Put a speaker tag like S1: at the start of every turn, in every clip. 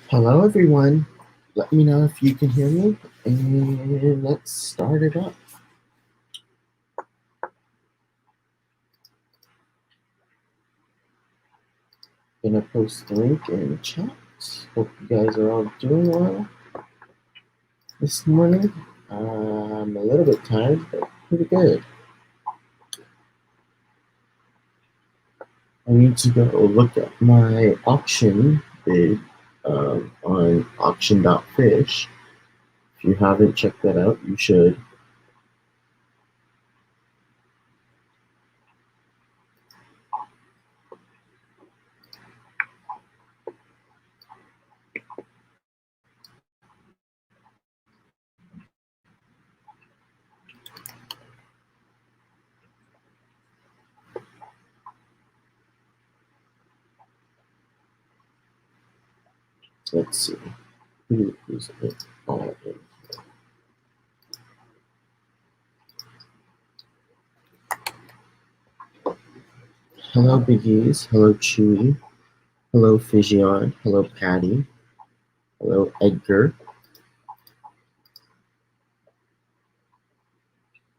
S1: Hello, everyone. Let me know if you can hear me, and let's start it up. Gonna post the link in the chat. Hope you guys are all doing well this morning. I'm a little bit tired, but pretty good. I need to go look at my auction bid on auction.fish. If you haven't checked that out, you should. Let's see. Who is it all in? Hello, Biggies. Hello, Chewy. Hello, Fijion. Hello, Patty. Hello, Edgar.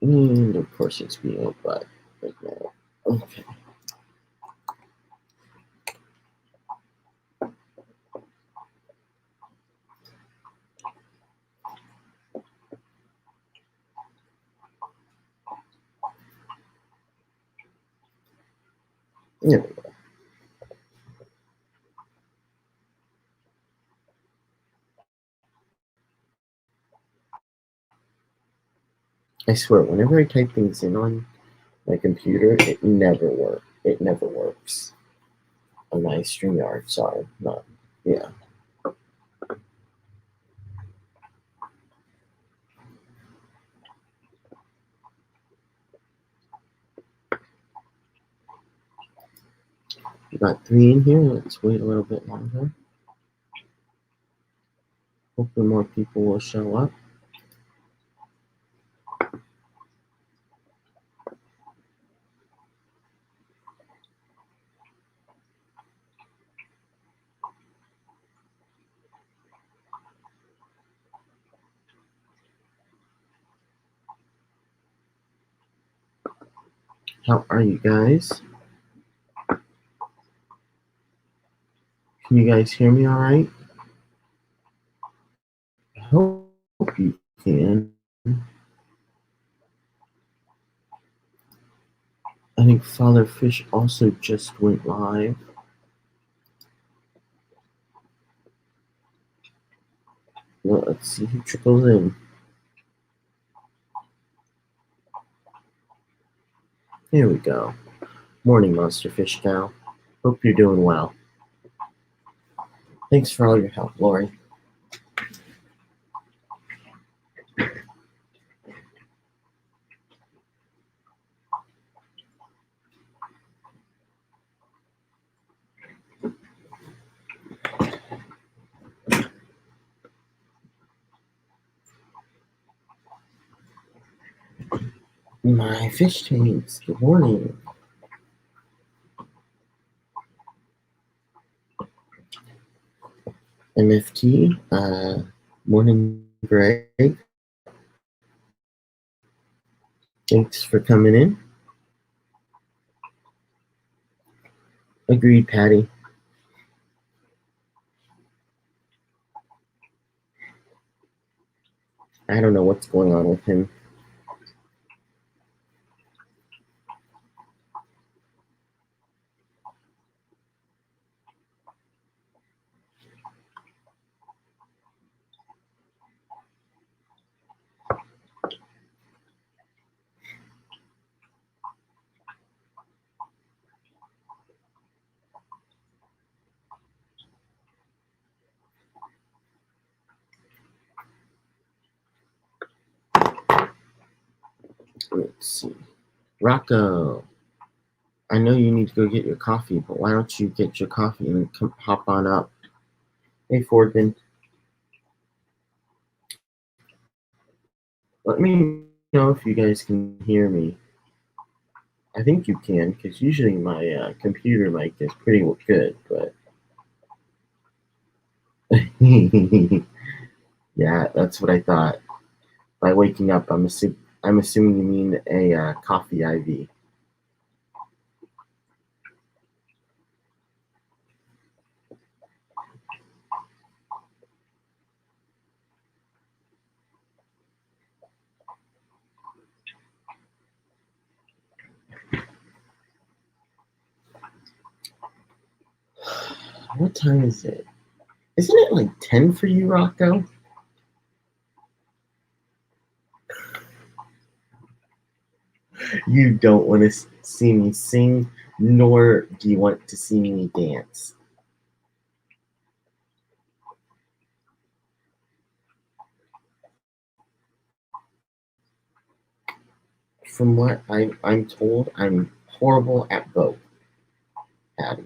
S1: And of course, it's being but right now. Okay. There we go. I swear, whenever I type things in on my computer, it never works. It never works. On my StreamYard, sorry, not, yeah. We got 3 in here. Let's wait a little bit longer. Hopefully more people will show up. How are you guys? Can you guys hear me all right? I hope you can. I think Father Fish also just went live. Well, let's see who trickles in. Here we go. Morning, Monster Fish Cow. Hope you're doing well. Thanks for all your help, Lori. My fish tanks, good morning. MFT, morning, Greg. Thanks for coming in. Agreed, Patty. I don't know what's going on with him. Let's see. Rocco, I know you need to go get your coffee, but why don't you get your coffee and then come hop on up? Hey, Fordman. Let me know if you guys can hear me. I think you can, because usually my computer mic is pretty good, but Yeah, that's what I thought. By waking up, I'm assuming you mean a coffee IV. What time is it? Isn't it like 10 for you, Rocco? You don't want to see me sing, nor do you want to see me dance. From what I'm told, I'm horrible at both, Patty.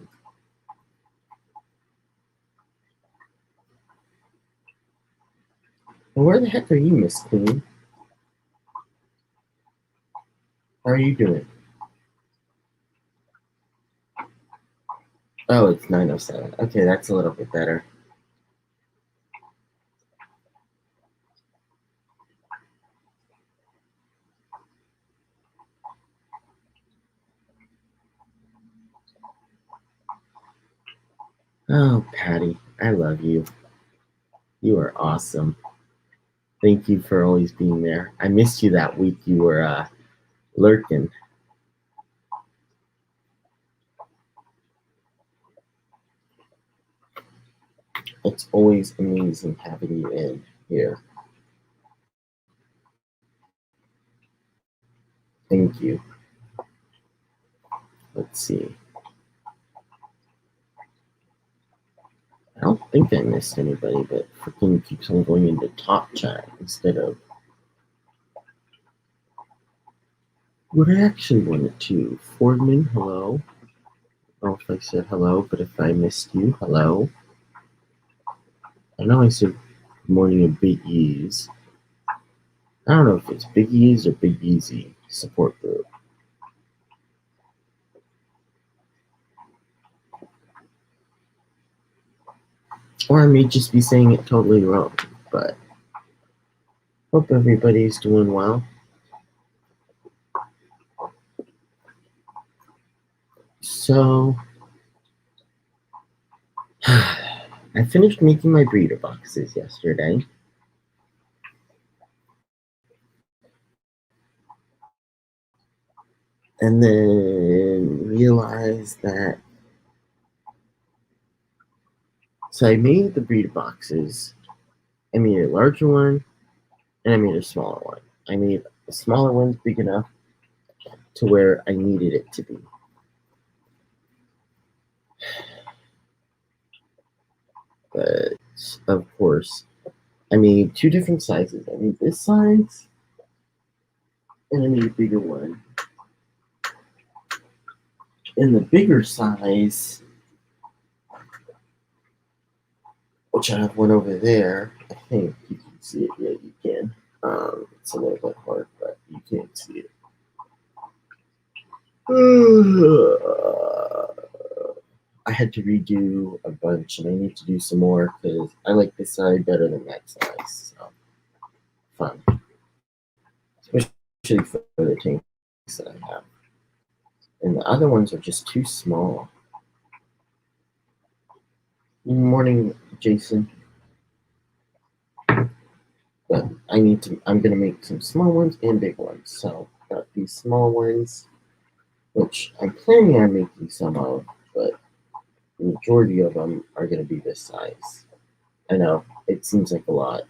S1: And where the heck are you, Miss Queen? How are you doing? Oh, it's 9:07. Okay, that's a little bit better. Oh, Patty, I love you. You are awesome. Thank you for always being there. I missed you that week you were lurking. It's always amazing having you in here. Thank you. Let's see. I don't think I missed anybody, but freaking keeps on going into top chat instead of what I actually wanted to. Fordman, hello. I don't know if I said hello, but if I missed you, hello. I know I said good morning of Big E's. I don't know if it's Big E's or Big Easy support group. Or I may just be saying it totally wrong, but hope everybody's doing well. So, I finished making my breeder boxes yesterday. And then realized that. So I made the breeder boxes. I made a larger one and I made a smaller one. I made the smaller ones big enough to where I needed it to be. But of course, I made two different sizes. I made this size and I made a bigger one. In the bigger size, which I have one over there, I think you can see it. Yeah, you can. It's a little bit hard, but you can't see it. I had to redo a bunch, and I need to do some more because I like this side better than that size. So fun, especially for the tanks that I have. And the other ones are just too small. Good morning, Jason. But I'm gonna make some small ones and big ones. So got these small ones, which I'm planning on making some of, but the majority of them are gonna be this size. I know it seems like a lot.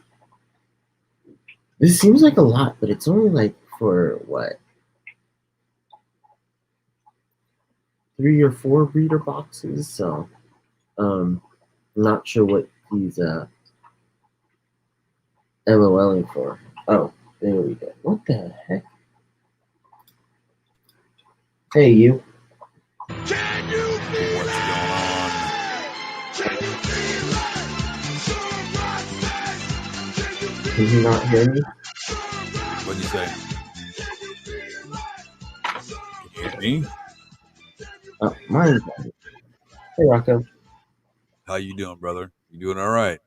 S1: This seems like a lot, but it's only like for what, 3 or 4 breeder boxes. So I'm not sure what he's LOLing for. Oh, there we go. What the heck? Hey, you.
S2: Can you feel what's going on? Can you feel it?
S1: Can you not hear me?
S2: What'd you say? Can you hear me?
S1: Mine. Hey, Rocco.
S2: How you doing, brother? You doing all right?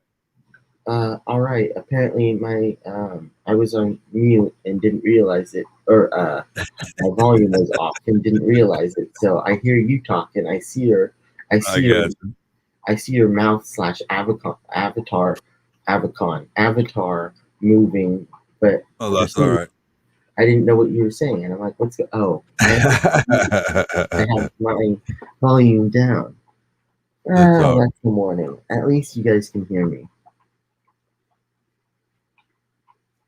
S1: All right. Apparently, my I was on mute and didn't realize it, or my volume was off and didn't realize it. So I hear you talking. I
S2: I
S1: see your,
S2: guess.
S1: I see your mouth slash avatar moving, but
S2: Oh,
S1: for
S2: that's all
S1: some,
S2: right.
S1: I didn't know what you were saying, and I'm like, oh, I have my volume down.
S2: That's
S1: Ah,
S2: all right.
S1: that's the morning. At least you guys can hear me.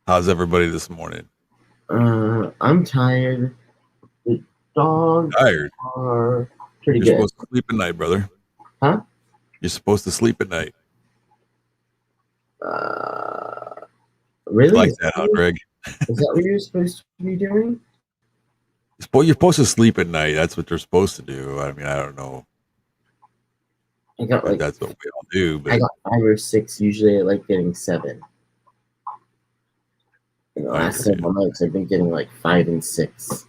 S2: How's everybody this morning?
S1: I'm tired. The dogs
S2: Tired.
S1: are pretty
S2: You're
S1: good.
S2: supposed to sleep at night, brother.
S1: Huh?
S2: You're supposed to sleep at night.
S1: Uh,
S2: You
S1: really?
S2: like that, huh, Greg?
S1: Is that what you're supposed to be doing?
S2: You're supposed to sleep at night. That's what they're supposed to do. I mean, I don't know
S1: I got
S2: if
S1: like
S2: that's what we all do,
S1: I
S2: but
S1: got 5 or 6. Usually, I like getting 7. In the
S2: I
S1: last
S2: hear you.
S1: several months, I've been getting like 5 and 6.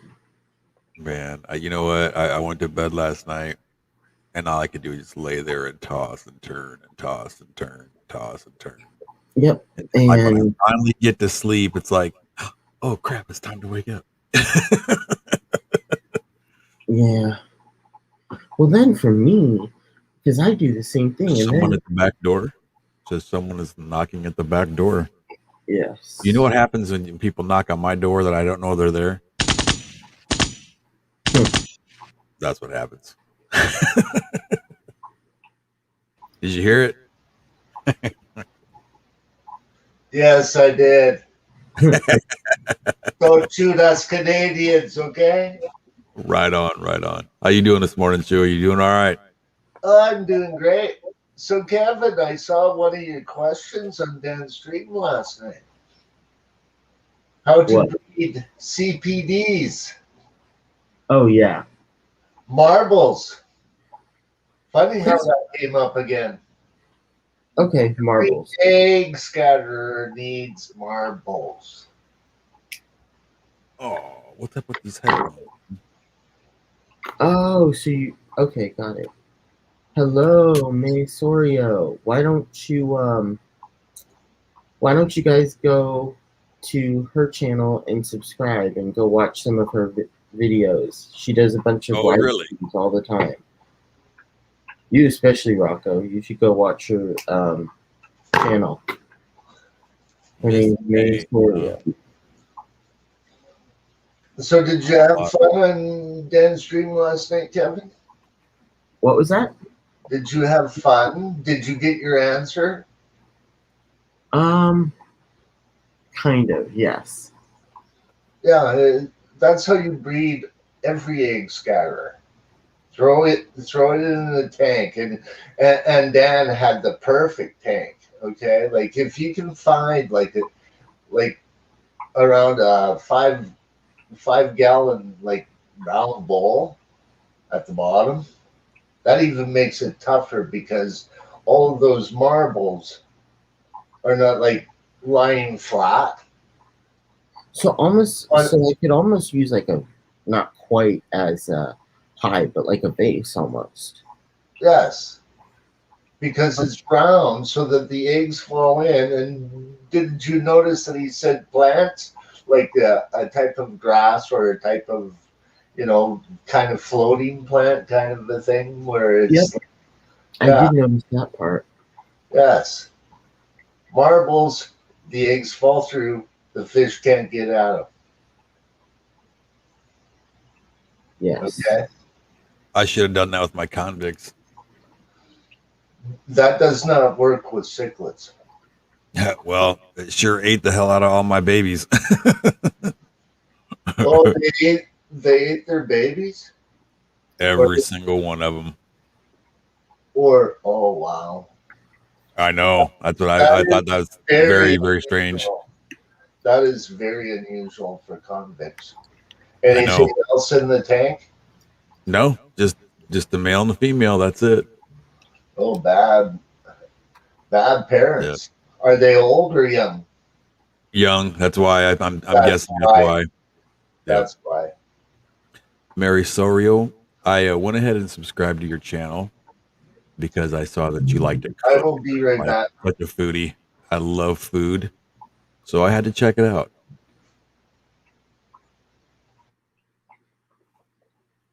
S2: Man, you know what? I went to bed last night and all I could do is just lay there and toss and turn and toss and turn, toss and turn.
S1: Yep.
S2: And then, like when I
S1: And
S2: finally get to sleep, it's like, oh crap, it's time to wake up.
S1: yeah. Well, then for me, because I do the same thing,
S2: There's
S1: and
S2: someone
S1: then
S2: at the back door. Says someone is knocking at the back door. You know
S1: yes.
S2: what happens when people knock on my door that I don't know they're there?
S1: Hmm.
S2: That's what happens. Did you hear it?
S3: Yes, I did. Don't shoot us Canadians, okay?
S2: Right on, right on. How you doing this morning, Sue? Are you doing all right?
S3: I'm doing great. So, Kevin, I saw one of your questions on Dan's stream last night. How to
S1: What?
S3: breed CPDs,
S1: Oh yeah.
S3: marbles. Funny how
S1: Chris.
S3: that came up again.
S1: Okay,
S3: Every
S1: marbles.
S3: egg scatterer needs marbles.
S2: Oh, what's up with these headphones?
S1: Oh, so you okay? Got it. Hello, May Sorio. Why don't you guys go to her channel and subscribe and go watch some of her videos? She does a bunch of
S2: Oh,
S1: live
S2: really?
S1: streams all the time. You especially, Rocco. You should go watch her channel. Her
S2: Miss
S1: name is May
S2: A.
S1: Sorio.
S3: So, did you have fun on Dan's stream last night, Kevin?
S1: What was that?
S3: Did you have fun? Did you get your answer?
S1: Um, kind of, yes.
S3: Yeah, that's how you breed every egg scatterer. Throw it in the tank, and Dan had the perfect tank. Okay, like if you can find like around a 5 gallon like round bowl at the bottom, that even makes it tougher because all of those marbles are not like lying flat.
S1: So
S3: But
S1: I could almost use like a not quite as high, but like a base almost.
S3: yes, because it's round so that the eggs fall in. And did you notice that he said plants like a type of grass or a type of, kind of floating plant kind of a thing where
S1: Yep,
S3: it's,
S1: I
S3: yeah,
S1: did notice that part.
S3: yes. Marbles, the eggs fall through, the fish can't get at them.
S1: Yes.
S3: Okay.
S2: I should have done that with my convicts.
S3: That does not work with cichlids.
S2: Well, it sure ate the hell out of all my babies.
S3: Oh, they ate their babies? Or,
S2: Every single one of them.
S3: oh, wow.
S2: I know. That's what
S3: That
S2: I
S3: is
S2: thought that was
S3: very
S2: very, very strange.
S3: unusual. That is very unusual for convicts.
S2: I
S3: Anything
S2: know.
S3: else in the tank?
S2: No, just the male and the female. That's it.
S3: Oh, bad
S2: Yeah.
S3: parents. Are they old or young?
S2: Young. That's why I'm
S3: That's
S2: guessing that's
S3: why.
S2: why. Yep.
S3: That's why.
S2: Mary Sorio, I went ahead and subscribed to your channel because I saw that you like to
S3: I
S2: cook.
S3: will be right
S2: Like
S3: back.
S2: such a foodie. I love food, so I had to check it out.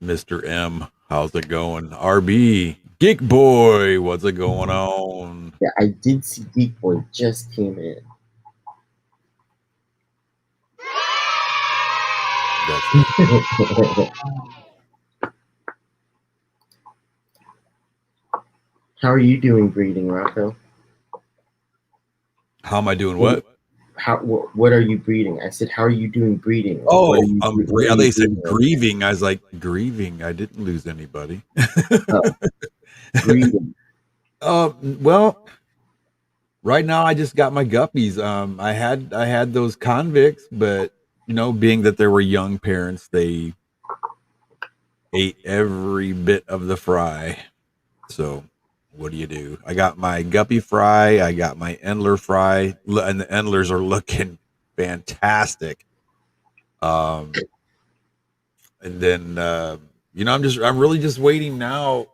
S2: Mr. M, how's it going? RB, Geek Boy, what's it going on?
S1: Yeah, I did see Geek Boy just came in.
S2: That's right.
S1: How are you doing breeding, Rocco?
S2: How am I doing? What?
S1: What are you breeding? I said, how are you doing breeding?
S2: Oh,
S1: what are you, what are
S2: they
S1: you
S2: said
S1: breeding?
S2: grieving. I was like, grieving. I didn't lose anybody.
S1: Breeding.
S2: Well, right now I just got my guppies. I had those convicts, but being that there were young parents, they ate every bit of the fry. So what do you do? I got my guppy fry, I got my Endler fry, and the Endlers are looking fantastic. And then I'm really just waiting now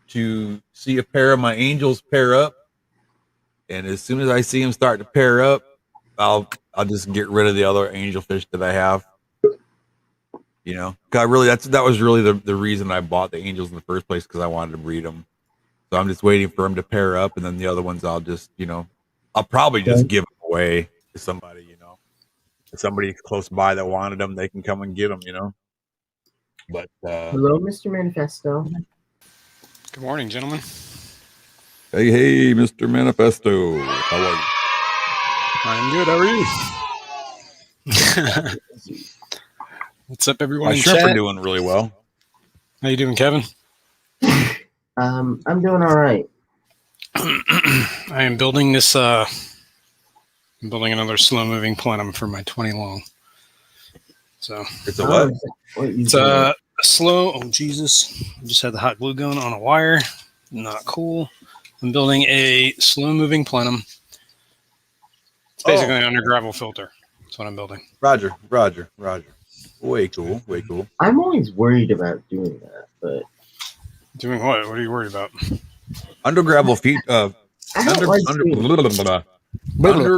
S2: to see a pair of my angels pair up. And as soon as I see them start to pair up, I'll just get rid of the other angel fish that I have. 'Cause that was really the reason I bought the angels in the first place, because I wanted to breed them. So I'm just waiting for them to pair up, and then the other ones I'll just I'll probably just give them away to somebody. If somebody's close by that wanted them, they can come and get them. But
S1: hello, Mr. Manifesto.
S4: Good morning, gentlemen.
S2: Hey, Mr. Manifesto, how are you?
S4: I'm good. How are you? What's up, everyone?
S2: My
S4: in
S2: shrimp
S4: chat?
S2: are doing really well.
S4: How you doing, Kevin?
S1: I'm doing all right.
S4: I am building this. I'm building another slow-moving plenum for my 20 long. So
S2: it's a what?
S4: It's a slow. Oh Jesus! I just had the hot glue gun on a wire. Not cool. I'm building a slow-moving plenum. It's basically an under gravel filter. That's what I'm building.
S2: Roger. Way cool.
S1: I'm always worried about doing that, but
S4: doing what? What are you worried about?
S2: Under gravel feet. Under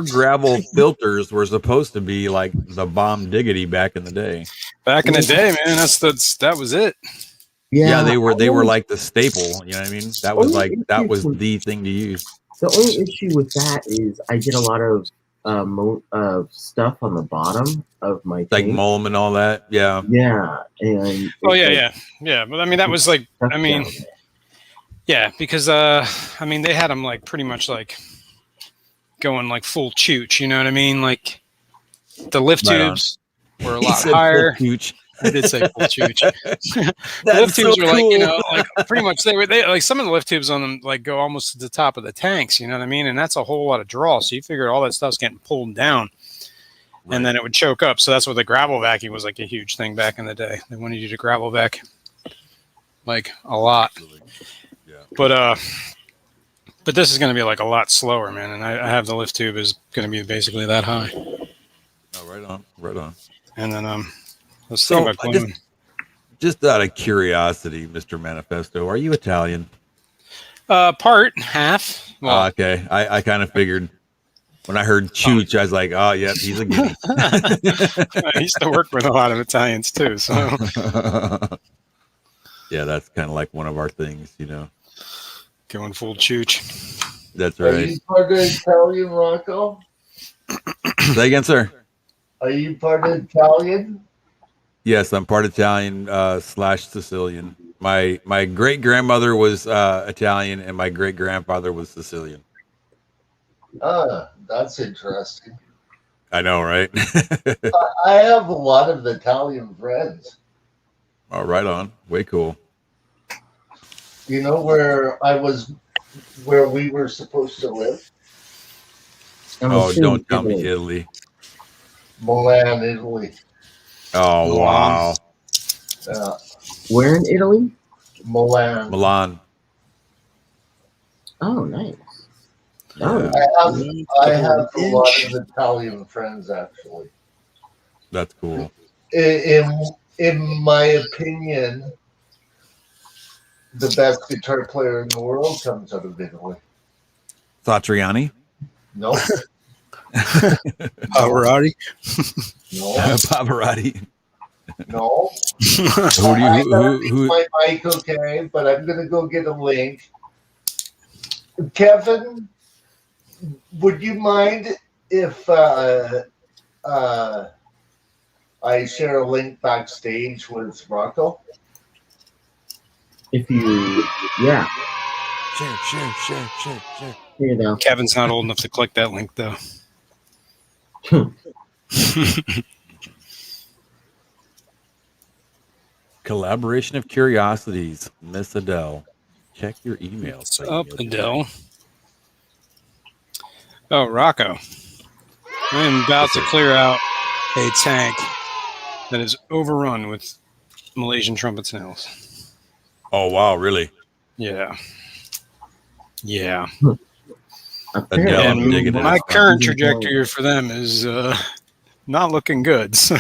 S2: gravel filters were supposed to be like the bomb diggity back in the day.
S4: Back in the day, man, that was it.
S2: Yeah, they were like the staple. You know what I mean? That was the thing to use.
S1: The only issue with that is I get a lot of stuff on the bottom of my tank.
S2: Like mulm and all that. Yeah.
S1: Yeah, and
S4: yeah. But I mean, that was like, yeah, because they had them like pretty much like going like full chooch. You know what I mean? Like the lift tubes were a lot higher. I did say full chooch. The lift tubes were like, like pretty much they like some of the lift tubes on them like go almost to the top of the tanks. You know what I mean? And that's a whole lot of draw. So you figure all that stuff's getting pulled down, and then it would choke up. So that's where the gravel vacuum was like a huge thing back in the day. They wanted you to gravel vac like a lot. Yeah. But this is going to be like a lot slower, man. And I have the lift tube is going to be basically that high.
S2: Oh, right on.
S4: And then
S2: so just out of curiosity, Mr. Manifesto, are you Italian?
S4: Part half.
S2: Well, okay, I kind of figured when I heard Chooch, I was like, oh yeah, he's a guinea.
S4: I used to work with a lot of Italians too, so
S2: yeah, that's kind of like one of our things,
S4: going full Chooch.
S2: That's right.
S3: Are you part of Italian, Rocco?
S2: Say again, sir.
S3: Are you part of Italian?
S2: Yes, I'm part Italian / Sicilian. My great grandmother was Italian, and my great grandfather was Sicilian.
S3: That's interesting.
S2: I know, right?
S3: I have a lot of Italian friends.
S2: Oh, right on. Way cool.
S3: You know where we were supposed to live?
S2: Oh, don't tell me Italy.
S3: Milan, Italy.
S2: Oh, wow.
S1: Where in Italy?
S3: Milan.
S1: Oh, nice.
S2: Yeah.
S3: I have a lot of Italian friends, actually.
S2: That's cool.
S3: In my opinion, the best guitar player in the world comes out of Italy.
S2: Satriani?
S3: Nope.
S4: Pavarotti.
S3: No.
S2: Pavarotti.
S3: No.
S2: Who do you? Who?
S3: My mic, okay, but I'm gonna go get a link. Kevin, would you mind if I share a link backstage with Rocco?
S1: If you, yeah,
S2: Share.
S1: here you go.
S4: Kevin's not old enough to click that link though.
S2: Collaboration of Curiosities, Miss Adele. Check your email.
S4: What's up, Adele? Oh, Rocco. I am about to clear out a tank that is overrun with Malaysian trumpet snails.
S2: Oh wow, really?
S4: Yeah. Yeah.
S1: Apparently,
S2: Adele, I'm
S4: And
S2: digging it.
S4: my current trajectory for them is not looking good. So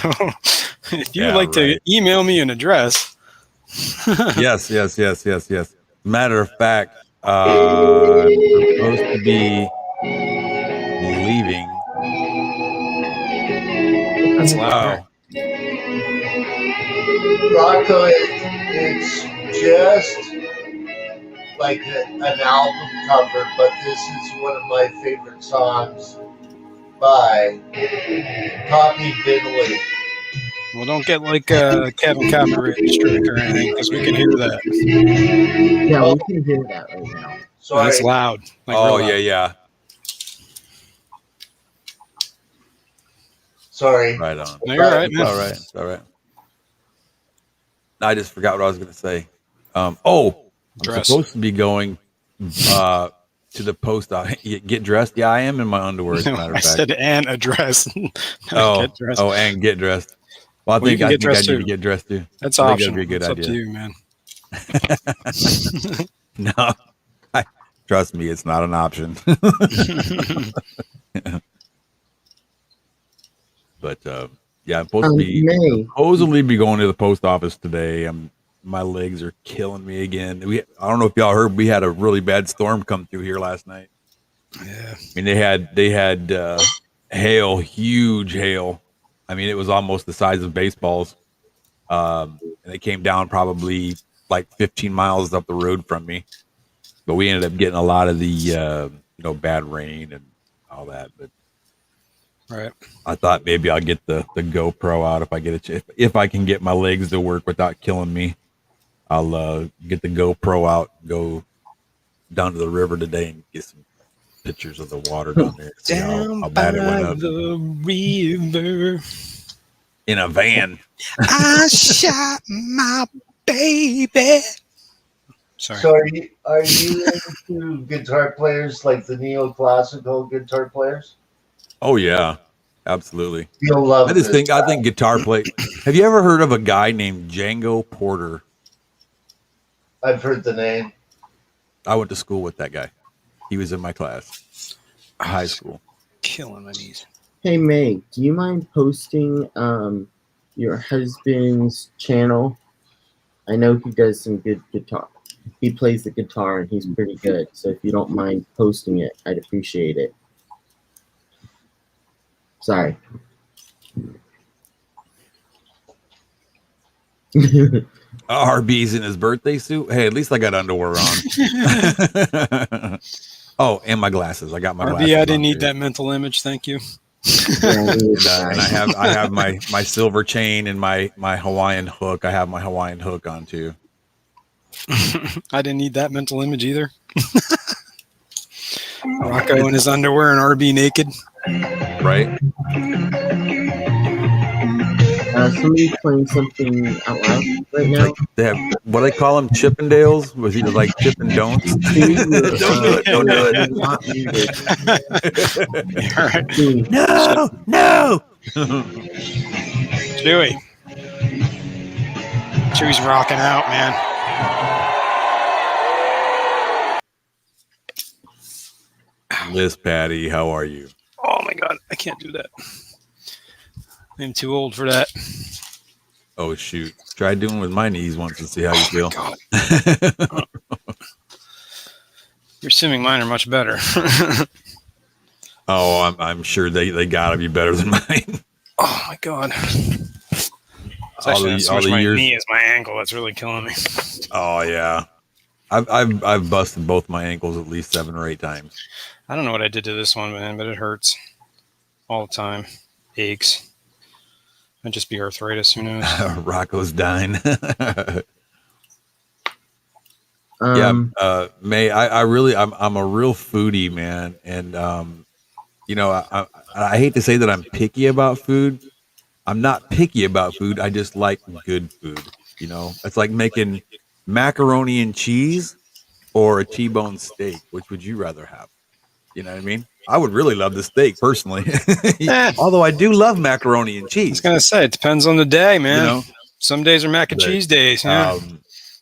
S4: if you'd like to email me an address.
S2: Yes. Matter of fact, I'm supposed to be leaving.
S4: That's loud.
S3: Rocco, it's just like an album cover, but this is one of my favorite songs by Tommy Biddley.
S4: Well, don't get like Kevin copyright strike or anything because we can hear that.
S1: yeah, we can hear that right now.
S3: Sorry.
S4: That's loud. Like
S2: Oh
S4: real loud.
S2: yeah.
S3: Sorry.
S2: Right on.
S4: No, you're right,
S2: It's
S4: man.
S2: all right. It's all right. I just forgot what I was going to say. I'm
S4: Dress.
S2: supposed to be going to the post office. Get dressed. Yeah, I am in my underwear. As a
S4: No,
S2: matter
S4: I
S2: of fact.
S4: said and address. Get dressed.
S2: And get dressed. Well, I
S4: Well, you
S2: think
S4: can get
S2: I
S4: dressed
S2: need
S4: too.
S2: to get dressed too.
S4: That's
S2: I think that'd
S4: optional.
S2: be a good
S4: It's up
S2: idea.
S4: to you, man.
S2: No, trust me, it's not an option. But yeah, I'm supposed to be supposedly be going to the post office today. My legs are killing me again. I don't know if y'all heard, we had a really bad storm come through here last night.
S4: Yeah.
S2: I mean, they had hail, huge hail. I mean, it was almost the size of baseballs. And it came down probably like 15 miles up the road from me. But we ended up getting a lot of the bad rain and all that. But
S4: Right.
S2: I thought maybe I'll get the GoPro out if I get if I can get my legs to work without killing me. I'll get the GoPro out, go down to the river today and get some pictures of the water down there. See how bad it went up.
S4: The river.
S2: In a van.
S4: I shot my baby. Sorry.
S3: So are you into guitar players like the neoclassical guitar players?
S2: Oh yeah, absolutely.
S3: You'll love
S2: I just
S3: this.
S2: I think guitar play. Have you ever heard of a guy named Django Porter?
S3: I've heard the name.
S2: I went to school with that guy. He was in my class, high school.
S4: Killing my knees.
S1: Hey May, do you mind posting your husband's channel? I know he does some good guitar. He plays the guitar and he's pretty good. So if you don't mind posting it, I'd appreciate it. Sorry.
S2: RB's in his birthday suit. Hey, at least I got underwear on. Oh, and my glasses. I got my glasses.
S4: RB, I didn't need that mental image. Thank you.
S2: And I have my silver chain and my Hawaiian hook. I have my Hawaiian hook on too.
S4: I didn't need that mental image either. Rocco in his underwear and RB naked.
S2: Right.
S1: Somebody playing something out loud right now.
S2: They have what I call them Chippendales. Was he like Chip and Don'ts? Don't do it.
S1: Not muted.
S4: All right.
S2: No.
S4: Chewy's rocking out, man.
S2: Liz Patty, how are you?
S4: Oh my god, I can't do that. I'm too old for that.
S2: Oh shoot! Try doing it with my knees once and see how you feel.
S4: God. You're assuming mine are much better.
S2: Oh, I'm sure they gotta be better than mine.
S4: Oh my god. It's
S2: all
S4: actually not
S2: the
S4: so
S2: all
S4: much
S2: the
S4: my
S2: years.
S4: knee as my ankle that's really killing me.
S2: Oh yeah, I've busted both my ankles at least 7 or 8 times.
S4: I don't know what I did to this one, man, but it hurts all the time. Aches. Might just be arthritis. Who knows?
S2: Rocco's dying. Yeah,
S1: Um,
S2: May I really I'm a real foodie, man, and I hate to say that I'm picky about food. I'm not picky about food. I just like good food. It's like making macaroni and cheese or a T-bone steak. Which would you rather have? You know what I mean? I would really love the steak personally,
S4: Eh,
S2: although I do love macaroni and
S4: I was
S2: cheese.
S4: gonna say it depends on the day,
S2: You
S4: man.
S2: know,
S4: Some days are mac and
S2: but
S4: cheese days. Yeah.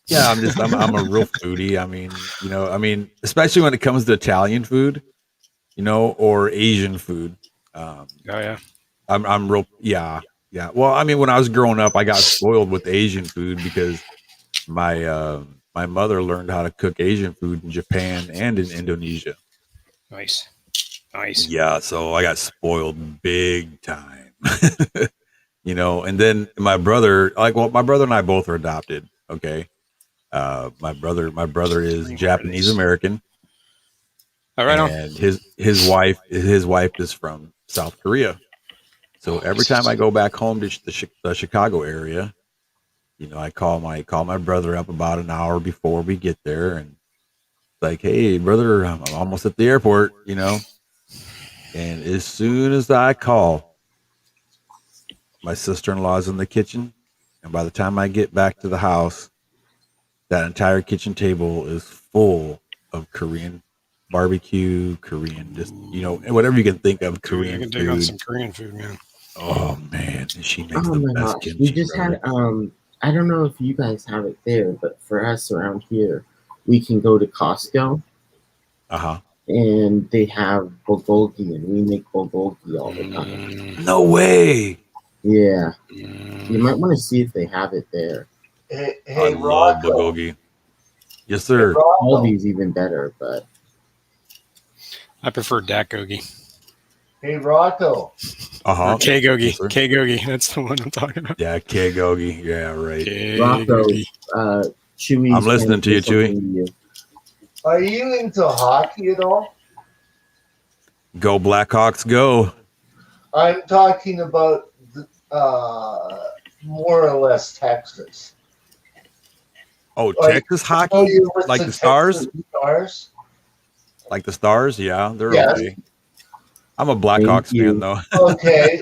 S2: yeah, I'm a real foodie. Especially when it comes to Italian food, or Asian food. Um,
S4: Oh yeah.
S2: I'm real, yeah, yeah. Well, when I was growing up, I got spoiled with Asian food because my mother learned how to cook Asian food in Japan and in Indonesia.
S4: Nice. Nice.
S2: Yeah, so I got spoiled big time. And then my brother and I both are adopted. Okay. My brother is
S4: Green
S2: Japanese
S4: credits.
S2: American,
S4: All right on.
S2: and his wife is from South Korea. So every time I go back home to the Chicago area, I call my brother up about an hour before we get there, and like, hey, brother, I'm almost at the airport. And as soon as I call, my sister-in-law's in the kitchen, and by the time I get back to the house, that entire kitchen table is full of Korean barbecue, Korean, just whatever you can think of,
S4: Dude, I
S2: Korean
S4: can dig on
S2: food.
S4: some Korean food, man.
S2: Oh man, she makes
S1: oh
S2: the
S1: my
S2: best
S1: gosh, we
S2: kimchi,
S1: just
S2: brother.
S1: had I don't know if you guys have it there, but for us around here, we can go to Costco
S2: Uh huh.
S1: and they have bulgogi, and we make bulgogi all the time.
S2: No way.
S1: Yeah, you
S4: Mm.
S1: might want to see if they have it there.
S3: Hey,
S2: I
S3: hey
S2: love
S3: Rocco.
S2: bulgogi. Yes,
S3: Hey
S2: sir.
S3: Rocco.
S1: Aldi's even better, but
S4: I prefer Dakgogi.
S3: Hey Rocco.
S2: Uh
S4: Or
S2: huh.
S4: Kgogi.
S2: Yes, sir.
S4: Kgogi. That's the one I'm talking about.
S2: Yeah, Kegogi. Yeah, right.
S1: Rocco,
S4: Kgogi.
S1: Chewy's
S2: I'm listening to
S1: trying
S2: you,
S1: say
S2: Chewy.
S1: something to you.
S3: Are you into hockey at all?
S2: Go Blackhawks, go.
S3: I'm talking about more or less Texas.
S2: Oh,
S3: Are you
S2: Texas hockey,
S3: familiar with
S2: like
S3: the
S2: the Stars,
S3: Texas Stars?
S2: like the Stars. Yeah, they're
S3: Yes.
S2: okay. I'm a
S1: Thank
S2: Blackhawks
S1: you.
S2: fan though.
S3: Okay.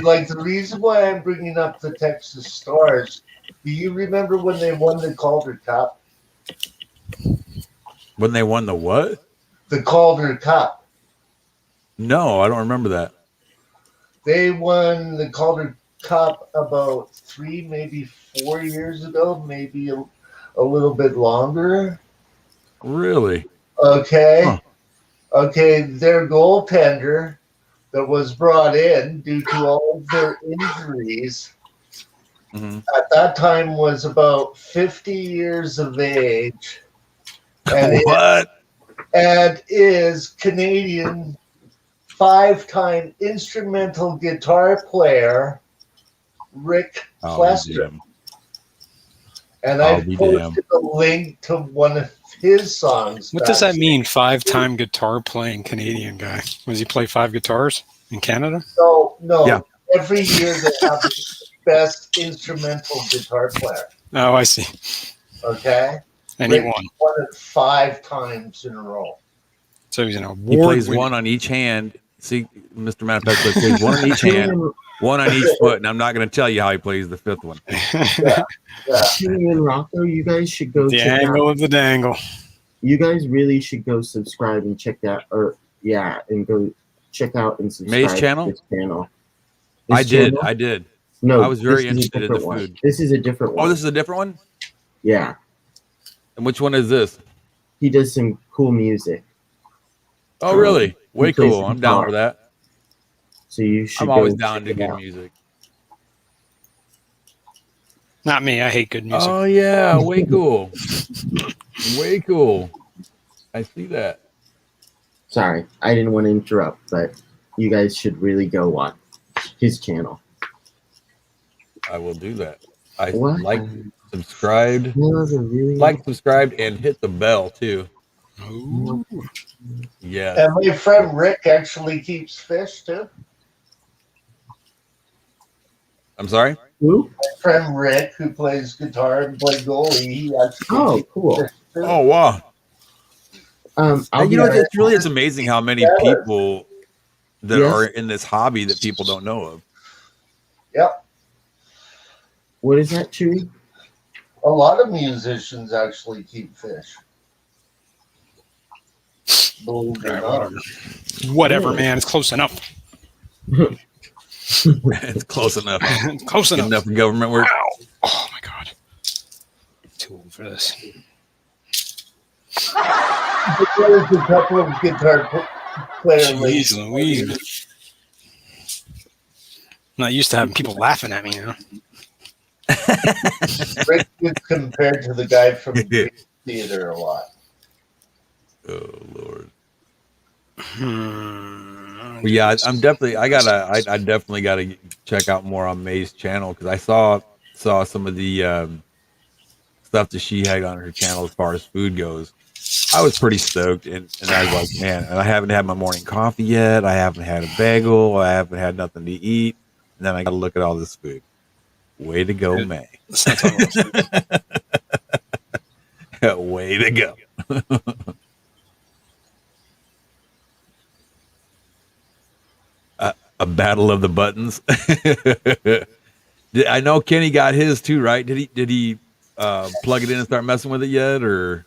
S3: Like the reason why I'm bringing up the Texas Stars. Do you remember when they won the Calder Cup?
S2: When they won the what?
S3: The Calder Cup.
S2: No, I don't remember that.
S3: They won the Calder Cup about 3, maybe 4 years ago, maybe a little bit longer.
S2: Really?
S3: Okay.
S2: Huh.
S3: Okay, their goaltender that was brought in due to all of their injuries
S2: hmm
S3: at that time was about 50 years of age and
S2: What?
S3: is Canadian 5-time instrumental guitar player Rick
S2: I'll be
S3: Plester.
S2: damned.
S3: And
S2: I'll
S3: I've
S2: be damned.
S3: posted a link to one of his songs.
S4: What does that mean? 5-time guitar playing Canadian guy. Was he play 5 guitars in Canada?
S3: No.
S2: Yeah.
S3: Every year they have the best instrumental guitar player.
S4: Oh, I see.
S3: Okay?
S4: And
S3: Rick
S4: he won.
S3: won it 5 times in a row.
S4: So he's an award.
S2: He plays
S4: winning.
S2: one on each hand. See, Mr. Manifesto plays one on each hand, one on each foot, and I'm not going to tell you how he plays the 5th one.
S3: Yeah.
S1: Chewy and Rocco, you guys should go
S4: The
S1: check
S4: angle
S1: out.
S4: of the dangle.
S1: You guys really should go subscribe and check that, and go check out and subscribe
S2: May's channel?
S1: to this channel.
S2: I did.
S1: channel?
S2: I did.
S1: No,
S2: I was very
S1: this is a
S2: interested in the
S1: different one.
S2: food.
S1: This is a different one.
S2: Oh, this is a different one?
S1: Yeah,
S2: And which one is this?
S1: he does some cool music,
S2: Oh, really? Way
S1: plays
S2: cool. I'm down
S1: guitar.
S2: for that.
S1: so you should.
S2: I'm
S1: go
S2: always
S1: check
S2: down to
S1: it
S2: good
S1: out.
S2: music.
S4: Not me. I hate good music.
S2: Oh, yeah. Way cool. Way cool. I see that.
S1: Sorry, I didn't want to interrupt, but you guys should really go watch his channel.
S2: I will do that. I
S1: What?
S2: subscribed,
S1: Really?
S2: subscribed, and hit the bell too.
S4: Ooh.
S2: Yeah.
S3: And my friend Rick actually keeps fish too.
S2: I'm sorry.
S1: Who?
S3: My friend Rick, who plays guitar and plays goalie, he actually
S1: Oh,
S3: keeps
S1: cool.
S3: fish too.
S2: Oh wow.
S1: I'll be
S2: It's amazing how many people that
S1: Yes.
S2: are in this hobby that people don't know of.
S3: Yep.
S1: What is that, Chewy?
S3: A lot of musicians actually keep fish. Believe it or not.
S4: Whatever,
S1: Really?
S4: man. It's close enough.
S2: It's close enough.
S4: It's close
S2: Good
S4: enough.
S2: enough government work.
S4: Ow. Oh my god. Too old for this.
S3: There's a couple of guitar players.
S4: Jeez Louise. I'm not used to having people laughing at me now.
S3: Rick gets compared to the guy from theater a lot.
S2: Oh Lord.
S4: Well,
S2: yeah, I'm definitely. I definitely gotta check out more on May's channel because I saw some of the stuff that she had on her channel as far as food goes. I was pretty stoked, and I was like, man, I haven't had my morning coffee yet. I haven't had a bagel. I haven't had nothing to eat, and then I got to look at all this food. Way to go, May! Way to go! A battle of the buttons. I know Kenny got his too, right? Did he plug it in and start messing with it yet, or?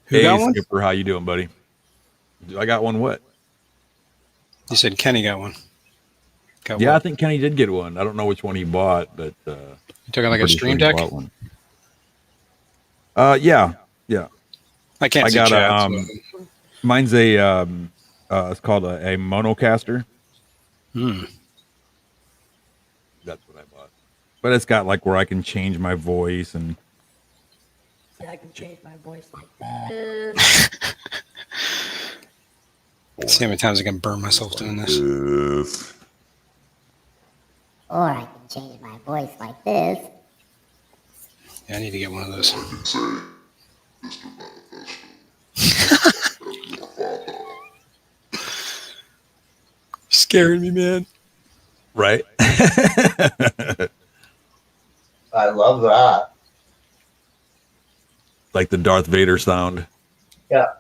S4: Who got one?
S2: Skipper, how you doing, buddy? I got one. What?
S4: You said Kenny got one.
S2: Got what? I think Kenny did get one. I don't know which one he bought, but
S4: you talking like a Stream Deck?
S2: One. Yeah.
S4: I can't see
S2: got
S4: chat.
S2: Mine's a it's called a monocaster. That's what I bought. But it's got like where I can change my voice and.
S5: I can change my voice like that.
S4: See how many times I can burn myself doing this.
S5: Or I can change my voice like this.
S4: Yeah, I need to get one of those. Scaring me, man.
S2: Right?
S3: I love that.
S2: Like the Darth Vader sound.
S3: Yeah.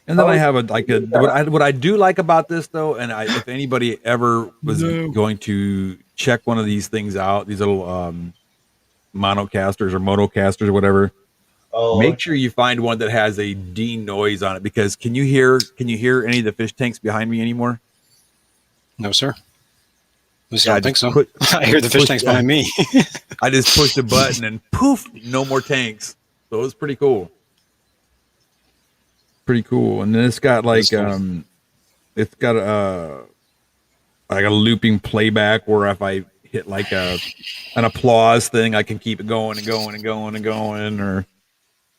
S2: And then I have what I do like about this though, and if anybody ever was going to check one of these things out, these little monocasters or motocasters or whatever, make sure you find one that has a denoise on it, because can you hear any of the fish tanks behind me anymore?
S4: No, sir. I don't think so. I hear the fish tanks behind me.
S2: I just pushed a button and poof, no more tanks. So it was pretty cool. Pretty cool. And then it's got like it's got a looping playback where if I hit like an applause thing, I can keep it going and going and going and going, or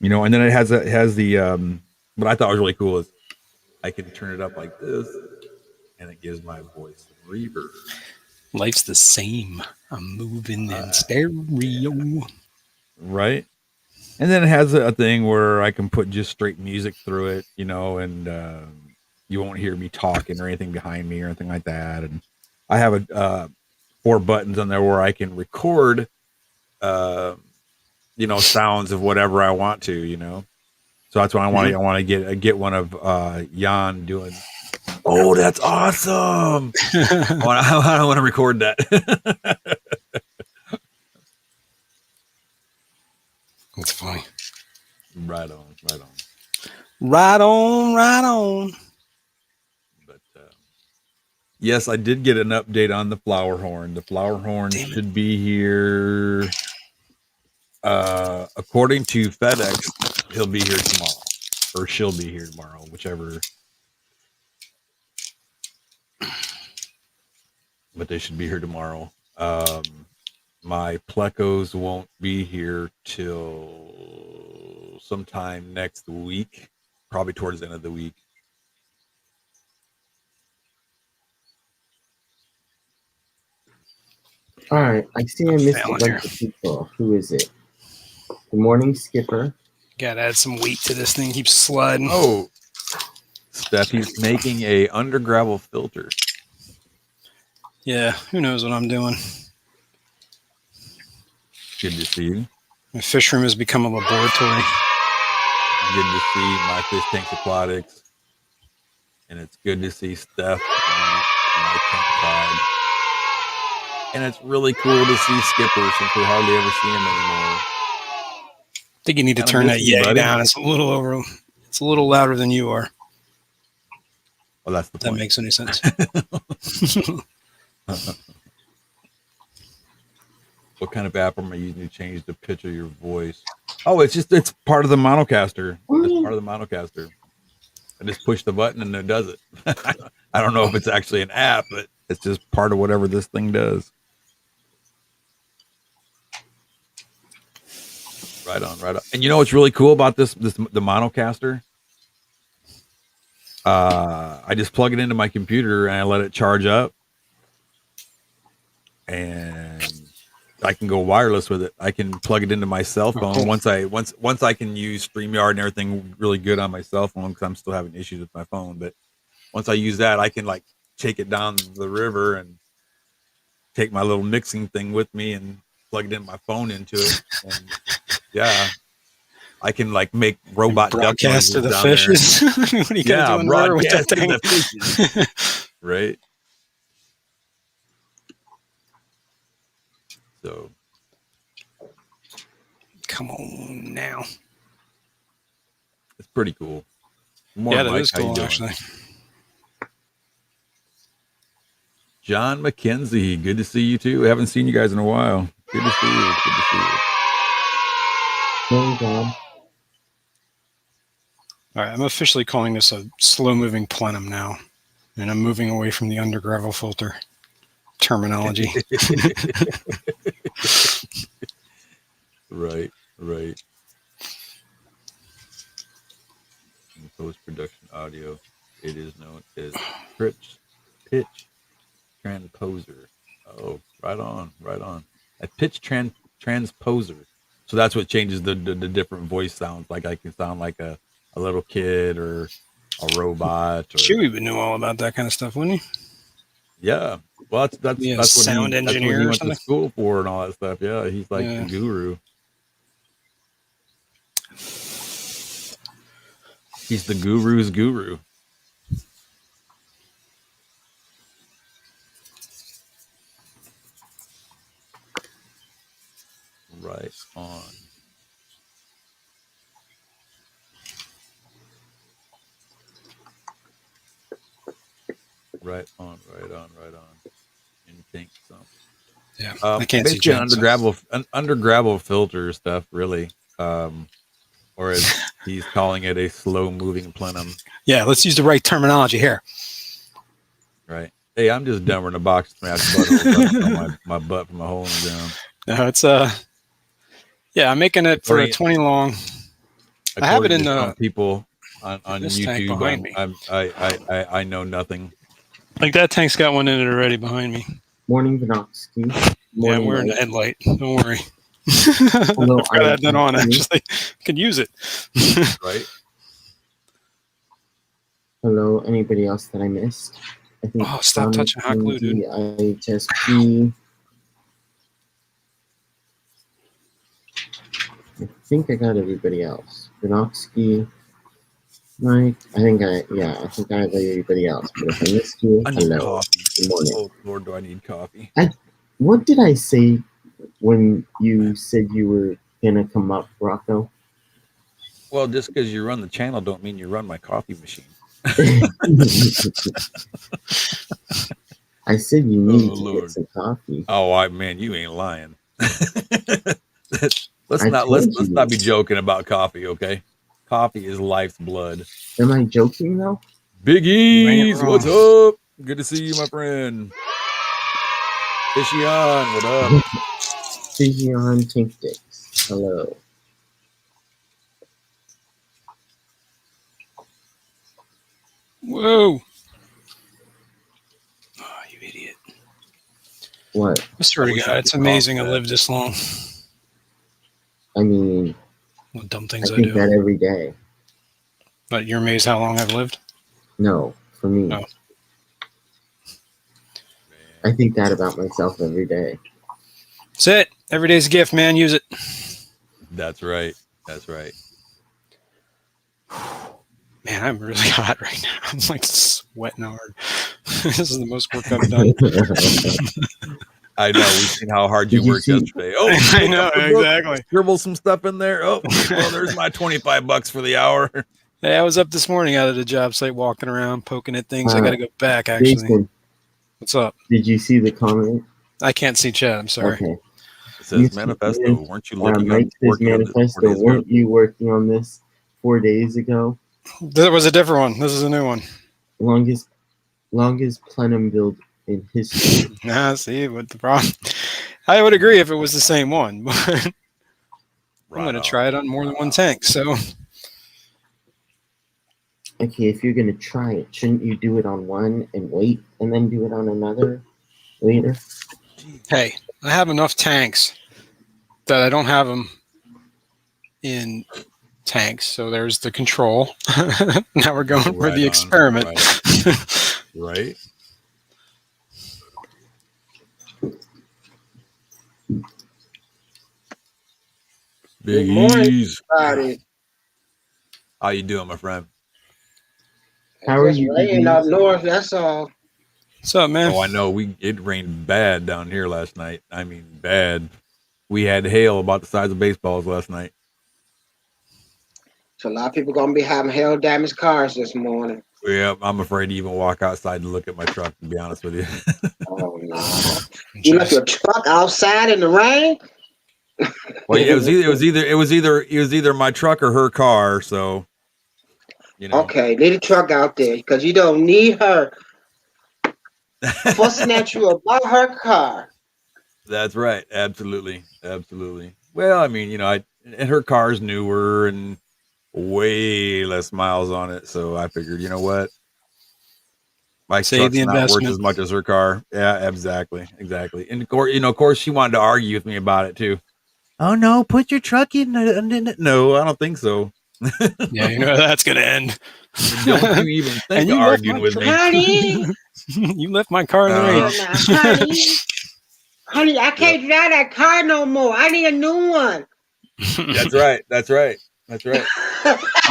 S2: and then it has the what I thought was really cool is I can turn it up like this and it gives my voice some reverb.
S4: Life's the same. I'm moving in stereo.
S2: Right. And then it has a thing where I can put just straight music through it, and you won't hear me talking or anything behind me or anything like that. And I have 4 buttons on there where I can record, sounds of whatever I want to, So that's why I want to get one of Jan doing. Oh, that's awesome! I want to record that.
S4: That's funny.
S2: Right on. But yes, I did get an update on the flower horn. The flower horn should be here. According to FedEx, he'll be here tomorrow, or she'll be here tomorrow, whichever. But they should be here tomorrow. My plecos won't be here till sometime next week. probably towards the end of the week.
S1: All right, I see I missed a bunch of people. Who is it? Good morning, Skipper.
S4: Gotta add some weight to this thing. Keeps sliding.
S2: Oh, Steph, he's making a under gravel filter.
S4: Yeah, who knows what I'm doing?
S2: Good to see you.
S4: My fish room has become a laboratory.
S2: Good to see my fish tanks aquatics, and it's good to see Steph on my tank side. And it's really cool to see Skipper since we hardly ever see him anymore.
S4: I think you need to turn that Yeti down. It's a little over. It's a little louder than you are.
S2: Well, that's the point.
S4: That makes any sense.
S2: What kind of app am I using to change the pitch of your voice? Oh, it's part of the monocaster. It's part of the monocaster. I just push the button and it does it. I don't know if it's actually an app, but it's just part of whatever this thing does. Right on, right on. And you know what's really cool about the monocaster? I just plug it into my computer and I let it charge up, and I can go wireless with it. I can plug it into my cell phone once I can use StreamYard and everything really good on my cell phone, because I'm still having issues with my phone. But once I use that, I can like take it down the river and take my little mixing thing with me and plug it in my phone into it. And yeah, I can like make robot
S4: broadcast to the fishes. What are you gonna do in the river with that thing?
S2: The fishes. Right. So
S4: come on now.
S2: It's pretty cool.
S4: Yeah, that is cool actually.
S2: John McKenzie, good to see you too. I haven't seen you guys in a while. Good to see you. Good to see you.
S1: Hey, Bob.
S4: All right, I'm officially calling this a slow-moving plenum now, and I'm moving away from the under gravel filter terminology.
S2: Right. In post-production audio, it is known as pitch transposer. Oh, right on. A pitch transposer. So that's what changes the different voice sounds. Like I can sound like a little kid or a robot. Or,
S4: Chewy would know all about that kind of stuff, wouldn't he?
S2: Yeah. Well, that's what
S4: sound engineer
S2: he went to school for and all that stuff. Yeah, he's like the guru. He's the guru's guru. Right on. Right on. And think something.
S4: Yeah, I can't see
S2: Jen, under gravel filter stuff, really. Or as he's calling it, a slow-moving plenum.
S4: Yeah, let's use the right terminology here.
S2: Right. Hey, I'm just dumber in a box smash on my butt from a hole in the ground.
S4: No, it's I'm making it for a 20 long. I have it in the
S2: people on YouTube.
S4: Behind me.
S2: I know nothing.
S4: Like that tank's got one in it already behind me.
S1: Morning, Vinoxky.
S4: Yeah, I'm wearing the headlight. Don't worry. Hello, I had that on actually. I could use it.
S2: Right.
S1: Hello, anybody else that I missed? I think
S4: stop touching hot glue, dude.
S1: IHSP. I think I got everybody else. Vinoxky, Mike. I think I have everybody else. But if I missed you, hello. Good morning.
S2: Oh Lord, do I need coffee?
S1: What did I say when you said you were gonna come up, Rocco?
S2: Well, just because you run the channel don't mean you run my coffee machine.
S1: I said you need to get some coffee.
S2: Oh, man, you ain't lying. Let's not be joking about coffee, okay? Coffee is life's blood.
S1: Am I joking though?
S2: Big E's, what's up? Good to see you, my friend. Fishy on, what up?
S1: Fishy on Tank Dicks. Hello.
S4: Whoa. Oh, you idiot.
S1: What?
S4: I swear to
S2: wish
S4: God,
S2: I
S4: it's
S2: could
S4: amazing I
S2: call that.
S4: lived this long.
S1: I mean,
S4: What dumb
S1: I
S4: things I
S1: think
S4: do.
S1: that every day.
S4: But you're amazed how long I've lived?
S1: No, for me.
S4: Oh.
S1: I think that about myself every day.
S4: That's it. Every day's a gift, man. Use it.
S2: That's right. That's right.
S4: Man, I'm really hot right now. I'm like sweating hard. This is the most work I've done.
S2: I know. We've seen how hard you
S1: Did you
S2: worked
S1: see-
S2: yesterday. Oh,
S4: I
S2: look
S4: know,
S2: up the book,
S4: exactly.
S2: Scribble some stuff in there. Oh, well, there's my $25 for the hour.
S4: Hey, I was up this morning out at the job site walking around, poking at things. I got to go back, actually.
S1: Jason,
S4: What's up?
S1: did you see the comment?
S4: I can't see chat. I'm sorry.
S1: Okay.
S2: It says
S1: You
S2: manifesto.
S1: see,
S2: Weren't you looking
S1: Mike
S2: on
S1: says
S2: working on this 4
S1: manifesto.
S2: days ago?
S1: Weren't you working on this 4 days ago?
S4: There was a different one. This is a new one.
S1: Longest plenum build in history.
S4: Nah, see what the problem. I would agree if it was the same one, but I'm
S2: Right
S4: going to
S2: on.
S4: try it on more than one tank. So
S1: Okay, if you're gonna try it, shouldn't you do it on one and wait, and then do it on another later?
S4: hey, I have enough tanks that I don't have them in tanks. So there's the control. Now we're going for
S2: Right
S4: the
S2: on,
S4: experiment.
S2: Right.
S6: Good
S2: Big
S6: morning,
S2: Ease.
S6: everybody.
S2: How you doing, my friend?
S1: How are
S6: It's just
S1: you,
S6: raining
S1: Biggie?
S6: up north, that's all.
S4: What's up, man?
S2: Oh, I know. It rained bad down here last night. I mean, bad. We had hail about the size of baseballs last night.
S6: So a lot of people gonna be having hail damaged cars this morning.
S2: Yeah, I'm afraid to even walk outside and look at my truck. To be honest with you.
S6: Oh no! You left your truck outside in the rain?
S2: Well, yeah, it was either my truck or her car. So, you know.
S6: Okay, leave the truck out there because you don't need her fussing at you about her car.
S2: That's right. Absolutely. Well, I mean, and her car's newer and way less miles on it. So I figured, you know what? My
S4: Save
S2: truck's
S4: the
S2: not worth
S4: investment.
S2: as much as her car. Yeah, exactly. And of course, she wanted to argue with me about it too. Oh no, put your truck in. No, I don't think so.
S4: Yeah, you know how that's gonna end.
S2: Don't you even think
S4: And
S2: of
S4: you left
S2: arguing
S4: my
S2: with me.
S6: Honey,
S4: You left my car in the rain.
S6: now, honey, I can't drive that car no more. I need a new one.
S2: That's right. You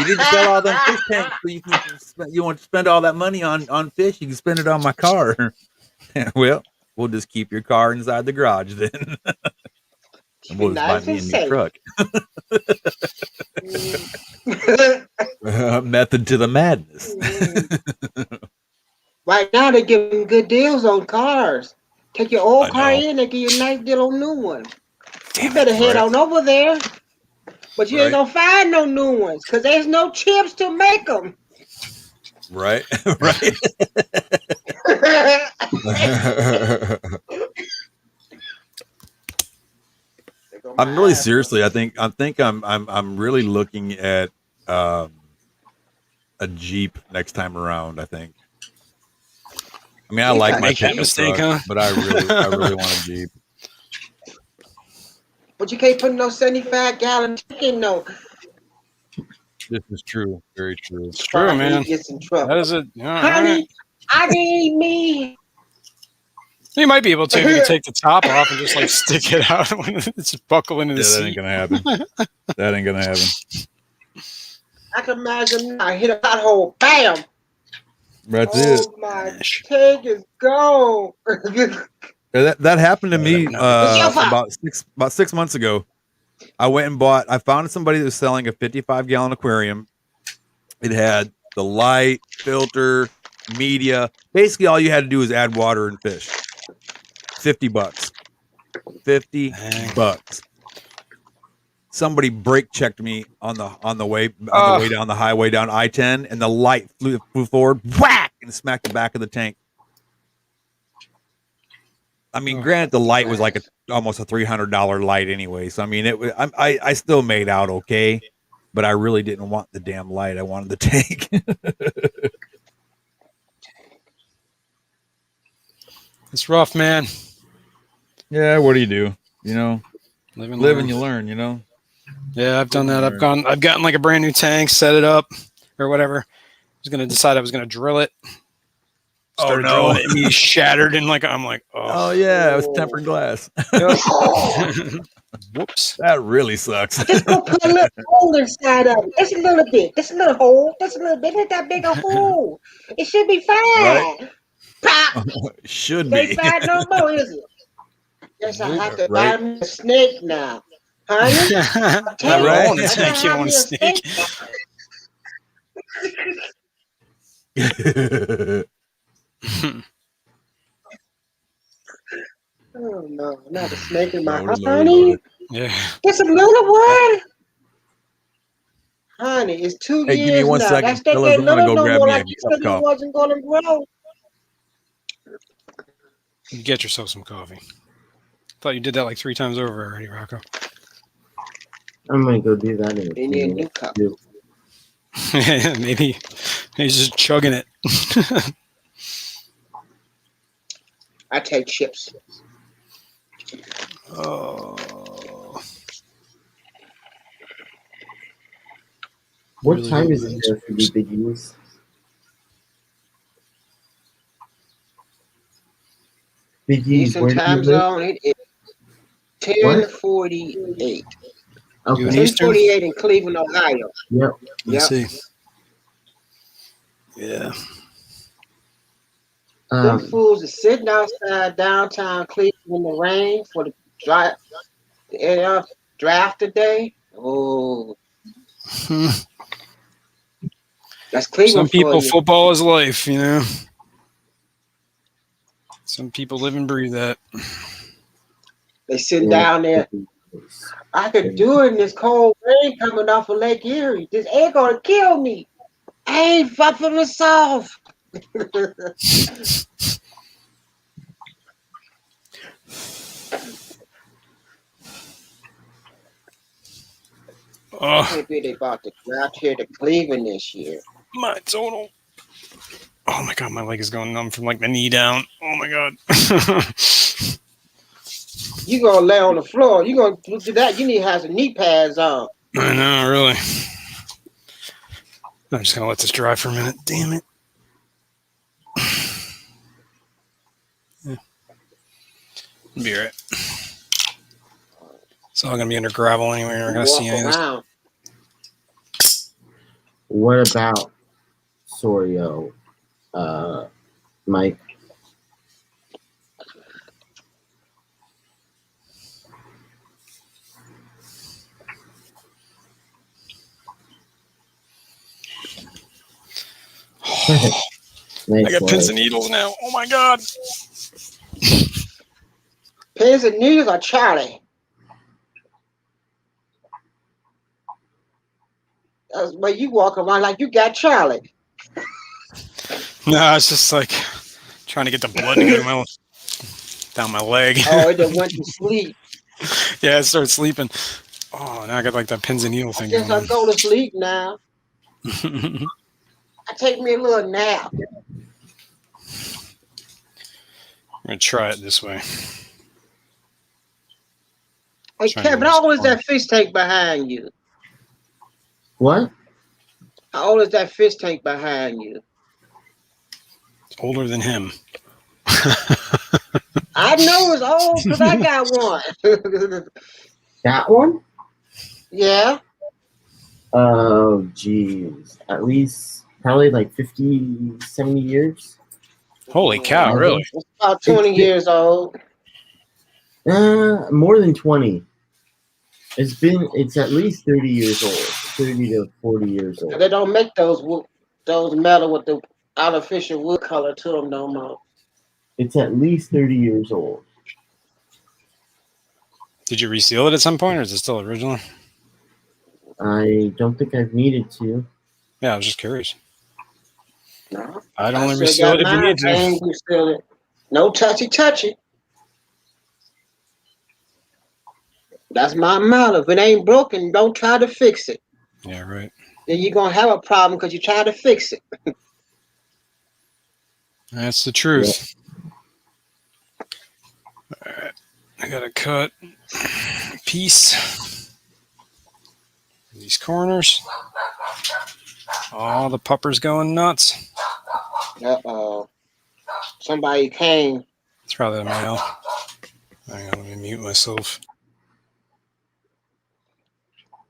S2: need to sell all them fish tanks so you want to spend all that money on fish. You can spend it on my car. Well, we'll just keep your car inside the garage then. And we'll just buy
S6: Nice
S2: me a
S6: and
S2: new
S6: safe.
S2: truck. Method to the madness.
S6: Right now they're giving good deals on cars. Take your old
S2: I
S6: car
S2: know.
S6: in, they give you a nice deal on new one.
S4: Damn
S6: You better head
S2: right.
S6: on over there. But you ain't
S2: Right.
S6: gonna find no new ones because there's no chips to make them.
S2: Right. Right. I'm really seriously. I think I'm really looking at a Jeep next time around. I think. I mean, I
S6: Jeep
S2: like
S6: got
S2: my
S4: Make that
S2: pickup
S4: mistake,
S2: truck,
S4: huh?
S2: but I really want a Jeep.
S6: But you can't put no 75-gallon tank in no.
S2: This is true. Very true.
S4: It's true, man.
S6: Get some trouble.
S4: That is it. All right.
S6: Honey, I need me.
S4: You might be able to if you take the top off and just like stick it out when it's buckle into the
S2: Yeah, that
S4: seat.
S2: ain't gonna happen. That ain't gonna happen.
S6: I can imagine I hit a pothole. Bam.
S2: That's it.
S6: Oh, my tank is gone.
S2: Yeah, that happened to me
S6: It's your fault.
S2: about 6 months ago. I found somebody that was selling a 55-gallon aquarium. It had the light, filter, media. Basically, all you had to do was add water and fish. $50. $50. Somebody brake checked me on the way down the highway down I-10, and the light flew forward, whack, and smacked the back of the tank. I mean, granted, the light was like almost a $300 light anyway. So I mean, I still made out okay, but I really didn't want the damn light. I wanted the tank.
S4: It's rough, man.
S2: Yeah, what do you do? You know,
S4: Live and
S2: live
S4: learn.
S2: and you learn. You know.
S4: Yeah, I've done that.
S2: Live and
S4: I've gotten like a brand new tank, set it up or whatever. I was gonna decide I was gonna drill it. Started
S2: no.
S4: drilling it and he shattered and like I'm like,
S2: Oh yeah, it was tempered glass.
S4: Yep.
S6: Oh,
S4: Whoops.
S2: That really sucks.
S6: just go put a little hole inside of it. Just a little bit. Just a little hole. Just a little bit. Not that big a hole. It should be fine.
S2: Right?
S6: Pop.
S2: Should
S6: It ain't
S2: be.
S6: fine no more, is it? Guess I
S4: Nope.
S6: have to
S2: Right.
S6: buy me a snake now. Honey?
S4: I
S6: Tell
S2: Right.
S4: want
S6: I
S4: a
S6: gotta
S4: tank. You
S6: have
S4: want
S6: me
S4: a
S6: a
S4: snake?
S6: Oh no, not a snake in my
S2: Loaded,
S6: honey.
S4: Yeah.
S6: Just a little one. Honey, it's 2
S2: Hey, give me
S6: years
S2: 1
S6: now.
S2: second,
S6: That's that
S2: fellas.
S6: get
S2: I'm gonna
S6: little
S2: go
S6: no
S2: grab
S6: more
S2: me a
S6: like you
S2: cup
S6: said
S2: of
S6: it
S2: coffee.
S6: wasn't gonna grow.
S4: Get yourself some coffee. Thought you did that like 3 times over already, Rocco.
S1: I'm gonna go do that in a
S6: You
S1: few
S6: need a new
S1: minutes.
S6: cup.
S1: too.
S4: Maybe he's just chugging it.
S6: I take chips.
S4: Oh.
S1: What
S4: Really
S1: time
S4: good
S1: is it there for you, Biggies? Biggies,
S6: Eastern
S1: where do you
S6: time
S1: live?
S6: zone, it is
S1: What?
S6: 10:48.
S4: You in
S1: Okay.
S4: Eastern?
S6: 10:48 in Cleveland, Ohio.
S1: Yep.
S4: Let's
S6: Yep.
S4: see. Yeah.
S6: Them fools is sitting outside downtown Cleveland in the rain for the draft today. Oh,
S4: Hmm.
S6: that's Cleveland
S4: Some
S6: for
S4: people,
S6: you.
S4: football is life, you know. Some people live and breathe that.
S6: They sitting down there. I could do it in this cold rain coming off of Lake Erie. This ain't gonna kill me. I ain't fucking myself.
S4: Oh,
S6: Maybe they about to draft here to Cleveland this year.
S4: my total. Oh my god, my leg is going numb from like the knee down. Oh my god.
S6: You gonna lay on the floor. You gonna do that. You need to have some knee pads on.
S4: I know, really. I'm just gonna let this dry for a minute. Damn it. Yeah. I'll be right. It's all gonna be under gravel anyway. We're not gonna see any of this.
S6: Around.
S1: What about Sorio, Mike? Nice
S4: I got pins
S1: leg.
S4: and needles now. Oh my god.
S6: Pins and needles are Charlie. That's where you walk around like you got Charlie.
S4: No, it's just like trying to get the blood to go down my leg.
S6: Oh, it just went to sleep.
S4: Yeah, I started sleeping. Oh, now I got like that pins and needle
S6: I
S4: thing
S6: guess
S4: going
S6: I go to sleep now.
S4: on.
S6: I take me a little nap.
S4: I'm gonna try it this way.
S6: Hey,
S4: Trying to
S6: Kevin, how old is that fish tank behind you?
S1: What?
S6: How old is that fish tank behind you?
S4: Older than him.
S6: I know it's old because I got one.
S1: That one?
S6: Yeah.
S1: Oh, geez. At least probably like 50, 70 years.
S4: Holy cow, really?
S6: It's about 20 years old.
S1: More than 20. It's at least 30 years old. 30 to 40 years old.
S6: They don't make those metal with the artificial wood color to them no more.
S1: It's at least 30 years old.
S4: Did you reseal it at some point, or is it still original?
S1: I don't think I've needed to.
S4: Yeah, I was just curious.
S6: No.
S4: I'd
S6: I
S4: only
S6: still
S4: reseal
S6: got
S4: it if you
S6: mine.
S4: need
S6: I
S4: to.
S6: ain't reseal it. No touchy. That's my motto. If it ain't broken, don't try to fix it.
S4: Yeah, right.
S6: Then you're going to have a problem because you try to fix it.
S4: That's the truth. I gotta cut a piece. These corners. Oh, the pupper's going nuts.
S6: Uh-oh. Somebody came.
S4: It's probably the mail. Hang on, let me mute myself.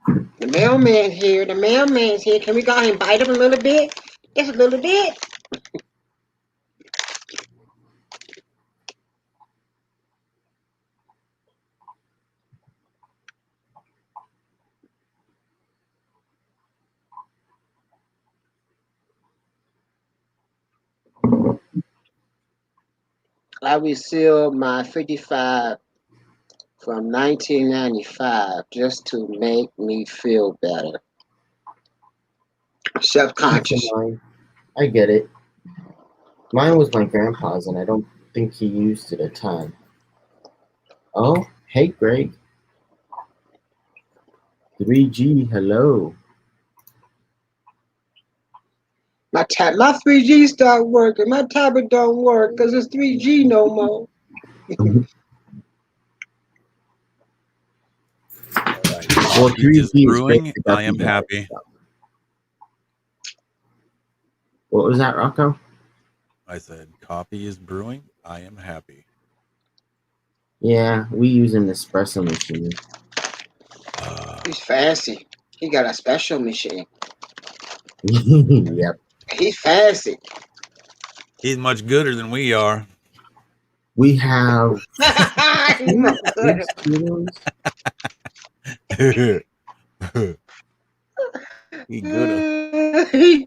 S6: The mailman's here. The mailman's here. Can we go ahead and bite him a little bit? Just a little bit. I resealed my 55 from 1995 just to make me feel better. Self-conscious.
S1: Mine. I get it. Mine was my grandpa's, and I don't think he used it a ton. Oh, hey, Greg. 3G, hello.
S6: My 3G stopped working. My tablet don't work because it's 3G no more.
S2: Well, 3G is brewing. I am happy.
S1: What was that, Rocco?
S2: I said, coffee is brewing. I am happy.
S1: Yeah, we use an espresso machine.
S6: He's fancy. He got a special machine.
S1: Yep.
S6: He's fancy.
S2: He's much gooder than we are.
S1: We have.
S6: He's much gooder.
S2: He gooder.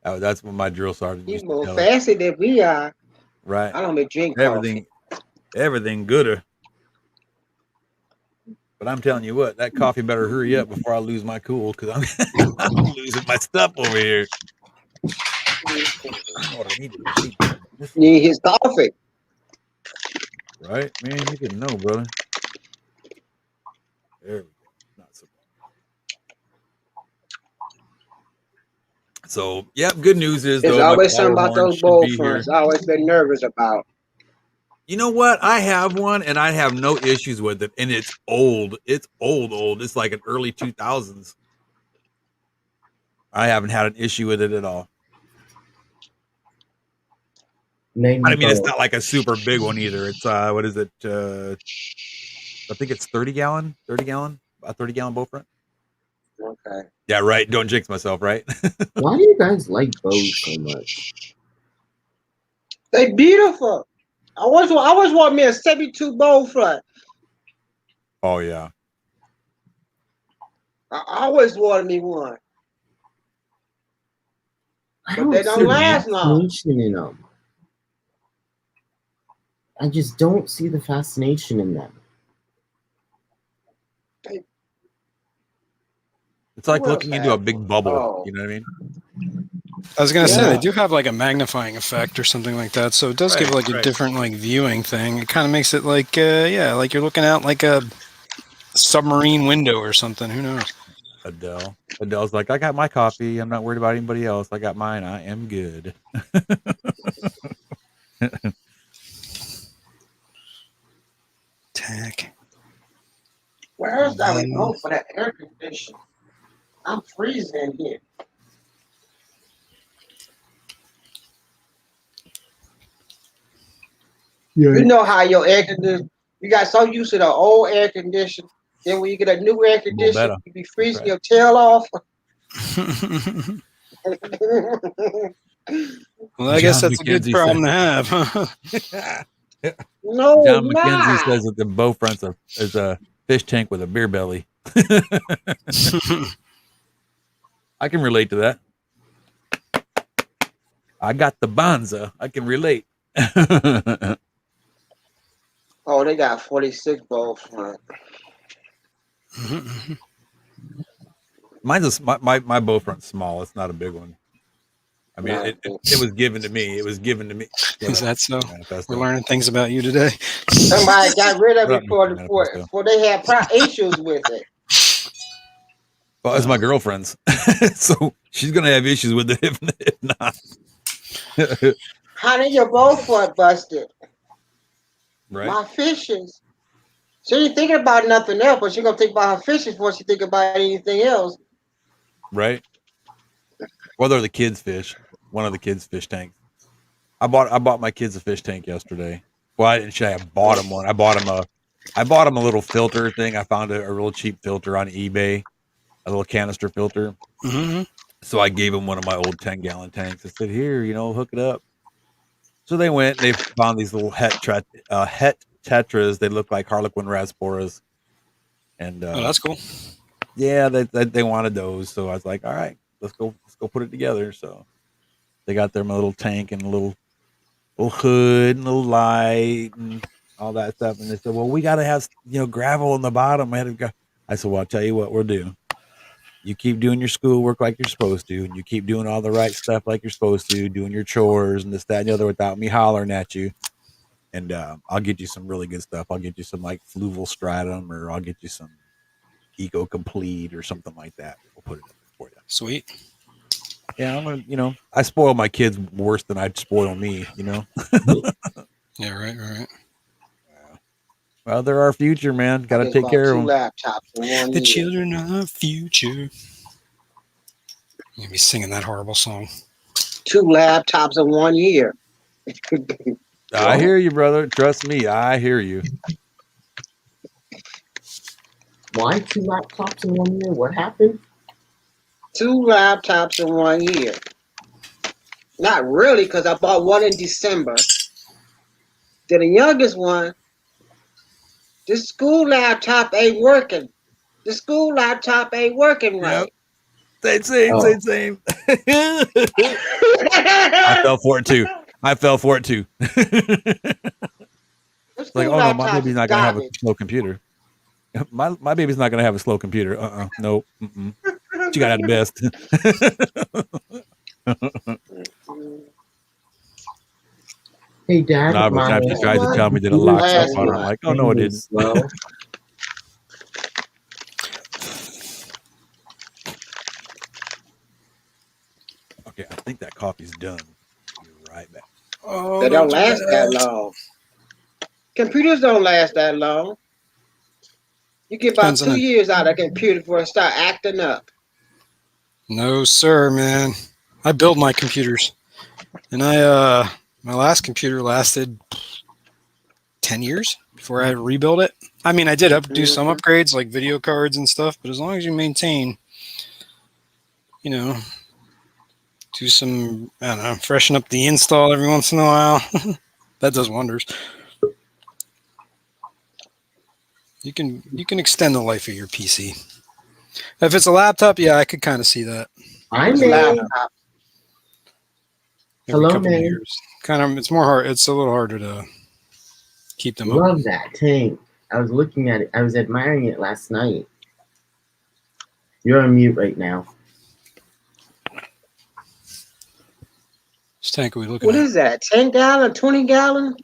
S2: Oh, that's what my drill sergeant
S6: He's
S2: used to
S6: more
S2: tell
S6: fancy than we are.
S2: Right.
S6: I don't even drink
S2: everything gooder. But I'm telling you what, that coffee better hurry up before I lose my cool, because I'm losing my stuff over here.
S6: Need his coffee.
S2: Right, man, you didn't know, brother. There we go. Not so bad. So, yep, good news is,
S6: There's
S2: though,
S6: always something about those bowl fronts I always been nervous about.
S2: You know what? I have one, and I have no issues with it, and it's old. It's old. It's like an early 2000s. I haven't had an issue with it at all. I mean, it's not like a super big one either. It's what is it? I think it's 30 gallon, a 30 gallon bowl front.
S6: Okay.
S2: Yeah, right. Don't jinx myself, right?
S1: Why do you guys like bows so much?
S6: They beautiful. I always want me a 72 bowl front.
S2: Oh yeah.
S6: I always wanted me one. But they don't last long.
S1: In them. I just don't see the fascination in them.
S2: It's like looking into a big bubble.
S6: Oh.
S2: You know what I mean?
S4: I was gonna say they do have like a magnifying effect or something like that, so it does give like a different like viewing thing. It kind of makes it like like you're looking out like a submarine window or something. Who knows?
S2: Adele's like, I got my coffee. I'm not worried about anybody else. I got mine. I am good.
S4: Tack.
S6: Where's that remote for that air conditioner? I'm freezing here. Yeah. You know how your air conditioner, you got so used to the old air conditioner, then when you get a new air conditioner, you be freezing your tail off.
S4: Well, I guess that's a good problem to have.
S6: No,
S2: John McKenzie says that the bow front's is a fish tank with a beer belly. I can relate to that. I got the Bonza. I can relate.
S6: Oh, they got 46 bowl front.
S2: Mine's my bow front's small. It's not a big one. I mean, it was given to me. It was given to me.
S4: Is that so? We're learning things about you today.
S6: Somebody got rid of it before they had issues with it.
S2: Well, it's my girlfriend's, so she's gonna have issues with it if not.
S6: Honey, your both foot busted.
S2: Right.
S6: My fishes. She ain't thinking about nothing else, but she gonna think about her fishes before she think about anything else.
S2: Right. Well, they're the kids' fish. One of the kids' fish tanks. I bought my kids a fish tank yesterday. Well, I didn't say I bought them one. I bought them a little filter thing. I found a real cheap filter on eBay, a little canister filter.
S4: Mm-hmm.
S2: So I gave them one of my old 10-gallon tanks. I said, "Here, hook it up." So they went. And they found these little het tetras. They look like Harlequin rasporas, and
S4: Oh, that's cool.
S2: yeah, they wanted those. So I was like, "All right, let's go put it together." So they got their little tank and a little hood and a little light and all that stuff. And they said, "Well, we got to have gravel in the bottom." I said, "Well, I'll tell you what we'll do. You keep doing your schoolwork like you're supposed to, and you keep doing all the right stuff like you're supposed to, doing your chores and this, that, and the other without me hollering at you. And I'll get you some really good stuff. I'll get you some like fluval stratum, or I'll get you some Eco Complete or something like that. We'll put it up there for you."
S4: Sweet.
S2: Yeah, I'm gonna, I spoil my kids worse than I'd spoil me.
S4: Yeah, right.
S2: Well, they're our future, man. Got
S6: I
S2: to
S6: just
S2: take
S6: bought
S2: care of
S6: 2
S2: them.
S6: laptops in one
S4: The
S6: year.
S4: children of the future. You'll be singing that horrible song.
S6: 2 laptops in 1 year.
S2: I hear you, brother. Trust me, I hear you.
S1: Why 2 laptops in 1 year? What happened?
S6: 2 laptops in 1 year. Not really, because I bought one in December. Then the youngest one, this school laptop ain't working. The school laptop ain't working right.
S2: Same. I fell for it too. It's like, oh no, my baby's not gonna have a slow computer. My baby's not gonna have a slow computer. Nope. She got it best.
S1: Hey, Dad,
S2: Nah, but she tries to tell me that it locks up on her. I'm like, oh no, it didn't.
S1: Slow.
S2: Okay, I think that coffee's done. Be right back.
S4: Oh,
S6: They don't last that long. Computers don't last that long. You get about
S4: Depends on
S6: 2
S4: it.
S6: years out of a computer before it start acting up.
S4: No, sir, man. I build my computers, and my last computer lasted 10 years before I had to rebuild it. I mean, I did do some upgrades like video cards and stuff, but as long as you maintain, do some, I don't know, freshen up the install every once in a while. That does wonders. You can extend the life of your PC. If it's a laptop, yeah, I could kind of see that.
S1: I'm
S6: It's a laptop.
S4: Every
S1: Hello,
S4: couple of
S1: May.
S4: years. It's more hard. It's a little harder to keep them up.
S1: Love that tank. I was looking at it. I was admiring it last night. You're on mute right now.
S4: Whose tank are we looking
S6: What
S4: at?
S6: is that? 10 gallon, 20 gallon?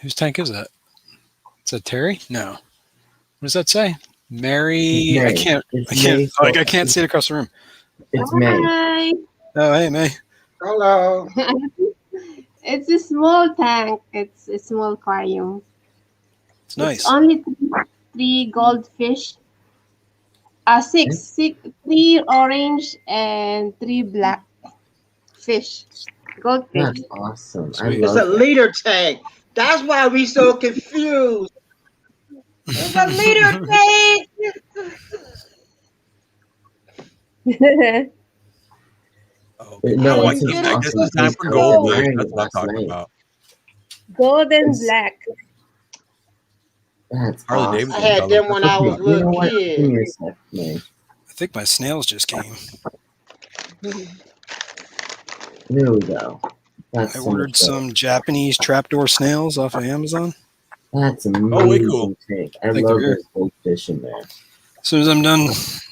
S4: Whose tank is that? Is that Terry? No. What does that say? Mary.
S1: May.
S4: I can't
S1: May.
S4: I can't see it across the room.
S1: It's May.
S7: Hi.
S4: Oh, hey, May.
S6: Hello.
S7: It's a small tank. It's a small aquarium.
S4: It's nice.
S7: It's only three goldfish. Six, 3 orange and 3 black fish. Goldfish.
S1: That's awesome.
S4: Sweet.
S1: I
S6: It's
S1: love
S6: a
S1: that.
S6: liter tank. That's why we so confused. It's a liter tank.
S2: Okay.
S1: No,
S6: Oh,
S1: it's
S6: you
S1: an
S6: get it.
S2: I guess
S1: awesome
S2: it's time
S1: tank.
S2: for
S1: I was
S2: gold.
S1: admiring
S2: That's
S1: it
S2: what I'm
S1: last
S2: talking
S1: night.
S2: about.
S7: Gold and
S1: It's-
S7: black.
S1: That's
S2: Harley
S1: awesome.
S2: Davidson
S6: I had
S2: color.
S6: them when I was a
S1: Okay, you know
S6: little
S1: what? Give
S6: kid.
S1: me a sec, May.
S4: I think my snails just came.
S1: There we go. That's
S4: I
S1: so
S4: ordered
S1: much better.
S4: some Japanese trapdoor snails off of Amazon.
S1: That's amazing
S2: Oh, way cool.
S1: tank. I
S4: Think
S1: love
S4: they're
S1: those goldfish in there.
S4: As soon as I'm done,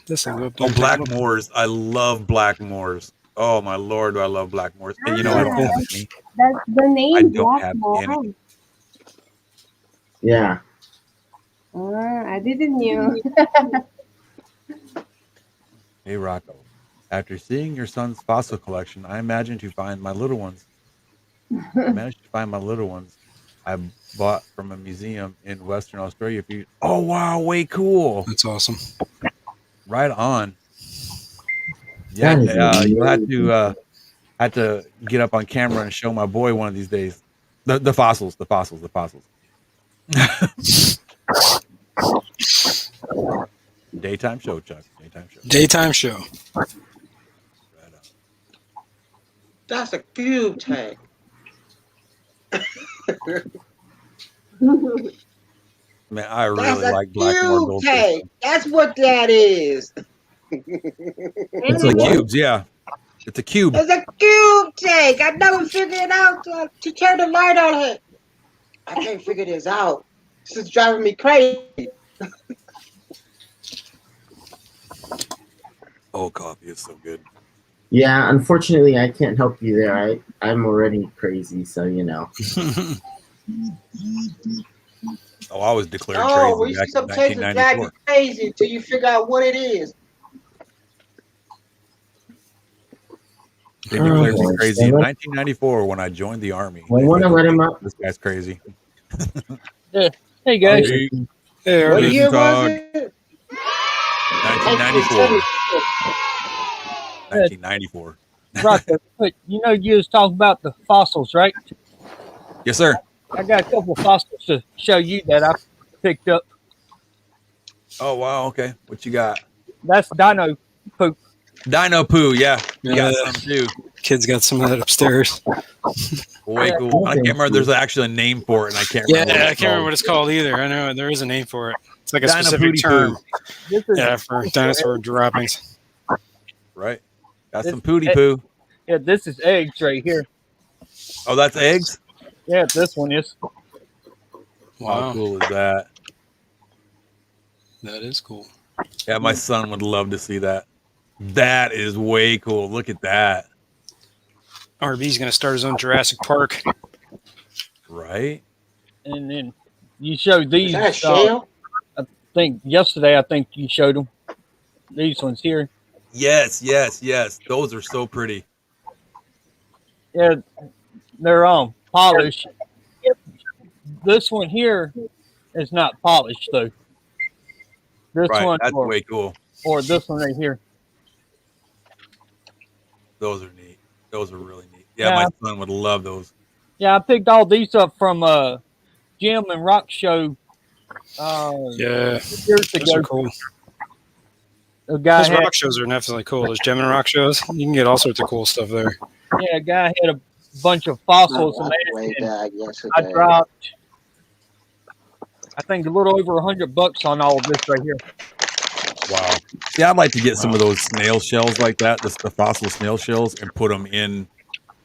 S4: this will go up there.
S2: Oh,
S4: and
S2: black
S4: take a look.
S2: moors. I love black moors. Oh my lord, do I love black moors. And I don't have any.
S7: That's the name.
S2: I don't have
S7: Blackmore.
S2: any.
S1: Yeah.
S7: I didn't knew.
S2: Hey Rocco. After seeing your son's fossil collection, I imagine to find my little ones. I managed to find my little ones. I bought from a museum in Western Australia. Oh wow, way cool!
S4: That's awesome.
S2: Right on. Yeah,
S1: That is
S2: you'll
S1: amazing.
S2: have to get up on camera and show my boy one of these days. The fossils, the fossils, the fossils. Daytime show, Chuck. Daytime show.
S4: Daytime show.
S2: Right on.
S6: That's a cube tank.
S2: Man, I
S6: That's
S2: really
S6: a
S2: like Blackmore
S6: cube
S2: goldfish.
S6: tank. That's what that is.
S2: It's the cubes, yeah. It's a cube.
S6: It's a cube tank. I never figured it out to turn the light on it. I can't figure this out. This is driving me crazy.
S2: Oh, coffee is so good.
S1: Yeah, unfortunately, I can't help you there. I'm already crazy, so you know.
S2: Oh, I was declared
S6: Oh, well,
S2: crazy
S6: you
S2: back
S6: see some
S2: in
S6: places drive you
S2: 1994.
S6: crazy until you figure out what it is.
S2: They declared me
S1: Okay,
S2: crazy
S1: so
S2: in
S1: let's-
S2: 1994 when I joined the army.
S1: I
S2: They
S1: want to
S2: said,
S1: let him
S2: "Okay,
S1: up.
S2: this guy's crazy."
S5: Hey guys,
S2: Hey,
S4: Hey,
S6: What
S4: Arby.
S6: year was
S2: Dog.
S6: it?
S2: 1994. 1994.
S5: Rocco, but you know you was talking about the fossils, right?
S2: Yes, sir.
S5: I got a couple of fossils to show you that I picked up.
S2: Oh wow. Okay. What you got?
S5: That's dino poop.
S2: Dino poo. Yeah, you got
S4: Yeah.
S2: some too.
S4: Kid's got some of that upstairs.
S2: Way
S5: Yeah.
S2: cool. I can't remember. There's actually a name for it, and I can't
S4: Yeah,
S2: remember.
S4: I can't remember what it's called either. I know there is a name for it. It's like a
S2: Dino
S4: specific
S2: pooty
S4: term.
S2: poo.
S5: This is,
S4: Yeah, for dinosaur droppings.
S2: Right. Got
S5: This-
S2: some pooty poo.
S5: yeah, this is eggs right here.
S2: Oh, that's eggs.
S5: Yeah, this one is.
S2: How
S4: Wow,
S2: cool is that?
S4: that is cool.
S2: Yeah, my son would love to see that. That is way cool. Look at that.
S4: RB's gonna start his own Jurassic Park.
S2: Right.
S5: And then you showed
S6: Is
S5: these.
S6: that a shell?
S5: I think yesterday. I think you showed them. These ones here.
S2: Yes, yes, yes. Those are so pretty.
S5: Yeah, they're polished. This one here is not polished though. This
S2: Right.
S5: one
S2: That's way cool.
S5: or this one right here.
S2: Those are neat. Those are really neat. Yeah,
S5: Yeah.
S2: my son would love those.
S5: Yeah, I picked all these up from Jim and Rock Show
S4: Yeah,
S5: years
S4: those are
S5: ago.
S4: cool.
S5: A guy
S4: Those
S5: had,
S4: rock shows are definitely cool. Those Gem and Rock shows, you can get all sorts of cool stuff there.
S5: yeah, a guy had a bunch of
S6: My
S5: fossils and
S6: wife played
S5: and
S6: that
S5: I
S6: yesterday.
S5: dropped I think a little over $100 on all of this right here.
S2: Wow. Yeah, I'd like to get some of those snail shells like that, the fossil snail shells, and put them in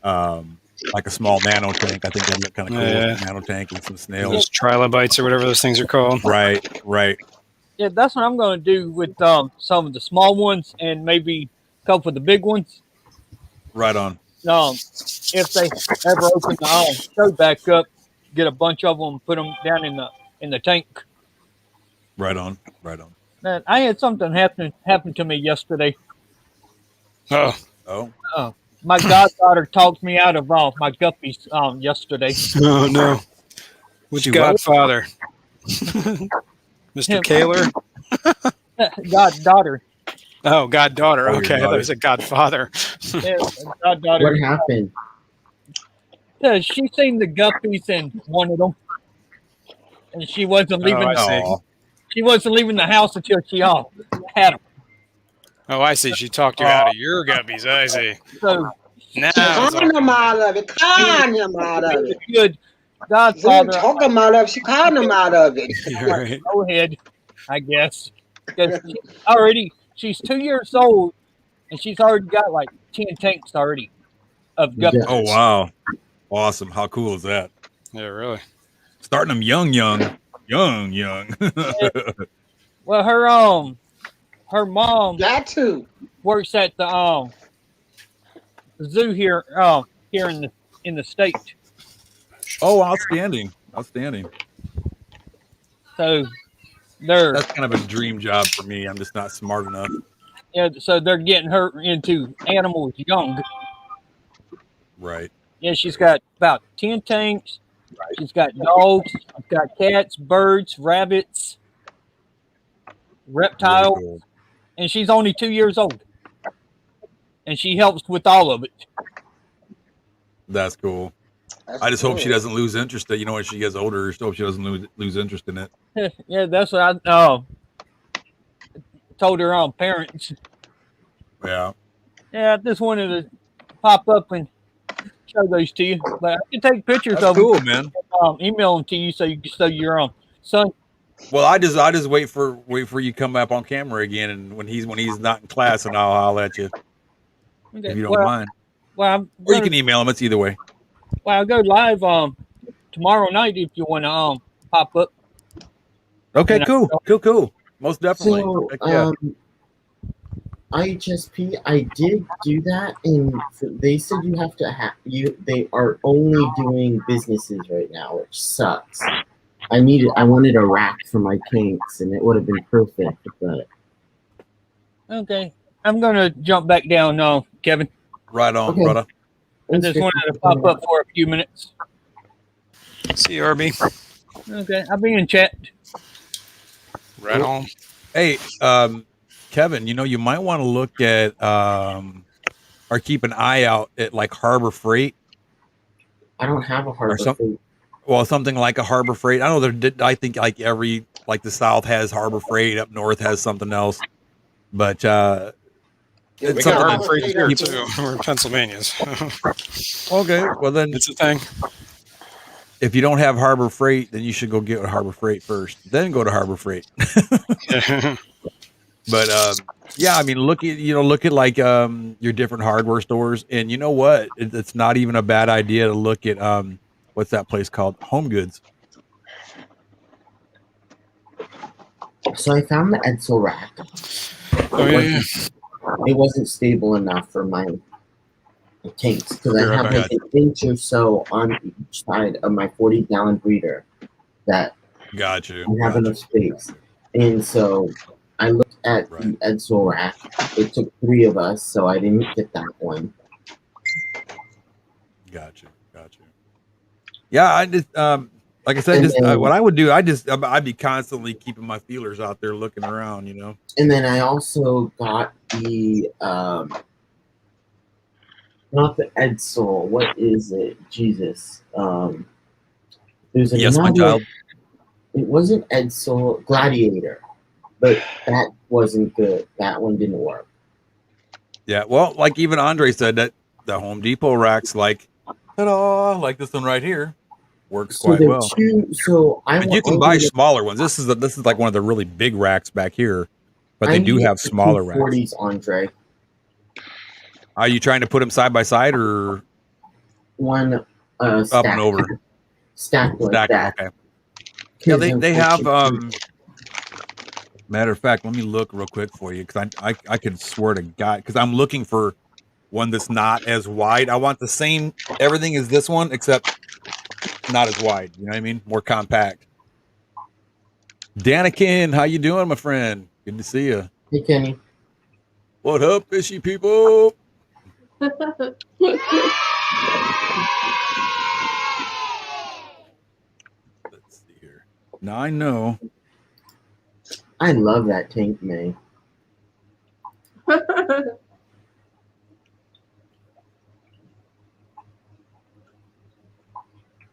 S2: like a small nano tank. I think that'd look kind of cool.
S4: Yeah.
S2: With a nano tank and some snails.
S4: Those trilobites or whatever those things are called.
S2: Right, right.
S5: Yeah, that's what I'm going to do with some of the small ones and maybe a couple of the big ones.
S2: Right on.
S5: If they ever open the show back up, get a bunch of them, put them down in the tank.
S2: Right on. Right on.
S5: Man, I had something happen to me yesterday.
S4: Oh,
S2: Oh,
S5: My goddaughter talked me out of my guppies yesterday.
S4: no, no. Which
S2: She
S4: Godfather? Mr.
S5: Him.
S4: Kaler?
S5: Goddaughter.
S4: Oh, Goddaughter.
S2: Oh, your
S4: Okay, I thought
S2: daughter.
S4: it was a Godfather.
S5: Yeah, goddaughter.
S1: What happened?
S5: She seen the guppies and wanted them, and she wasn't leaving.
S4: I see.
S2: Aw.
S5: She wasn't leaving the house until she had them.
S4: Oh, I see. She talked you out of your guppies. I see.
S5: So
S4: Now,
S6: Con him out of it. Con him out of it.
S5: good
S6: She
S5: godfather.
S6: didn't talk him out of it. She called him out of it.
S4: you're right.
S5: Go ahead, I guess. 'Cause she's 2 years old, and she's already got like 10 tanks already of guppies.
S1: Yeah.
S2: Oh, wow. Awesome. How cool is that?
S4: Yeah, really.
S2: Starting them young.
S5: Well, her mom
S6: Got to.
S5: works at the zoo here in the state.
S2: Oh, outstanding. Outstanding.
S5: So they're
S2: That's kind of a dream job for me. I'm just not smart enough.
S5: so they're getting her into animals young.
S2: Right.
S5: Yeah, she's got about 10 tanks. She's got dogs. She's got cats, birds, rabbits,
S2: Very
S5: reptiles,
S2: cool.
S5: and she's only 2 years old. And she helps with all of it.
S2: That's cool.
S6: That's
S2: I just hope she
S6: cool.
S2: doesn't lose interest. You know, when she gets older, I just hope she doesn't lose interest in it.
S5: Yeah, that's what I told her on parents.
S2: Yeah.
S5: Yeah, I just wanted to pop up and show those to you. But I can take pictures
S2: That's
S5: of
S2: cool,
S5: them,
S2: man.
S5: email them to you so you can show your son.
S2: Well, I just wait for you to come up on camera again, and when he's not in class, and I'll let you
S5: Okay.
S2: if you don't mind.
S5: I'm
S2: Or you
S5: gonna,
S2: can email him. It's either way.
S5: I'll go live tomorrow night if you want to pop up.
S2: Okay,
S5: And
S2: cool. Most definitely.
S1: So,
S2: Heck yeah.
S1: IHSP, I did do that, and they said you have to have you. They are only doing businesses right now, which sucks. I wanted a rack for my tanks, and it would have been perfect, but
S5: Okay. I'm gonna jump back down now, Kevin.
S2: Right on,
S1: okay.
S2: brother.
S5: I just wanted to pop up for a few minutes.
S4: See you, RB.
S5: Okay, I'll be in chat.
S4: Right on.
S2: Hey, Kevin, you might want to look at or keep an eye out at like Harbor Freight.
S1: I don't have a Harbor Freight.
S2: Well, something like a Harbor Freight. I know I think like the South has Harbor Freight, up North has something else, but
S4: we
S2: it's
S4: got
S2: something
S4: Harbor Freight here
S2: people-
S4: too. We're in Pennsylvania.
S2: Okay, well then
S4: It's a thing.
S2: if you don't have Harbor Freight, then you should go get Harbor Freight first, then go to Harbor Freight. But yeah, I mean, look at like your different hardware stores, and you know what? It's not even a bad idea to look at what's that place called? Home Goods.
S1: So I found the Edsel rack.
S4: Oh yeah.
S1: It wasn't stable enough for my tanks because I have like an inch or so on each side of my 40-gallon breeder that
S2: Got you.
S1: I have enough space. And so I looked at the Edsel rack. It took 3 of us, so I didn't get that one.
S2: Gotcha. Yeah, I just like I said, what I would do, I'd be constantly keeping my feelers out there, looking around,
S1: And then I also got the not the Edsel. What is it? Jesus. There's another.
S2: Yes, my child.
S1: It wasn't Edsel Gladiator, but that wasn't good. That one didn't work.
S2: Yeah, well, like even Andre said that the Home Depot racks, like, ta-da, like this one right here, works quite well.
S1: But
S2: you can buy smaller ones. This is like one of the really big racks back here, but they do have smaller racks.
S1: 40s, Andre.
S2: Are you trying to put them side by side or
S1: one
S2: up and over?
S1: Stacked like that.
S2: Okay. Yeah, they have. Matter of fact, let me look real quick for you because I could swear to God, because I'm looking for one that's not as wide. I want the same everything as this one except not as wide. You know what I mean? More compact. Danikin, how you doing, my friend? Good to see you.
S1: Hey, Kenny.
S2: What up, fishy people? Let's see here. Now I know.
S1: I love that tank, man.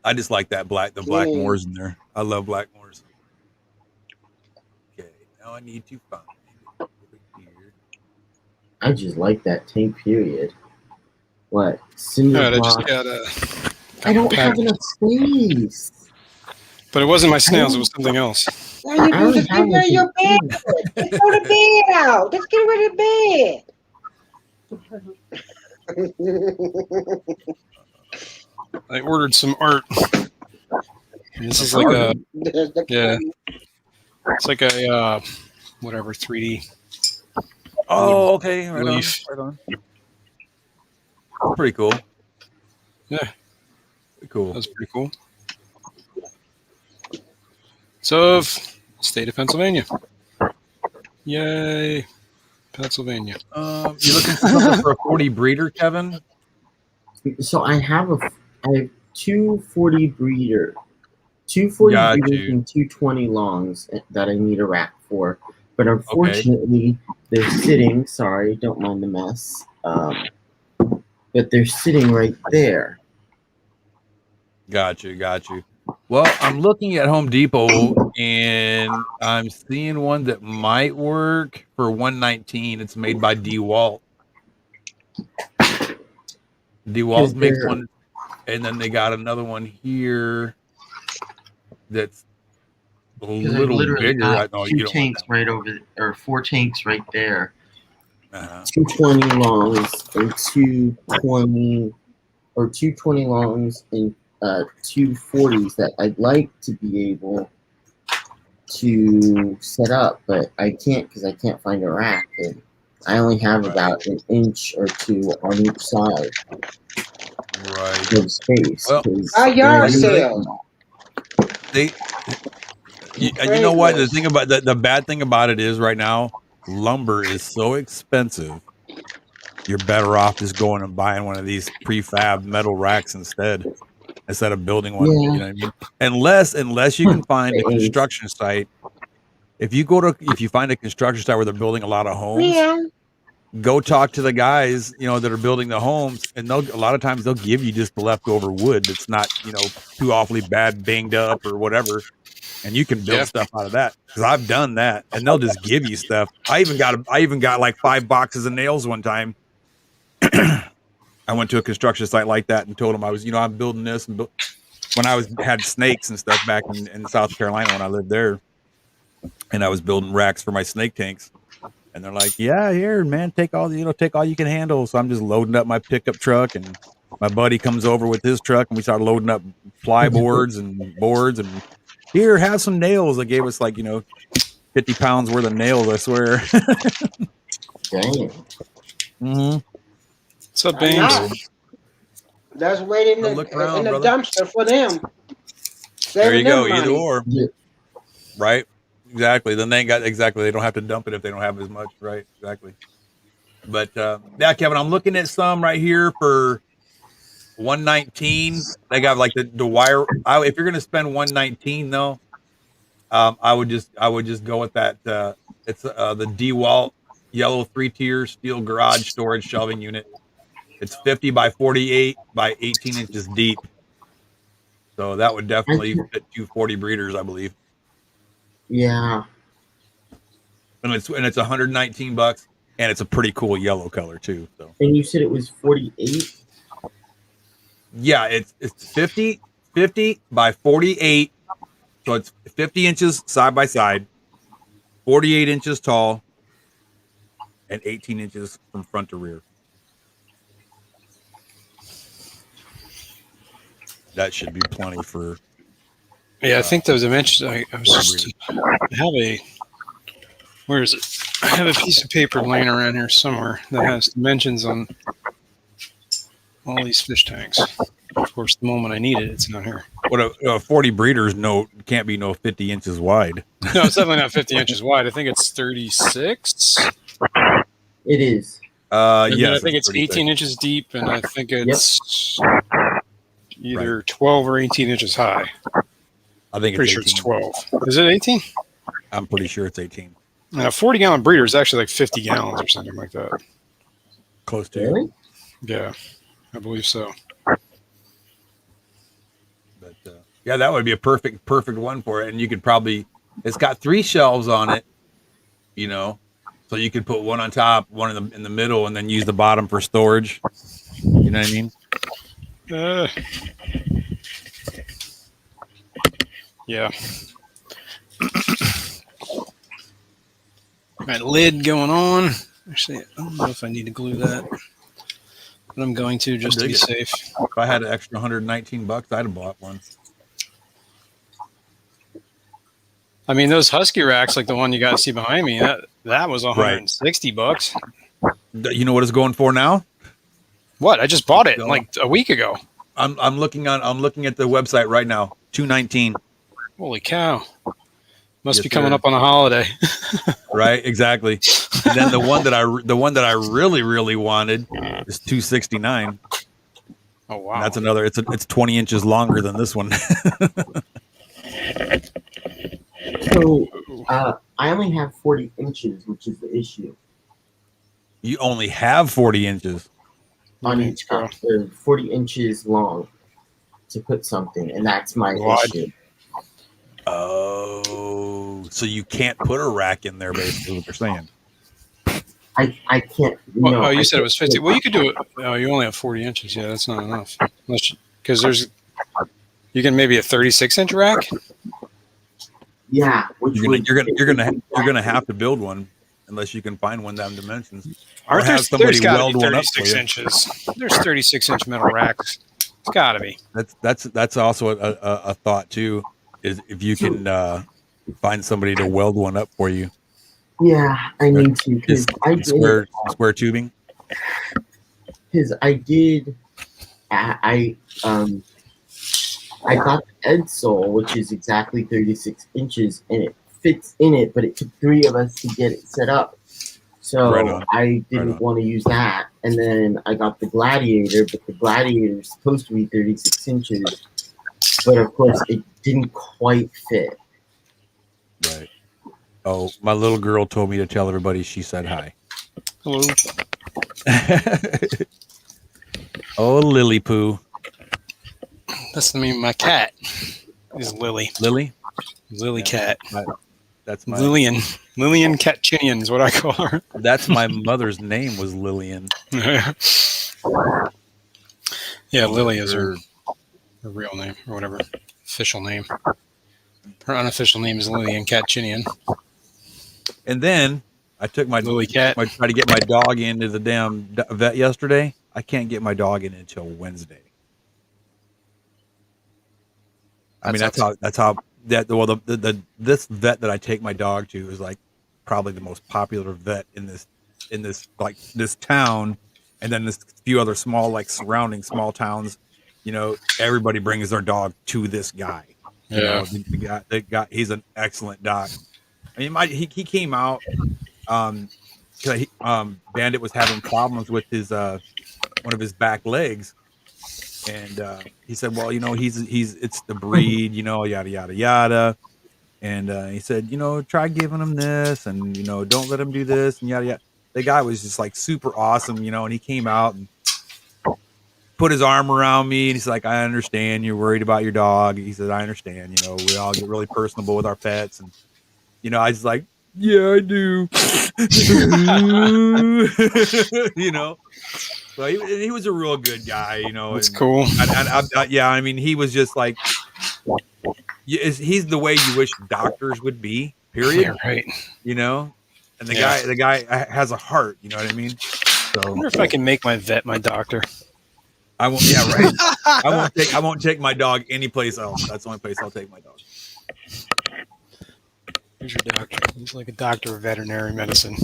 S2: I just like that black Moors in there. I love black Moors. Okay, now I need to find it over here.
S1: I just like that tank, period. What? I don't have enough space.
S4: But it wasn't my snails, it was something else.
S6: Now you just get rid of your bed. Let's throw the bed out. Let's get rid of the bed.
S4: I ordered some art. And this is like a it's like a whatever 3D.
S2: Oh, okay. Right
S4: leaf.
S2: on. Pretty cool.
S4: Yeah.
S2: Pretty cool.
S4: That's pretty cool. So, state of Pennsylvania. Yay, Pennsylvania.
S2: You looking for something for a 40 breeder, Kevin?
S1: So I have I have 240 breeders
S2: Got you.
S1: and 220 longs that I need a rack for. But unfortunately, they're sitting. Sorry, don't mind the mess. But they're sitting right there.
S2: Got you. Well, I'm looking at Home Depot and I'm seeing one that might work for $119. It's made by DeWalt. DeWalt makes one, and then they got another one here that's a little bigger. I know you don't
S1: tanks right over, or 4 tanks right there.
S2: 220
S1: longs and 220 longs and 240s that I'd like to be able to set up, but I can't because I can't find a rack, and I only have about an inch or two on each side of space.
S2: Well,
S6: yard sale.
S2: And you know what? The thing about the bad thing about it is right now, lumber is so expensive. You're better off just going and buying one of these prefab metal racks instead of building one. You know what I mean? Unless you can find a construction site. If you find a construction site where they're building a lot of homes, go talk to the guys, that are building the homes, and a lot of times they'll give you just the leftover wood that's not, too awfully bad, banged up or whatever. And you can build stuff out of that, because I've done that, and they'll just give you stuff. I even got like 5 boxes of nails one time. I went to a construction site like that and told them I was, I'm building this, and when I had snakes and stuff back in South Carolina when I lived there, and I was building racks for my snake tanks, and they're like, "Yeah, here, man, take all you can handle." So I'm just loading up my pickup truck, and my buddy comes over with his truck, and we started loading up plyboards and boards, and here, have some nails. They gave us 50 pounds worth of nails, I swear.
S1: Dang.
S2: Mm-hmm.
S4: What's up, Beans?
S6: That's waiting in the dumpster for them.
S2: There you go. Either or. Yeah. Right. Exactly. Then they don't have to dump it if they don't have as much. Right. Exactly. But yeah, Kevin, I'm looking at some right here for $119. They got like the wire. If you're gonna spend $119 though, I would just go with that. It's the DeWalt yellow 3-tier steel garage storage shelving unit. It's 50 by 48 by 18 inches deep. So that would definitely fit 240 breeders, I believe.
S1: Yeah.
S2: And it's $119, and it's a pretty cool yellow color too. So.
S1: And you said it was 48.
S2: Yeah, it's 50 by 48. So it's 50 inches side by side, 48 inches tall, and 18 inches from front to rear. That should be plenty for.
S4: Yeah, I think those dimensions. I where is it? I have a piece of paper laying around here somewhere that has dimensions on all these fish tanks. Of course, the moment I need it, it's not here.
S2: What a 40 breeders can't be 50 inches wide.
S4: No, it's definitely not 50 inches wide. I think it's 36.
S1: It is.
S2: Yeah,
S4: I think it's 18 inches deep, and I think it's either 12 or 18 inches high.
S2: I think
S4: pretty sure it's 12. Is it 18?
S2: I'm pretty sure it's 18.
S4: Now, a 40-gallon breeder is actually like 50 gallons or something like that.
S2: Close to.
S1: Really?
S4: Yeah, I believe so.
S2: But yeah, that would be a perfect one for it. And you could probably, it's got 3 shelves on it, so you could put one on top, one in the middle, and then use the bottom for storage. You know what I mean?
S4: Yeah. Got lid going on. Actually, I don't know if I need to glue that, but I'm going to just to be safe.
S2: If I had an extra $119, I'd have bought one.
S4: I mean, those Husky racks, like the one you got to see behind me, that was $160.
S2: You know what it's going for now?
S4: What? I just bought it like a week ago.
S2: I'm looking at the website right now. $219.
S4: Holy cow! Must be coming up on a holiday.
S2: Right, exactly. And then the one that I really wanted is $269.
S4: Oh wow.
S2: And that's another. It's 20 inches longer than this one.
S1: So I only have 40 inches, which is the issue
S2: You only have 40 inches.
S1: on
S4: Yeah,
S1: each cup. They're 40 inches long to put something, and that's my
S4: Wide.
S1: issue.
S2: Oh, so you can't put a rack in there, basically, what they're saying.
S1: I can't.
S4: Well,
S1: No,
S4: oh, you
S1: I
S4: said it
S1: can't
S4: was 50.
S1: put-
S4: Well, you could do it. Oh, you only have 40 inches. Yeah, that's not enough. Because there's, you can maybe a 36-inch rack.
S1: Yeah, which
S2: You're
S1: would
S2: gonna have to build one unless you can find one down dimensions, or
S4: Aren't there,
S2: have somebody
S4: there's got to
S2: weld
S4: be
S2: one up for
S4: 36
S2: you.
S4: inches. There's 36-inch metal racks. It's got to be.
S2: That's also a thought too. Is if you can find somebody to weld one up for you.
S1: Yeah, I need to because
S2: Just
S1: I did.
S2: square tubing.
S1: Because I did. I got the Edsole, which is exactly 36 inches, and it fits in it, but it took 3 of us to get it set up. So
S2: Right on.
S1: I didn't want to use that. And then I got the Gladiator, but the Gladiator is supposed to be 36 inches. But of course, it didn't quite fit.
S2: Right. Oh, my little girl told me to tell everybody she said hi.
S4: Hello.
S2: Oh, Lily Poo.
S4: That's the name of my cat. Is Lily.
S2: Lily?
S4: Lily
S2: Yeah,
S4: cat.
S2: That's my
S4: Lillian. Lillian Catchinian is what I call her.
S2: That's my mother's name was Lillian.
S4: Yeah, Lily is her real name or whatever. Official name. Her unofficial name is Lillian Catchinian.
S2: And then I took my
S4: Lily cat.
S2: I tried to get my dog into the damn vet yesterday. I can't get my dog in until Wednesday. I mean, that's how this vet that I take my dog to is like probably the most popular vet in this like this town, and then this few other small like surrounding small towns. You know, everybody brings their dog to this guy. You know, the guy, he's an excellent doc. I mean, he came out because Bandit was having problems with his one of his back legs. And he said, well, you know, it's the breed, you know, yada, yada, yada. And he said, you know, try giving him this and, you know, don't let him do this and yada, yada. The guy was just like super awesome, you know, and he came out and put his arm around me. And he's like, I understand you're worried about your dog. He said, I understand, you know, we all get really personable with our pets. And, you know, I was like, yeah, I do. You know. So he was a real good guy, you know.
S4: That's cool.
S2: Yeah, I mean, he was just like, he's the way you wish doctors would be. Period.
S4: Yeah, right.
S2: You know, and the guy has a heart. You know what I mean? So
S4: I wonder if I can make my vet my doctor.
S2: I won't. Yeah, right. I won't take my dog anyplace else. That's the only place I'll take my dog.
S4: Here's your doctor. He's like a doctor of veterinary medicine.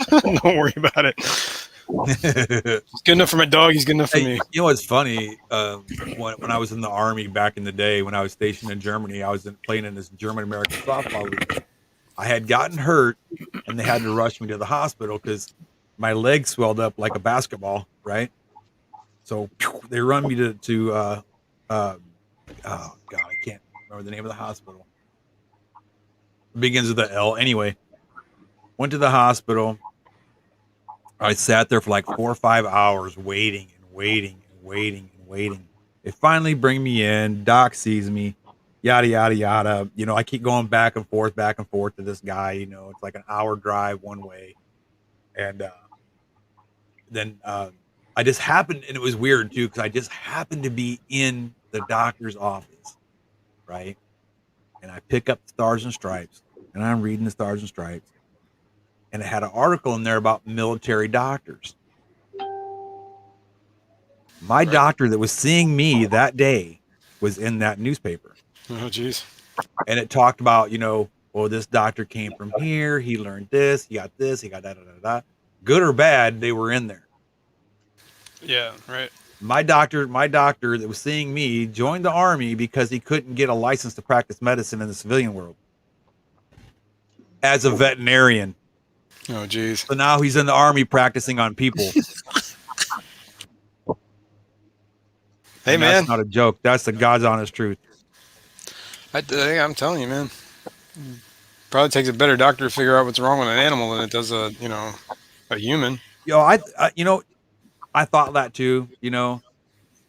S4: Don't worry about it. He's good enough for my dog. He's good enough for me.
S2: You know what's funny? When I was in the Army back in the day, when I was stationed in Germany, I was playing in this German-American softball league. I had gotten hurt, and they had to rush me to the hospital because my leg swelled up like a basketball, right? So they run me to oh God, I can't remember the name of the hospital. It begins with the L. Anyway, went to the hospital. I sat there for like 4 or 5 hours waiting and waiting and waiting and waiting. They finally bring me in. Doc sees me, yada, yada, yada. You know, I keep going back and forth to this guy. You know, it's like an hour drive one way. And then I just happened, and it was weird too, because I just happened to be in the doctor's office, right? And I pick up the Stars and Stripes, and I'm reading the Stars and Stripes. And it had an article in there about military doctors. My doctor that was seeing me that day was in that newspaper.
S4: Oh, geez.
S2: And it talked about, you know, well, this doctor came from here. He learned this. He got this. He got that. Good or bad, they were in there.
S4: Yeah, right.
S2: My doctor that was seeing me joined the Army because he couldn't get a license to practice medicine in the civilian world as a veterinarian.
S4: Oh, geez.
S2: So now he's in the Army practicing on people.
S4: Hey,
S2: And
S4: man.
S2: that's not a joke. That's the God's honest truth.
S4: I'm telling you, man. Probably takes a better doctor to figure out what's wrong with an animal than it does a human.
S2: Yo, I thought that too.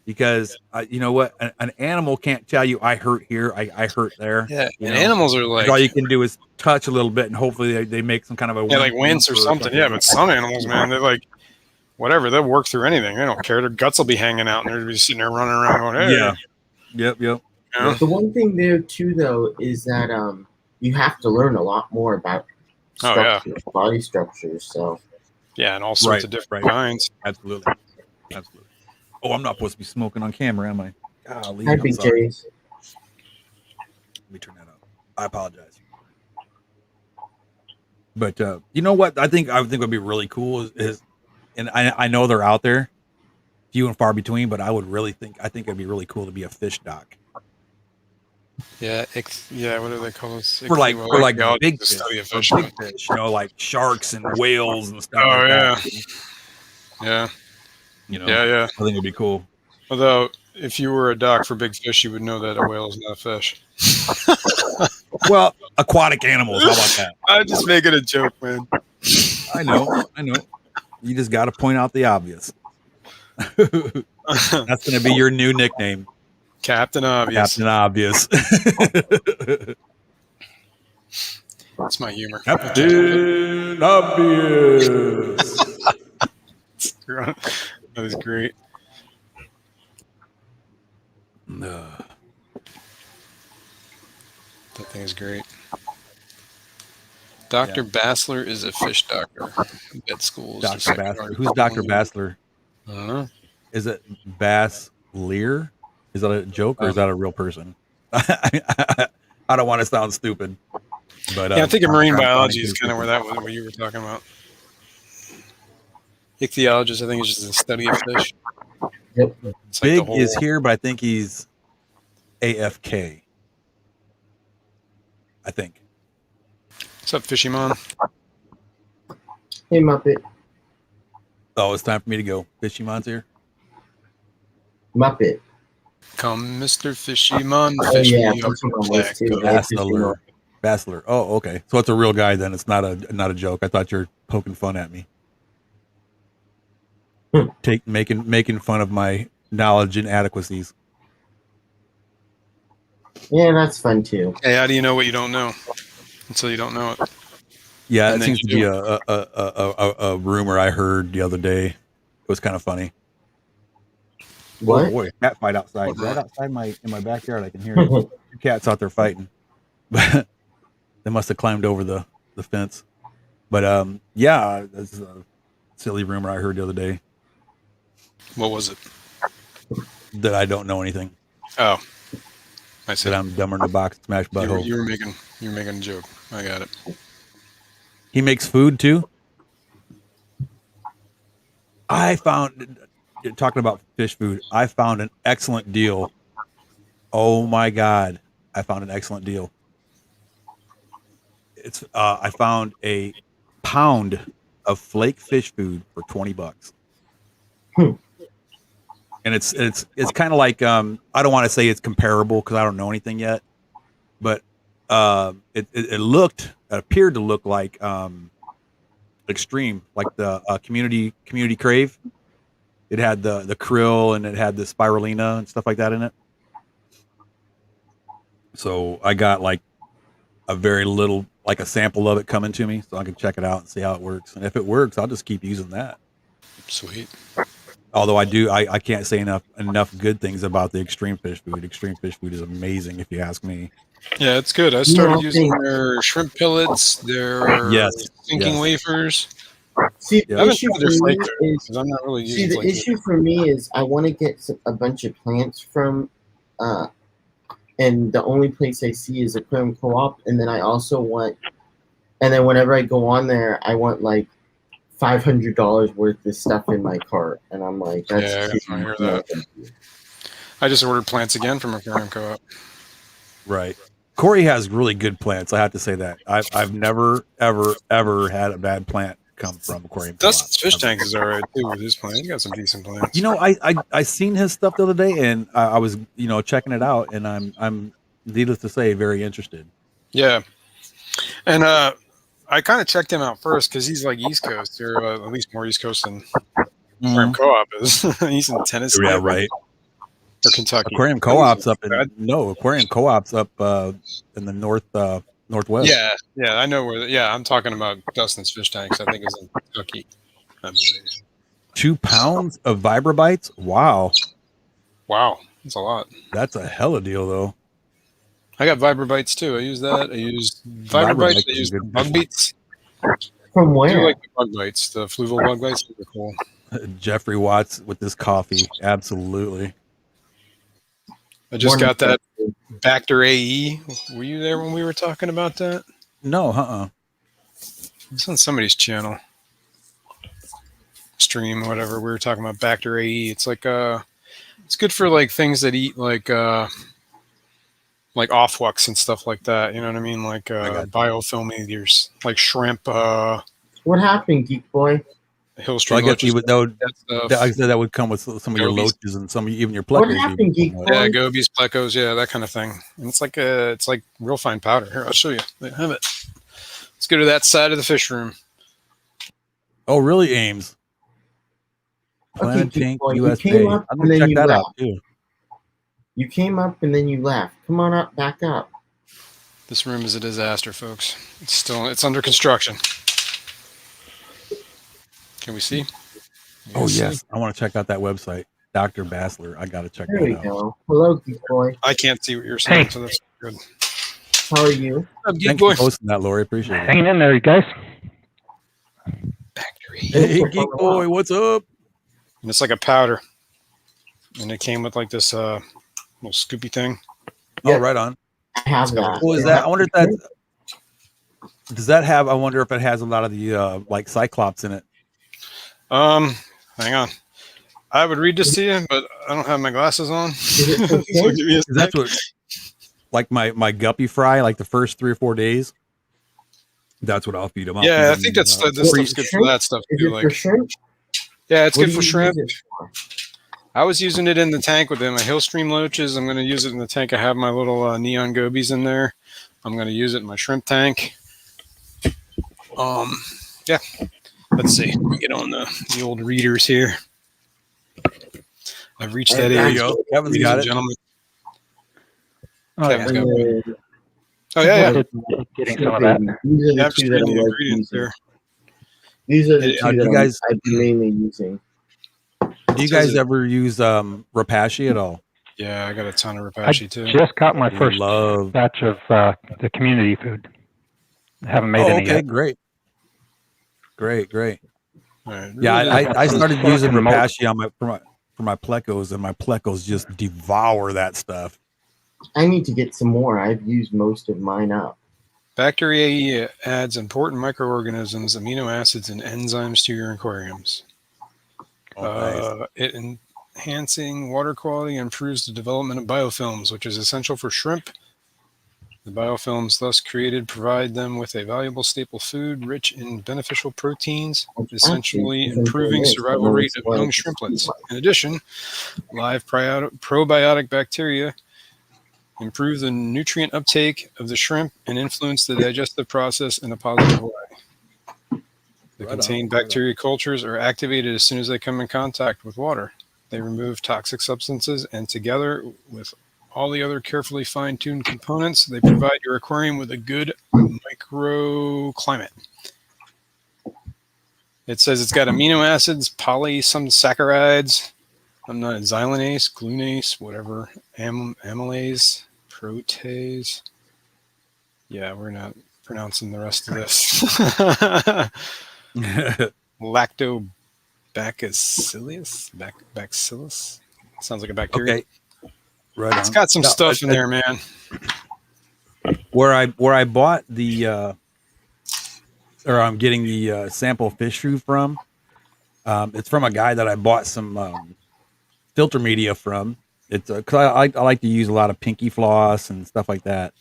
S2: Because you know what, an animal can't tell you I hurt here, I hurt there.
S4: Yeah,
S2: You
S4: and
S2: know,
S4: animals are
S2: like
S4: like,
S2: all you can do is touch a little bit, and hopefully they make some kind of a
S4: like wince or something. Yeah, but some animals, man, they're like, whatever. They'll work through anything. They don't care. Their guts will be hanging out, and they're just sitting there running around going, "Hey."
S2: Yeah. Yep.
S4: You know?
S1: The one thing there too, though, is that you have to learn a lot more about body structures. So
S4: yeah, and all sorts of different kinds.
S2: Absolutely. Oh, I'm not supposed to be smoking on camera, am I? Golly,
S1: hi,
S2: I'm
S1: Big
S2: sorry.
S1: Jays.
S2: Let me turn that up. I apologize. But you know what? I think would be really cool is and I know they're out there, few and far between, but I think it'd be really cool to be a fish doc.
S4: Yeah, what do they call this?
S2: For like big fish,
S4: study of
S2: fish,
S4: fish.
S2: like sharks and whales and stuff.
S4: Oh,
S2: like
S4: yeah.
S2: that.
S4: Yeah.
S2: Yeah. I think it'd be cool.
S4: Although, if you were a doc for big fish, you would know that a whale is not a fish.
S2: Well, aquatic animals. How about that?
S4: I'm just making a joke, man.
S2: I know. You just got to point out the obvious. That's going to be your new nickname.
S4: Captain Obvious.
S2: Captain Obvious.
S4: That's my humor.
S2: Captain Obvious.
S4: That is great. That thing is great. Dr. Bassler is a fish doctor at schools.
S2: Dr. Bassler. Who's Dr. Bassler?
S4: I don't know.
S2: Is it Bass Lear? Is that a joke or is that a real person? I don't want to sound stupid. But
S4: I think marine biology is kind of where that was, what you were talking about. Ichthyologist, I think, is just the study of fish.
S1: Yep.
S2: Big is here, but I think he's AFK. I think.
S4: What's up, Fishymon?
S1: Hey, Muppet.
S2: Oh, it's time for me to go. Fishymon's here.
S1: Muppet.
S4: Come, Mr. Fishymon.
S1: Oh, yeah,
S2: Bassler. Oh, okay. So it's a real guy then. It's not a joke. I thought you were poking fun at me. Making fun of my knowledge inadequacies.
S1: Yeah, that's fun too.
S4: Hey, how do you know what you don't know until you don't know it?
S2: Yeah, it seems to be a rumor I heard the other day. It was kind of funny.
S1: What?
S2: Oh boy, cat fight outside. Right outside in my backyard, I can hear it. 2 cats out there fighting. But they must have climbed over the fence. But yeah, that's a silly rumor I heard the other day.
S4: What was it?
S2: That I don't know anything.
S4: Oh, I said
S2: that I'm dumber in the box. Smash butthole.
S4: You were making a joke. I got it.
S2: He makes food too. I found, talking about fish food, I found an excellent deal. Oh my God. I found an excellent deal. It's I found a pound of flake fish food for $20. And it's kind of like I don't want to say it's comparable because I don't know anything yet, but it appeared to look like extreme, like the community crave. It had the krill and it had the spirulina and stuff like that in it. So I got like a very little, like a sample of it coming to me so I can check it out and see how it works. And if it works, I'll just keep using that.
S4: Sweet.
S2: Although I can't say enough good things about the extreme fish food. Extreme fish food is amazing if you ask me.
S4: Yeah, it's good. I started using their shrimp pellets, their thinking wafers.
S1: See, the issue for me is
S4: I'm not really
S1: using. See, the issue for me is I want to get a bunch of plants from, and the only place I see is Aquarium Co-op, and then I also want, and then whenever I go on there, I want like $500 worth of stuff in my cart, and I'm like, that's
S4: I hear that. I just ordered plants again from Aquarium Co-op.
S2: Right. Corey has really good plants. I have to say that I've never ever had a bad plant come from Aquarium
S4: Dustin's
S2: Co-op.
S4: fish tank is all right too with his plants. He got some decent plants.
S2: You know, I seen his stuff the other day, and I was checking it out, and I'm needless to say very interested.
S4: Yeah, and I kind of checked him out first because he's like East Coast, or at least more East Coast than Aquarium Co-op is. He's in Tennessee,
S2: Yeah, right.
S4: or Kentucky.
S2: Aquarium Co-op's up in Aquarium Co-op's up in the northwest.
S4: Yeah, I know where. Yeah, I'm talking about Dustin's fish tanks. I think it's in Kentucky. I believe.
S2: 2 pounds of Vibrabites. Wow,
S4: that's a lot.
S2: that's a hella deal though.
S4: I got Vibrabites too. I use that. I use Vibrabites. I use bug beats.
S1: From
S4: I do
S1: where?
S4: like the bug bites, the fluval bug bites. They're cool.
S2: Jeffrey Watts with this coffee, absolutely.
S4: I just got that Bacter AE. Were you there when we were talking about that?
S2: No,
S4: It's on somebody's channel, stream, whatever. We were talking about Bacter AE. It's like it's good for like things that eat like offwucks and stuff like that. You know what I mean? Like biofilm eaters, like shrimp.
S1: What happened, Geek Boy?
S2: So
S4: Hill stream.
S2: I guess you would
S4: that
S2: I said that would come with some of your
S4: Gobies.
S2: loaches and some even your
S1: What
S2: plecos.
S1: happened, Geek Boy?
S4: Yeah, gobies, plecos, yeah, that kind of thing. And it's like real fine powder. Here, I'll show you. I have it. Let's go to that side of the fish room.
S2: Oh, really, Ames? Planet
S1: Geek
S2: Tank
S1: Boy, you
S2: USA.
S1: came up
S2: I'm
S1: and
S2: gonna
S1: then
S2: check
S1: you
S2: that
S1: left.
S2: out too.
S1: You came up and then you left. Come on up, back up.
S4: This room is a disaster, folks. It's under construction. Can we see?
S2: Oh yes, I want to check out that website, Dr. Bassler. I gotta check
S1: There we
S2: that out.
S1: go. Hello, Geek Boy.
S4: I can't see what you're saying,
S8: Hey.
S4: so that's good.
S1: How are you?
S4: Geek
S2: Thanks
S4: boy.
S2: for posting that, Lori. Appreciate it.
S8: Hanging in there, you guys.
S4: Factory.
S2: Hey, Geek Boy, what's up?
S4: And it's like a powder, and it came with like this little scoopy thing.
S1: Yeah.
S2: Oh, right on.
S1: I have that.
S2: Well, is that? I wonder if that does that have? I wonder if it has a lot of the like Cyclops in it.
S4: Hang on. I would read this to you, but I don't have my glasses on.
S1: Is it for
S4: So
S1: kids?
S4: give me a
S2: 'Cause that's what, like my guppy fry, like the first 3 or 4 days. That's what I'll feed them.
S4: Yeah, I think that's this stuff's good for that stuff
S1: Is
S4: too.
S1: it
S4: Like,
S1: for shrimp?
S4: yeah, it's
S1: What
S4: good
S1: do
S4: for
S1: you
S4: shrimp.
S1: use it for?
S4: I was using it in the tank with my Hillstream loaches. I'm going to use it in the tank. I have my little neon gobies in there. I'm going to use it in my shrimp tank. Yeah. Let's see. Let me get on the old readers here. I've reached that
S2: There
S4: age.
S2: you go. Kevin's
S4: ladies
S2: got
S4: and
S2: it.
S4: gentlemen.
S8: Oh,
S4: Kevin's
S8: yeah.
S4: got it.
S1: And
S4: Oh yeah, yeah.
S8: Getting some of that.
S1: These are
S4: Yeah,
S1: the
S4: I'm just
S1: two that
S4: reading
S1: I
S4: the
S1: like
S4: ingredients
S1: using.
S4: there.
S1: These are the
S4: Now,
S1: two
S2: do you
S1: that
S2: guys-
S1: I've been mainly using.
S2: Do you guys ever use Rapashi at all?
S4: Yeah, I got a ton of
S8: I
S4: Rapashi too.
S8: just got my first
S2: Love.
S8: batch of the community food. I haven't made
S2: Oh,
S8: any
S2: okay,
S8: yet.
S2: great.
S4: All right.
S2: Yeah,
S4: Really
S2: I started using
S8: Remote.
S2: Rapashi on for my plecos, and my plecos just devour that stuff.
S1: I need to get some more. I've used most of mine up.
S4: Bacteria adds important microorganisms, amino acids, and enzymes to your aquariums. It enhancing water quality and improves the development of biofilms, which is essential for shrimp. The biofilms thus created provide them with a valuable staple food rich in beneficial proteins, essentially improving survival rate of young shrimplets. In addition, live probiotic bacteria improve the nutrient uptake of the shrimp and influence the digestive process in a positive way. The contained bacteria cultures are activated as soon as they come in contact with water. They remove toxic substances, and together with all the other carefully fine-tuned components, they provide your aquarium with a good microclimate. It says it's got amino acids, polysaccharides, xylanase, glutenase, whatever, amylase, protease. Yeah, we're not pronouncing the rest of this. Lactobacillus? Bacillus? Sounds like a bacteria.
S2: Okay, right on.
S4: It's got some stuff in there, man.
S2: Where I bought the or I'm getting the sample fish food from. It's from a guy that I bought some filter media from. It's because I like to use a lot of pinky floss and stuff like that.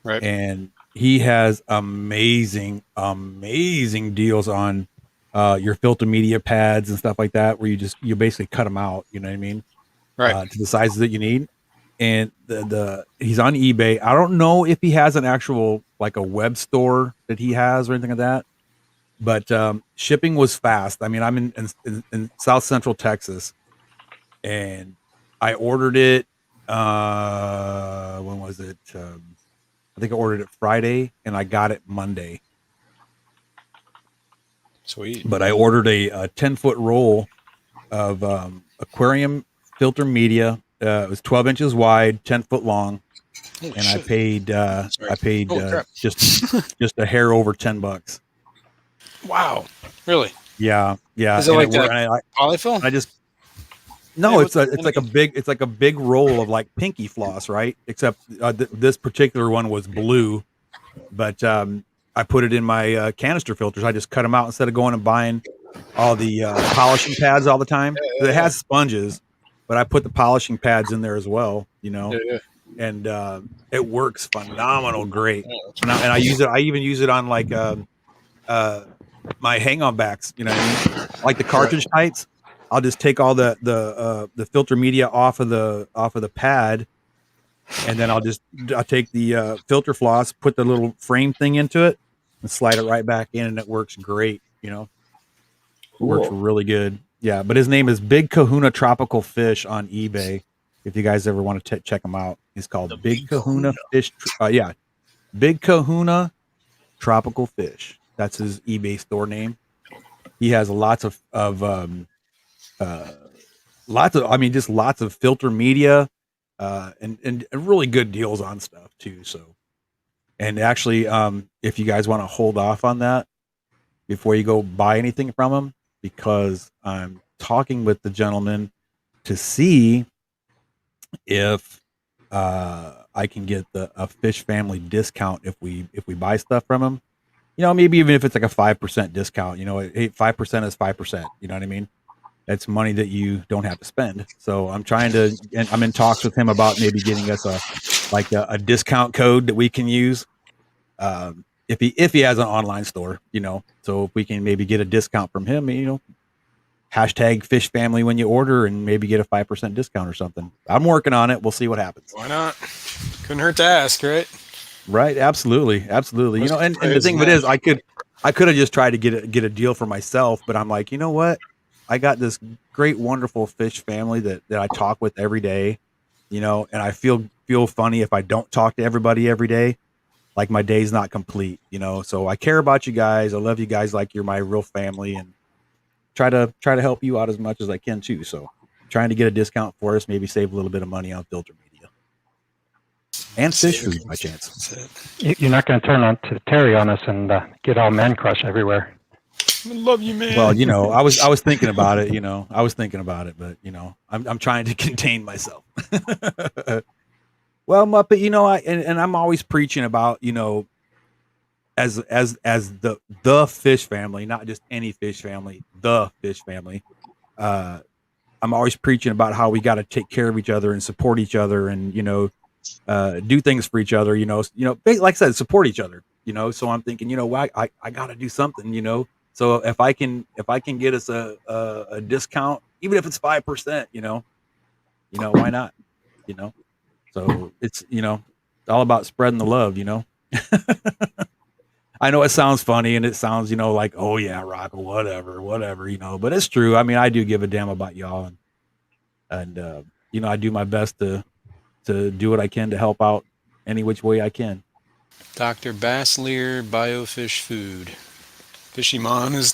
S4: Right.
S2: And he has amazing deals on your filter media pads and stuff like that, where you basically cut them out. You know what I mean?
S4: Right.
S2: To the sizes that you need. And he's on eBay. I don't know if he has an actual like a web store that he has or anything like that. But shipping was fast. I mean, I'm in South Central Texas, and I ordered it. When was it? I think I ordered it Friday, and I got it Monday.
S4: Sweet.
S2: But I ordered a 10-foot roll of aquarium filter media. It was 12 inches wide, 10 foot long,
S4: Holy
S2: and
S4: shit.
S2: I paid
S4: Holy crap.
S2: just a hair over $10.
S4: Wow. Really?
S2: Yeah.
S4: Is it
S2: and
S4: like
S2: wor-
S4: that
S2: and
S4: polyfill?
S2: I just no,
S4: Yeah,
S2: it's like a big roll of like pinky floss, right? Except this particular one was blue, but I put it in my canister filters. I just cut them out instead of going and buying all the polishing pads all the time. It has sponges, but I put the polishing pads in there as well,
S4: Yeah.
S2: and it works phenomenal, great.
S4: Yeah, that's
S2: And I use it. I even use it on like my hang-on backs. You know what I mean? Like the cartridge tights. I'll just take all the filter media off of the pad, and then I'll take the filter floss, put the little frame thing into it, and slide it right back in, and it works great. Works
S1: Cool.
S2: really good. Yeah, but his name is Big Kahuna Tropical Fish on eBay. If you guys ever want to check him out, he's called Big Kahuna Fish. Big Kahuna Tropical Fish. That's his eBay store name. He has lots of lots of filter media, and really good deals on stuff too. So, and actually, if you guys want to hold off on that before you go buy anything from him, because I'm talking with the gentleman to see if I can get a fish family discount if we buy stuff from him. Maybe even if it's like a 5% discount. 5% is 5%. You know what I mean? It's money that you don't have to spend. So I'm and I'm in talks with him about maybe getting us a discount code that we can use. If he has an online store, so if we can maybe get a discount from him, hashtag fish family when you order and maybe get a 5% discount or something. I'm working on it. We'll see what happens.
S4: Why not? Couldn't hurt to ask, right?
S2: Right. Absolutely. And the thing of it is, I could have just tried to get a deal for myself, but I'm like, you know what? I got this great, wonderful fish family that I talk with every day, and I feel funny if I don't talk to everybody every day. Like my day's not complete, so I care about you guys. I love you guys like you're my real family, and try to help you out as much as I can too. So trying to get a discount for us, maybe save a little bit of money on filter media and fish food by chance.
S8: You're not going to turn on to Terry on us and get all man crush everywhere.
S4: I love you, man.
S2: Well, I was thinking about it, but I'm trying to contain myself. Well, Muppet, and I'm always preaching about, as the fish family, not just any fish family, the fish family. I'm always preaching about how we got to take care of each other and support each other, and do things for each other. Like I said, support each other. So I'm thinking, I got to do something. So if I can get us a discount, even if it's 5%, why not? So it's all about spreading the love. I know it sounds funny and it sounds like, oh yeah, Rocco, whatever, but it's true. I mean, I do give a damn about y'all, and I do my best to do what I can to help out any which way I can.
S4: Dr. Bassleer Biofish Food. Fishymon is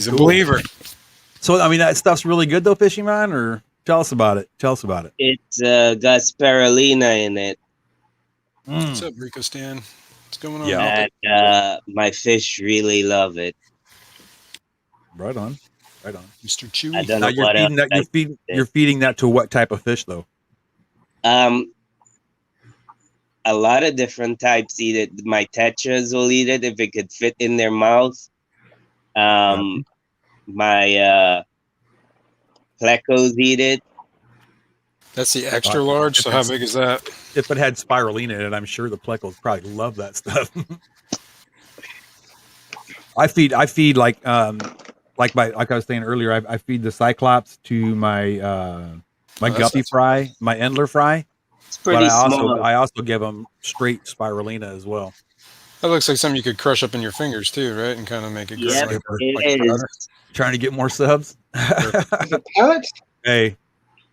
S4: a believer.
S2: So, I mean, that stuff's really good though, Fishymon, or tell us about it.
S9: It's got spirulina in it.
S4: What's up, Rico Stan? What's going on?
S9: And my fish really love it.
S2: Right on.
S4: Mr. Chewy.
S9: I don't know
S2: you're feeding that to what type of fish though?
S9: A lot of different types eat it. My tetras will eat it if it could fit in their mouth. My plecos eat it.
S4: That's the extra large. So how big is that?
S2: If it had spirulina in it, I'm sure the plecos probably love that stuff. I feed like I was saying earlier, I feed the Cyclops to my my
S4: that's
S2: guppy
S4: not too
S2: fry, my Endler fry,
S9: It's
S2: but
S9: pretty small.
S2: I also give them straight spirulina as well.
S4: That looks like something you could crush up in your fingers too, right? And kind of make it grow
S9: Yep,
S4: like,
S9: it
S4: like
S9: is.
S4: powder.
S2: Trying to get more subs.
S6: Is it pellets?
S2: Hey,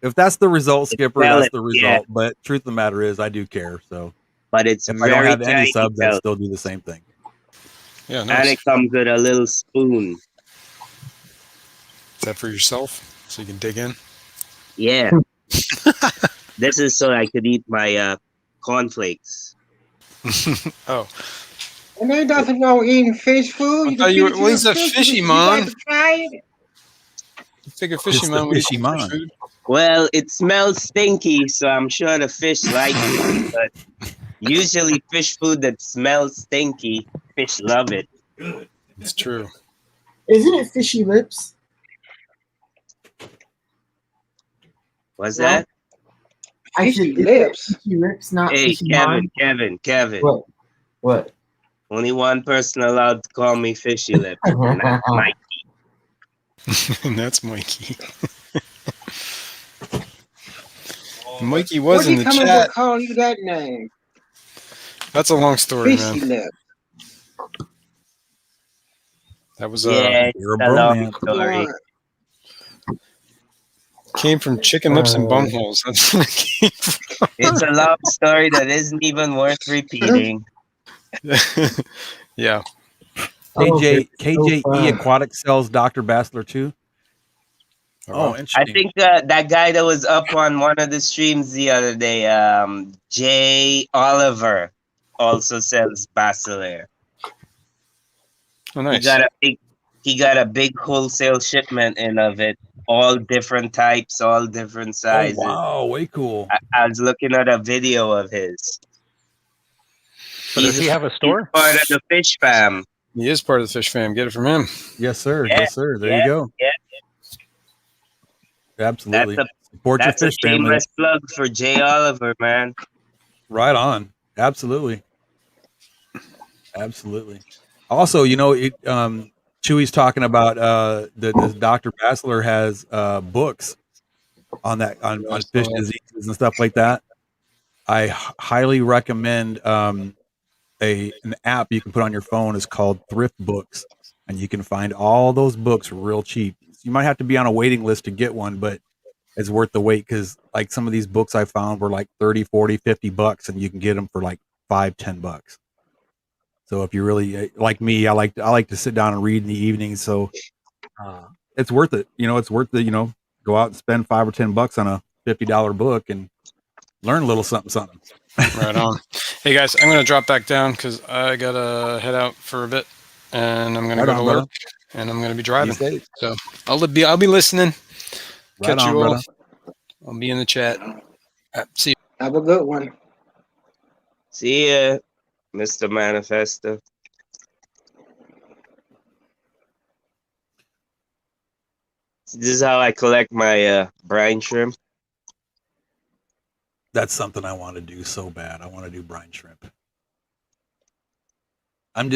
S2: if that's the result, Skipper, that's
S9: Pellet,
S2: the
S9: yeah.
S2: result. But truth of the matter is, I do care. So
S9: But it's
S2: if I don't
S9: very
S2: have any
S9: tiny
S2: subs, I'd
S9: pellet.
S2: still do the same thing.
S4: Yeah,
S9: And
S4: nice.
S9: it comes with a little spoon.
S4: Is that for yourself? So you can dig in?
S9: Yeah. This is so I could eat my cornflakes.
S4: Oh.
S6: And ain't nothing wrong with eating fish food.
S4: I
S6: You
S4: thought
S6: can
S4: you
S6: feed
S4: were,
S6: it
S4: well,
S6: to
S4: he's
S6: the
S4: a
S6: fish.
S4: fishy
S6: You
S4: man.
S6: got to try it.
S4: You figure fishy
S2: It's
S4: man
S2: the
S4: would eat
S2: fishy
S4: fish
S2: man.
S4: food.
S9: Well, it smells stinky, so I'm sure the fish like it. But usually, fish food that smells stinky, fish love it.
S4: It's true.
S1: Isn't it fishy lips?
S9: What's
S1: No.
S9: that?
S1: I said,
S6: Fishy
S1: isn't it
S6: lips.
S1: fishy lips, not
S9: Hey,
S1: fishy mind?
S9: Kevin.
S1: What? What?
S9: Only one person allowed to call me fishy lips, and that's Mike.
S4: And that's Mikey. Mikey
S6: Where'd
S4: was in
S6: he
S4: the
S6: come up
S4: chat.
S6: with calling you that name?
S4: That's a long story,
S6: Fishy
S4: man.
S6: lips.
S4: That was
S9: Yeah,
S2: You're a
S9: it's a long
S2: bromance.
S9: story.
S4: came from chicken lips and bungholes. That's where it came from.
S9: It's a long story that isn't even worth repeating.
S4: Yeah.
S2: KJE Aquatic sells Dr. Bassler too.
S4: wow.
S9: I
S2: Interesting.
S9: think that guy that was up on one of the streams the other day, Jay Oliver, also sells Basilar.
S4: Oh, nice.
S9: He got a big wholesale shipment in of it, all different types, all different sizes.
S2: Oh wow, way cool.
S9: I was looking at a video of his.
S8: So does he have a store?
S9: He's part of the fish fam.
S4: He is part of the fish fam. Get it from him.
S2: Yes, sir.
S9: Yeah,
S2: Yes, sir. There you go.
S9: Yeah.
S2: Absolutely.
S9: That's
S2: Support your
S9: That's a
S2: fish family.
S9: shameless plug for Jay Oliver, man.
S2: Right on. Absolutely. Absolutely. Also, you know, Chewy's talking about this Dr. Bassler has books on that on fish diseases and stuff like that. I highly recommend an app you can put on your phone. Is called Thrift Books, and you can find all those books real cheap. You might have to be on a waiting list to get one, but it's worth the wait because like some of these books I found were like 30, 40, 50 bucks, and you can get them for like $5-10. So if you really like me, I like to sit down and read in the evenings. So it's worth it. You know, it's worth it. You know, go out and spend $5 or $10 on a $50 book and learn a little something.
S4: Right on. Hey guys, I'm gonna drop back down because I gotta head out for a bit, and I'm gonna go to work, and I'm gonna be driving. So I'll be listening.
S2: Right
S4: Catch
S2: on,
S4: you all.
S2: brother.
S4: I'll be in the chat. See you.
S6: Have a good one.
S9: See ya, Mr. Manifesto. This is how I collect my brine shrimp.
S2: That's something I want to do so bad. I want to do brine shrimp. I'm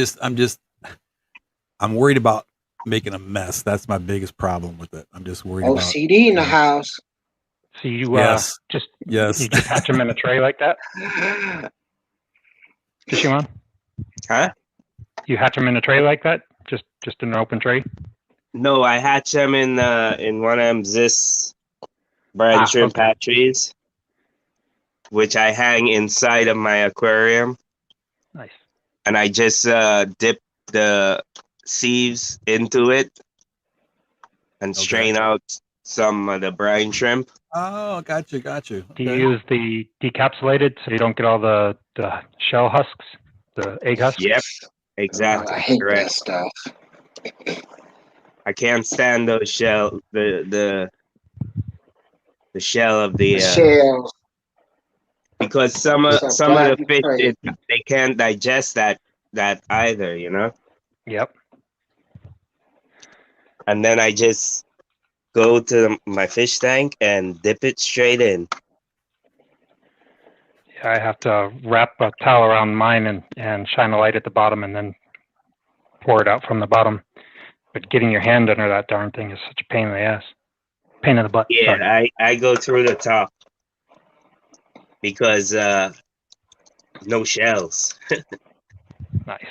S2: worried about making a mess. That's my biggest problem with it. I'm just worried about
S6: OCD in the house.
S8: So you
S2: Yes.
S8: you just hatch them in a tray like that? Fishimon?
S9: Huh?
S8: You hatch them in a tray like that? Just in an open tray?
S9: No, I hatch them in one of them Zis brine shrimp hatcheries, which I hang inside of my aquarium.
S8: Nice.
S9: And I just dip the sieves into it and strain out some of the brine shrimp.
S2: Oh, got you.
S8: Do you use the decapsulated so you don't get all the shell husks, the egg husks?
S9: Yep, exactly.
S6: I hate
S9: Correct.
S6: that stuff.
S9: I can't stand those shell, the shell of the
S6: shells.
S9: Because some of the fish they can't digest that either, you know.
S8: Yep.
S9: And then I just go to my fish tank and dip it straight in.
S8: Yeah, I have to wrap a towel around mine and shine a light at the bottom and then pour it out from the bottom. But getting your hand under that darn thing is such a pain in the ass. Pain in the butt.
S9: Yeah,
S8: Sorry.
S9: I go through the top because no shells.
S8: Nice.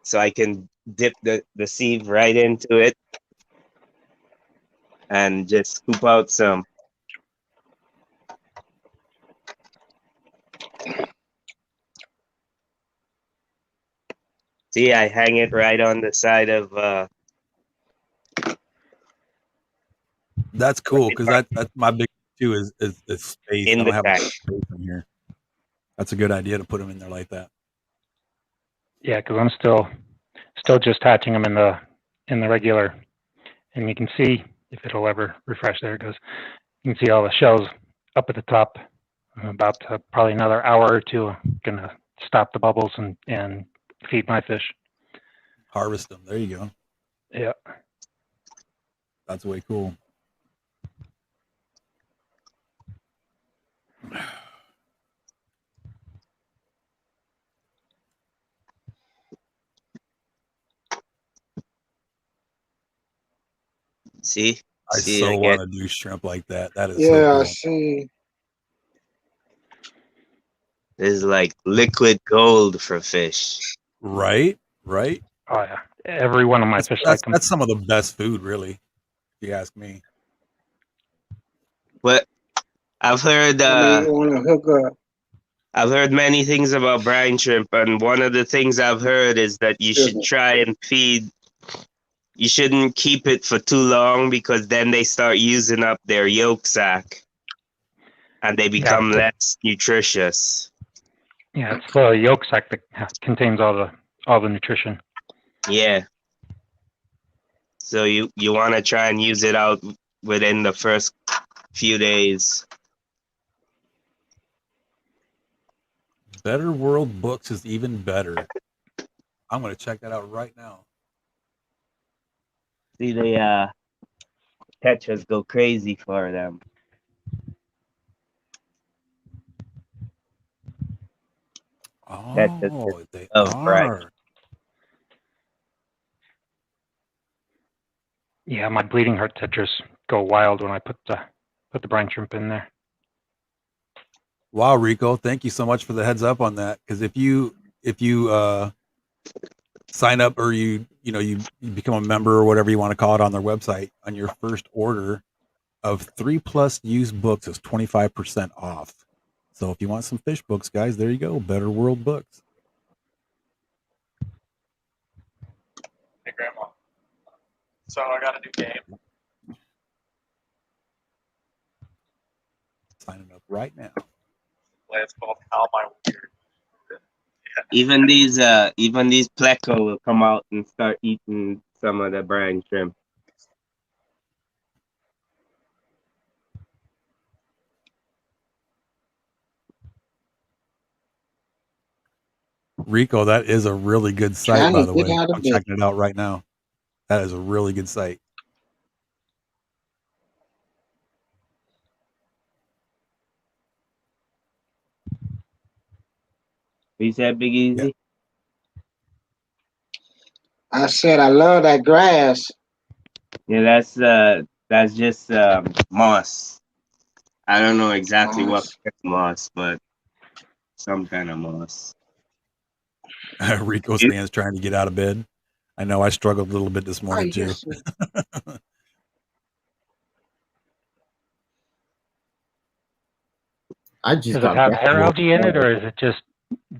S9: So I can dip the sieve right into it and just scoop out some. See, I hang it right on the side of
S2: That's cool because that's my big too is space.
S9: in
S2: I
S9: the
S2: don't have
S9: tank.
S2: enough space in here. That's a good idea to put them in there like that.
S8: Yeah, because I'm still just hatching them in the regular, and you can see if it'll ever refresh. There it goes. You can see all the shells up at the top. I'm about probably another hour or two. I'm gonna stop the bubbles and feed my fish.
S2: Harvest them. There you go.
S8: Yeah.
S2: That's way cool.
S9: See,
S2: I
S9: see,
S2: so
S9: I
S2: want
S9: get
S2: to do shrimp like that. That is
S6: Yeah,
S2: so
S6: I
S2: cool.
S6: see.
S9: this is like liquid gold for fish.
S2: Right? Right?
S8: Oh yeah. Every one of my fish like them.
S2: That's some of the best food, really, if you ask me.
S9: But I've heard
S6: I mean, you want to hook up.
S9: I've heard many things about brine shrimp, and one of the things I've heard is that you should
S6: Business.
S9: try and feed. You shouldn't keep it for too long because then they start using up their yolk sac, and they become less nutritious.
S8: Yeah, it's the yolk sac that contains all the nutrition.
S9: Yeah. So you want to try and use it out within the first few days.
S2: Better World Books is even better. I'm going to check that out right now.
S9: See, the catchers go crazy for them.
S2: Oh, they
S9: of brine.
S2: are.
S8: Yeah, my bleeding heart tetras go wild when I put the brine shrimp in there.
S2: Wow, Rico, thank you so much for the heads up on that. Because if you sign up or you become a member or whatever you want to call it on their website, on your first order of 3+ used books is 25% off. So if you want some fish books, guys, there you go. Better World Books.
S10: Hey, Grandma. So I got a new game.
S2: Signing up right now.
S10: It's called How My Weird.
S9: Even these pleco will come out and start eating some of the brine shrimp.
S2: Rico, that is a really good site, by the way. I'm checking it out right now. That is a really good site.
S9: You said Big Easy?
S6: I said I love that grass.
S9: Yeah, that's just moss. I don't know exactly what kind of moss, but some kind of moss.
S2: Rico stands trying to get out of bed. I know I struggled a little bit this morning too.
S1: I just
S8: Does it have hair algae in it, or is it just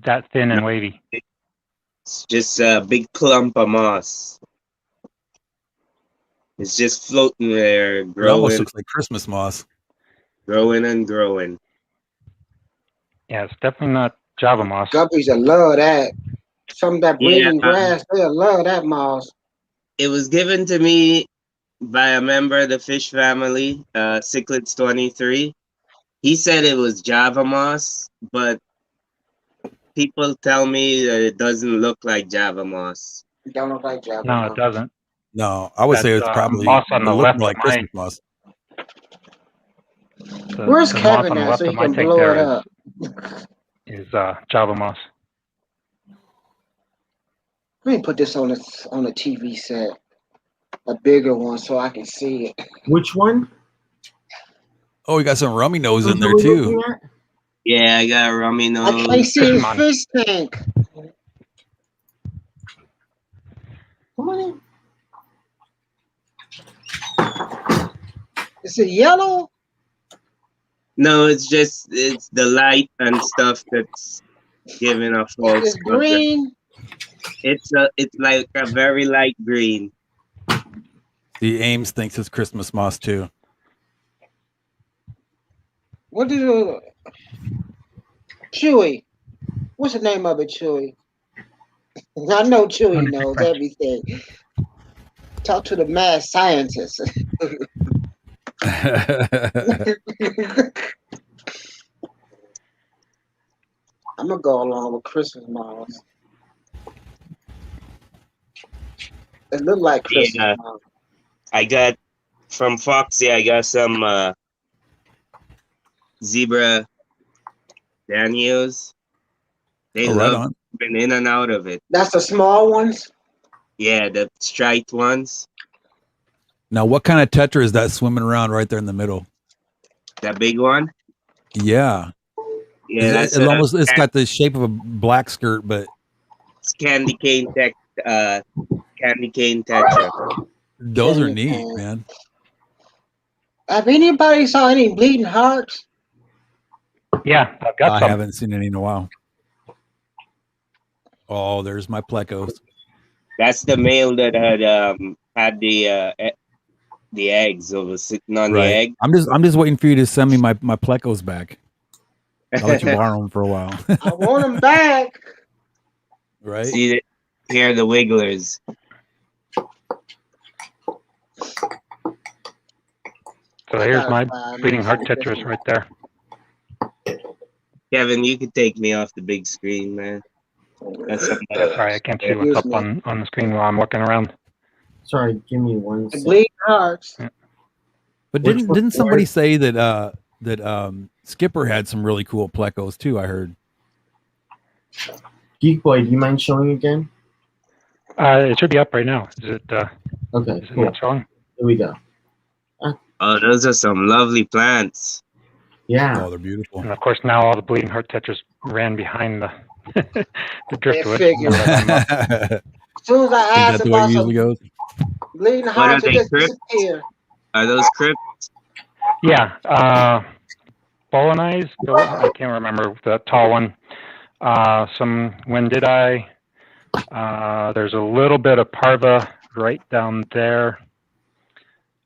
S8: that thin and wavy?
S9: It's just a big clump of moss. It's just floating there,
S2: It almost
S9: growing,
S2: looks like Christmas moss.
S9: growing and growing.
S8: Yeah, it's definitely not Java moss.
S6: Guppies will love that. Some of that breeding grass, they'll love that moss.
S9: It was given to me by a member of the fish family, Cichlids 23. He said it was Java moss, but people tell me that it doesn't look like Java moss.
S6: It don't look like Java
S8: No,
S6: moss.
S8: it doesn't.
S2: No, I would say it's probably
S8: moss on the left
S2: like
S8: of
S2: Christmas moss.
S6: Where's
S8: the
S6: Kevin
S8: moss on the
S6: at
S8: left
S6: so
S8: of
S6: he
S8: my
S6: can
S8: tank
S6: blow it
S8: there
S6: up?
S8: is Java moss.
S6: Let me put this on the TV set, a bigger one, so I can see it.
S1: Which one?
S2: Oh, we got some rummy nose in
S1: Which
S2: there
S1: are we
S2: too.
S1: looking at?
S9: Yeah, I got rummy
S6: I
S9: nose.
S6: can't see his
S8: Come on.
S6: fish tank.
S1: Come on in.
S6: Is it yellow?
S9: No, it's the light and stuff that's giving a false
S6: It's
S9: color.
S6: green.
S9: It's like a very light green.
S2: The Ames thinks it's Christmas moss too.
S6: What did you... Chewy? What's the name of it, Chewy? I know Chewy knows everything. Talk to the mad scientist. I'm gonna go along with Christmas moss. It look like Christmas
S9: Yeah.
S6: moss.
S9: I got from Foxy. I got some zebra Daniels. They
S2: Oh, right
S9: love
S2: on.
S9: been in and out of it.
S6: That's the small ones.
S9: Yeah, the striped ones.
S2: Now, what kind of tetra is that swimming around right there in the middle?
S9: That big one.
S2: Yeah,
S9: Yeah, that's
S2: it's got the shape of a black skirt, but
S9: it's candy cane tetra.
S2: those are
S6: Candy
S2: neat,
S6: cane.
S2: man.
S6: Have anybody saw any bleeding hearts?
S8: Yeah, I've got
S2: I
S8: some.
S2: haven't seen any in a while. Oh, there's my plecos.
S9: That's the male that had the eggs. It was sitting on the
S2: Right.
S9: egg.
S2: I'm just waiting for you to send me my plecos back. I'll let you borrow them for a while.
S6: I want them back.
S2: Right.
S9: See here the wigglers.
S8: So here's my bleeding heart tetras right there.
S9: Kevin, you could take me off the big screen, man. That's something
S8: Sorry, I can't see what's up on the screen while I'm looking around.
S1: Sorry, give me one
S6: The
S1: second.
S6: bleeding hearts.
S2: But
S1: Which
S2: didn't somebody
S1: was-
S2: say that Skipper had some really cool plecos too? I heard.
S1: Geek Boy, do you mind showing again?
S8: It should be up right now. Is it
S1: Okay,
S8: is it
S1: cool.
S8: not showing?
S1: Here we go.
S9: Oh, those are some lovely plants.
S1: Yeah.
S2: Oh, they're beautiful.
S8: And of course now all the bleeding heart tetras ran behind the the driftwood.
S6: figured.
S8: Ain't
S6: As soon as I
S2: Ain't
S6: asked
S2: that the way it
S6: about
S2: usually
S6: some
S2: goes?
S6: bleeding
S9: What are
S6: hearts, it
S9: they,
S6: just
S9: crypts?
S6: disappeared.
S9: Are those crypts?
S8: Yeah, Bolognese. I can't remember the tall one. When did I? There's a little bit of parva right down there,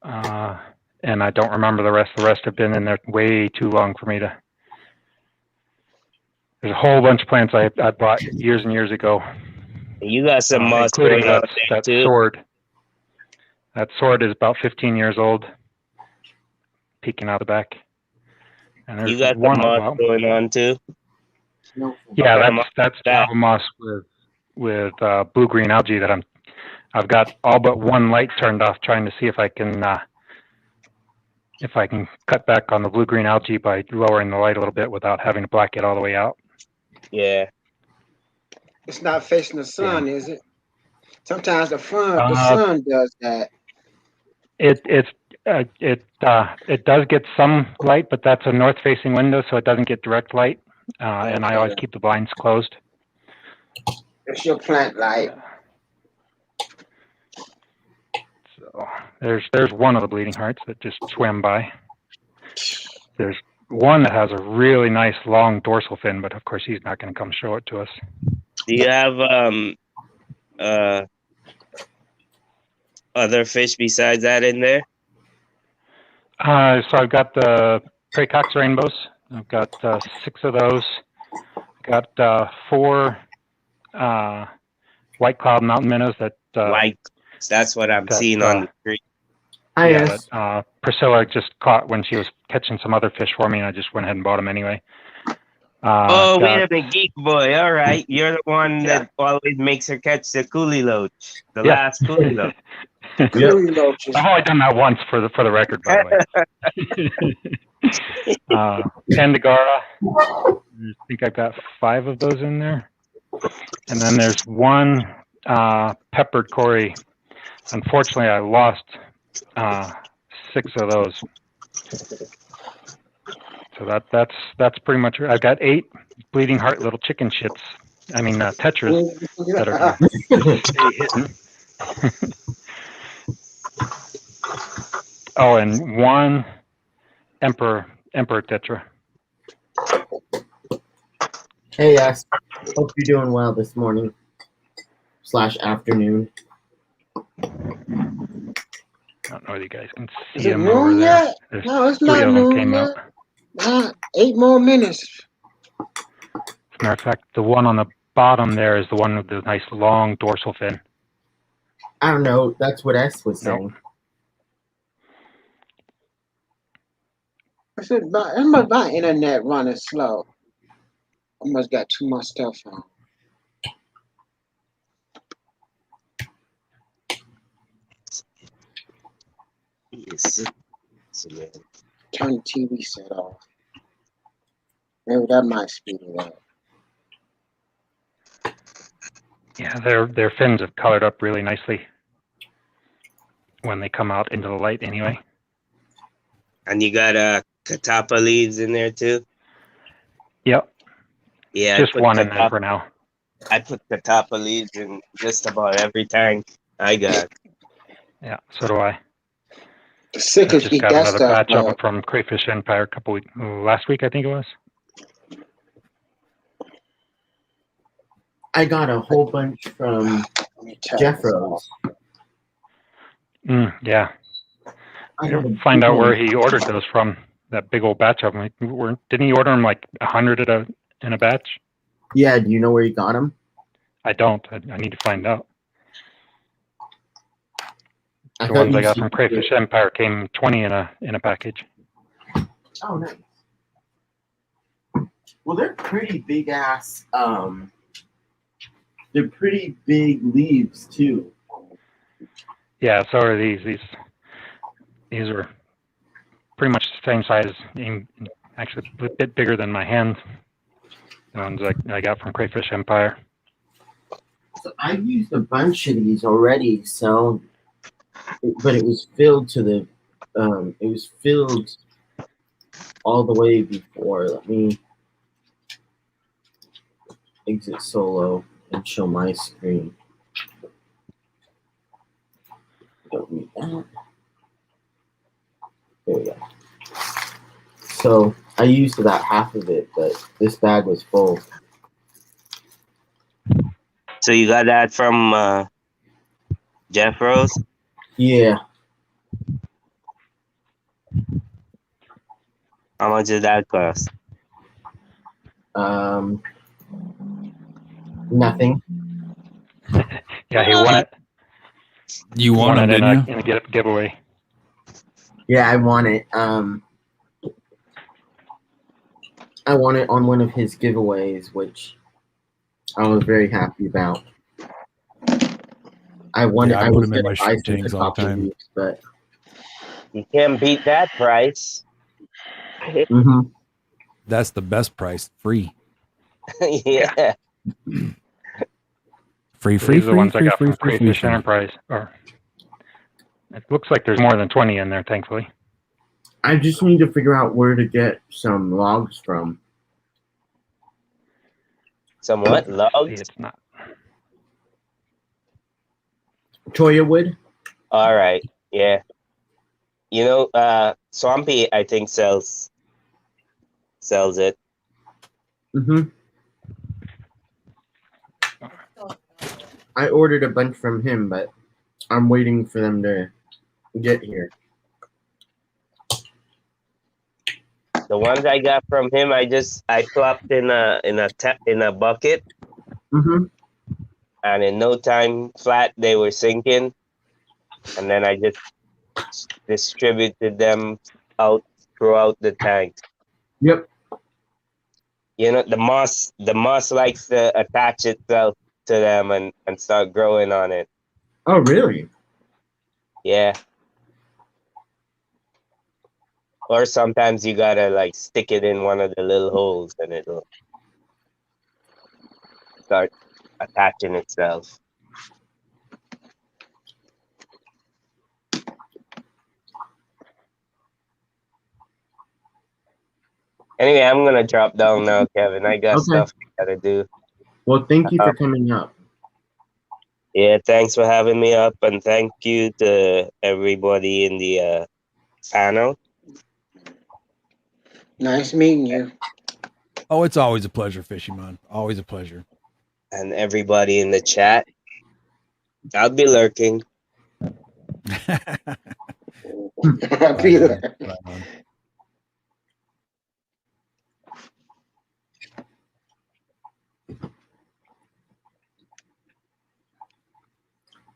S8: and I don't remember the rest. The rest have been in there way too long for me to. There's a whole bunch of plants I bought years and years ago,
S9: You got some moss
S8: including
S9: going on
S8: that
S9: there too.
S8: sword. That sword is about 15 years old, peeking out the back. And there's
S9: You got
S8: one
S9: some moss
S8: about.
S9: going on too.
S1: No.
S8: Yeah,
S9: Okay,
S8: that's
S9: back.
S8: Java moss with blue green algae that I've got all but one light turned off, trying to see if I can cut back on the blue green algae by lowering the light a little bit without having to black it all the way out.
S9: Yeah.
S6: It's not facing the sun, is it? Sometimes the
S8: Uh,
S6: sun does that.
S8: It does get some light, but that's a north facing window, so it doesn't get direct light. And I always keep the blinds closed.
S6: It's your plant light.
S8: So there's one of the bleeding hearts that just swam by. There's one that has a really nice long dorsal fin, but of course he's not going to come show it to us.
S9: Do you have other fish besides that in there?
S8: So I've got the prairie cox rainbows. I've got 6 of those. Got 4 white cloud mountain minnows that
S9: White. That's what I'm
S8: that,
S9: seeing on the screen.
S1: Yes.
S8: that Priscilla just caught when she was catching some other fish for me, and I just went ahead and bought them anyway.
S9: Oh,
S8: I've
S9: wait
S8: got-
S9: a minute, Geek Boy. All right. You're the one that always makes her catch the coolie loach. The last coolie loach.
S6: Coolie loaches.
S8: I've only done that once for the record, by the way. Pandagara. I think I've got 5 of those in there. And then there's one peppered Cory. Unfortunately, I lost 6 of those. So that's pretty much it. I've got 8 bleeding heart little chicken shits. I mean tetras that are gonna stay hidden. Oh, and 1 emperor tetra.
S1: Hey, yes. Hope you're doing well this morning / afternoon.
S8: I don't know if you guys can
S6: Is
S8: see
S6: it
S8: them over
S6: noon
S8: there.
S6: yet?
S8: There's
S6: No, it's
S8: 3
S6: not
S8: of them
S6: noon
S8: came
S6: yet.
S8: out.
S6: 8 more minutes.
S8: As a matter of fact, the one on the bottom there is the one with the nice long dorsal fin.
S1: I don't know. That's what S was saying.
S8: Nope.
S6: I said, my internet running slow. I must got too much stuff on.
S9: Yes.
S6: Turn the TV set off. Maybe that might speed it up.
S8: Yeah, their fins have colored up really nicely when they come out into the light anyway.
S9: And you got catappa leaves in there too?
S8: Yep.
S9: Yeah,
S8: Just one in there for now.
S9: I put catappa leaves in just about every tank I got.
S8: Yeah, so do I.
S6: The sickest
S8: Just
S6: eat
S8: got
S6: that
S8: another
S6: stuff.
S8: batch of them from Crayfish Empire last week, I think it was.
S1: I got a whole bunch from Jeffros.
S8: Yeah.
S1: I got a
S8: Find out
S1: big
S8: where
S1: one.
S8: he ordered those from. That big old batch of them. Didn't he order them like 100 in a batch?
S1: Yeah, do you know where he got them?
S8: I don't. I need to find out. The
S1: thought
S8: ones I
S1: you
S8: got
S1: said
S8: from Crayfish Empire came 20 in a package.
S1: Oh, nice. Well, they're pretty big ass. They're pretty big leaves too.
S8: Yeah, so are these. These are pretty much the same size, actually a bit bigger than my hand. The ones I got from Crayfish Empire.
S1: So I've used a bunch of these already. So, but it was filled to the. It was filled all the way before. Let me exit solo and show my screen. Don't need that. There we go. So I used about half of it, but this bag was full.
S9: So you got that from Jeff Rose?
S1: Yeah.
S9: How much did that cost?
S1: Nothing.
S8: Yeah, he won it.
S2: You won them,
S8: it
S2: didn't you?
S8: in a giveaway.
S1: Yeah, I won it. I won it on one of his giveaways, which I was very happy about. I won
S2: Yeah,
S1: it.
S2: I
S1: I
S2: put
S1: was
S2: them in
S1: going
S2: my
S1: to buy
S2: shrimp
S1: some
S2: tanks all the
S1: catappa
S2: time.
S1: leaves, but
S9: You can't beat that price.
S2: That's the best price. Free.
S9: Yeah.
S2: Free.
S8: These are the ones I got from Crayfish Enterprise. Or it looks like there's more than 20 in there, thankfully.
S1: I just need to figure out where to get some logs from.
S9: Some what? Logs?
S8: It's not.
S1: Toya wood?
S9: All right. Yeah. You know, Swampy, I think, sells it.
S1: I ordered a bunch from him, but I'm waiting for them to get here.
S9: The ones I got from him, I plopped in a bucket, and in no time flat they were sinking, and then I just distributed them out throughout the tank.
S1: Yep.
S9: You know, the moss likes to attach itself to them and start growing on it.
S1: Oh, really?
S9: Yeah. Or sometimes you gotta like stick it in one of the little holes and it'll start attaching itself. Anyway, I'm gonna drop down now, Kevin. I got
S1: Okay.
S9: stuff I gotta do.
S1: Well, thank you for coming up.
S9: Yeah, thanks for having me up, and thank you to everybody in the panel.
S6: Nice meeting you.
S2: Oh, it's always a pleasure, Fishy-mon. Always a pleasure.
S9: And everybody in the chat. I'll be lurking.
S2: Right on.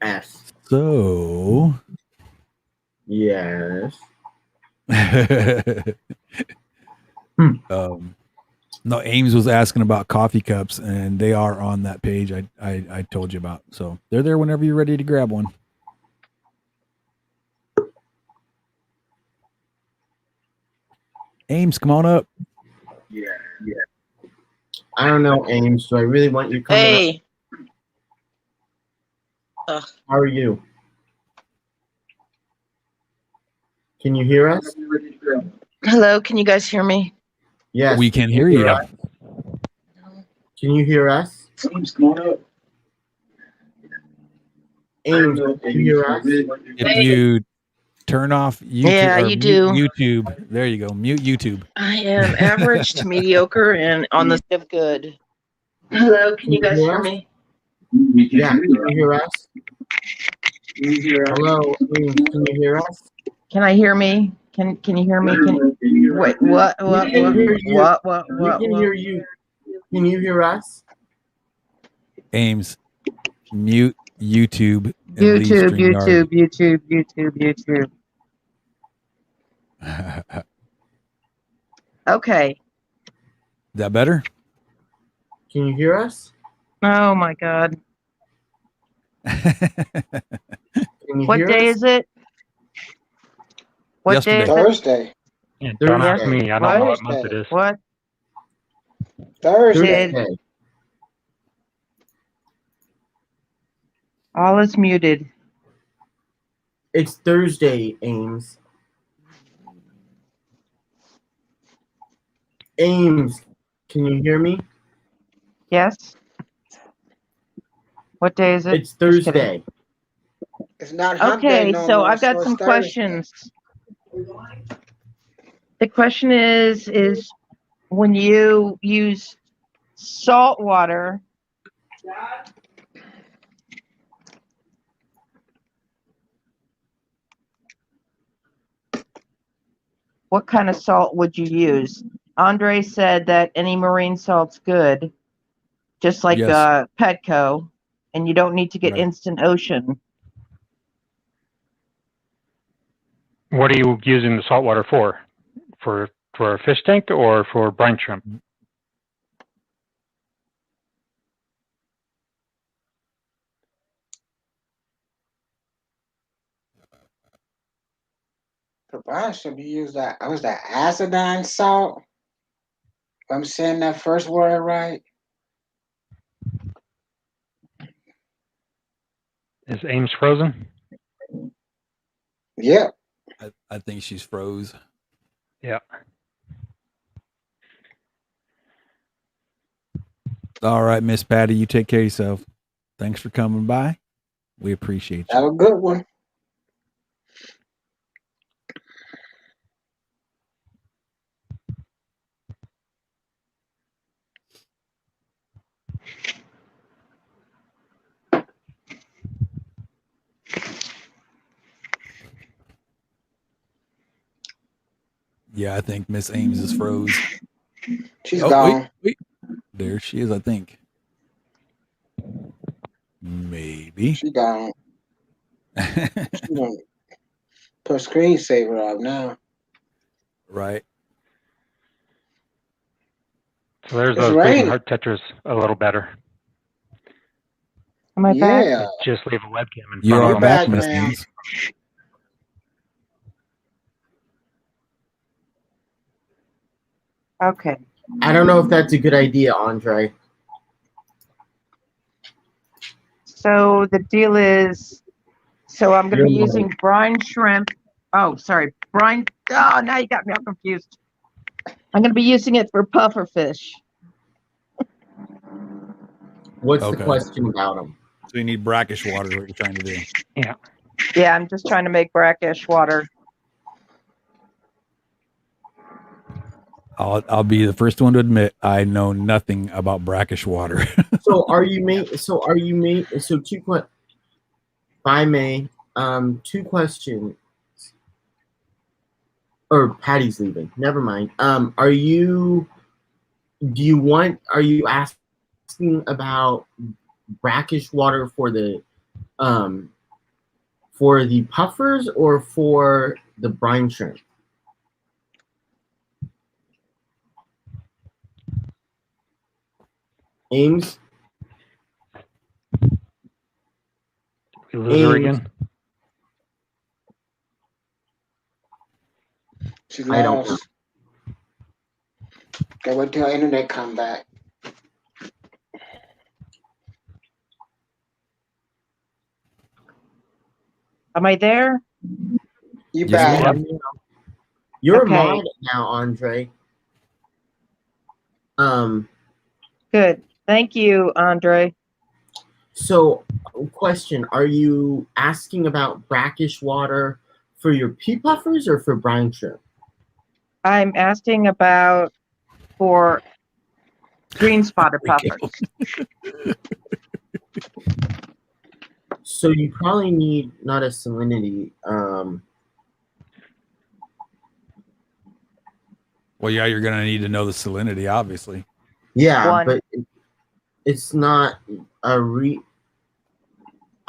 S1: S.
S2: So,
S1: Yes.
S2: no, Ames was asking about coffee cups, and they are on that page I told you about. So they're there whenever you're ready to grab one. Ames, come on up.
S1: Yeah. I don't know, Ames. Do I really want you coming up?
S11: Hey.
S1: How are you? Can you hear us?
S11: Hello, can you guys hear me?
S1: Yes.
S2: We can hear you.
S1: us? Can you hear us?
S10: Ames, come on up.
S1: Ames, can you hear us?
S2: If you turn off YouTube,
S11: Yeah,
S2: or
S11: you
S2: mute
S11: do.
S2: YouTube. There you go. Mute YouTube.
S11: I am average to mediocre and on the of good. Hello, can you guys hear me?
S1: Yeah, can you hear us? Hello, Ames, can you hear us?
S11: Can I hear me? Can you hear me? Wait, what?
S1: We can hear you.
S11: What?
S1: We can hear you. Can you hear us?
S2: Ames, mute YouTube. And leave StreamYard.
S11: YouTube. Okay.
S2: Is that better?
S1: Can you hear us?
S11: Oh my God.
S1: Can you
S11: What
S1: hear
S11: day
S1: us?
S11: is it? What
S2: Yesterday.
S11: day is it?
S6: Thursday.
S8: Yeah, don't ask
S1: Thursday.
S8: me. I don't know what month it is.
S11: What?
S6: Thursday.
S1: Thursday.
S11: All is muted.
S1: It's Thursday, Ames. Ames, can you hear me?
S11: Yes. What day is it?
S1: It's Thursday.
S6: It's not hump day
S11: Okay,
S6: no
S11: so
S6: more,
S11: I've got
S6: it's
S11: some
S6: Thursday.
S11: questions. The question is when you use salt water, what kind of salt would you use? Andre said that any marine salt's good, just like
S2: Yes.
S11: Petco, and you don't need to get
S2: Right.
S11: instant ocean.
S8: What are you using the salt water for? For a fish tank or for brine shrimp?
S6: Probably should be used that. Was that acidine salt? If I'm saying that first word right.
S8: Is Ames frozen?
S6: Yep.
S2: I think she's froze.
S8: Yeah.
S2: All right, Miss Patty, you take care of yourself. Thanks for coming by. We appreciate you.
S6: Have a good one.
S2: Yeah, I think Miss Ames is froze.
S6: She's gone.
S2: Wait. There she is, I think. Maybe.
S6: She gone. She don't put screensaver off now.
S2: Right.
S8: So there's
S6: It's
S8: those
S6: raining.
S8: breathing heart tetras a little better.
S11: Am I back?
S6: Yeah.
S8: Just leave a webcam in
S2: You
S8: front
S2: are
S8: of them.
S2: back,
S6: back,
S2: Miss
S6: ma'am.
S2: Ames.
S11: Okay.
S1: I don't know if that's a good idea, Andre.
S11: So the deal is, so I'm going to be
S1: You're
S11: using brine shrimp. Oh, sorry, brine. Oh, now you got me all confused. I'm going to be using it for puffer fish.
S1: What's
S2: Okay.
S1: the question about them?
S2: So you need brackish water is what you're trying to do.
S8: Yeah.
S11: Yeah, I'm just trying to make brackish water.
S2: I'll be the first one to admit I know nothing about brackish water.
S1: So are you So two questions. If I may, two questions. Or Patty's leaving. Never mind. Are you asking about brackish water for the puffers or for the brine shrimp? Ames?
S8: We lose her again.
S6: She
S1: I don't know.
S6: lost. Okay, wait till her internet come back.
S11: Am I there?
S6: You
S2: Yes,
S6: back.
S2: ma'am.
S1: You're
S11: Okay.
S1: a mod now, Andre.
S11: Good. Thank you, Andre.
S1: So, question: are you asking about brackish water for your pea puffers or for brine shrimp?
S11: I'm asking about for green spotted puffers.
S1: So you probably need not a salinity.
S2: Well, yeah, you're gonna need to know the salinity, obviously.
S1: Yeah,
S11: One.
S1: but it's not a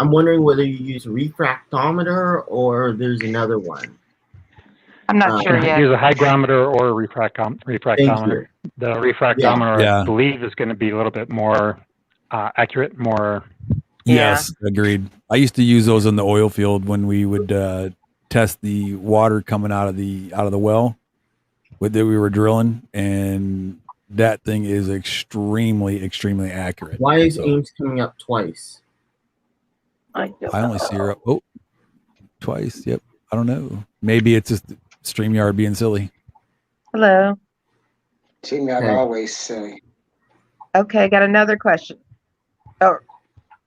S1: I'm wondering whether you use refractometer or there's another one.
S11: I'm not sure
S8: You
S11: yet.
S8: use a hygrometer or a
S1: Thank
S8: refractometer.
S1: you.
S8: The refractometer,
S2: Yeah.
S8: I believe, is going to be a little bit more accurate, more.
S11: Yeah.
S2: Yes, agreed. I used to use those in the oil field when we would test the water coming out of the well that we were drilling, and that thing is extremely accurate.
S1: Why is
S2: So
S1: Ames coming up twice?
S11: I don't
S2: I only see her up twice. Yep. I don't know. Maybe it's just StreamYard being silly.
S11: Hello.
S6: She not
S1: Okay.
S6: always silly.
S11: Okay, got another question. Or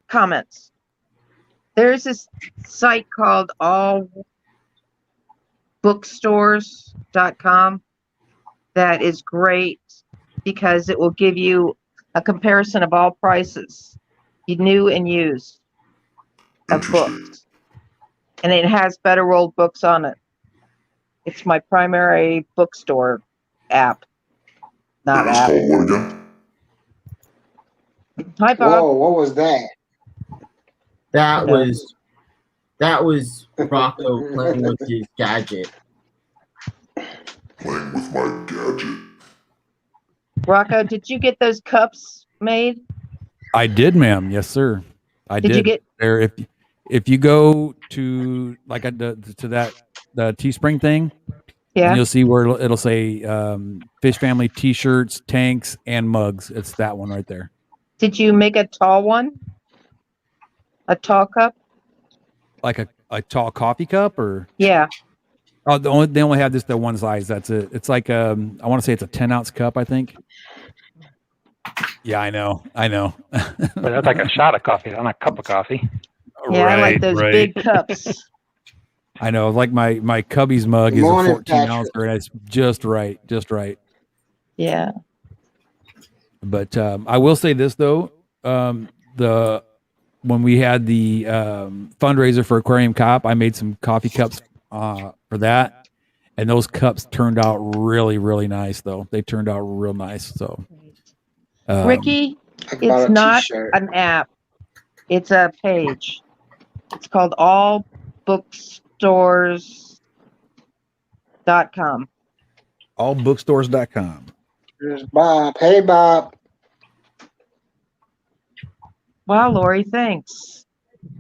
S11: comments. There's this site called allbookstores.com that is great because it will give you a comparison of all prices, new and used, of books. And it has better old books on it. It's my primary bookstore app. Not app. Hi, Bob.
S6: Whoa, what was that?
S1: That
S11: No.
S1: was Rocco playing with his gadget.
S12: Playing with my gadget.
S11: Rocco, did you get those cups made?
S2: I did, ma'am. Yes, sir. I did.
S11: Did you get?
S2: There, if you go to like the Teespring thing,
S11: Yeah.
S2: and you'll see where it'll say Fish Family T-shirts, tanks, and mugs. It's that one right there.
S11: Did you make a tall one? A tall cup?
S2: Like a tall coffee cup, or
S11: Yeah.
S2: oh, they only have the one size. That's it. It's like I want to say it's a 10-ounce cup, I think. Yeah, I know.
S8: But that's like a shot of coffee, not a cup of coffee.
S11: Yeah, I like those big cups.
S2: I know. Like my Cubby's mug
S6: Good
S2: is a
S6: morning,
S2: 14 ounce,
S6: Patrick.
S2: and it's just right.
S11: Yeah.
S2: But I will say this though, when we had the fundraiser for Aquarium Cop, I made some coffee cups for that, and those cups turned out really nice. Though they turned out real nice. So,
S11: Ricky,
S6: I bought
S11: it's
S6: a
S11: not
S6: t-shirt.
S11: an app. It's a page. It's called allbookstores.com.
S2: allbookstores.com.
S6: Here's Bob. Hey, Bob.
S11: Wow, Lori, thanks.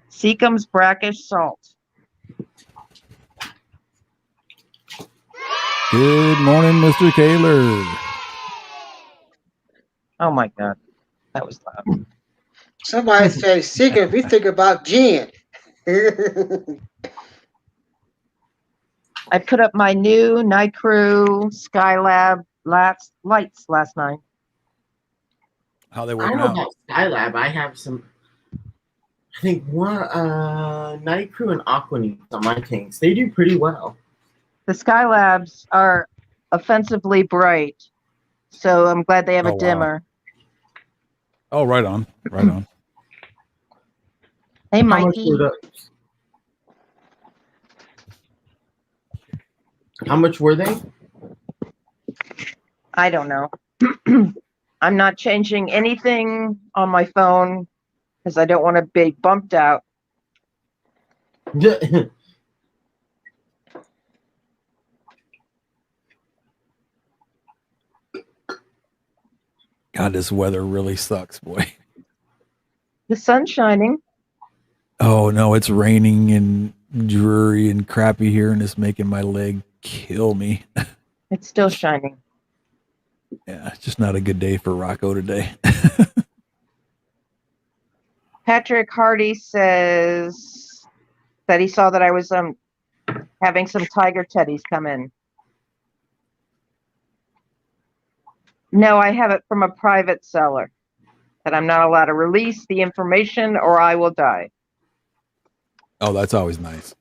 S11: Seacom's brackish salt.
S2: Good morning, Mr. Kaler.
S11: Oh my God, that was loud.
S6: Somebody said, Seeker, if you think about gin.
S11: I put up my new Night Crew Skylab lights last night.
S2: How they
S1: I
S2: working
S1: don't know
S2: out?
S1: about Skylab. I have some. I think one Night Crew and Aquatic on my tanks. They do pretty well.
S11: The Skylabs are offensively bright, so I'm glad they have
S2: Oh,
S11: a
S2: wow.
S11: dimmer.
S2: Oh, right on. Right on.
S11: Hey,
S1: How much
S11: Mikey.
S1: were those? How much were they?
S11: I don't know. I'm not changing anything on my phone because I don't want to be bumped out.
S2: God, this weather really sucks, boy.
S11: The sun's shining.
S2: Oh no, it's raining and dreary and crappy here, and it's making my leg kill me.
S11: It's still shining.
S2: Yeah, it's just not a good day for Rocco today.
S11: Patrick Hardy says that he saw that I was having some tiger teddies come in. No, I have it from a private seller that I'm not allowed to release the information or I will die.
S2: Oh, that's always nice.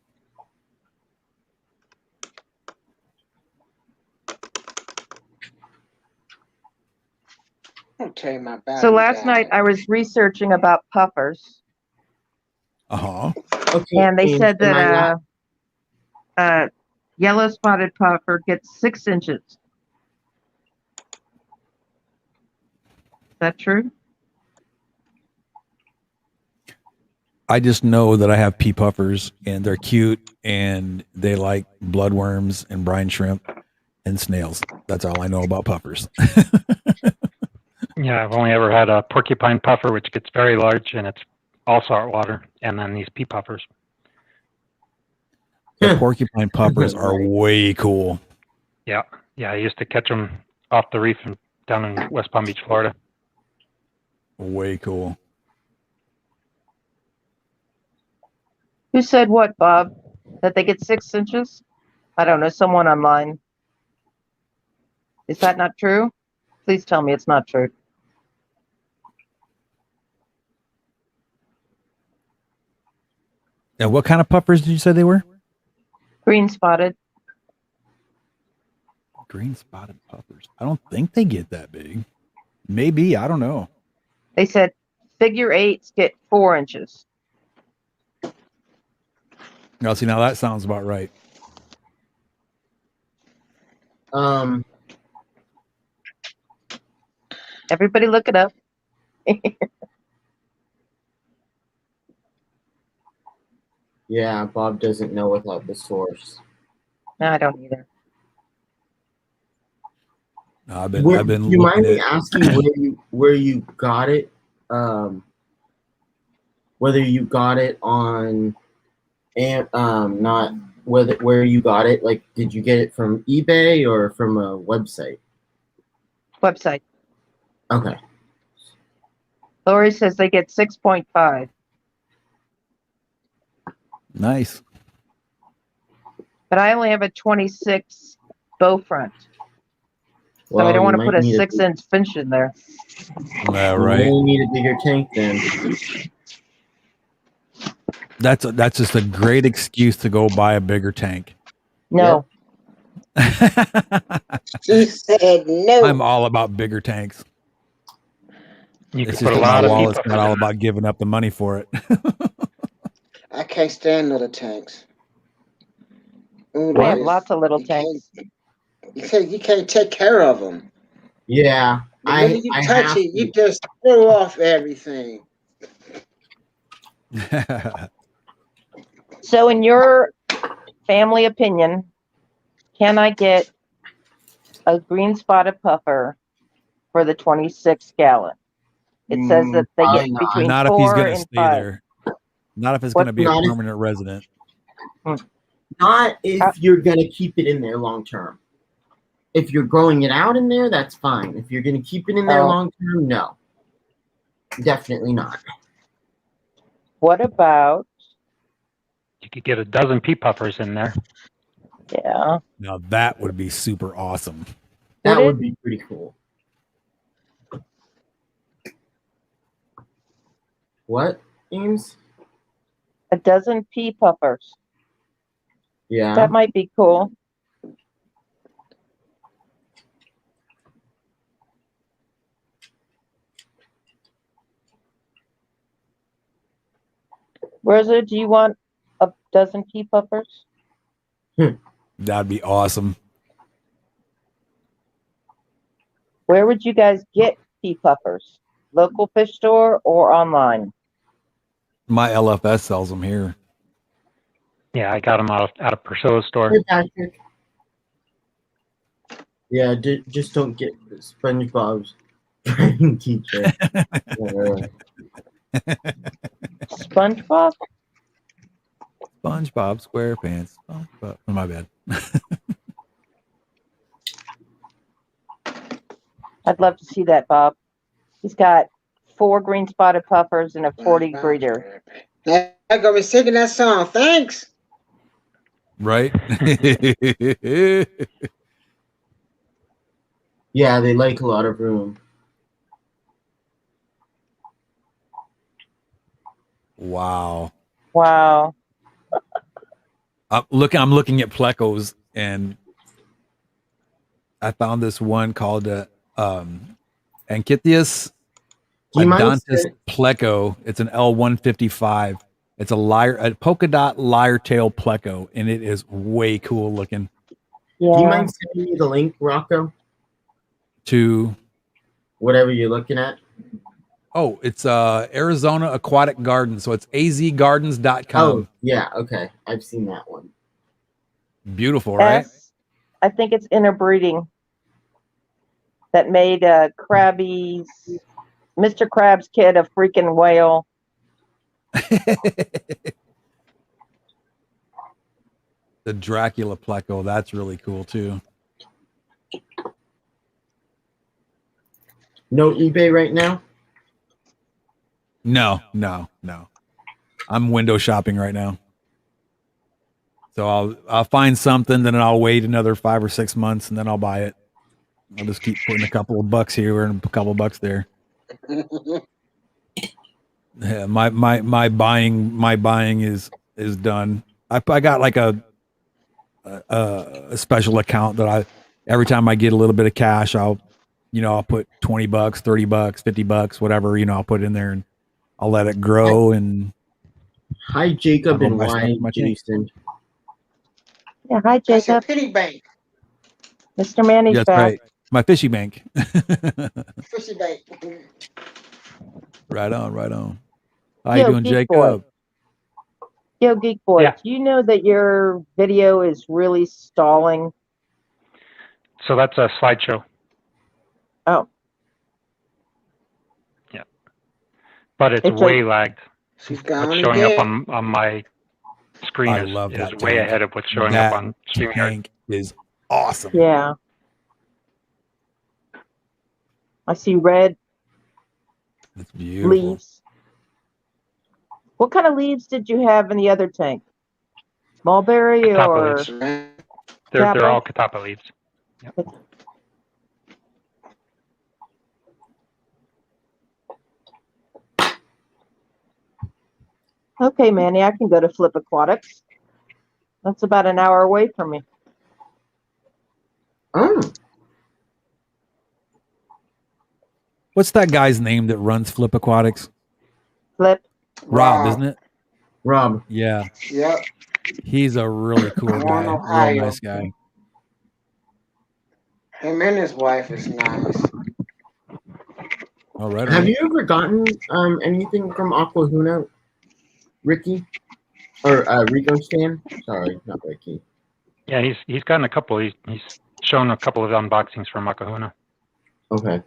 S6: Okay, my battery
S11: So last
S6: died.
S11: night I was researching about puffers,
S2: Uh-huh.
S1: Okay,
S11: and they said
S1: am I
S11: that yellow spotted puffer gets 6 inches. Is that true?
S2: I just know that I have pea puffers, and they're cute, and they like bloodworms and brine shrimp and snails. That's all I know about puffers.
S8: Yeah, I've only ever had a porcupine puffer, which gets very large, and it's all salt water, and then these pea puffers.
S2: The porcupine puffers are way cool.
S8: Yeah, I used to catch them off the reef and down in West Palm Beach, Florida.
S2: Way cool.
S11: Who said what, Bob? That they get 6 inches? I don't know, someone online. Is that not true? Please tell me it's not true.
S2: Now, what kind of puffers did you say they were?
S11: Green spotted.
S2: Green spotted puffers. I don't think they get that big. Maybe. I don't know.
S11: They said figure 8s get 4 inches.
S2: Now, see, now that sounds about right.
S11: Everybody look it up.
S1: Yeah, Bob doesn't know without the source.
S11: No, I don't either.
S2: No, I've been
S1: Do you mind
S2: looking
S1: me
S2: at
S1: asking where you got it? Whether you got it on, and not where you got it. Like, did you get it from eBay or from a website?
S11: Website.
S1: Okay.
S11: Lori says they get 6.5.
S2: Nice.
S11: But I only have a 26 bow front. So I don't
S1: you
S11: want to
S1: might
S11: put a
S1: need
S11: 6-inch finch in there.
S2: Yeah,
S1: You
S2: right.
S1: may need a bigger tank then.
S2: That's just a great excuse to go buy a bigger tank.
S11: No.
S6: She said no.
S2: I'm all about bigger tanks.
S8: You
S2: It's
S8: can
S2: just
S8: put a
S2: that my
S8: lot of pea
S2: wallet's
S8: puffers
S2: not all
S8: in
S2: about giving up the money for it.
S6: I can't stand little tanks. Ooh,
S11: I have
S6: Lord,
S11: lots of little
S6: you
S11: tanks.
S6: you can't take care of them.
S1: Yeah,
S6: The minute you touch
S1: have
S6: it, you
S1: to.
S6: just throw off everything.
S11: So in your family opinion, can I get a green spotted puffer for the 26 gallon? It says that they get
S1: Probably not.
S11: between
S2: Not if he's
S11: 4
S2: going to
S11: and
S2: stay
S11: 5.
S2: there. Not if it's
S11: What-
S2: going to be a
S1: Not if-
S2: permanent resident.
S1: Not if you're gonna keep it in there long term. If you're growing it out in there, that's fine. If you're gonna keep it in there
S11: Oh.
S1: long term, no. Definitely not.
S11: What about,
S8: You could get a dozen pea puffers in there.
S11: yeah,
S2: Now that would be super awesome.
S1: That would
S11: Hooded?
S1: be pretty cool. What, Ames?
S11: A dozen pea puffers.
S1: Yeah.
S11: That might be cool. Rosa, do you want a dozen pea puffers?
S2: That'd be awesome.
S11: Where would you guys get pea puffers? Local fish store or online?
S2: My LFS sells them here.
S8: Yeah, I got them out of Priscilla's store.
S1: Hey, Patrick. Yeah, just don't get SpongeBob's driving teacher.
S11: SpongeBob?
S2: SpongeBob SquarePants. SpongeBob. Oh, my bad.
S11: I'd love to see that, Bob. He's got 4 green spotted puffers and a 40 breeder.
S6: Now I'm gonna be singing that song. Thanks.
S2: Right?
S1: Yeah, they like a lot of room.
S2: Wow.
S11: Wow.
S2: I'm looking at plecos, and I found this one called Ankythius
S1: Do you mind
S2: odontus
S1: saying-
S2: pleco. It's an L155. It's a polka dot lyre tail pleco, and it is way cool looking.
S1: Do you
S11: Yeah.
S1: mind sending me the link, Rocco?
S2: To
S1: Whatever you're looking at.
S2: oh, it's Arizona Aquatic Garden, so it's azgardens.com.
S1: Oh, yeah, okay. I've seen that one.
S2: Beautiful, right?
S11: S, I think it's interbreeding that made Krabby's Mr. Krabs' kid a freaking whale.
S2: The Dracula pleco, that's really cool too.
S1: No eBay right now?
S2: No. I'm window shopping right now. So I'll find something, then I'll wait another 5 or 6 months, and then I'll buy it. I'll just keep putting a couple of bucks here and a couple of bucks there. Yeah, my buying is done. I got like a special account that every time I get a little bit of cash, I'll put $20, $30, $50, whatever, I'll put in there and I'll let it grow. And
S1: Hi, Jacob
S2: I'll
S1: and
S2: buy stuff
S1: why
S2: for my tank.
S1: Jason.
S11: Yeah, hi,
S6: That's your
S11: Jacob.
S6: pity bank.
S11: Mr. Manny's
S2: That's
S11: back.
S2: right. My fishy bank.
S6: Fishy bank.
S2: Right on. How you
S11: Yo,
S2: doing,
S11: Geek
S2: Jacob?
S11: Boy. Yo, Geek Boy,
S8: Yeah.
S11: do you know that your video is really stalling?
S8: So that's a slideshow.
S11: Oh,
S8: Yeah. But it's
S11: It's
S8: way lagged.
S6: She's
S8: What's
S6: gone
S8: showing up
S6: again.
S8: on my screen
S2: I
S8: is
S2: love that
S8: way
S2: tank.
S8: ahead of what's showing
S2: That
S8: up on StreamYard.
S2: tank is awesome.
S11: yeah. I see red
S2: It's beautiful.
S11: leaves. What kind of leaves did you have in the other tank? Mulberry
S8: Catappa
S11: or
S8: leaves. They're
S11: Kappa?
S8: all catappa leaves. Yep.
S11: Okay, Manny, I can go to Flip Aquatics. That's about an hour away from me.
S1: Oh,
S2: What's that guy's name that runs Flip Aquatics?
S11: Flip.
S2: Rob, isn't it?
S1: Rob.
S2: Yeah.
S6: Yep.
S2: He's a really cool
S6: Warren,
S2: guy.
S6: Ohio.
S2: Real nice guy.
S6: Him and his wife is nice.
S2: All right.
S1: Have you ever gotten anything from Aquahuna, Ricky? Or Rico Stan? Sorry, not Ricky.
S8: Yeah, he's gotten a couple. He's shown a couple of unboxings from Makahuna.
S1: Okay.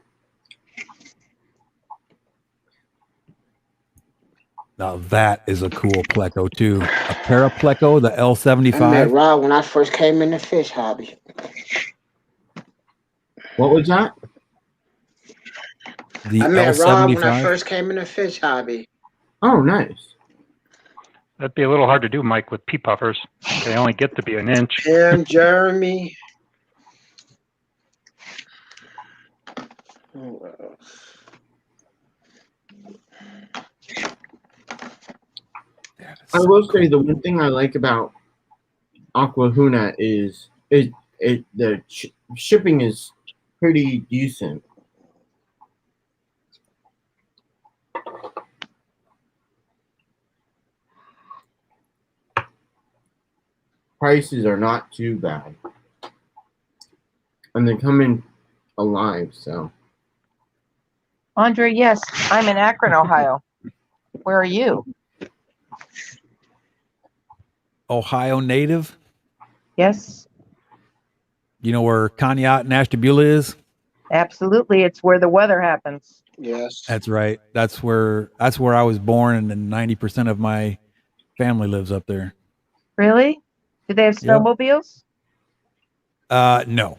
S2: Now that is a cool pleco too. A Parapleco, the
S6: I met
S2: L75.
S6: Rob when I first came in the fish hobby.
S1: What was that?
S2: The
S6: I met Rob when I
S2: L75.
S6: first came in the fish hobby.
S1: Oh, nice.
S8: That'd be a little hard to do, Mike, with pea puffers. They only get to be an inch.
S6: Him, Jeremy.
S1: I will say the one thing I like about Aquahuna is the shipping is pretty decent. Prices are not too bad, and they come in alive. So,
S11: Andre, yes, I'm in Akron, Ohio. Where are you?
S2: Ohio native.
S11: Yes,
S2: You know where Conneaut and Ashtabula is?
S11: absolutely. It's where the weather happens.
S6: Yes.
S2: That's right. That's where I was born, and then 90% of my family lives up there.
S11: Really? Do they have
S2: Yep.
S11: snowmobiles?
S2: No.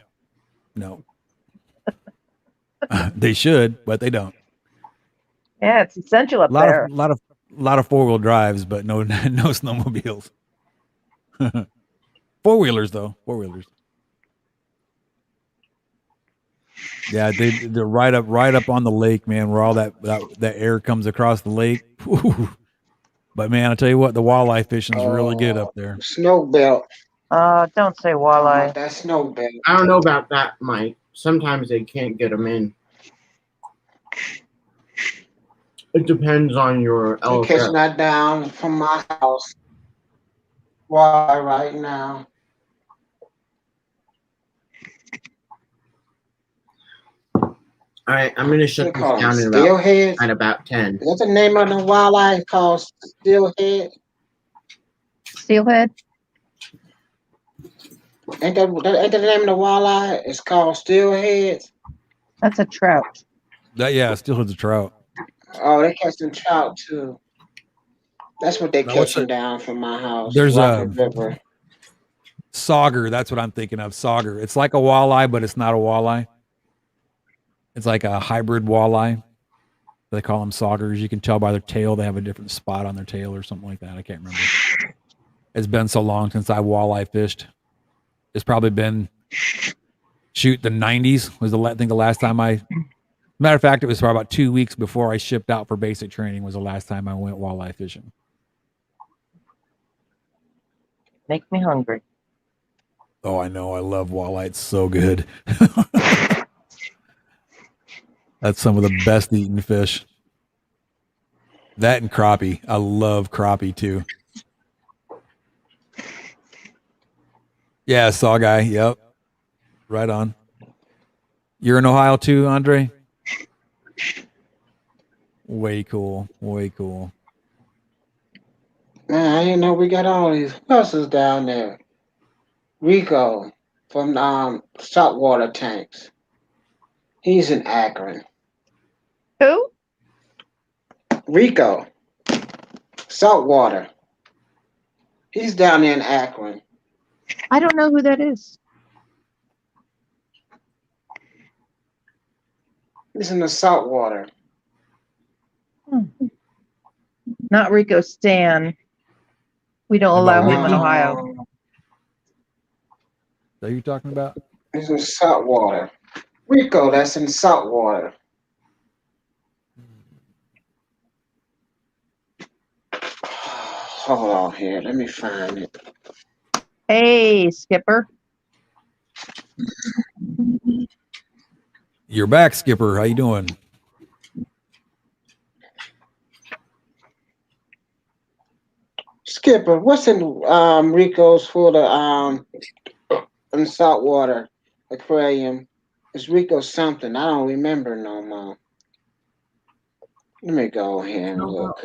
S2: They should, but they don't.
S11: Yeah, it's essential up
S2: A lot
S11: there.
S2: of four-wheel drives, but no snowmobiles. Four-wheelers though. Four-wheelers. Yeah, they're right up on the lake, man, where all that air comes across the lake. Whew. But man, I tell you what, the walleye fishing is really good up there.
S6: Snow belt.
S11: Don't say walleye.
S6: That snow belt.
S1: I don't know about that, Mike. Sometimes they can't get them in. It depends on your
S6: You catch
S1: LFL.
S6: that down from my house. Why right now?
S1: All right, I'm gonna shut
S6: They
S1: this
S6: call them
S1: down in
S6: steelhead.
S1: at about 10.
S6: Is that the name of the wildlife called steelhead?
S11: Steelhead?
S6: Ain't that the name of the walleye? It's called steelhead.
S11: That's a trout.
S2: Steelhead's a trout.
S6: Oh, they catch them trout too. That's what they
S2: Now, what's
S6: catching down from my house.
S2: There's
S6: Rocket River.
S2: Sauger. That's what I'm thinking of. Sauger. It's like a walleye, but it's not a walleye. It's like a hybrid walleye. They call them saugers. You can tell by their tail. They have a different spot on their tail or something like that. I can't remember. It's been so long since I walleye fished. It's probably been, the 90s was the last time I. Matter of fact, it was probably about 2 weeks before I shipped out for basic training was the last time I went walleye fishing.
S11: Make me hungry.
S2: Oh, I know. I love walleye. It's so good. That's some of the best eaten fish. That and crappie. I love crappie too. Yeah, saw guy. Yep. Right on. You're in Ohio too, Andre? Way cool. Way cool.
S6: Man, I didn't know we got all these buses down there. Rico from saltwater tanks. He's in Akron.
S11: Who?
S6: Rico. Saltwater. He's down there in Akron.
S11: I don't know who that is.
S6: He's in the saltwater.
S11: Not Rico Stan. We don't allow him in Ohio.
S2: Is that who you're talking about?
S6: He's in saltwater. Rico, that's in saltwater. Hold on here. Let me find it.
S11: Hey, Skipper.
S2: You're back, Skipper. How you doing?
S6: Skipper, what's in Rico's for the in saltwater aquarium? It's Rico something. I don't remember no more. Let me go here and look.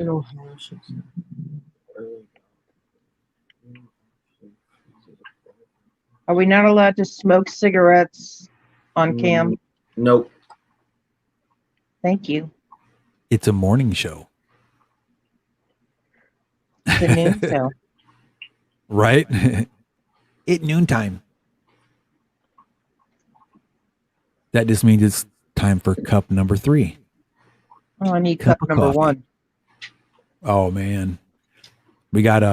S11: Are we not allowed to smoke cigarettes on cam?
S1: Nope.
S11: Thank you.
S2: It's a morning show.
S11: The noon show.
S2: Right? At noontime. That just means it's time for cup number 3.
S11: Oh, I need cup number
S2: coffee.
S11: 1.
S2: Oh man. We got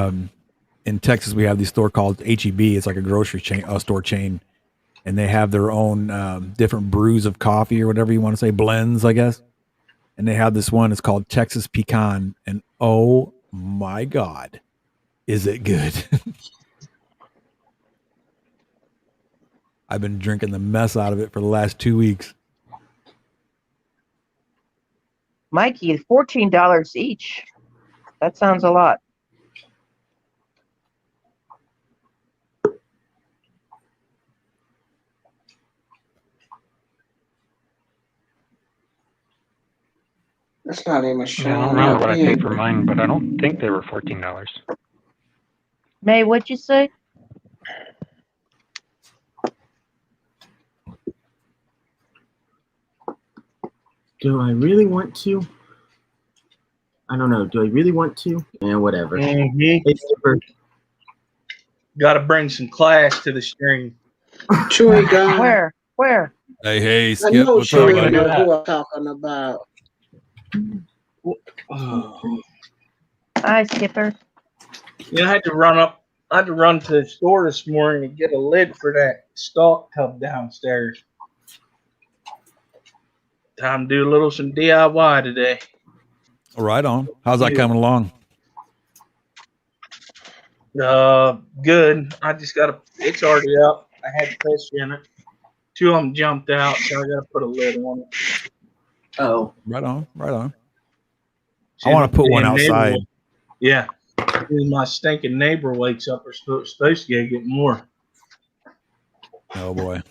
S2: in Texas we have this store called HEB. It's like a grocery chain, a store chain. and they have their own different brews of coffee or whatever you want to say, blends, I guess. And they have this one. It's called Texas Pecan, and oh my God, is it good? I've been drinking the mess out of it for the last 2 weeks.
S11: Mikey, $14 each. That sounds a lot.
S6: That's not even
S8: Yeah, I
S6: showing
S8: don't remember
S6: up
S8: what I
S6: here.
S8: paid for mine, but I don't think they were $14.
S11: May, what'd you say?
S1: Do I really want to? I don't know. Do I really want to? Yeah, whatever.
S12: Mm-hmm.
S1: Hey, Skipper.
S12: Got to bring some class to the stream.
S6: Chewy guy.
S11: Where?
S2: Hey,
S6: I
S2: Skip,
S6: know
S2: what's up,
S6: Chewy
S2: buddy?
S6: know who I'm talking about.
S12: Oh.
S11: Hi, Skipper.
S12: I had to run to the store this morning and get a lid for that stock tub downstairs. Time to do some DIY today.
S2: Right on. How's that coming along?
S12: Good. I just it's already up. I had fish in it. 2 of them jumped out, so I gotta put a lid on it.
S1: Oh.
S2: Right on.
S12: See,
S2: I want to put one
S12: my neighbor
S2: outside.
S12: Yeah. When my stinking neighbor wakes up, we're supposed to go get more.
S2: Oh boy.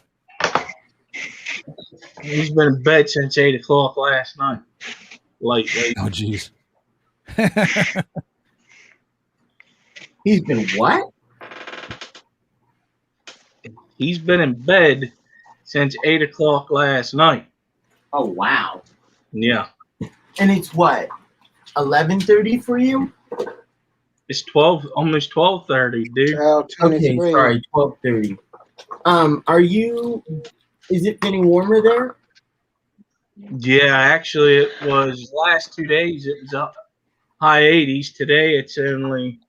S12: He's been in bed since 8 o'clock last night. Late.
S2: Oh jeez.
S1: He's been what?
S12: He's been in bed since 8 o'clock last night.
S1: Oh wow.
S12: Yeah.
S1: And it's what? 11:30 for you?
S12: It's almost 12:30, dude.
S1: Okay, sorry, 12:30. Is it getting warmer there?
S12: Yeah, actually, it was last 2 days. It was up high 80s. Today, it's only.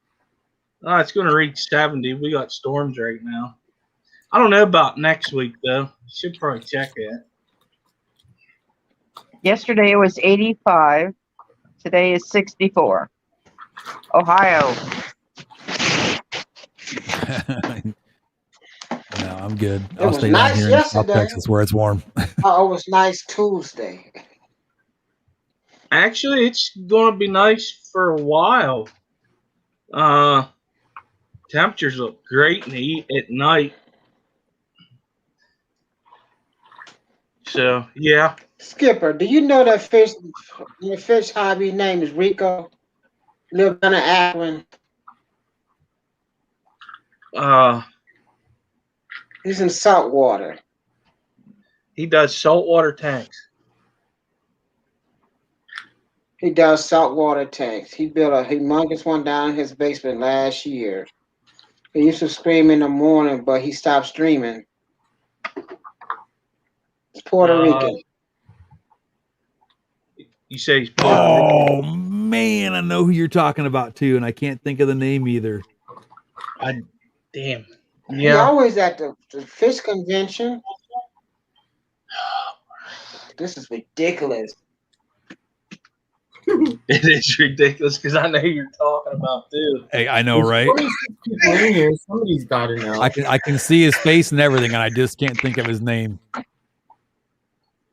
S12: It's going to reach 70. We got storms right now. I don't know about next week though. Should probably check it.
S11: Yesterday it was 85. Today is 64. Ohio.
S2: No, I'm good.
S6: It
S2: I'll
S6: was
S2: stay
S6: nice
S2: down here in South
S6: yesterday.
S2: Texas where it's warm.
S6: Oh, it was nice Tuesday.
S12: Actually, it's going to be nice for a while. Temperatures look great at night. So yeah.
S6: Skipper, do you know that the fish hobby name is Rico? Live down in Akron. He's in saltwater.
S12: He does saltwater tanks.
S6: He does saltwater tanks. He built a humongous one down in his basement last year. He used to stream in the morning, but he stopped streaming. It's Puerto Rican.
S12: You say he's Puerto Rican?
S2: Oh man, I know who you're talking about too, and I can't think of the name either.
S12: Damn.
S6: He always at the fish convention. This is ridiculous.
S12: It is ridiculous because I know who you're talking about too.
S2: Hey, I know, right?
S1: People in here. Somebody's got to know.
S2: I can see his face and everything, and I just can't think of his name.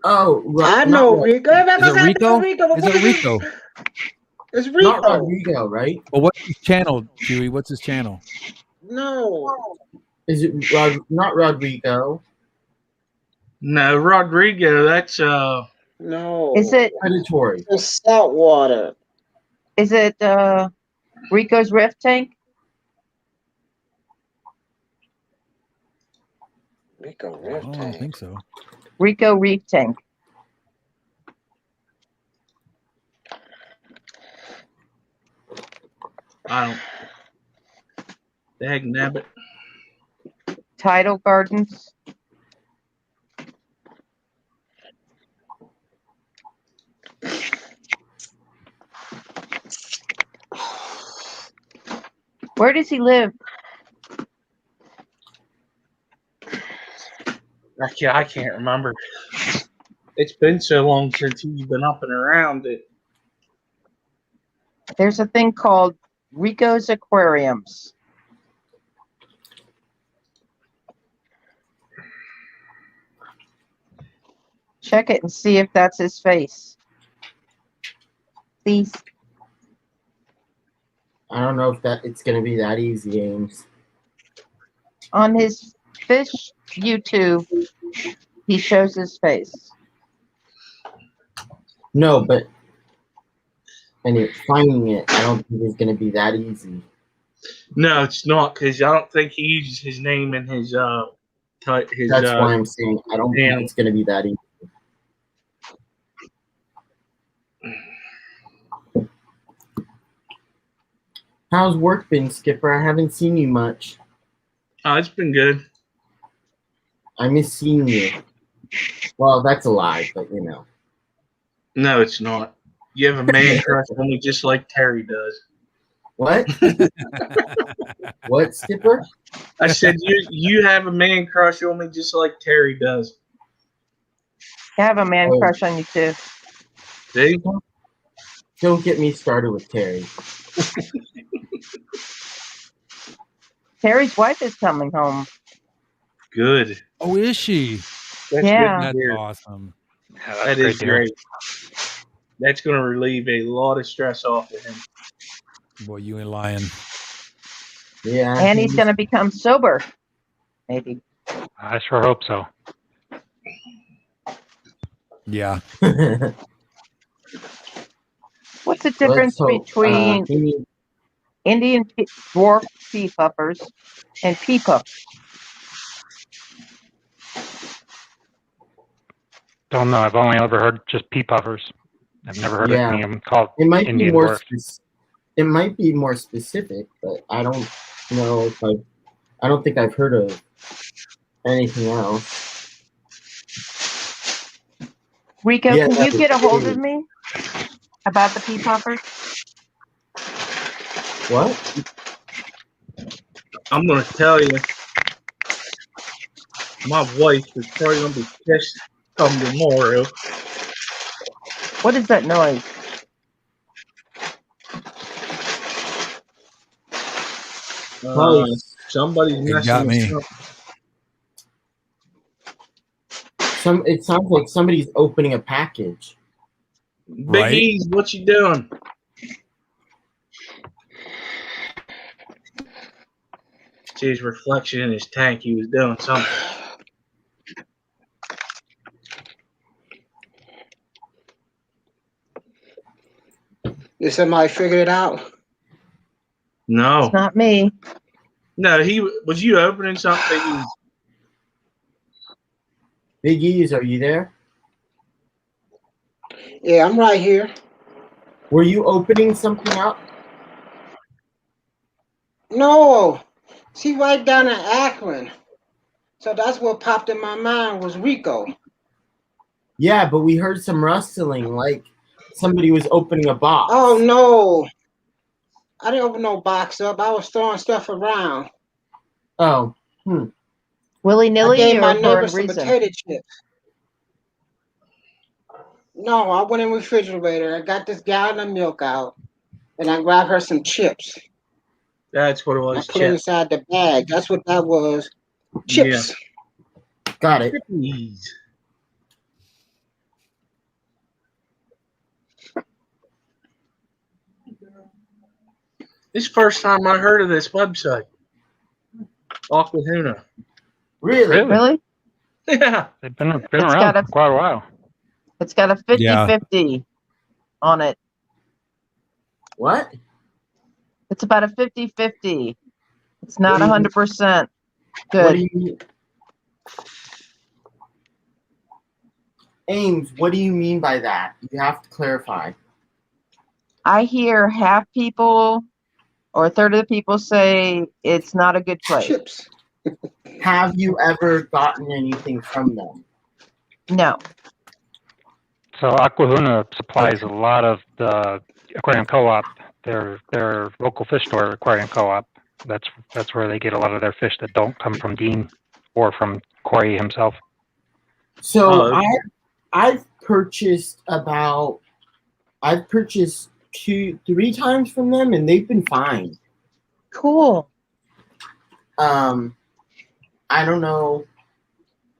S6: Oh, I know Rico.
S2: Is it Rico? Is it Rico?
S6: It's Rico.
S1: Not Rodrigo, right?
S2: Well, what's his channel, Chewy? What's his channel?
S6: No.
S1: Is it not Rodrigo?
S12: No, Rodrigo. That's
S6: No.
S11: Is it
S1: predatory?
S6: It's saltwater.
S11: Is it Rico's Riff Tank?
S6: Rico Riff
S2: I don't think so.
S11: Rico Reef Tank.
S12: I don't. Dag nabbit.
S11: Tidal Gardens. Where does he live?
S12: I can't remember. It's been so long since he's been up and around it.
S11: There's a thing called Rico's Aquariums. Check it and see if that's his face. Please.
S1: I don't know if it's gonna be that easy, Ames.
S11: On his fish YouTube, he shows his face.
S1: No, but finding it, I don't think it's gonna be that easy.
S12: No, it's not, because I don't think he uses his name in his
S1: That's why I'm saying I don't think it's gonna be that easy. How's work been, Skipper? I haven't seen you much.
S12: Oh, it's been good.
S1: I miss seeing you. Well, that's a lie, but you know.
S12: No, it's not. You have a man crush on me just like Terry does.
S1: What? What, Skipper?
S12: I said you have a man crush on me just like Terry does.
S11: I have a man crush on you too.
S12: See?
S1: Don't get me started with Terry.
S11: Terry's wife is coming home.
S12: Good.
S2: Oh, is she?
S12: That's
S11: Yeah.
S12: good to hear.
S2: That's awesome.
S12: That is great. That's going to relieve a lot of stress off of him.
S2: Boy, you ain't lying.
S1: Yeah.
S11: And he's going to become sober. Maybe.
S8: I sure hope so.
S2: Yeah.
S11: What's the difference between Indian dwarf pea puffers and pea puffers?
S8: Don't know. I've only ever heard just pea puffers. I've never heard of any of them called
S1: it might
S8: Indian
S1: be more
S8: dwarfs.
S1: it might be more specific, but I don't know if I don't think I've heard of anything else.
S11: Rico, can you get a hold of me about the pea puffers?
S1: What?
S12: I'm going to tell you, my wife is probably going to be pissed come tomorrow.
S11: What is that noise?
S12: Somebody's messing with
S1: something. It sounds like somebody's opening a package.
S12: Big E's, what you doing? See his reflection in his tank. He was doing something.
S6: Did somebody figure it out?
S12: No.
S11: It's not me.
S12: No, was you opening something?
S1: Big E's, are you there?
S6: Yeah, I'm right here.
S1: Were you opening something up?
S6: No. See, right down in Akron. So that's what popped in my mind was Rico.
S1: Yeah, but we heard some rustling, like somebody was opening a box.
S6: Oh, no. I didn't open no box up. I was throwing stuff around.
S1: Oh.
S11: Willy-nilly
S6: I gave my
S11: or for
S6: neighbor
S11: a
S6: some
S11: reason?
S6: potato chips. No, I went in the refrigerator. I got this gallon of milk out, and I grabbed her some chips.
S12: That's what it was.
S6: I put it inside the bag. That's what that was. Chips.
S12: Yeah.
S1: Got it.
S12: Chippies. This is the first time I heard of this website. Aquahuna.
S11: Really?
S12: Yeah.
S8: They've been around for quite a while.
S11: It's got a 50-50 on it.
S1: What?
S11: It's about a 50-50. It's not 100% good.
S1: What do you mean? Ames, what do you mean by that? You have to clarify.
S11: I hear half people or a third of the people say it's not a good place.
S6: Chips.
S1: Have you ever gotten anything from them?
S11: No.
S8: So Aquahuna supplies a lot of the aquarium co-op, their local fish store aquarium co-op. That's where they get a lot of their fish that don't come from Dean or from Corey himself.
S1: So
S12: Oh,
S1: I've purchased three times from them, and they've been fine.
S11: Cool.
S1: I don't know.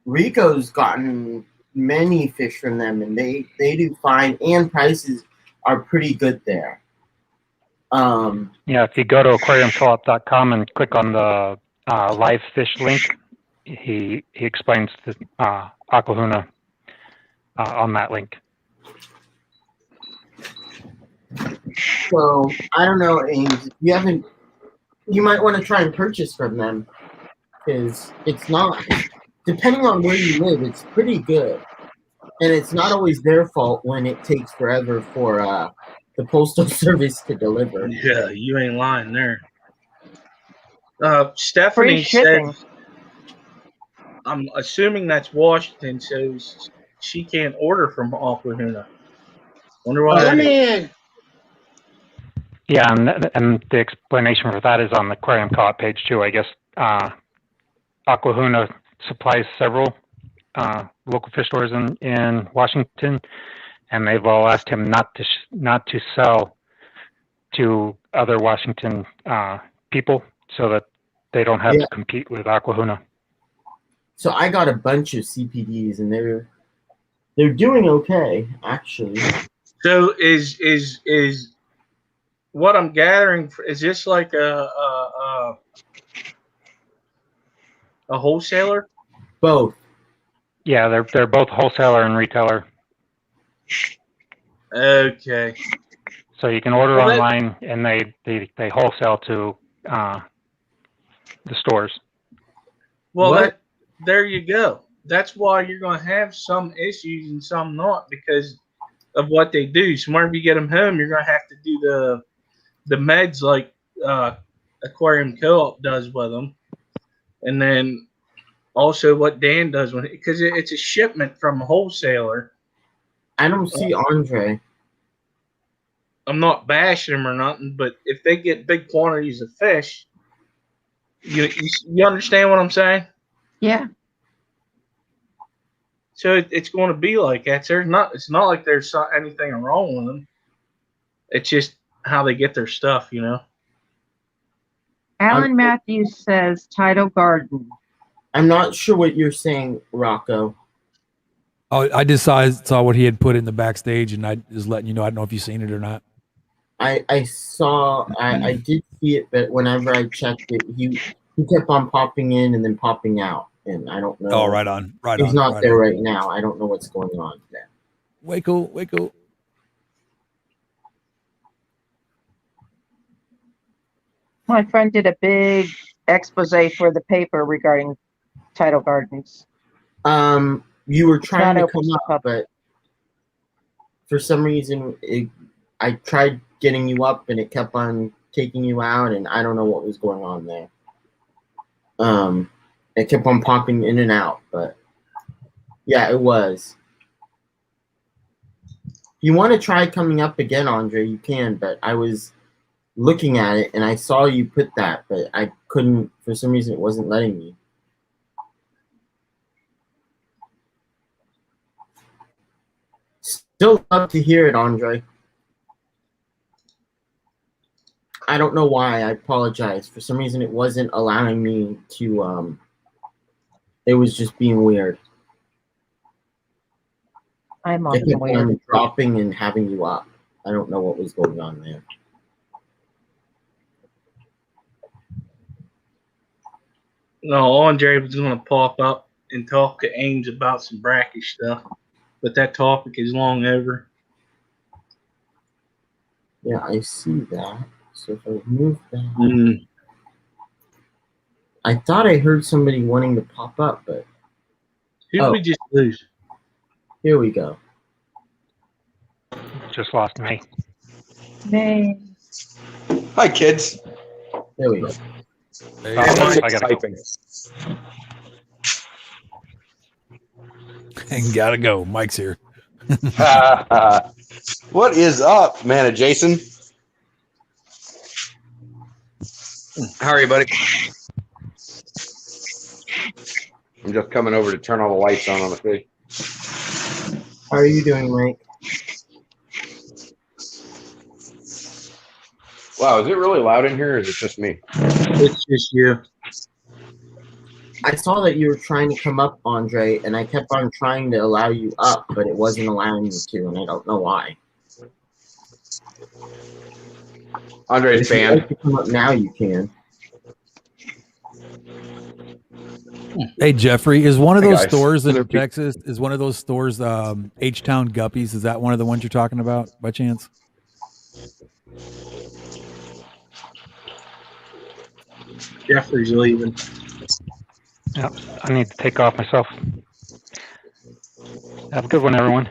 S1: Rico's gotten many fish from them, and they do fine, and prices are pretty good there.
S8: Yeah, if you go to aquariumcoop.com and click on the live fish link, he explains the Aquahuna on that link.
S1: So I don't know, Ames. If you haven't, you might want to try and purchase from them because it's not. Depending on where you live, it's pretty good, and it's not always their fault when it takes forever for the postal service to deliver.
S12: yeah, you ain't lying there.
S11: Free
S12: Stephanie said,
S11: shipping.
S12: I'm assuming that's Washington, so she can't order from Aquahuna. Wonder why that
S6: Come
S12: is.
S6: in.
S8: Yeah, and the explanation for that is on the Aquarium Co-op page too. I guess Aquahuna supplies several local fish stores in Washington, and they've all asked him not to sell to other Washington people so that they don't have to compete with Aquahuna.
S1: So I got a bunch of CPDs, and they're doing okay, actually.
S12: So is what I'm gathering? Is this like a wholesaler?
S1: Both.
S8: Yeah, they're both wholesaler and retailer.
S12: Okay.
S8: So you can order online, and they wholesale to the stores.
S12: Well, there you go. That's why you're going to have some issues and some not because of what they do. So whenever you get them home, you're going to have to do the meds like Aquarium Co-op does with them, and then also what Dan does with it because it's a shipment from a wholesaler.
S1: I don't see Andre.
S12: I'm not bashing them or nothing, but if they get big quantities of fish, you understand what I'm saying?
S11: Yeah.
S12: So it's going to be like that. It's not like there's anything wrong with them. It's just how they get their stuff, you know.
S11: Alan Matthews says Tidal Garden.
S1: I'm not sure what you're saying, Rocco.
S2: Oh, I just saw what he had put in the backstage, and I just letting you know. I don't know if you've seen it or not.
S1: I did see it, but whenever I checked it, he kept on popping in and then popping out, and I don't know.
S2: Oh, right on.
S1: He's not there right now. I don't know what's going on there.
S2: Waco.
S11: My friend did a big expose for the paper regarding Tidal Gardens.
S1: You were trying to come up, but for some reason, I tried getting you up, and it kept on taking you out, and I don't know what was going on there. It kept on popping in and out, but yeah, it was. If you want to try coming up again, Andre, you can, but I was looking at it, and I saw you put that, but I couldn't, for some reason, it wasn't letting me. Still love to hear it, Andre. I don't know why. I apologize. For some reason, it wasn't allowing me to. It was just being weird.
S11: I'm
S1: It kept
S11: weird.
S1: on dropping and having you up. I don't know what was going on there.
S12: No, Andre was going to pop up and talk to Ames about some brackish stuff, but that topic is long over.
S1: Yeah, I see that. So if I move that, I thought I heard somebody wanting to pop up, but
S12: who did we just lose?
S1: Here we go.
S8: Just lost me.
S13: Hi, kids.
S1: There we go.
S13: I got typing.
S2: And gotta go. Mike's here.
S13: What is up, man, Jason? How are you, buddy? I'm just coming over to turn all the lights on the fish.
S1: How are you doing, Mike?
S13: Wow, is it really loud in here, or is it just me?
S12: It's just you.
S1: I saw that you were trying to come up, Andre, and I kept on trying to allow you up, but it wasn't allowing you to, and I don't know why.
S13: Andre's
S1: If you'd
S13: banned.
S1: like to come up now, you can.
S2: Hey Jeffrey, is one of
S13: Hey,
S2: those
S13: guys.
S2: stores in
S13: Other people-
S2: Texas? Is one of those stores H-Town Guppies? Is that one of the ones you're talking about by chance?
S12: Jeffrey's leaving.
S8: Yep, I need to take off myself. Have a good one, everyone.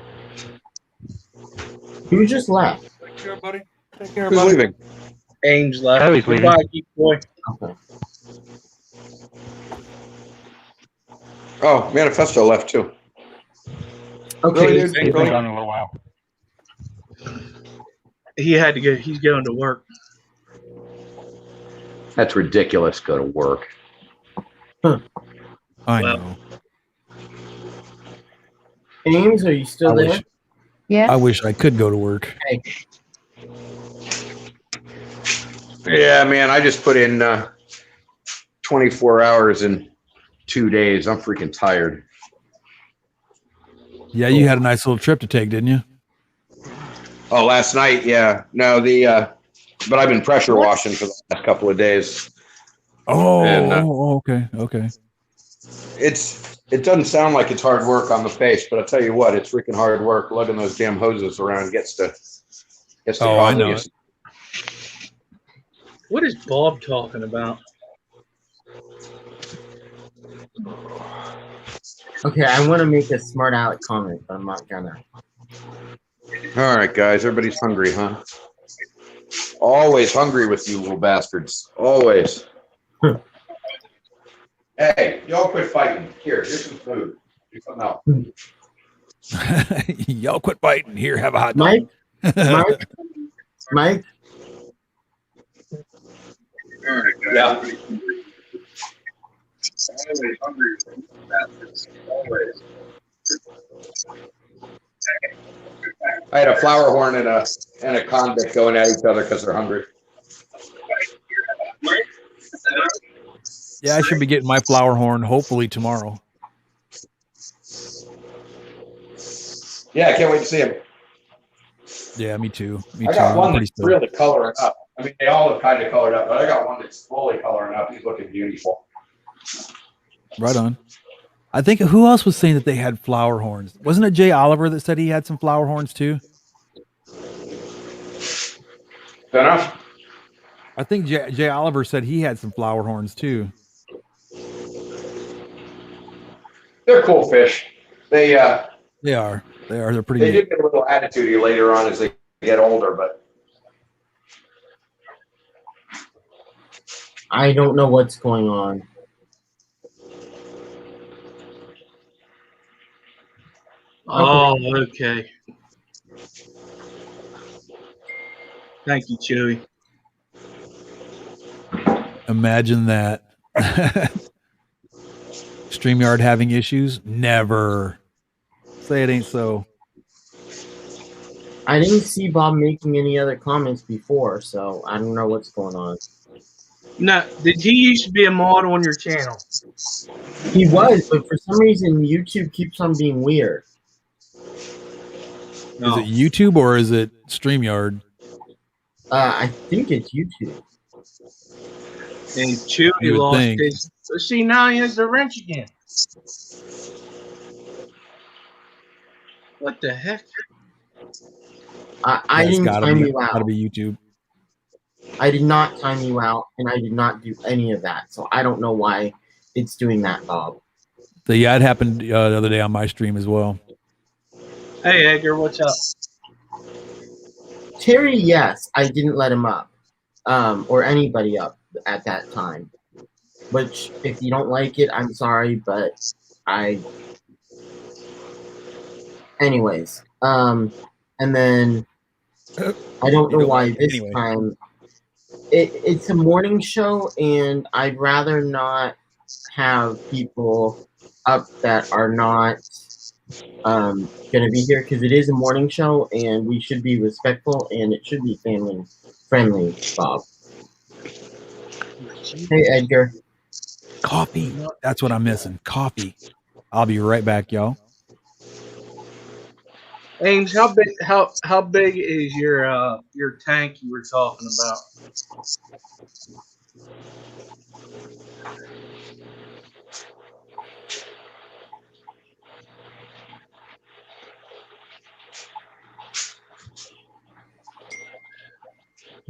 S1: Who just left?
S2: Take care, buddy. Take care,
S13: Who's leaving?
S12: Ames left.
S8: Oh, he's leaving.
S12: Goodbye, geek boy.
S1: Okay.
S13: Oh, Manifesto left too.
S1: Okay.
S13: Really,
S8: He's
S13: dude?
S8: been
S13: Really?
S8: gone a little while.
S12: He had to go. He's going to work.
S13: That's ridiculous. Go to work.
S2: I
S12: Well.
S2: know.
S1: Ames, are you still there?
S11: Yes.
S2: I wish I could go to work.
S1: Hey.
S13: Yeah, man, I just put in 24 hours in 2 days. I'm freaking tired.
S2: Yeah, you had a nice little trip to take, didn't you?
S13: Oh, last night, yeah. No, but I've been pressure washing for the last couple of days.
S2: Oh,
S13: And,
S2: okay.
S13: It doesn't sound like it's hard work on the face, but I'll tell you what, it's freaking hard work. Lugging those damn hoses around gets to
S2: Oh, I
S13: bother
S2: know
S13: you.
S2: it.
S12: What is Bob talking about?
S1: Okay, I want to make a smart aleck comment, but I'm not gonna.
S13: All right, guys, everybody's hungry, huh? Always hungry with you little bastards. Always. Hey, y'all quit fighting. Here's some food. Do something else.
S2: Y'all quit biting. Here, have a hot dog.
S1: Mike?
S13: Yeah. I had a flower horn and a convict going at each other because they're hungry.
S2: Yeah, I should be getting my flower horn hopefully tomorrow.
S13: Yeah, I can't wait to see him.
S2: Yeah, me too.
S13: I got one that's really coloring up. I mean, they all look kind of colored up, but I got one that's fully coloring up. He's looking beautiful.
S2: Right on. I think who else was saying that they had flower horns? Wasn't it Jay Oliver that said he had some flower horns too?
S13: Fair enough.
S2: I think Jay Oliver said he had some flower horns too.
S13: They're cool fish. They
S2: are. They're pretty.
S13: They do get a little attitude later on as they get older, but
S1: I don't know what's going on.
S12: Oh, okay. Thank you, Chewy.
S2: Imagine that. StreamYard having issues? Never. Say it ain't so.
S1: I didn't see Bob making any other comments before, so I don't know what's going on.
S12: No, did he used to be a mod on your channel?
S1: He was, but for some reason YouTube keeps on being weird.
S2: Is it YouTube or is it StreamYard?
S1: I think it's YouTube.
S12: And Chewy
S2: You would
S12: lost
S2: think.
S12: his. See, now he has the wrench again. What the heck?
S1: I
S2: It's
S1: didn't
S2: gotta
S1: time
S2: be,
S1: you out.
S2: gotta be YouTube.
S1: I did not time you out, and I did not do any of that. So I don't know why it's doing that, Bob.
S2: So yeah, it happened the other day on my stream as well.
S12: Hey, Edgar, what's up?
S1: Terry, yes, I didn't let him up, or anybody up at that time. Which, if you don't like it, I'm sorry, but anyways, and then I don't know why this time. It's a morning show, and I'd rather not have people up that are not gonna be here because it is a morning show, and we should be respectful, and it should be family friendly. Bob. Hey, Edgar.
S2: Coffee. That's what I'm missing. Coffee. I'll be right back, y'all.
S12: Ames, how big is your tank you were talking about?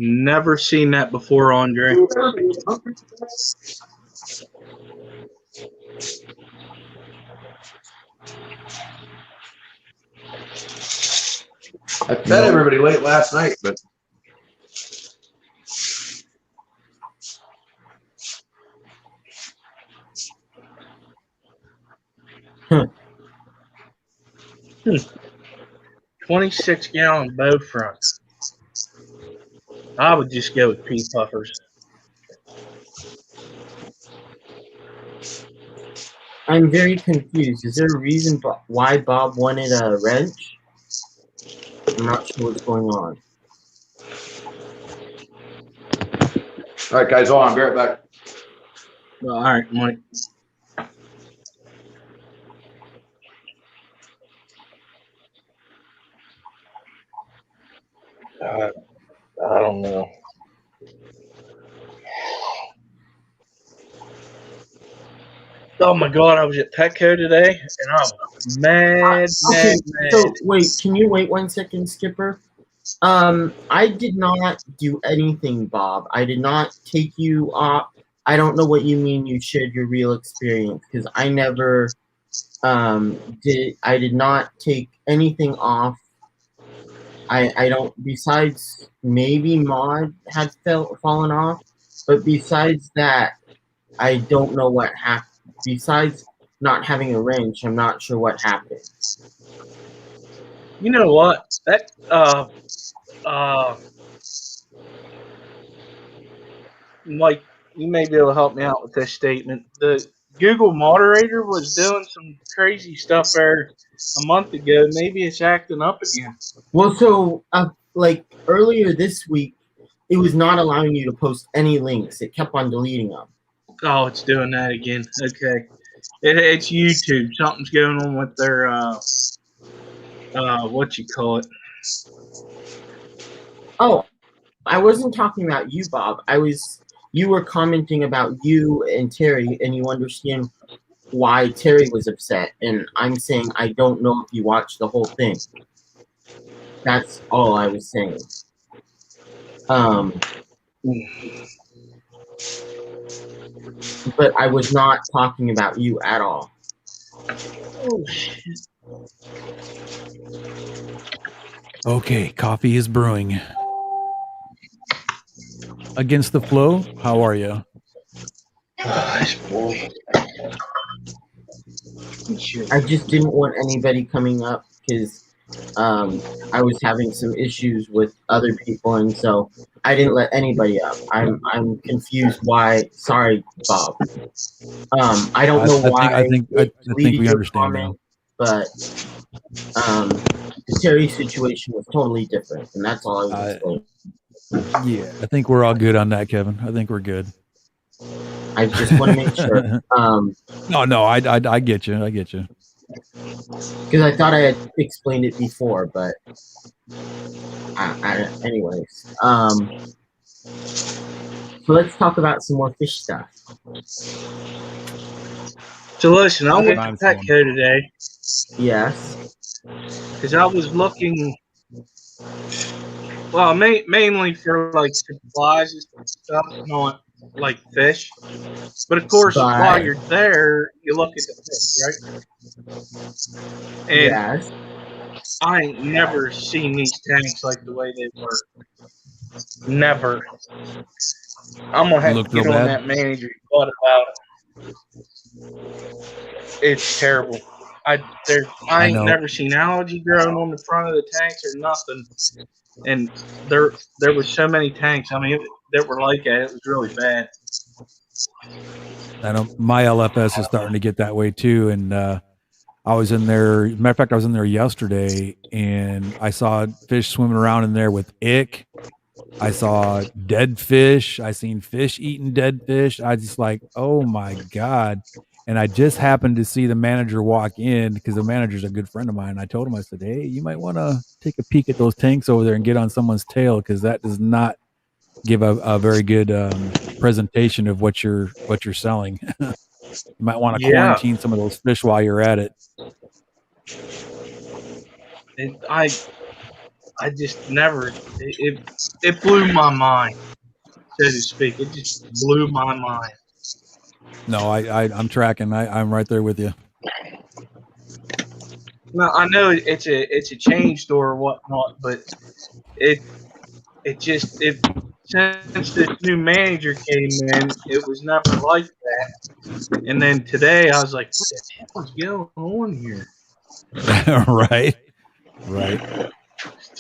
S12: Never seen that before, Andre.
S13: I fed everybody late last night, but
S1: Hmm.
S12: 26-gallon bow front. I would just go with pea puffers.
S1: I'm very confused. Is there a reason why Bob wanted a wrench? I'm not sure what's going on.
S13: all right, guys, hold on, I'll be right back.
S12: All right, Mike. I don't know. Oh my God! I was at Petco today, and I was mad.
S1: So wait, can you wait 1 second, Skipper? I did not do anything, Bob. I did not take you off. I don't know what you mean you shared your real experience, because I never did not take anything off. I don't, besides maybe Maud had fallen off, but besides that, I don't know what happened. Besides not having a wrench, I'm not sure what happened.
S12: You know what? That Mike, you may be able to help me out with this statement. The Google moderator was doing some crazy stuff there a month ago. Maybe it's acting up again.
S1: Well, so like earlier this week, it was not allowing you to post any links. It kept on deleting them.
S12: Oh, it's doing that again. Okay, it's YouTube. Something's going on with their what you call it.
S1: Oh, I wasn't talking about you, Bob. You were commenting about you and Terry, and you understand why Terry was upset. And I'm saying I don't know if you watched the whole thing. That's all I was saying. But I was not talking about you at all.
S12: Oh shit.
S2: Okay, coffee is brewing. Against the flow, how are you?
S12: Gosh, boy.
S1: I just didn't want anybody coming up because I was having some issues with other people, and so I didn't let anybody up. I'm confused why. Sorry, Bob. I don't know why.
S2: I think we understand now.
S1: But the Terry situation was totally different, and that's all I was explaining.
S2: Yeah, I think we're all good on that, Kevin. I think we're good.
S1: I just want to make sure.
S2: No, I get you. I get you.
S1: Because I thought I had explained it before, but anyways. So let's talk about some more fish stuff.
S12: So listen, I went to Petco today.
S1: Yes.
S12: Because I was looking, well, mainly for like supplies and stuff, not like fish. But of course, while you're there, you look at the fish, right? And
S1: yes.
S12: I ain't never seen these tanks like the way they were. Never. I'm gonna have to get on that manager butt about it. It's terrible. I ain't never seen algae growing on the front of the tanks or nothing. And there was so many tanks. I mean, that were like that. It was really bad.
S2: I know my LFS is starting to get that way too, and I was in there. Matter of fact, I was in there yesterday, and I saw fish swimming around in there with ick. I saw dead fish. I seen fish eating dead fish. I just like, oh my God. And I just happened to see the manager walk in because the manager's a good friend of mine. I told him, I said, hey, you might want to take a peek at those tanks over there and get on someone's tail because that does not give a very good presentation of what you're selling. You might want to
S12: Yeah.
S2: quarantine some of those fish while you're at it.
S12: I just never. It blew my mind, so to speak. It just blew my mind.
S2: No, I'm tracking. I'm right there with you.
S12: Now I know it's a chain store or whatnot, but it since this new manager came in, it was never like that. And then today I was like, what the hell is going on here?
S2: Right.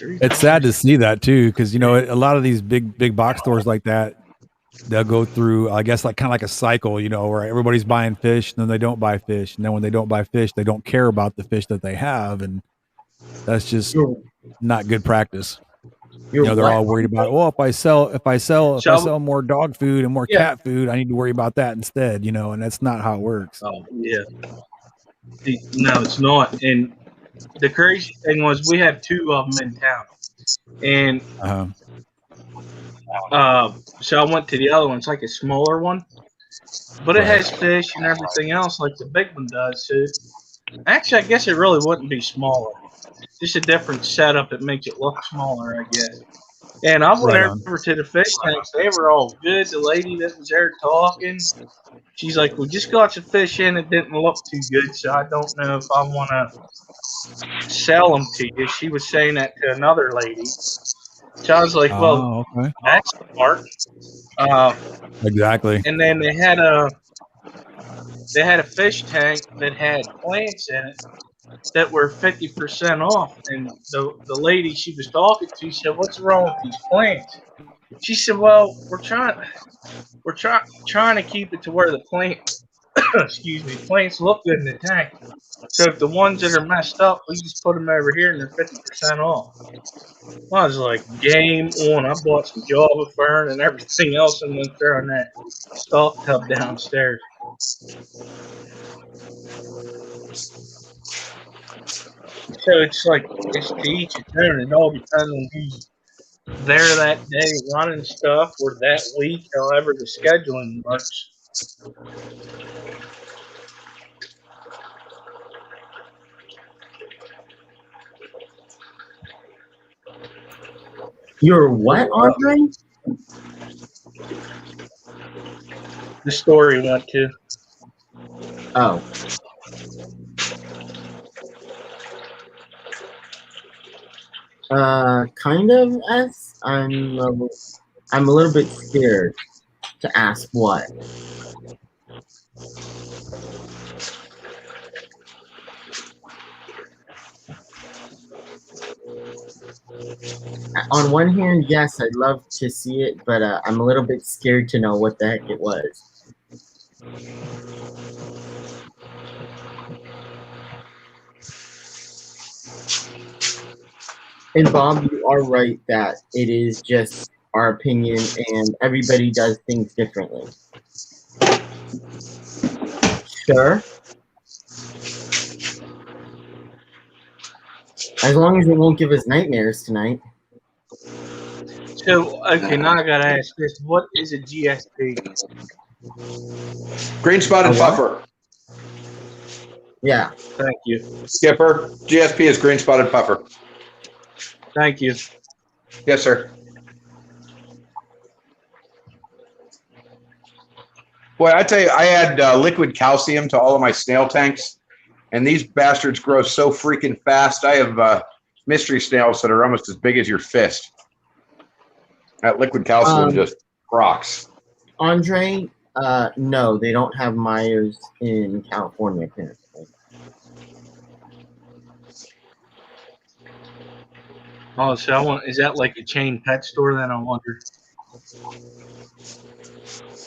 S2: It's sad to see that too, because you know a lot of these big box stores like that, they'll go through, I guess, like kind of like a cycle, you know, where everybody's buying fish, and then they don't buy fish, and then when they don't buy fish, they don't care about the fish that they have, and that's just not good practice. You know, they're all worried about, well, if I sell more dog food and more cat food, I need to worry about that instead, you know, and that's not how it works.
S12: Oh yeah, no, it's not. And the crazy thing was, we have two of them in town, and so I went to the other one. It's like a smaller one, but it has fish and everything else like the big one does. So actually, I guess it really wouldn't be smaller. Just a different setup that makes it look smaller, I guess. And I went over to the fish tanks. They were all good. The lady that was there talking, she's like, we just got some fish in. It didn't look too good, so I don't know if I want to sell them to you. She was saying that to another lady. So I was like, well, that's smart.
S2: Exactly.
S12: And then they had a fish tank that had plants in it that were 50% off. And the lady she was talking to said, what's wrong with these plants? She said, well, we're trying to keep it to where the plants look good in the tank. So if the ones that are messed up, we just put them over here and they're 50% off. I was like, game on. I bought some Java fern and everything else and went there in that stock tub downstairs. So it's like, it's to each its own. It all depends on who's there that day running stuff or that week, however the scheduling works.
S1: You're what, Andre?
S12: The story went to.
S1: Oh. Kind of. I'm a little bit scared to ask what. On one hand, yes, I'd love to see it, but I'm a little bit scared to know what the heck it was. And Bob, you are right that it is just our opinion and everybody does things differently. Sure. As long as it won't give us nightmares tonight.
S12: So, okay, now I gotta ask this. What is a GSP?
S13: Green spotted puffer.
S12: Yeah. Thank you.
S13: Skipper, GSP is green spotted puffer.
S12: Thank you.
S13: Yes, sir. Boy, I tell you, I add liquid calcium to all of my snail tanks, and these bastards grow so freaking fast. I have mystery snails that are almost as big as your fist. That liquid calcium just rocks.
S1: Andre, no, they don't have Myers in California, apparently.
S12: Oh, so is that like a chain pet store then, I wonder?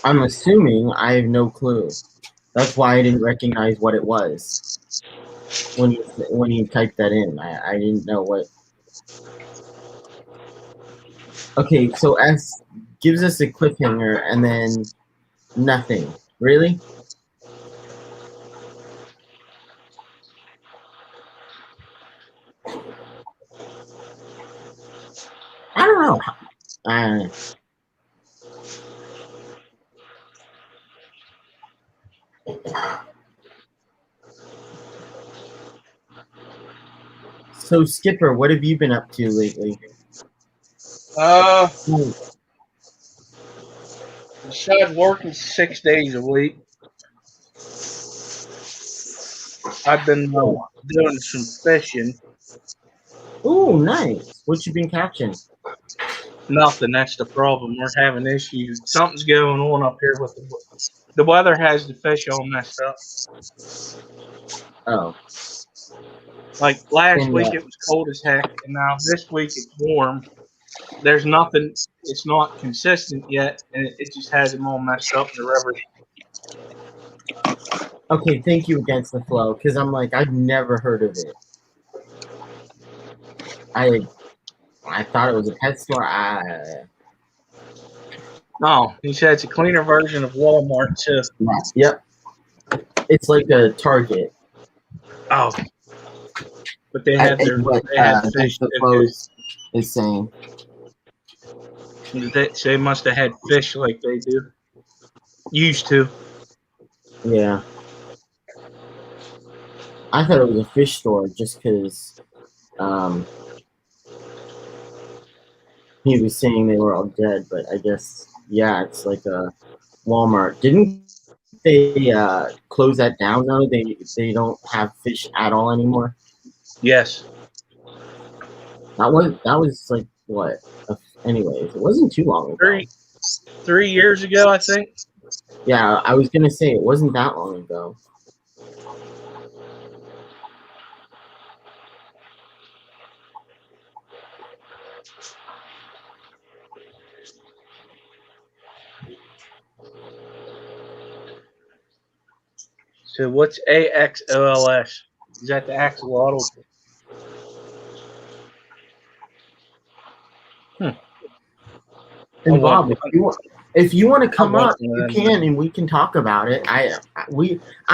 S1: I'm assuming. I have no clue. That's why I didn't recognize what it was. when you type that in. I didn't know what. Okay, so S gives us a cliffhanger and then nothing. Really? I don't know. So Skipper, what have you been up to lately?
S12: Besides working 6 days a week, I've been doing some fishing.
S1: Ooh, nice. What you been catching?
S12: Nothing. That's the problem. We're having issues. Something's going on up here with the weather. Has the fish all messed up.
S1: Oh.
S12: Like last
S1: And,
S12: week, it was cold as heck, and now this week it's warm. There's nothing. It's not consistent yet, and it just has them all messed up in the river.
S1: Okay, thank you Against the Flow, because I'm like, I've never heard of it. I thought it was a pet store.
S12: No, he said it's a cleaner version of Walmart too.
S1: Yep. It's like a Target.
S12: Oh, but they had their fish.
S1: The Flows is saying.
S12: They must have had fish like they do. Used to.
S1: Yeah. I thought it was a fish store just because he was saying they were all dead, but I guess, yeah, it's like a Walmart. Didn't they close that down, though? They don't have fish at all anymore?
S12: Yes.
S1: That was like, what? Anyways, it wasn't too long ago.
S12: 3 years ago, I think.
S1: Yeah, I was going to say, it wasn't that long ago.
S12: So what's AXOLS? Is that the axolotl?
S1: And Bob, if you want to come up, you can, and we can talk about it. I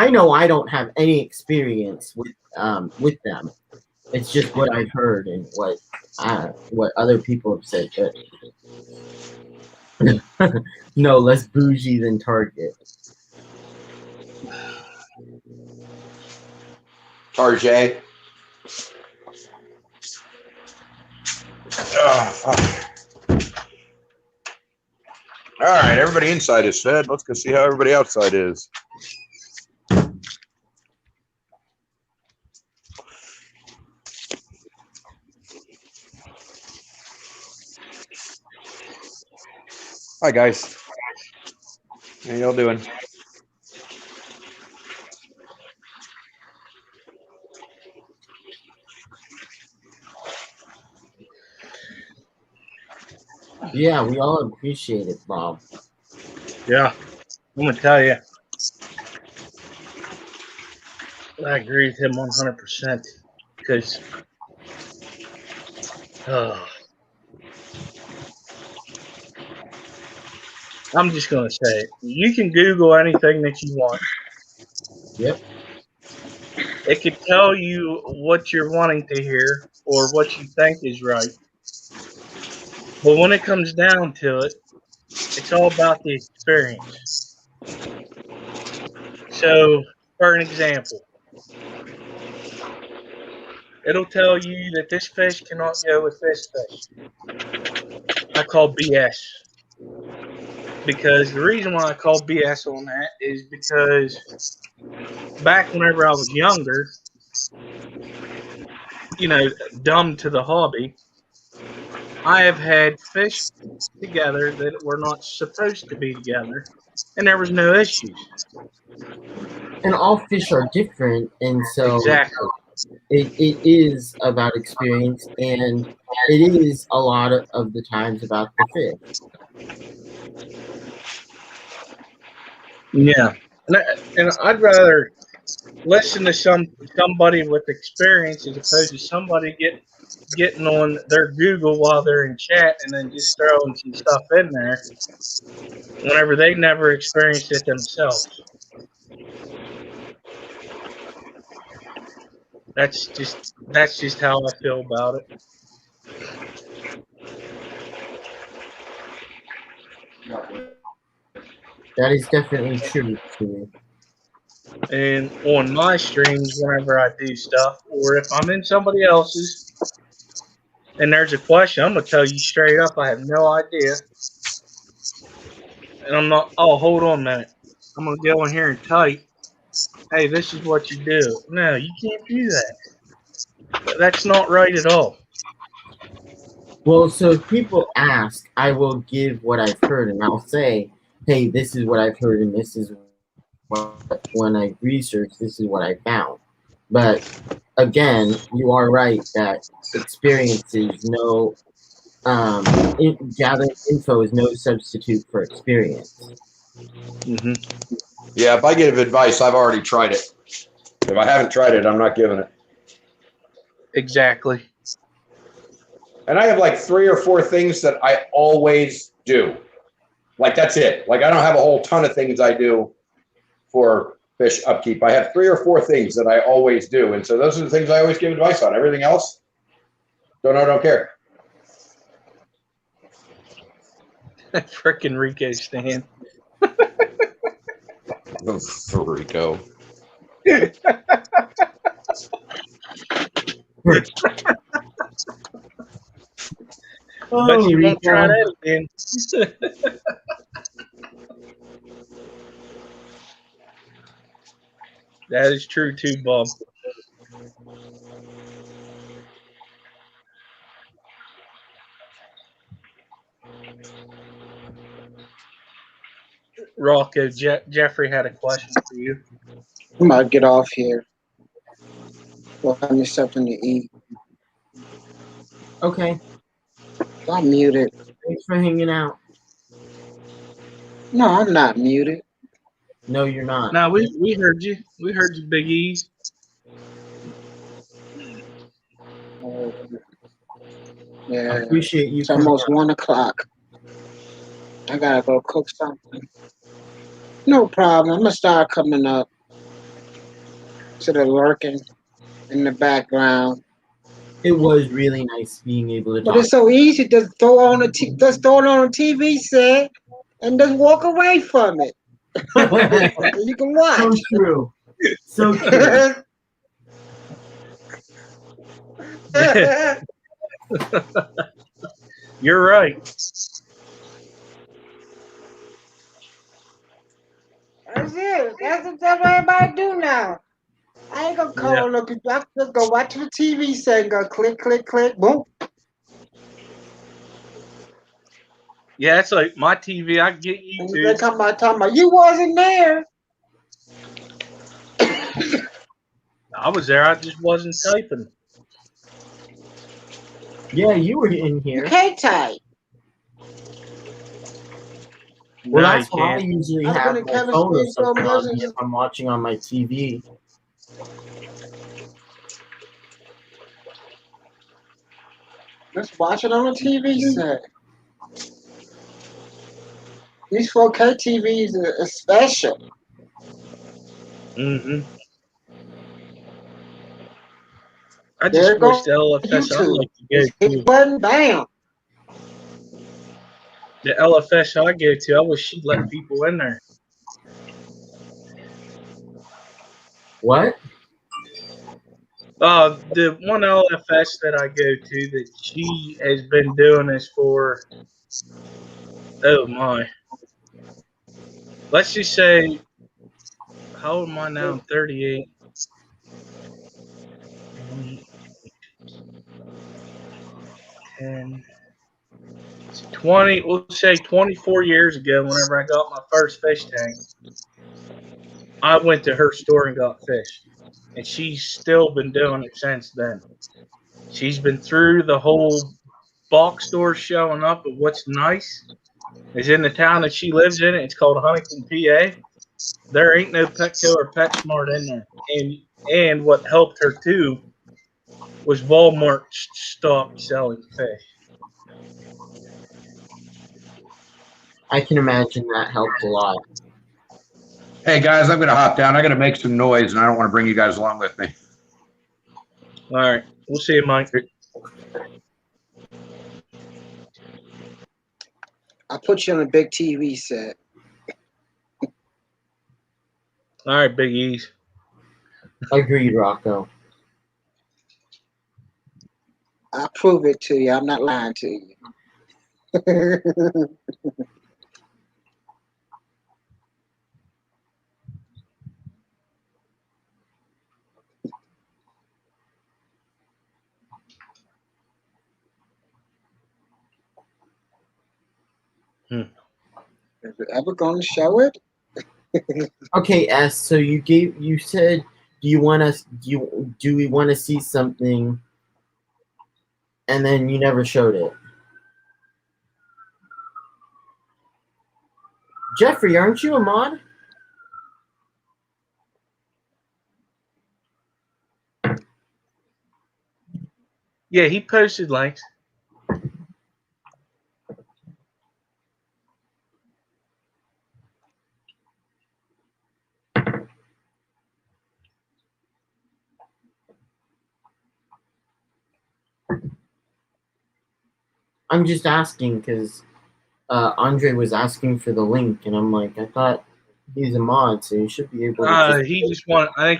S1: know I don't have any experience with them. It's just what I've heard and what other people have said. But no, less bougie than Target.
S13: Target. Oh, fuck. All right, everybody inside is fed. Let's go see how everybody outside is. Hi, guys. How y'all doing?
S1: Yeah, we all appreciate it, Bob.
S12: Yeah, I'm gonna tell you, I agree with him 100% because I'm just gonna say it. You can Google anything that you want.
S1: Yep.
S12: It could tell you what you're wanting to hear or what you think is right. But when it comes down to it, it's all about the experience. So, for an example, it'll tell you that this fish cannot go with this fish. I call BS. Because the reason why I call BS on that is because back whenever I was younger, dumb to the hobby, I have had fish together that were not supposed to be together, and there was no issues.
S1: And all fish are different, and so
S12: exactly.
S1: It is about experience, and it is a lot of the times about the fish.
S12: Yeah, and I'd rather listen to somebody with experience as opposed to somebody getting on their Google while they're in chat and then just throwing some stuff in there whenever they never experienced it themselves. That's just how I feel about it.
S1: That is definitely true, too.
S12: And on my streams, whenever I do stuff, or if I'm in somebody else's and there's a question, I'm gonna tell you straight up, I have no idea. And I'm not, oh, hold on a minute. I'm gonna go in here and type, hey, this is what you do. No, you can't do that. That's not right at all.
S1: Well, so if people ask, I will give what I've heard, and I'll say, hey, this is what I've heard, and this is what, when I researched, this is what I found. But again, you are right that experience is no, gathering info is no substitute for experience.
S12: Mm-hmm.
S13: Yeah, if I give advice, I've already tried it. If I haven't tried it, I'm not giving it.
S12: Exactly.
S13: And I have like 3 or 4 things that I always do. Like, that's it. Like, I don't have a whole ton of things I do for fish upkeep. I have 3 or 4 things that I always do. And so those are the things I always give advice on. Everything else, don't care.
S12: Frickin' Rico Stan.
S13: Rico.
S12: Bet you won't try
S1: Rico.
S12: that again. That is true too, Bob. Rocco, Jeffrey had a question for you.
S6: I'm about to get off here. Go find me something to eat.
S1: Okay,
S6: I'm muted.
S1: thanks for hanging out.
S6: No, I'm not muted.
S1: No, you're not.
S12: Now we heard you. We heard you, Big E.
S1: I
S6: Yeah,
S1: appreciate you
S6: it's
S1: coming
S6: almost
S1: out.
S6: 1 o'clock. I gotta go cook something. No problem. I'm gonna start coming up to the lurking in the background.
S1: It was really nice being able to
S6: But
S1: talk.
S6: it's so easy to throw on just throw it on a TV set and just walk away from it. You can watch.
S1: So true. So true.
S12: You're right.
S6: That's it. That's what everybody do now. I ain't gonna call on no people. I just go watch the TV set and go click, click, click, boom.
S12: Yeah, it's like my TV. I get
S6: And
S12: YouTube.
S6: they talking about you wasn't there.
S12: I was there. I just wasn't typing.
S1: Yeah, you were in
S6: You
S1: here.
S6: can't type.
S1: Well,
S12: No,
S1: that's
S12: you
S1: why I
S12: can't.
S1: usually
S6: I've
S1: have
S6: been in
S1: my
S6: Kevin
S1: phone or
S6: Speed's
S1: something on me
S6: business.
S1: if I'm watching on my TV.
S6: Just watch it on a TV set. These 4K TVs are special.
S12: Mm-hmm. I
S6: There
S12: just wish
S6: goes
S12: the LFS I
S6: YouTube.
S12: like to go
S6: Just hit the
S12: to.
S6: button, bam.
S12: The LFS I go to, I wish she'd let people in there.
S1: What?
S12: The one LFS that I go to that she has been doing this for, oh my. Let's just say, how old am I now? I'm 38. 10, 20, we'll say 24 years ago, whenever I got my first fish tank, I went to her store and got fish. And she's still been doing it since then. She's been through the whole box store showing up. But what's nice is in the town that she lives in, it's called Huntington, PA. There ain't no Petco or PetSmart in there. And what helped her too was Walmart stopped selling fish.
S1: I can imagine that helped a lot.
S13: Hey guys, I'm gonna hop down. I gotta make some noise, and I don't want to bring you guys along with me.
S12: All right, we'll see you, Mike.
S6: I put you on a big TV set.
S12: All right, Big E's.
S1: Agreed, Rocco.
S6: I'll prove it to you. I'm not lying to you. Is it ever going to show it?
S1: Okay, S. So you said, do we want to see something, and then you never showed it. Jeffrey, aren't you a mod?
S12: Yeah, he posted links.
S1: I'm just asking because Andre was asking for the link, and I'm like, I thought he's a mod, so he should be able to.
S12: I think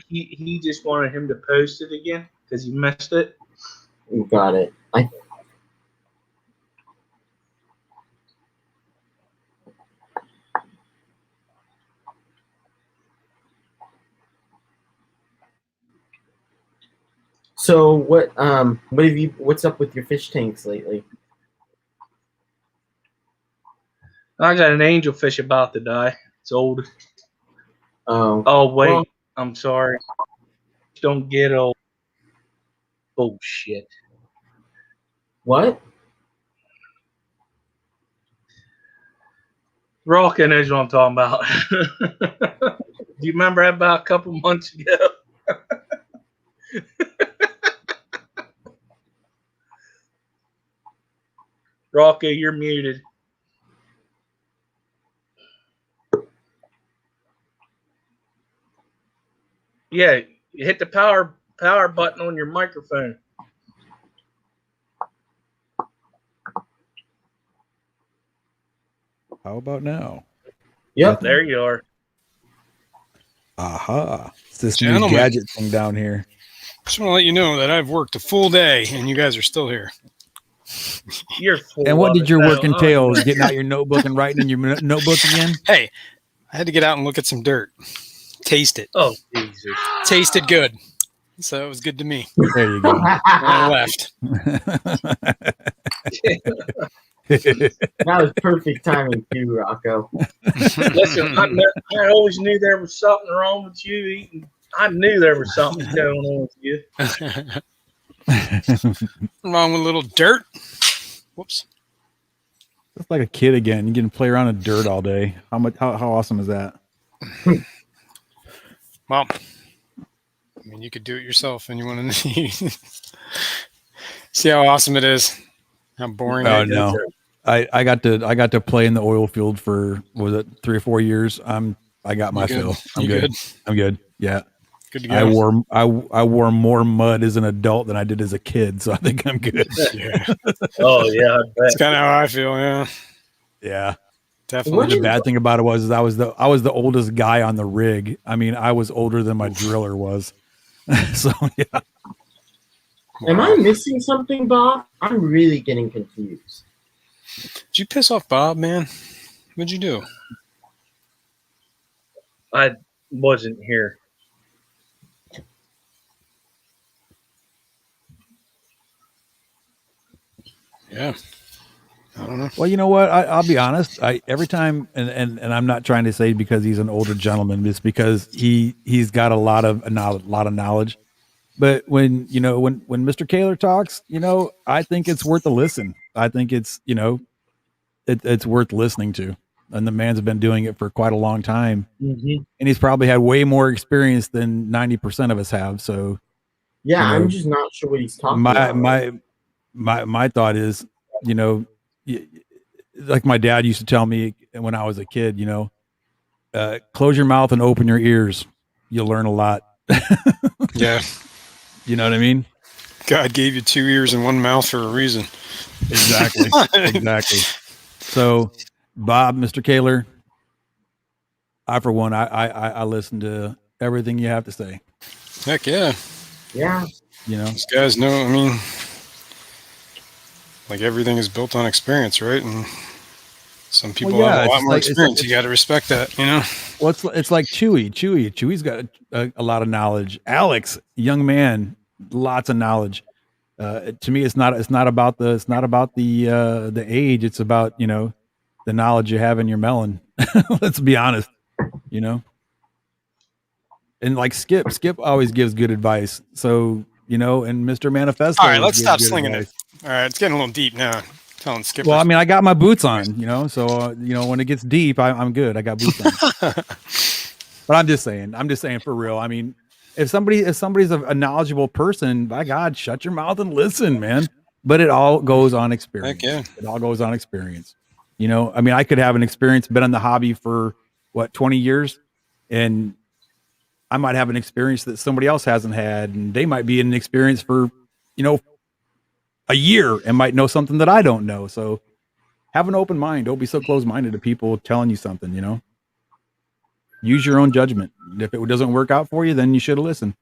S12: he just wanted him to post it again because he missed it.
S1: You got it. So what's up with your fish tanks lately?
S12: I got an angelfish about to die. It's old.
S1: Oh
S12: wait,
S1: well,
S12: I'm sorry. Don't get old. Oh shit.
S1: What?
S12: Rockin' knows what I'm talking about. Do you remember that about a couple months ago? Rocky, you're muted. Yeah, you hit the power button on your microphone.
S2: How about now?
S1: Yep.
S12: There you are.
S2: Aha. It's this
S4: Gentlemen.
S2: new gadget thing down here.
S4: Just want to let you know that I've worked a full day and you guys are still here.
S12: You're full.
S2: And what did your work entail?
S12: Oh,
S2: Getting out your notebook and writing in your notebook again?
S4: Hey, I had to get out and look at some dirt. Taste it.
S12: Oh, Jesus.
S4: Tasted good. So it was good to me.
S2: There you go.
S4: And I left.
S12: That
S1: was perfect timing too, Rocco.
S12: Listen, I always knew there was something wrong with you eating. I knew there was something going on with you.
S4: Wrong with a little dirt. Whoops.
S2: It's like a kid again. You can play around in dirt all day. How awesome is that?
S4: Well, I mean, you could do it yourself, and you want to see how awesome it is. How boring.
S2: Oh no, I got to play in the oil field for, was it 3 or 4 years? I got my fill. I'm good. I'm good. Yeah.
S4: Good to go.
S2: I wore more mud as an adult than I did as a kid, so I think I'm good.
S4: Yeah.
S12: Oh yeah,
S4: that's kind of how I feel. Yeah.
S2: Yeah.
S4: Definitely.
S2: The bad thing about it was I was the oldest guy on the rig. I mean, I was older than my driller was. So yeah.
S1: Am I missing something, Bob? I'm really getting confused.
S4: Did you piss off Bob, man? What'd you do?
S12: I wasn't here.
S4: Yeah. I don't know.
S2: Well, you know what? I'll be honest. Every time, and I'm not trying to say because he's an older gentleman, it's because he's got a lot of knowledge. But when Mr. Kaler talks, I think it's worth a listen. I think it's it's worth listening to. and the man's been doing it for quite a long time,
S1: Mm-hmm.
S2: and he's probably had way more experience than 90% of us have. So,
S1: Yeah,
S2: you know,
S1: I'm just not sure what he's talking
S2: my
S1: about.
S2: my thought is, you know, like my dad used to tell me when I was a kid, you know, close your mouth and open your ears. You'll learn a lot.
S4: Yeah.
S2: You know what I mean?
S4: God gave you 2 ears and 1 mouth for a reason.
S2: Exactly. Exactly. So, Bob, Mr. Kaler, I for one, I listen to everything you have to say.
S4: Heck yeah.
S1: Yeah.
S2: You know,
S4: These guys know, I mean, like everything is built on experience, right? And some people have a lot more experience. You got to respect that, you know?
S2: Well, it's like Chewy's got a lot of knowledge. Alex, young man, lots of knowledge. To me, it's not about the age. It's about, you know, the knowledge you have in your melon. Let's be honest, you know. And like Skip always gives good advice. So, you know, and Mr. Manifesto.
S4: All right, let's stop slinging it. All right, it's getting a little deep now. Telling Skip.
S2: Well, I mean, I got my boots on, you know, so you know, when it gets deep, I'm good. I got boots on. But I'm just saying for real. I mean, if somebody's a knowledgeable person, by God, shut your mouth and listen, man. But it all goes on experience.
S4: Heck yeah.
S2: It all goes on experience. You know, I mean, I could have an experience, been in the hobby for 20 years, and I might have an experience that somebody else hasn't had, and they might be in an experience for, you know, a year and might know something that I don't know. So have an open mind. Don't be so close-minded to people telling you something, you know. Use your own judgment. If it doesn't work out for you, then you should have listened.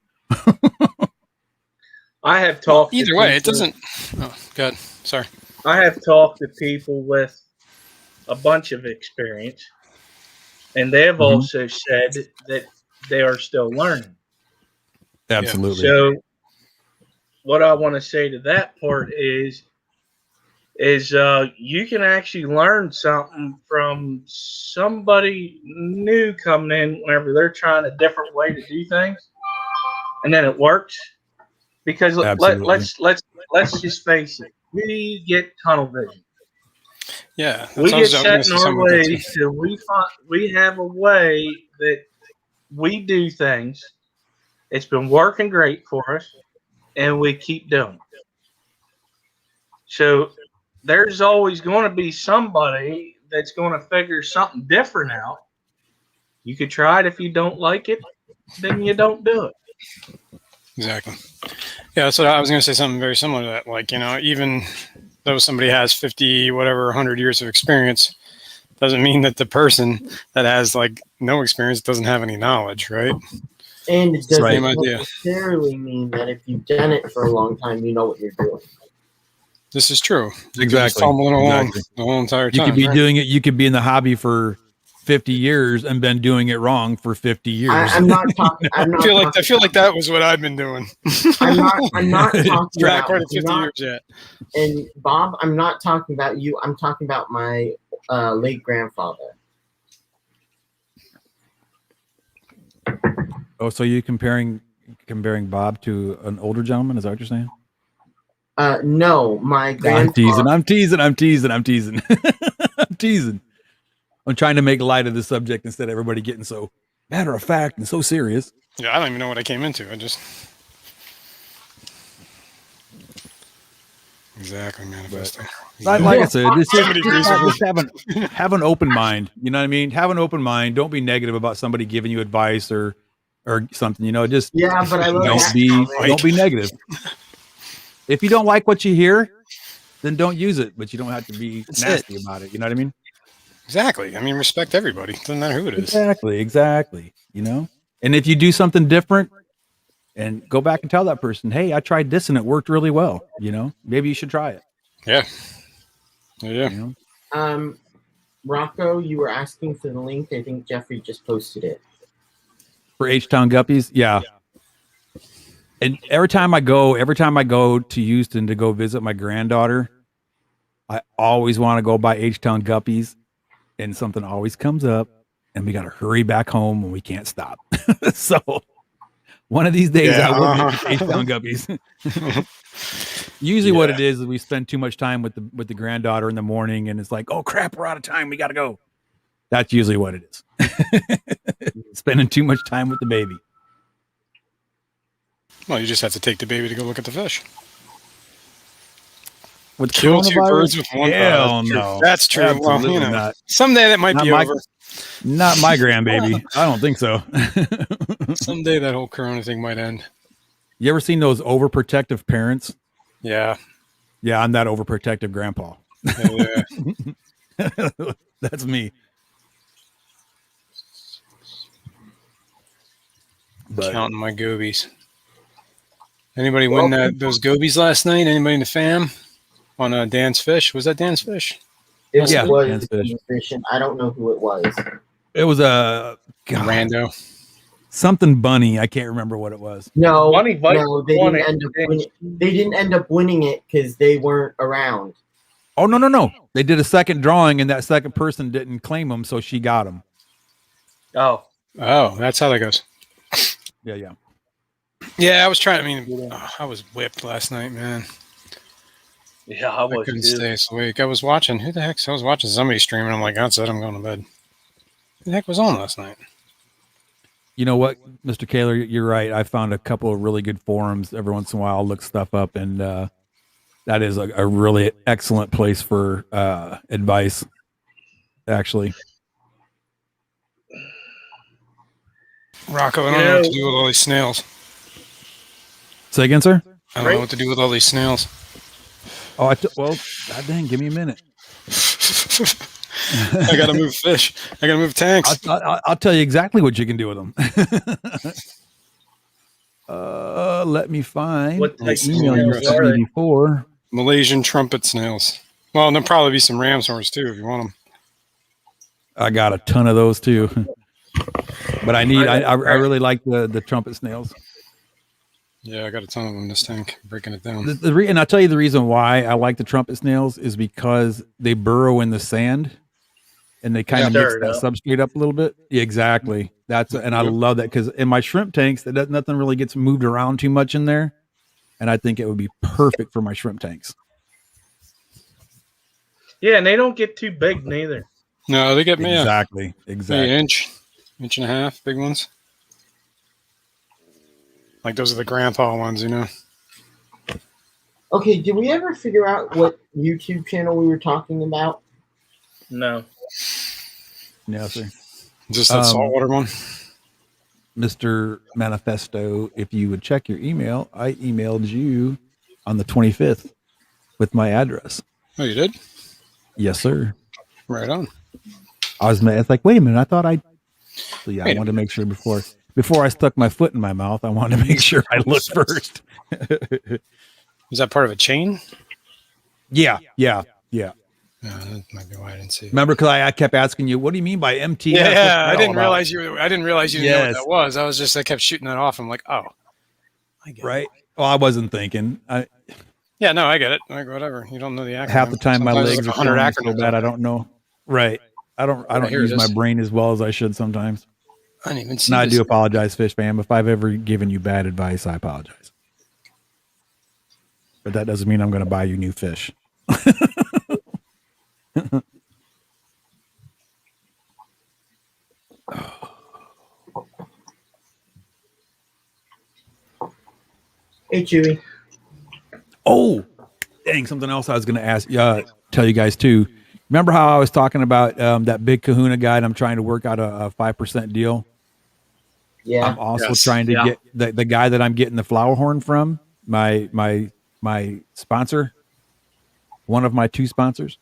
S12: I have talked.
S4: Either way, it doesn't. Oh, God, sorry.
S12: I have talked to people with a bunch of experience, and they have also said that they are still learning.
S2: Absolutely.
S12: So, what I want to say to that part is you can actually learn something from somebody new coming in whenever they're trying a different way to do things, and then it works. Because let's just face it, we get tunnel vision.
S4: Yeah,
S12: We get set in our ways, so we have a way that we do things. It's been working great for us, and we keep doing it. So there's always going to be somebody that's going to figure something different out. You could try it. If you don't like it, then you don't do it.
S4: Exactly. Yeah, so I was going to say something very similar to that. Like, you know, even though somebody has 50, whatever, 100 years of experience, doesn't mean that the person that has like no experience doesn't have any knowledge, right?
S1: And it doesn't
S4: Same idea.
S1: necessarily mean that if you've done it for a long time, you know what you're doing.
S4: This is true.
S2: Exactly.
S4: Fumbling along the whole entire time.
S2: You could be doing it. You could be in the hobby for 50 years and been doing it wrong for 50 years.
S1: I'm not talking.
S4: I feel like that was what I've been doing.
S1: I'm not talking
S4: about
S1: quite
S4: 50 years yet.
S1: And Bob, I'm not talking about you. I'm talking about my late grandfather.
S2: Oh, so you comparing Bob to an older gentleman? Is that what you're saying?
S1: No, my grandfather.
S2: I'm teasing. I'm teasing. I'm trying to make light of the subject instead of everybody getting so matter of fact and so serious.
S4: Yeah, I don't even know what I came into. I just exactly manifesto.
S2: Like I said, just have an open mind. You know what I mean? Have an open mind. Don't be negative about somebody giving you advice or something. You know, just
S1: but I love
S2: don't be negative. If you don't like what you hear, then don't use it. But you don't have to be nasty about it. You know what I mean?
S4: Exactly. I mean, respect everybody. Doesn't matter who it is.
S2: Exactly. You know, and if you do something different, and go back and tell that person, hey, I tried this and it worked really well. You know, maybe you should try it.
S4: Yeah. You
S1: know? Rocco, you were asking for the link. I think Jeffrey just posted it.
S2: For H-Town Guppies? Yeah. And every time I go to Houston to go visit my granddaughter, I always want to go by H-Town Guppies, and something always comes up, and we got to hurry back home and we can't stop. So one of these days I will visit H-Town Guppies. Usually what it is we spend too much time with the granddaughter in the morning, and it's like, oh crap, we're out of time, we got to go. That's usually what it is. Spending too much time with the baby.
S4: Well, you just have to take the baby to go look at the fish.
S2: With
S4: Kill two
S2: coronavirus?
S4: birds with one.
S2: Hell
S4: That's true.
S2: no.
S4: That's true.
S2: Absolutely
S4: Well,
S2: not.
S4: someday that might
S2: Not
S4: be
S2: my-
S4: over.
S2: Not my grandbaby. I don't think so.
S4: Someday that whole corona thing might end.
S2: You ever seen those overprotective parents?
S4: Yeah.
S2: Yeah, I'm that overprotective grandpa.
S4: Yeah.
S2: That's me. But
S4: Counting my gobies. Anybody win those gobies last night? Anybody in the fam on Dan's Fish? Was that Dan's Fish?
S1: It was
S2: Dan's Fish.
S1: musician. I don't know who it was.
S2: It was a
S4: rando.
S2: Something bunny. I can't remember what it was.
S1: No,
S12: Bunny Vice
S1: no, they
S12: won
S1: didn't
S12: it.
S1: end up winning. They didn't end up winning it because they weren't around.
S2: Oh no. They did a second drawing and that second person didn't claim them, so she got them.
S12: Oh,
S4: that's how that goes.
S2: Yeah.
S4: Yeah, I was trying. I mean, I was whipped last night, man.
S12: yeah, I
S4: I
S12: was
S4: couldn't
S12: too.
S4: stay awake. I was watching. Who the heck? I was watching somebody streaming. I'm like, that's it. I'm going to bed. Who the heck was on last night?
S2: You know what, Mr. Kaler, you're right. I found a couple of really good forums. Every once in a while, I'll look stuff up, and that is a really excellent place for advice, actually.
S4: Rocco, I don't know what to do with all these snails.
S2: Say again, sir?
S4: I don't know what to do with all these snails.
S2: Oh, well, god dang, give me a minute.
S4: I got to move fish. I got to move tanks.
S2: I'll tell you exactly what you can do with them. Let me find
S12: What
S2: the
S12: type of
S2: email you
S12: snails
S2: sent
S12: are
S2: me
S12: they?
S2: before.
S4: Malaysian trumpet snails. Well, and there'll probably be some ram's horns too if you want them.
S2: I got a ton of those too. But I really like the trumpet snails.
S4: Yeah, I got a ton of them in this tank. Breaking it down.
S2: And I'll tell you the reason why I like the trumpet snails is because they burrow in the sand and they kind of mix
S12: stir it
S2: that
S12: up.
S2: substrate up a little bit. Yeah, exactly. And I love that because in my shrimp tanks, nothing really gets moved around too much in there. And I think it would be perfect for my shrimp tanks.
S12: Yeah, and they don't get too big neither.
S4: No, they get me
S2: Exactly.
S4: maybe an inch and a half, big ones. Like those are the grandpa ones, you know.
S1: Okay, did we ever figure out what YouTube channel we were talking about?
S12: No.
S2: No, sir.
S4: Just that saltwater one.
S2: Mr. Manifesto, if you would check your email, I emailed you on the 25th with my address.
S4: Oh, you did?
S2: Yes, sir.
S4: Right on.
S2: It's like, wait a minute. I thought so yeah, I wanted to make sure before I stuck my foot in my mouth, I wanted to make sure I looked first.
S4: Is that part of a chain?
S2: Yeah.
S4: That might be why I didn't see it.
S2: Remember, because I kept asking you, what do you mean by MTF?
S4: Yeah, I didn't realize you didn't know what
S2: Yes.
S4: that was. I kept shooting that off. I'm like, oh, I get
S2: Right. Well, I wasn't thinking.
S4: Yeah, no, I get it. Like, whatever. You don't know the acronym.
S2: Half the time my
S4: Sometimes
S2: legs
S4: there's
S2: are
S4: like 100
S2: so
S4: acronyms.
S2: bad I don't know. Right. I don't
S4: Here it
S2: use my
S4: is.
S2: brain as well as I should sometimes.
S4: I didn't even see
S2: And I
S4: this.
S2: do apologize, Fish Fam. If I've ever given you bad advice, I apologize. But that doesn't mean I'm going to buy you new fish.
S1: Hey, Chewy.
S2: Oh, dang, something else I was going to ask, tell you guys too. Remember how I was talking about that big kahuna guide? I'm trying to work out a 5% deal.
S1: Yeah.
S2: I'm also trying to get the guy that I'm getting the flower horn from, my sponsor, one of my two sponsors.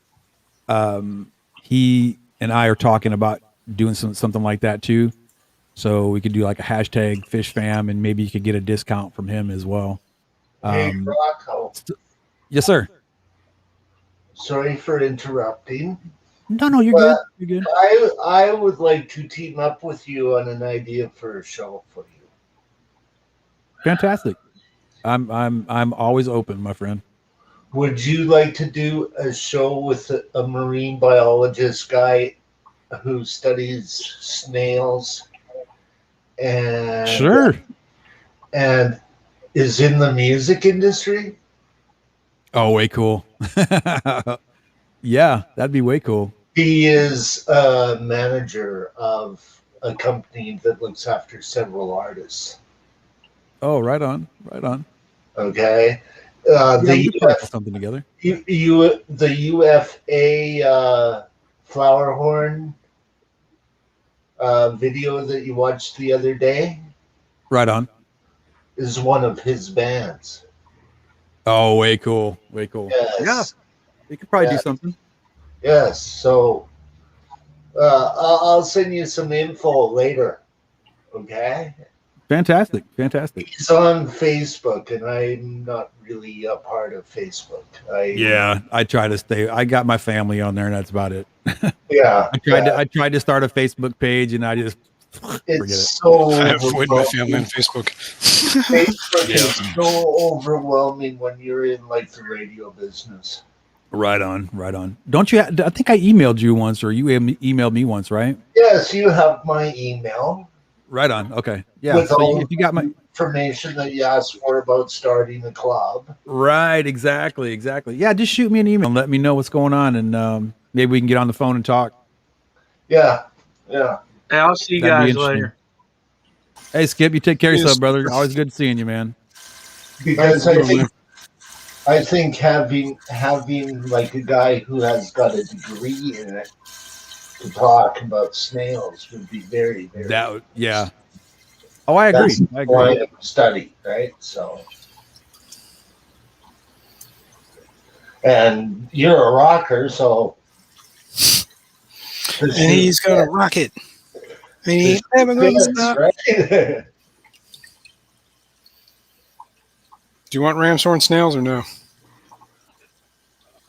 S2: He and I are talking about doing something like that too. So we could do like a hashtag fish fam and maybe you could get a discount from him as well.
S3: Hey, Rocco.
S2: Yes, sir.
S3: Sorry for interrupting.
S2: No, you're good. You're good.
S3: I would like to team up with you on an idea for a show for you.
S2: Fantastic. I'm always open, my friend.
S3: Would you like to do a show with a marine biologist guy who studies snails and
S2: Sure.
S3: and is in the music industry?
S2: Oh, way cool. Yeah, that'd be way cool.
S3: He is a manager of a company that looks after several artists.
S2: Oh, right on, right on.
S3: Okay.
S2: Yeah, we
S3: The
S2: could probably put something together.
S3: the UFA flower horn video that you watched the other day
S2: Right on.
S3: is one of his bands.
S2: Oh, way cool, way cool.
S3: Yes.
S2: Yeah, we could probably do
S3: Yes.
S2: something.
S3: Yes. So I'll send you some info later. Okay.
S2: Fantastic, fantastic.
S3: He's on Facebook, and I'm not really a part of Facebook.
S2: Yeah, I try to stay. I got my family on there, and that's about it.
S3: Yeah.
S2: I tried to start a Facebook page, and I just forget it.
S3: It's so
S4: I avoid my family on Facebook.
S3: Facebook
S2: Yeah.
S3: is so overwhelming when you're in like the radio business.
S2: Right on, right on. Don't you? I think I emailed you once, or you emailed me once, right?
S3: Yes, you have my email
S2: Right on. Okay. Yeah.
S3: with
S2: So
S3: all
S2: if you got my
S3: information that you asked for about starting a club.
S2: right, exactly. Yeah, just shoot me an email and let me know what's going on, and maybe we can get on the phone and talk.
S3: Yeah.
S12: Hey, I'll see you
S2: That'd be
S12: guys
S2: interesting.
S12: later.
S2: Hey, Skip, you take care of
S4: Yes.
S2: yourself, brother. Always good seeing you, man.
S3: Because
S4: Thanks,
S3: I think having like a guy who has got a degree in it to talk about snails would be very, very
S2: Yeah. Oh, I agree.
S3: That's
S2: I
S3: the
S2: agree.
S3: line of study, right? So, and you're a rocker, so
S4: And he's got a rocket. And he ain't never gonna stop.
S3: right?
S2: Uh,
S4: Do you want ram's horn snails or no?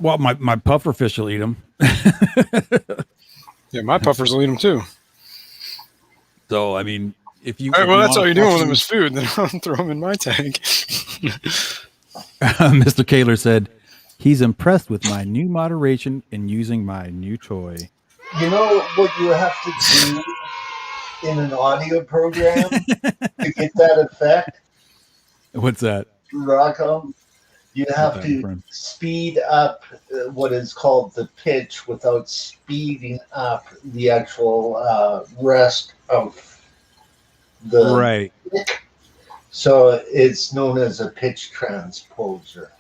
S2: Well, my puffer fish will eat them.
S4: Yeah, my puffers will eat them too.
S2: So, I mean, if you.
S4: All right,
S2: if
S4: well,
S2: you
S4: that's
S2: want
S4: all you're
S2: to
S4: doing with
S2: talk
S4: them
S2: to
S4: is food. Then I'll throw them in my tank.
S2: Mr. Kaler said he's impressed with my new moderation and using my new toy.
S3: You know what you have to do in an audio program to get that effect,
S2: What's that?
S3: Rocco? You have
S2: that, my
S3: to
S2: friend?
S3: speed up what is called the pitch without speeding up the actual rest of the
S2: Right.
S3: So it's known as a pitch transposer.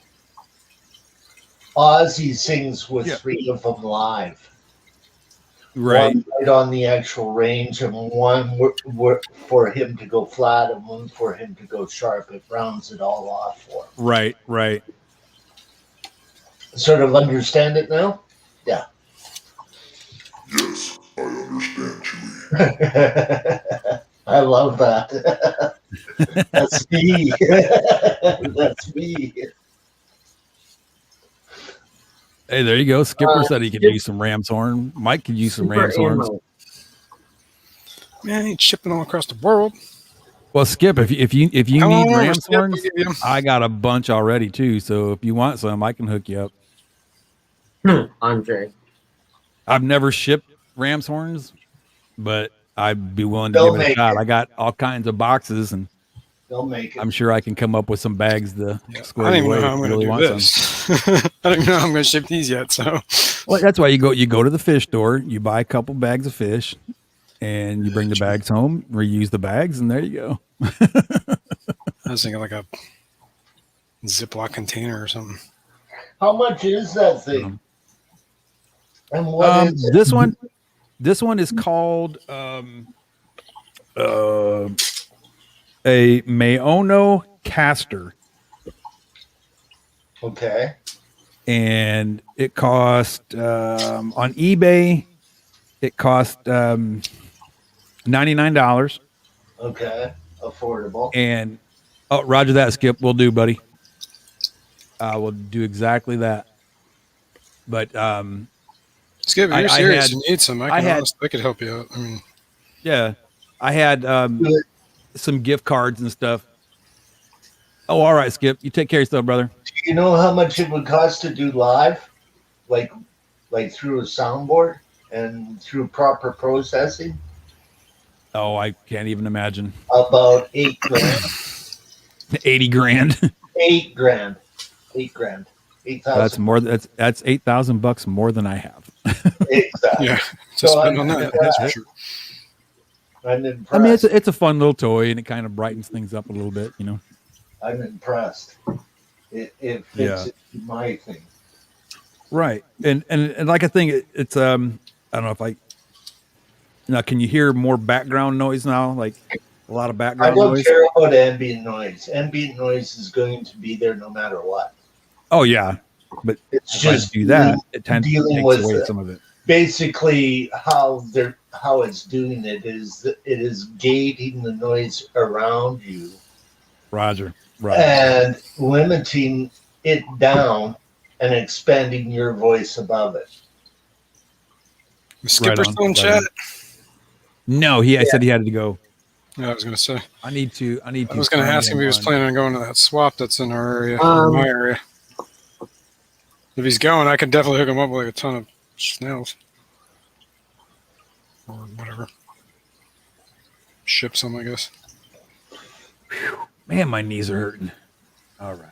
S3: Ozzy sings with three of them live.
S2: Right.
S3: One right on the actual range, and one for him to go flat, and one for him to go sharp. It rounds it all off for him.
S2: Right.
S3: Sort of understand it now? Yeah.
S14: Yes, I understand, Chewie.
S3: I love that. That's me. That's me.
S2: Hey, there you go. Skipper said he could use some ram's horn. Mike could use some ram's horns.
S4: Man, he's shipping all across the world.
S2: Well, Skip, if you
S4: Come
S2: need
S4: on over,
S2: ram's
S4: Skip, I'll
S2: horns,
S4: give you 'em.
S2: I got a bunch already too. So if you want some, I can hook you up.
S1: Andre.
S2: I've never shipped ram's horns, but I'd be willing to
S3: They'll
S2: give it a
S3: make
S2: shot.
S3: it.
S2: I got all kinds of boxes, and
S3: They'll make it.
S2: I'm sure I can come up with some bags to
S4: I
S2: square
S4: don't even
S2: away
S4: know
S2: if
S4: how I'm
S2: you
S4: going to
S2: really
S4: do
S2: want some.
S4: this. I don't even know how I'm going to ship these yet. So,
S2: Well, that's why you go to the fish store, you buy a couple bags of fish, and you bring the bags home, reuse the bags, and there you go.
S4: I was thinking like a Ziploc container or something.
S3: How much is that thing? And what is it?
S2: This one is called a Maono caster,
S3: Okay.
S2: and it cost on eBay. It cost $99,
S3: Okay. Affordable.
S2: and Roger that, Skip. We'll do, buddy. We'll do exactly that. But
S4: Skip, if
S2: I-
S4: you're
S2: I
S4: serious,
S2: had-
S4: you need some.
S2: I had-
S4: I could help you out. I mean,
S2: yeah, I had some gift cards and stuff. Oh, all right, Skip. You take care of yourself, brother.
S3: Do you know how much it would cost to do live, like through a soundboard and through proper processing?
S2: Oh, I can't even imagine.
S3: About $8 grand.
S2: 80 grand.
S3: $8 grand. $8 grand.
S2: That's more. That's $8,000 more than I have.
S3: Exactly.
S4: Yeah.
S3: So
S4: Just
S3: I'm
S4: spend on that.
S3: impressed.
S4: That's for sure.
S3: I'm impressed.
S2: I mean, it's a fun little toy, and it kind of brightens things up a little bit, you know.
S3: I'm impressed. It fits
S2: Yeah.
S3: into my thing.
S2: Right, and like I think it's I don't know if I now can you hear more background noise now, like a lot of
S3: I
S2: background
S3: don't
S2: noise.
S3: care about ambient noise. Ambient noise is going to be there no matter what.
S2: Oh yeah, but
S3: It's
S2: if
S3: just
S2: I do that, it
S3: dealing
S2: takes
S3: with
S2: away some of it.
S3: basically how it's doing it is that it is gating the noise around you
S2: Roger.
S3: and limiting it down and expanding your voice above it.
S4: Skipper
S2: Right on,
S4: still in
S2: right
S4: chat?
S2: on. No, I said he had to go.
S4: Yeah, I was gonna say.
S2: I need to.
S4: I was gonna
S2: find
S4: ask him if he was
S2: on-
S4: planning on going to that swap that's in our area, in my area. If he's going, I could definitely hook him up with like a ton of snails or whatever. Ship some, I guess.
S2: Man, my knees are hurting. All right.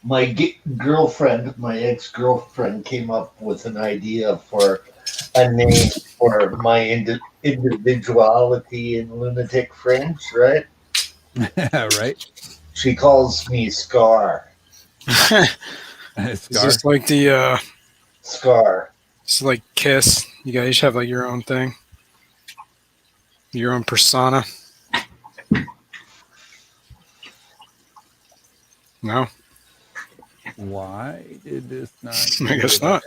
S3: My girlfriend, my ex-girlfriend, came up with an idea for a name for my individuality in Lunatic Fringe, right?
S2: Right.
S3: She calls me Scar.
S4: Is this like the
S3: Scar?
S4: It's like Kiss. You guys have like your own thing, your own persona. No.
S2: Why did this not?
S4: I guess not.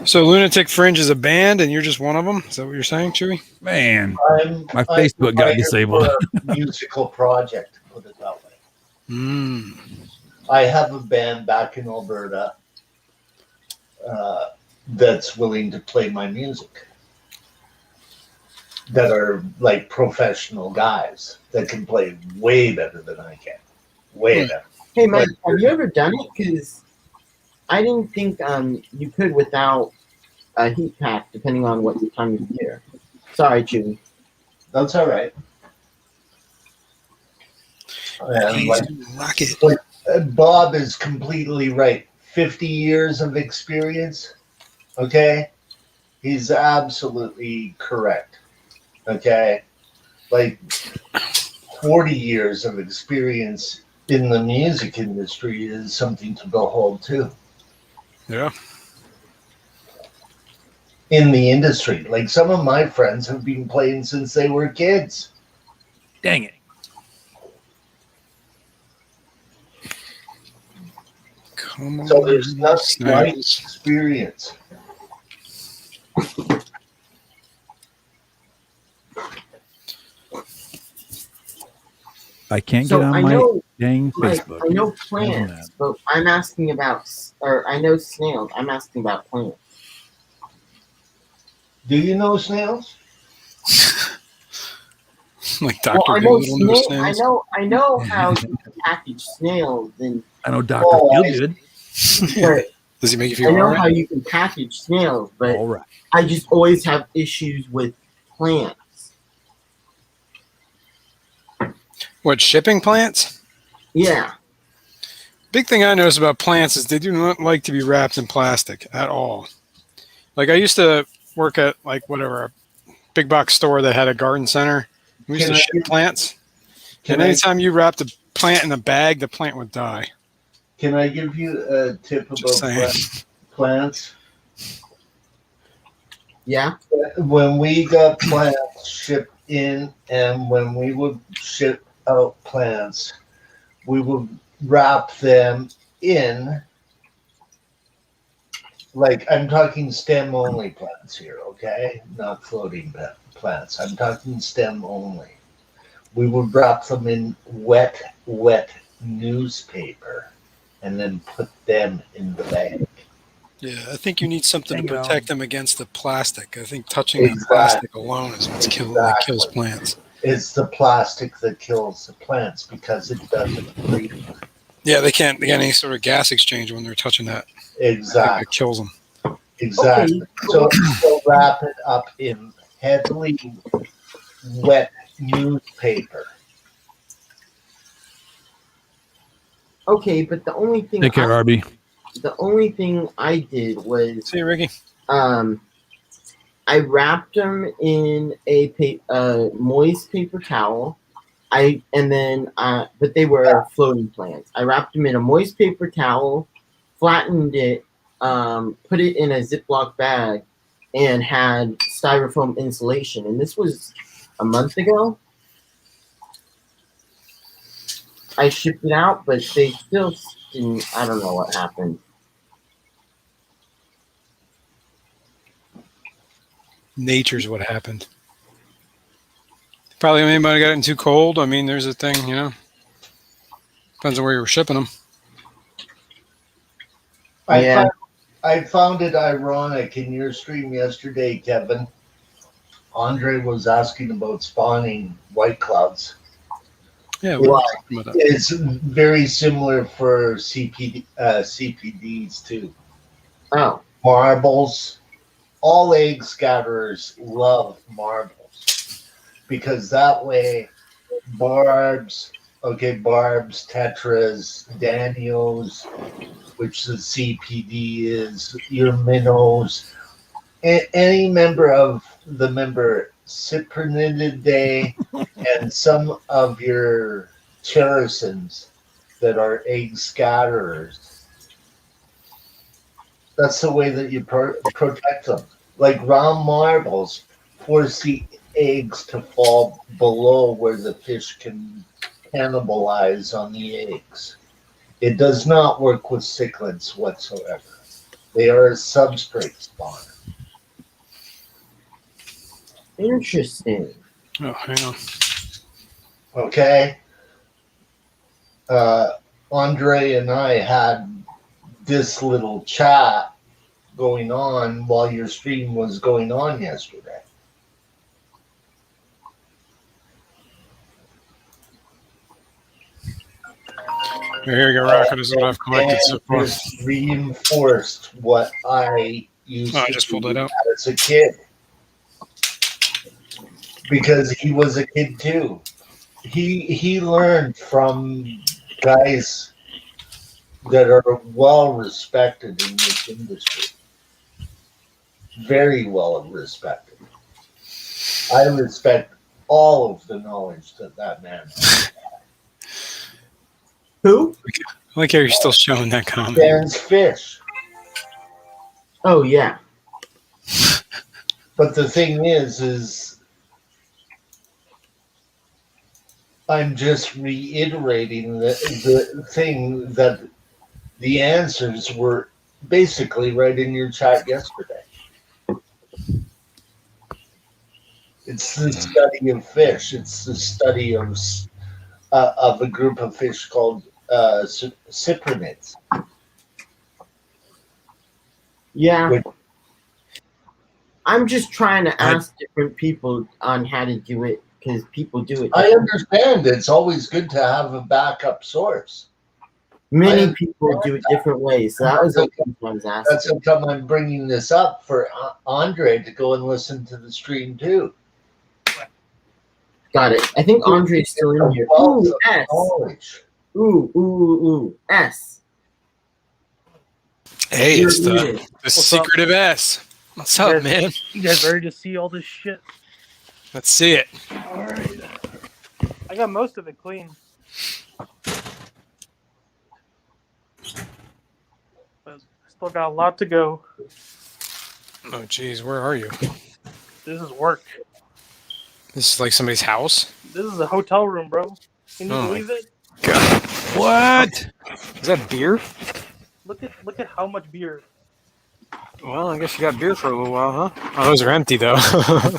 S4: So Lunatic Fringe is a band, and you're just one of them. Is that what you're saying, Chewy?
S2: Man,
S3: my
S2: Facebook got disabled.
S3: Musical project, put it that way.
S4: Mm.
S3: I have a band back in Alberta that's willing to play my music. That are like professional guys that can play way better than I can. Way better.
S1: Hey, Mike, have you ever done it? Because I didn't think you could without a heat pack, depending on what your time of year. Sorry, Chewy.
S3: That's all right.
S4: Rocket.
S3: Bob is completely right. 50 years of experience. Okay? He's absolutely correct. Okay? Like 40 years of experience in the music industry is something to behold too.
S4: Yeah.
S3: In the industry. Like some of my friends have been playing since they were kids.
S2: Dang it.
S4: Come on.
S3: So there's nothing like experience.
S2: I can't
S1: So
S2: get on
S1: I
S2: my
S1: know,
S2: dang
S1: Mike,
S2: Facebook.
S1: I know
S2: Imagine
S1: plants, but I'm asking about, or I know snails. I'm asking about plants.
S3: Do you know snails?
S4: Like Dr.
S1: Well, I know
S4: Doolittle knows
S1: snails.
S4: snails.
S1: I know how you can package snails, and
S2: I know Dr.
S1: Oh,
S2: Feelgood.
S1: but
S4: Does he make you
S1: I
S4: feel
S1: know
S4: alright?
S1: how you can package snails, but
S2: All right.
S1: I just always have issues with plants.
S4: What, shipping plants?
S1: Yeah.
S4: Big thing I notice about plants is they do not like to be wrapped in plastic at all. Like I used to work at like whatever a big box store that had a garden center. We used to ship plants. And anytime you wrapped a plant in a bag, the plant would die.
S3: Can I give you a tip
S4: Just
S3: about
S4: saying.
S3: plants?
S1: Yeah.
S3: When we got plants shipped in and when we would ship out plants, we would wrap them in, like I'm talking stem only plants here, okay? Not floating plants. I'm talking stem only. We would wrap them in wet newspaper and then put them in the bag.
S4: Yeah, I think you need something
S2: Hang
S4: to
S2: on.
S4: protect them against the plastic. I think touching that
S3: Exactly.
S4: plastic alone is what's that kills plants.
S3: It's the plastic that kills the plants because it doesn't breathe.
S4: Yeah, they can't get any sort of gas exchange when they're touching that. I think
S3: Exactly.
S4: it kills them.
S3: Exactly. So wrap it up in heavily wet newspaper.
S1: Okay, but the only thing
S2: Take care, RB.
S1: the only thing I did was
S4: See you, Ricky.
S1: I wrapped them in a moist paper towel. But they were floating plants. I wrapped them in a moist paper towel, flattened it, put it in a Ziploc bag, and had styrofoam insulation. And this was a month ago. I shipped it out, but they still didn't. I don't know what happened.
S4: Nature's what happened. Probably anybody got it too cold. I mean, there's a thing, Depends on where you were shipping them.
S3: I found it ironic in your stream yesterday, Kevin. Andre was asking about spawning white clouds.
S4: Yeah, we were talking about that.
S3: It's very similar for CPDs too.
S1: Oh,
S3: marbles. All egg scatterers love marbles because that way barbs, tetras, danios, which the CPD is, your minnows, any member of the member Cyprinidae and some of your cherusins that are egg scatterers. That's the way that you protect them. Like round marbles force the eggs to fall below where the fish can cannibalize on the eggs. It does not work with cichlids whatsoever. They are a substrate spawner.
S1: interesting.
S4: Oh, hang on.
S3: Okay. Andre and I had this little chat going on while your stream was going on yesterday.
S4: Here you go, Rocket. This is what I've collected so far.
S3: This reinforced what I used
S4: I
S3: to
S4: just pulled
S3: do
S4: that out.
S3: as a kid. Because he was a kid too. He learned from guys that are well respected in this industry. Very well respected. I respect all of the knowledge that man has.
S1: Who?
S4: I like how you're still showing that comment.
S3: Dan's fish.
S1: Oh yeah.
S3: But the thing is I'm just reiterating the thing that the answers were basically right in your chat yesterday. It's the study of fish. It's the study of a group of fish called cyprinids.
S1: Yeah. I'm just trying to ask different people on how to do it because people do it.
S3: I understand. It's always good to have a backup source.
S1: Many people do it different ways. So that was what I was asking.
S3: That's how come I'm bringing this up for Andre to go and listen to the stream too.
S1: Got it. I think Andre's still in here. Ooh, S. Ooh, S.
S4: Hey, it's the secretive S. What's up, man?
S15: You guys ready to see all this shit?
S4: Let's see it.
S15: All right. I got most of it clean. But still got a lot to go.
S4: Oh, geez, where are you?
S15: This is work.
S4: This is like somebody's house?
S15: This is a hotel room, bro. Can you believe it?
S4: God. What? Is that beer?
S15: Look at how much beer.
S4: Well, I guess you got beer for a little while, huh? Oh, those are empty, though.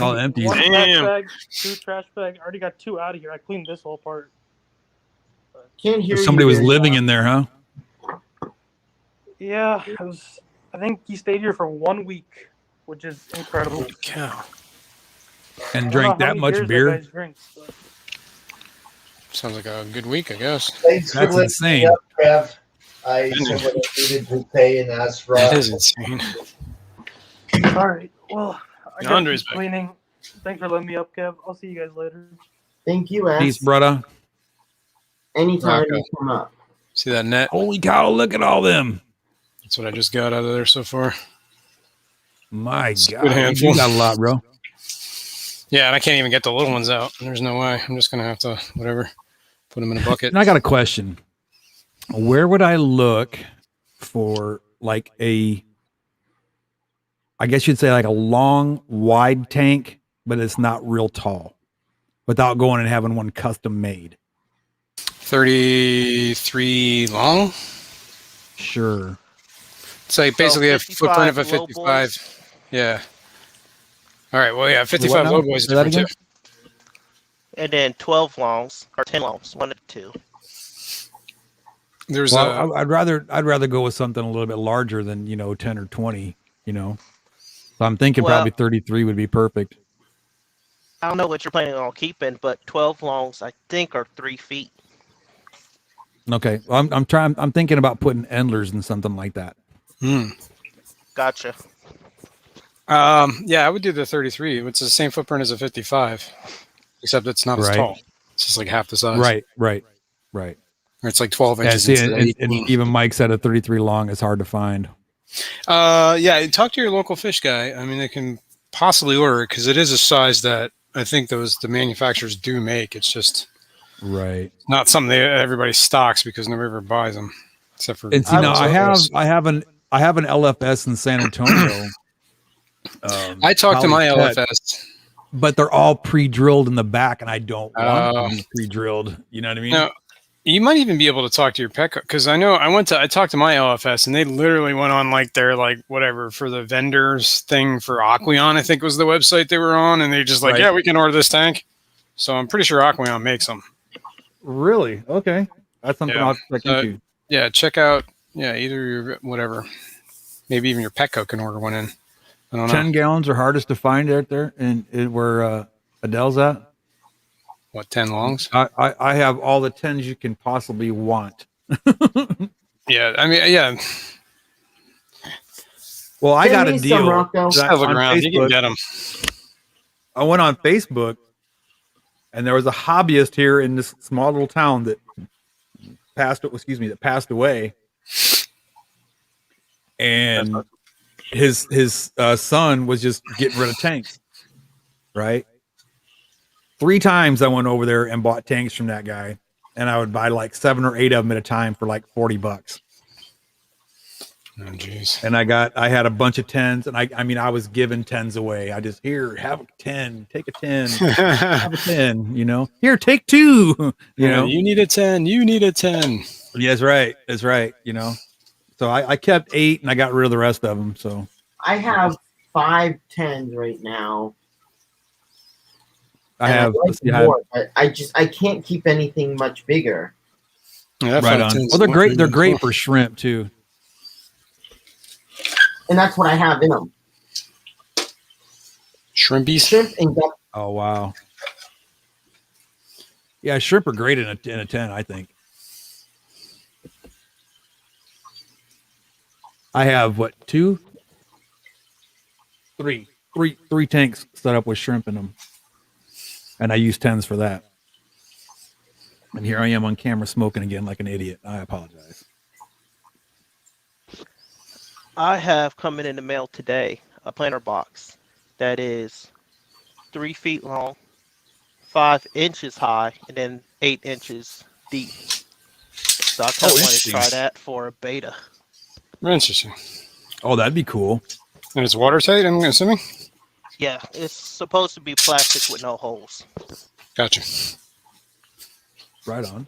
S2: All empty.
S15: One trash
S4: Damn.
S15: bag, 2 trash bags. I already got 2 out of here. I cleaned this whole part.
S1: Can't hear
S2: Somebody
S1: you
S2: was
S1: very
S2: living
S1: well.
S2: in there, huh?
S15: Yeah, I think he stayed here for 1 week, which is incredible.
S4: Holy cow.
S2: And
S15: I don't
S2: drank
S15: know how
S2: that
S15: many
S2: much
S15: beers
S2: beer?
S15: that guy drinks, but
S4: Sounds like a good week, I guess.
S3: Thanks for
S2: That's
S3: listening
S2: insane.
S3: up, Trev. I said what I needed to say and ask Rob.
S4: That is insane.
S15: All right. Well, I got
S4: Andre's
S15: keep
S4: back.
S15: cleaning. Thanks for letting me up, Kev. I'll see you guys later.
S1: Thank you, S.
S2: Peace, brother.
S1: Anytime
S4: Rocco.
S1: you come up.
S4: See that net?
S2: Holy cow! Look at all them.
S4: That's what I just got out of there so far.
S2: My
S4: It's a good
S2: God,
S4: handful.
S2: you got a lot, bro.
S4: Yeah, and I can't even get the little ones out. There's no way. I'm just gonna have to whatever, put them in a bucket.
S2: And I got a question. Where would I look for like I guess you'd say like a long, wide tank, but it's not real tall, without going and having one custom made?
S4: 33 long.
S2: Sure.
S4: It's like basically a
S16: 55
S4: footprint of a
S16: low
S4: 55.
S16: boys.
S4: Yeah. All right. Well, yeah,
S2: What
S4: 55
S2: now?
S4: low boys is
S2: Say that
S4: different too.
S2: again?
S16: And then 12 longs or 10 longs, 1 to 2.
S4: There's
S2: Well, I'd rather go with something a little bit larger than 10 or 20. So I'm thinking
S16: Well-
S2: probably 33 would be perfect.
S16: I don't know what you're planning on keeping, but 12 longs, I think, are 3 feet.
S2: Okay, well, I'm thinking about putting endlers in something like that.
S16: Gotcha.
S4: Yeah, I would do the 33. It's the same footprint as a 55, except it's not as
S2: Right.
S4: tall. It's just like half the size.
S2: Right.
S4: Or it's like 12
S2: Yeah,
S4: inches.
S2: see,
S4: instead of
S2: and
S4: 18.
S2: even Mike said a 33 long is hard to find.
S4: Yeah, talk to your local fish guy. I mean, they can possibly order it because it is a size that I think the manufacturers do make. It's just
S2: Right.
S4: not something that everybody stocks because nobody ever buys them, except for.
S2: And see, now I have an LFS in San Antonio.
S4: I talked to my
S2: College Pet,
S4: LFS,
S2: but they're all pre-drilled in the back, and I don't want
S4: Oh.
S2: them to be pre-drilled. You know what I mean?
S4: No, you might even be able to talk to your pet because I know I talked to my LFS and they literally went on like their like whatever for the vendors thing for Aquion, I think was the website they were on, and they just like,
S2: Right.
S4: yeah, we can order this tank. So I'm pretty sure Aquion makes them.
S2: Really? Okay, that's something I'll check into.
S4: Yeah, check out either your whatever, maybe even your Petco can order one in. I don't know.
S2: 10 gallons are hardest to find out there, and where Adele's at.
S4: What, 10 longs?
S2: I have all the 10s you can possibly want.
S4: Yeah, I mean, yeah.
S2: Well, I
S1: Send
S2: got
S1: me
S2: a
S1: some,
S2: deal.
S1: Rocco.
S4: Just have a look
S2: on
S4: around. You can
S2: Facebook.
S4: get them.
S2: I went on Facebook, and there was a hobbyist here in this small little town that passed away, and his son was just getting rid of tanks. Right. 3 times I went over there and bought tanks from that guy, and I would buy like 7 or 8 of them at a time for like $40.
S4: Oh, jeez.
S2: And I had a bunch of 10s, and I mean, I was giving 10s away. I just, here, have a 10, take a 10, have a 10, here, take 2,
S4: You need a 10. You need a 10.
S2: Yeah, that's right. That's right. So I kept 8 and I got rid of the rest of them. So
S1: I have 5 10s right now.
S2: I
S1: and
S2: have,
S1: I'd like more, but I can't keep anything much bigger.
S4: Yeah,
S2: right on. Well, they're great. They're great for shrimp too.
S1: And that's what I have in them.
S4: Shrimpies?
S1: Shrimp and guppy.
S2: Oh, wow. Yeah, shrimp are great in a 10, I think. I have what, 2? 3 tanks set up with shrimp in them. And I use 10s for that. And here I am on camera smoking again like an idiot. I apologize.
S16: I have coming in the mail today a planter box that is 3 feet long, 5 inches high, and then 8 inches deep. So I kind of want to try that for a beta.
S4: Interesting.
S2: Oh, that'd be cool.
S4: And it's watertight, I'm assuming?
S16: Yeah, it's supposed to be plastic with no holes.
S4: Gotcha.
S2: Right on.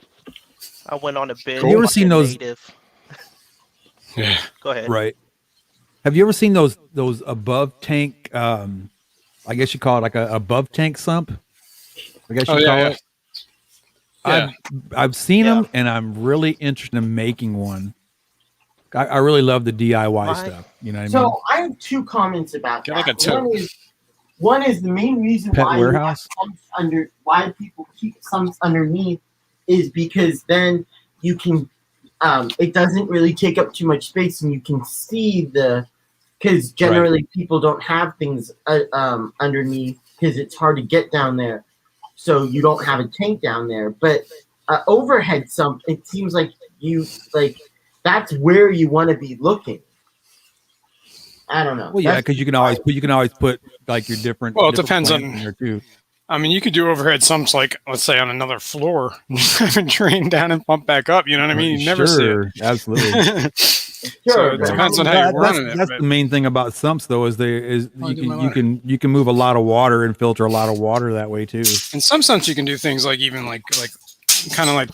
S16: I went on a bid.
S2: Have you ever seen those?
S16: Native.
S4: Yeah.
S16: Go ahead.
S2: Right. Have you ever seen those above tank? I guess you call it like a above tank sump. I guess you call it.
S4: Yeah.
S2: I've seen them, and I'm really interested in making one. I really love the DIY stuff. You know what I mean?
S1: So I have 2 comments about
S4: Get
S1: that.
S4: like a tote.
S1: One is the main reason
S2: Pet
S1: why
S2: warehouse?
S1: why people keep sumps underneath is because then you can it doesn't really take up too much space and you can see the because generally people don't have things underneath because it's hard to get down there. So you don't have a tank down there. But overhead sump, it seems like that's where you want to be looking. I don't know.
S2: Well, yeah, because you can always put like your different.
S4: Well, it
S2: different
S4: depends
S2: plants
S4: on
S2: in there too.
S4: I mean, you could do overhead sumps like, let's say, on another floor, have it drain down and pump back up. You know what I mean? You never see it.
S2: Absolutely.
S4: So it depends on how you're running it.
S2: That's the main thing about sumps, though, is you can move a lot of water and filter a lot of water that way too.
S4: In some sumps, you can do things like even like kind of like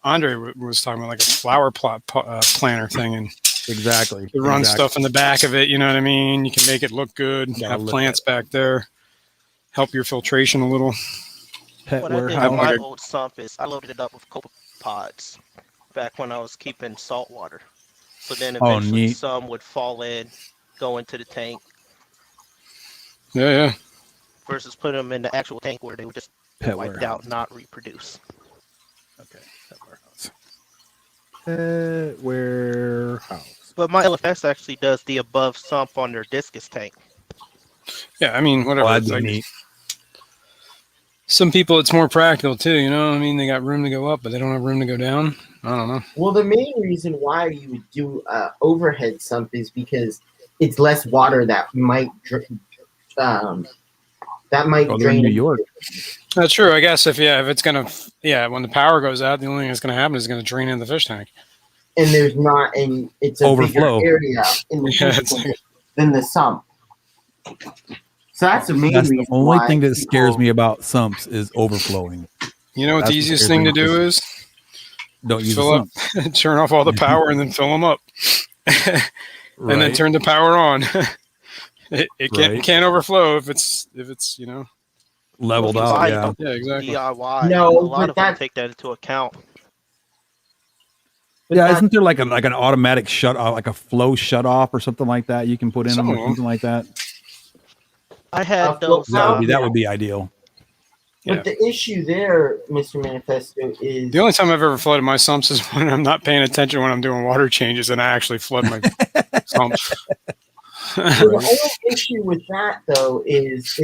S4: Andre was talking about, like a flower planter thing, and
S2: exactly
S4: you run stuff in the back of it. You know what I mean? You can make it look good. Have plants back there. Help your filtration a little.
S16: What I did on my old sump is I loaded it up with copepods back when I was keeping salt water. So then eventually some would fall in, go into the tank.
S4: Yeah.
S16: Versus putting them in the actual tank where they would just wipe out, not reproduce.
S2: Okay. Pet warehouse.
S16: But my LFS actually does the above sump on their discus tank.
S4: Yeah, I mean, whatever.
S2: That'd be neat.
S4: Some people, it's more practical too. You know, I mean, they got room to go up, but they don't have room to go down. I don't know.
S1: Well, the main reason why you would do overhead sump is because it's less water that might drain.
S2: In New York.
S4: That's true. I guess if it's gonna, when the power goes out, the only thing that's gonna happen is gonna drain in the fish tank.
S1: And there's not, and it's a
S2: overflow
S1: bigger area in the fish than the sump. So that's the main reason.
S2: The only thing that scares me about sumps is overflowing.
S4: You know what the easiest thing to do is?
S2: Don't use
S4: fill up, turn off all the power, and then fill them up, and then turn the power on. It can't overflow if it's
S2: leveled out.
S4: Yeah, exactly.
S16: DIY.
S1: No,
S16: a lot of them take that into account.
S2: Yeah, isn't there like an automatic shut off, like a flow shut off or something like that you can put in them or something like that?
S16: I had those.
S2: That would be ideal.
S1: But the issue there, Mr. Manifesto, is
S4: the only time I've ever flooded my sumps is when I'm not paying attention when I'm doing water changes, and I actually flood my sumps.
S1: The only issue with that though is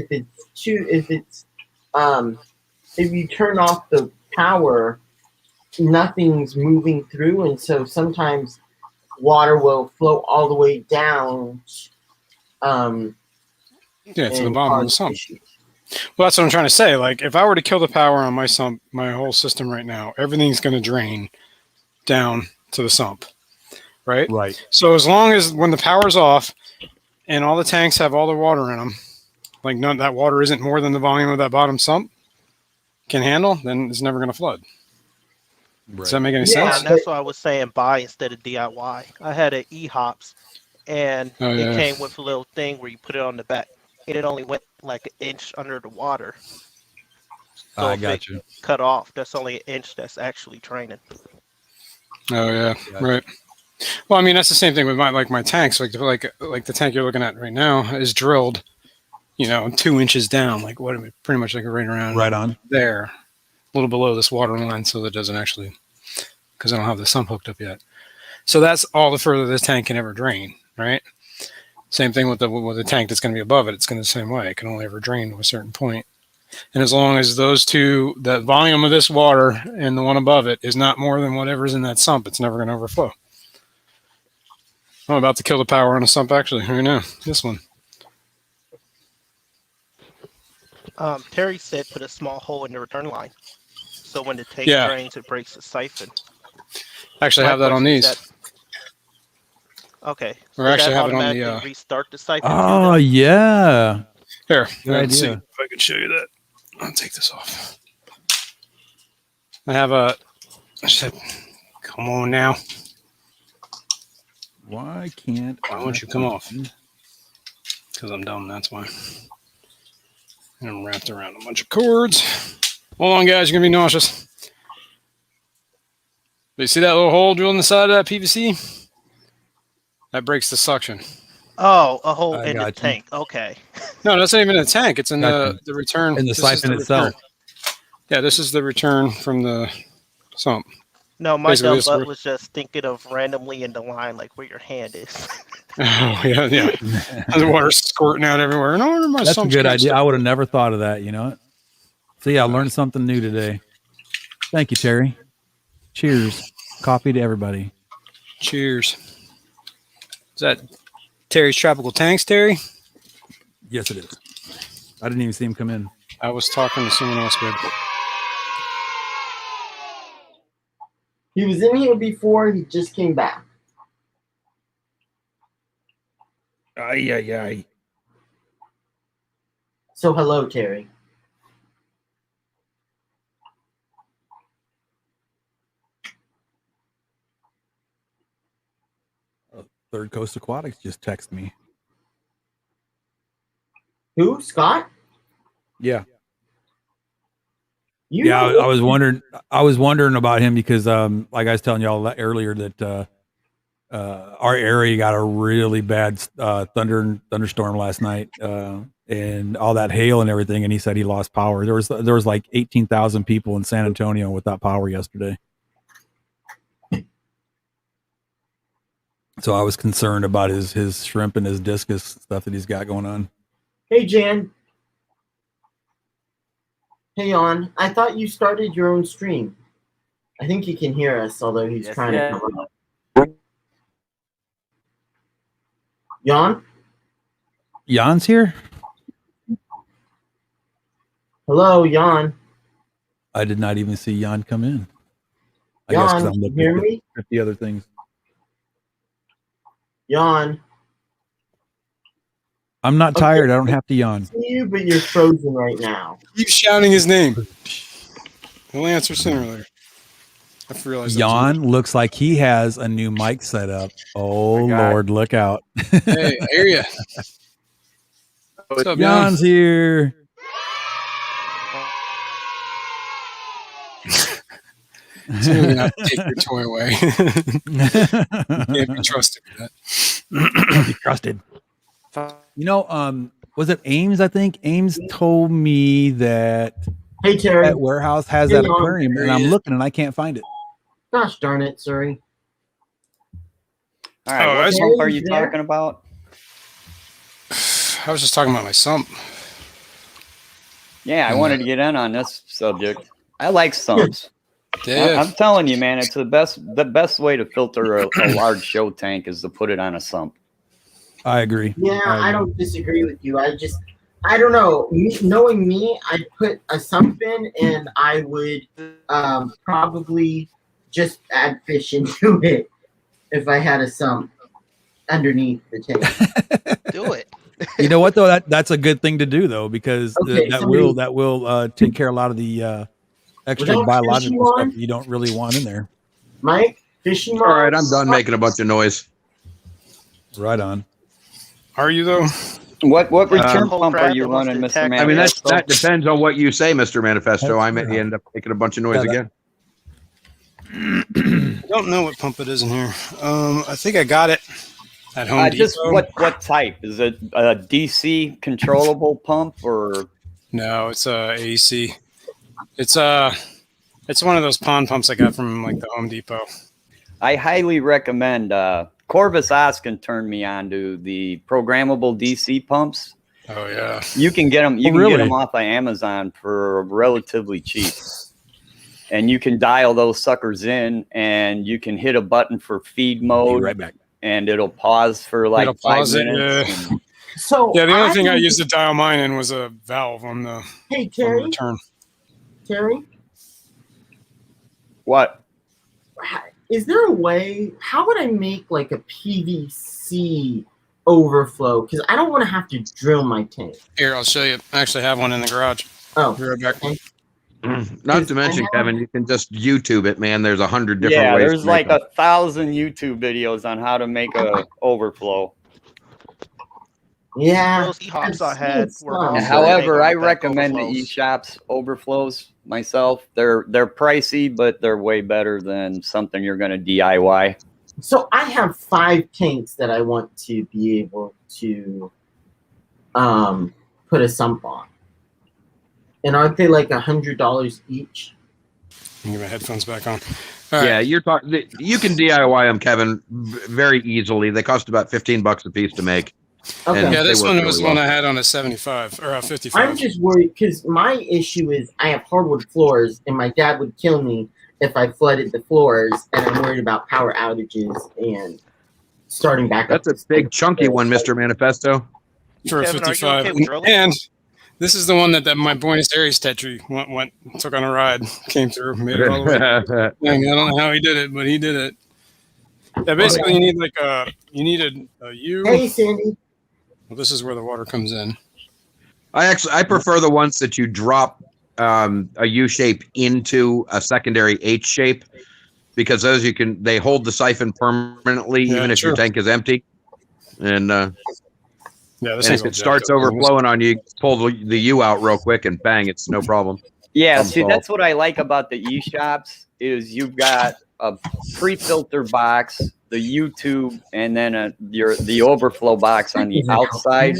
S1: if you turn off the power, nothing's moving through, and so sometimes water will flow all the way down.
S4: To the bottom of the sump. Well, that's what I'm trying to say. Like, if I were to kill the power on my sump, my whole system right now, everything's going to drain down to the sump, right?
S2: Right.
S4: So as long as when the power's off and all the tanks have all the water in them, like none that water isn't more than the volume of that bottom sump can handle, then it's never going to flood. Right. Does that make any sense?
S16: And that's why I was saying buy instead of DIY. I had an E-Hops, and it came with a little thing where you put it on the back. And it only went like an inch under the water. So
S2: I got you.
S16: Cut off. That's only an inch that's actually draining.
S4: Oh yeah, right. Well, I mean that's the same thing with my tanks. Like the tank you're looking at right now is drilled, 2 inches down. Like pretty much like right around there, a little below this water line, so that it doesn't actually, because I don't have the sump hooked up yet. So that's all the further this tank can ever drain, right? Same thing with the tank that's going to be above it. It's going to the same way. It can only ever drain to a certain point. And as long as those two, the volume of this water and the one above it is not more than whatever's in that sump, it's never going to overflow. I'm about to kill the power on a sump, actually. Right now, this one.
S16: Terry said put a small hole in the return line. So when the tank drains, it breaks the siphon.
S4: Actually, have that on these.
S16: Okay.
S4: Or actually have it on the
S16: restart the siphon.
S2: Oh yeah.
S4: Here,
S2: let's see
S4: if I can show you that. I'll take this off. I have a. I said, come on now.
S2: Why can't?
S4: Why won't you come off? Because I'm dumb. That's why. And I'm wrapped around a bunch of cords. Hold on, guys. You're gonna be nauseous. You see that little hole drilled in the side of that PVC? That breaks the suction.
S16: Oh, a hole in the tank. Okay.
S4: No, that's not even in the tank. It's in the return.
S2: In the siphon itself.
S4: Yeah, this is the return from the sump.
S16: No, my dumb butt was just thinking of randomly in the line, like where your hand is.
S4: Oh yeah, yeah. The water squirting out everywhere. No, my
S2: That's a
S4: sump's
S2: good
S4: gonna
S2: idea.
S4: start-
S2: I would have never thought of that. You know. See, I learned something new today. Thank you, Terry. Cheers. Coffee to everybody.
S4: Cheers. Is that Terry's Tropical Tanks, Terry?
S2: Yes, it is. I didn't even see him come in.
S4: I was talking to someone else, babe.
S1: He was in here before. He just came back.
S2: Ay, ay, ay.
S1: So hello, Terry.
S2: Third Coast Aquatics just texted me.
S1: Who? Scott?
S2: Yeah.
S1: You
S2: Yeah,
S1: know
S2: I was wondering. I was wondering about him because, like I was telling y'all earlier, that our area got a really bad thunderstorm last night, and all that hail and everything. And he said he lost power. There was like 18,000 people in San Antonio without power yesterday. So I was concerned about his shrimp and his discus stuff that he's got going on.
S1: Hey, Jan. Hey, on. I thought you started your own stream. I think he can hear us, although he's trying to come up. Jan?
S2: Jan's here?
S1: Hello, Jan.
S2: I did not even see Jan come in. I
S1: Jan,
S2: guess 'cause I'm
S1: can you
S2: looking
S1: hear
S2: at
S1: me?
S2: 50 other things.
S1: Jan.
S2: I'm not tired. I don't have to yawn.
S1: I see you, but you're frozen right now.
S4: Keep shouting his name. He'll answer sooner or later. I realized
S2: Jan looks like he has a new mic set up. Oh, Lord, look out.
S4: Hey, I hear you. What's up, Jan?
S2: Jan's here.
S4: So you're gonna have to take your toy away. You can't be trusted with that.
S2: Can't be trusted. You know, was it Ames? I think Ames told me that
S1: Hey, Terry.
S2: that warehouse has
S1: Hey,
S2: that
S1: Jan.
S2: aquarium, and I'm looking and I can't find it.
S1: Gosh darn it, sorry.
S17: All right,
S4: Oh,
S17: what
S4: that's-
S17: pump are you
S1: there?
S17: talking about?
S4: I was just talking about my sump.
S17: Yeah, I wanted to get in on this subject. I like sumps.
S4: Yeah.
S17: I'm telling you, man, it's the best way to filter a large show tank is to put it on a sump.
S2: I agree.
S1: Yeah, I don't disagree with you. I don't know. Knowing me, I'd put a sump in and I would probably just add fish into it if I had a sump underneath the tank.
S16: Do it.
S2: You know what though? That's a good thing to do though, because
S1: Okay,
S2: that
S1: somebody-
S2: will take care of a lot of the extra
S1: Without
S2: biological
S1: fishing
S2: stuff
S1: line?
S2: that you don't really want in there.
S1: Mike, fishing
S13: All right, I'm done making a bunch of noise.
S2: Right on.
S4: Are you though?
S17: What return
S16: Whole
S17: pump are
S16: crap
S17: you
S16: that wants
S17: running,
S16: to
S17: Mr.
S16: attack-
S13: I mean,
S17: Manifesto?
S13: that depends on what you say, Mr. Manifesto. I may end up making a bunch of noise
S2: Yeah,
S13: again.
S4: I don't know what pump it is in here. I think I got it at Home Depot.
S17: Just what type? Is it a DC controllable pump or?
S4: No, it's AC. It's one of those pond pumps I got from like the Home Depot.
S17: I highly recommend. Corvus Oskin turned me on to the programmable DC pumps.
S4: Oh yeah,
S17: You can get them. You
S2: Oh,
S17: can
S2: really?
S17: get them off of Amazon for relatively cheap, and you can dial those suckers in, and you can hit a button for feed
S2: Be
S17: mode,
S2: right back.
S17: and it'll pause for like
S4: It'll
S17: 5
S4: pause it,
S17: minutes.
S4: yeah.
S17: and-
S1: So
S4: Yeah, the only thing I used to dial mine in was a valve on the
S1: Hey,
S4: on
S1: Terry.
S4: return.
S1: Terry,
S17: What?
S1: is there a way? How would I make like a PVC overflow? Because I don't want to have to drill my tank.
S4: Here, I'll show you. I actually have one in the garage.
S1: Oh,
S4: Be right back.
S13: Not to mention, Kevin, you can just YouTube it, man. There's 100 different
S17: Yeah,
S13: ways.
S17: there's
S13: to make
S17: like
S13: them.
S17: 1,000 YouTube videos on how to make a overflow.
S1: yeah.
S16: Those e-hops I
S1: I've
S16: had
S1: seen
S16: were
S1: some.
S16: also
S17: However,
S16: made
S17: I
S16: with
S17: recommend the
S16: overflows.
S17: eShops overflows myself. They're pricey, but they're way better than something you're going to DIY.
S1: So I have 5 tanks that I want to be able to put a sump on. And aren't they like $100 each?
S4: Let me get my headphones back on. All
S13: Yeah,
S4: right.
S13: you're talking. You can DIY them, Kevin, very easily. They cost about $15 a piece to make.
S1: Okay.
S13: And
S4: Yeah,
S13: they
S4: this
S13: work
S4: one
S13: really
S4: was the
S13: well.
S4: one I had on a 75 or a 55.
S1: I'm just worried because my issue is I have hardwood floors, and my dad would kill me if I flooded the floors, and I'm worried about power outages and starting back
S13: That's
S1: up.
S13: a big chunky one, Mr. Manifesto.
S4: For a
S16: Kevin, are you
S4: 55.
S16: okay with drilling?
S4: And this is the one that my Buenos Aires Tetri took on a ride, came through, made it all the way. Dang, I don't know how he did it, but he did it. Yeah, basically you need like a U.
S1: Hey, Sandy.
S4: Well, this is where the water comes in.
S13: I prefer the ones that you drop a U shape into a secondary H shape, because those they hold the siphon permanently,
S4: Yeah,
S13: even if your
S4: true.
S13: tank is empty. And
S4: Yeah, this
S13: and
S4: thing's
S13: if
S4: all
S13: it starts
S4: jacked up.
S13: overflowing on you, pull the U out real quick and bang, it's no problem.
S17: Yeah,
S13: Problem
S17: see,
S13: solved.
S17: that's what I like about the e-shops is you've got a pre-filter box, the U-tube, and then the overflow box on the outside.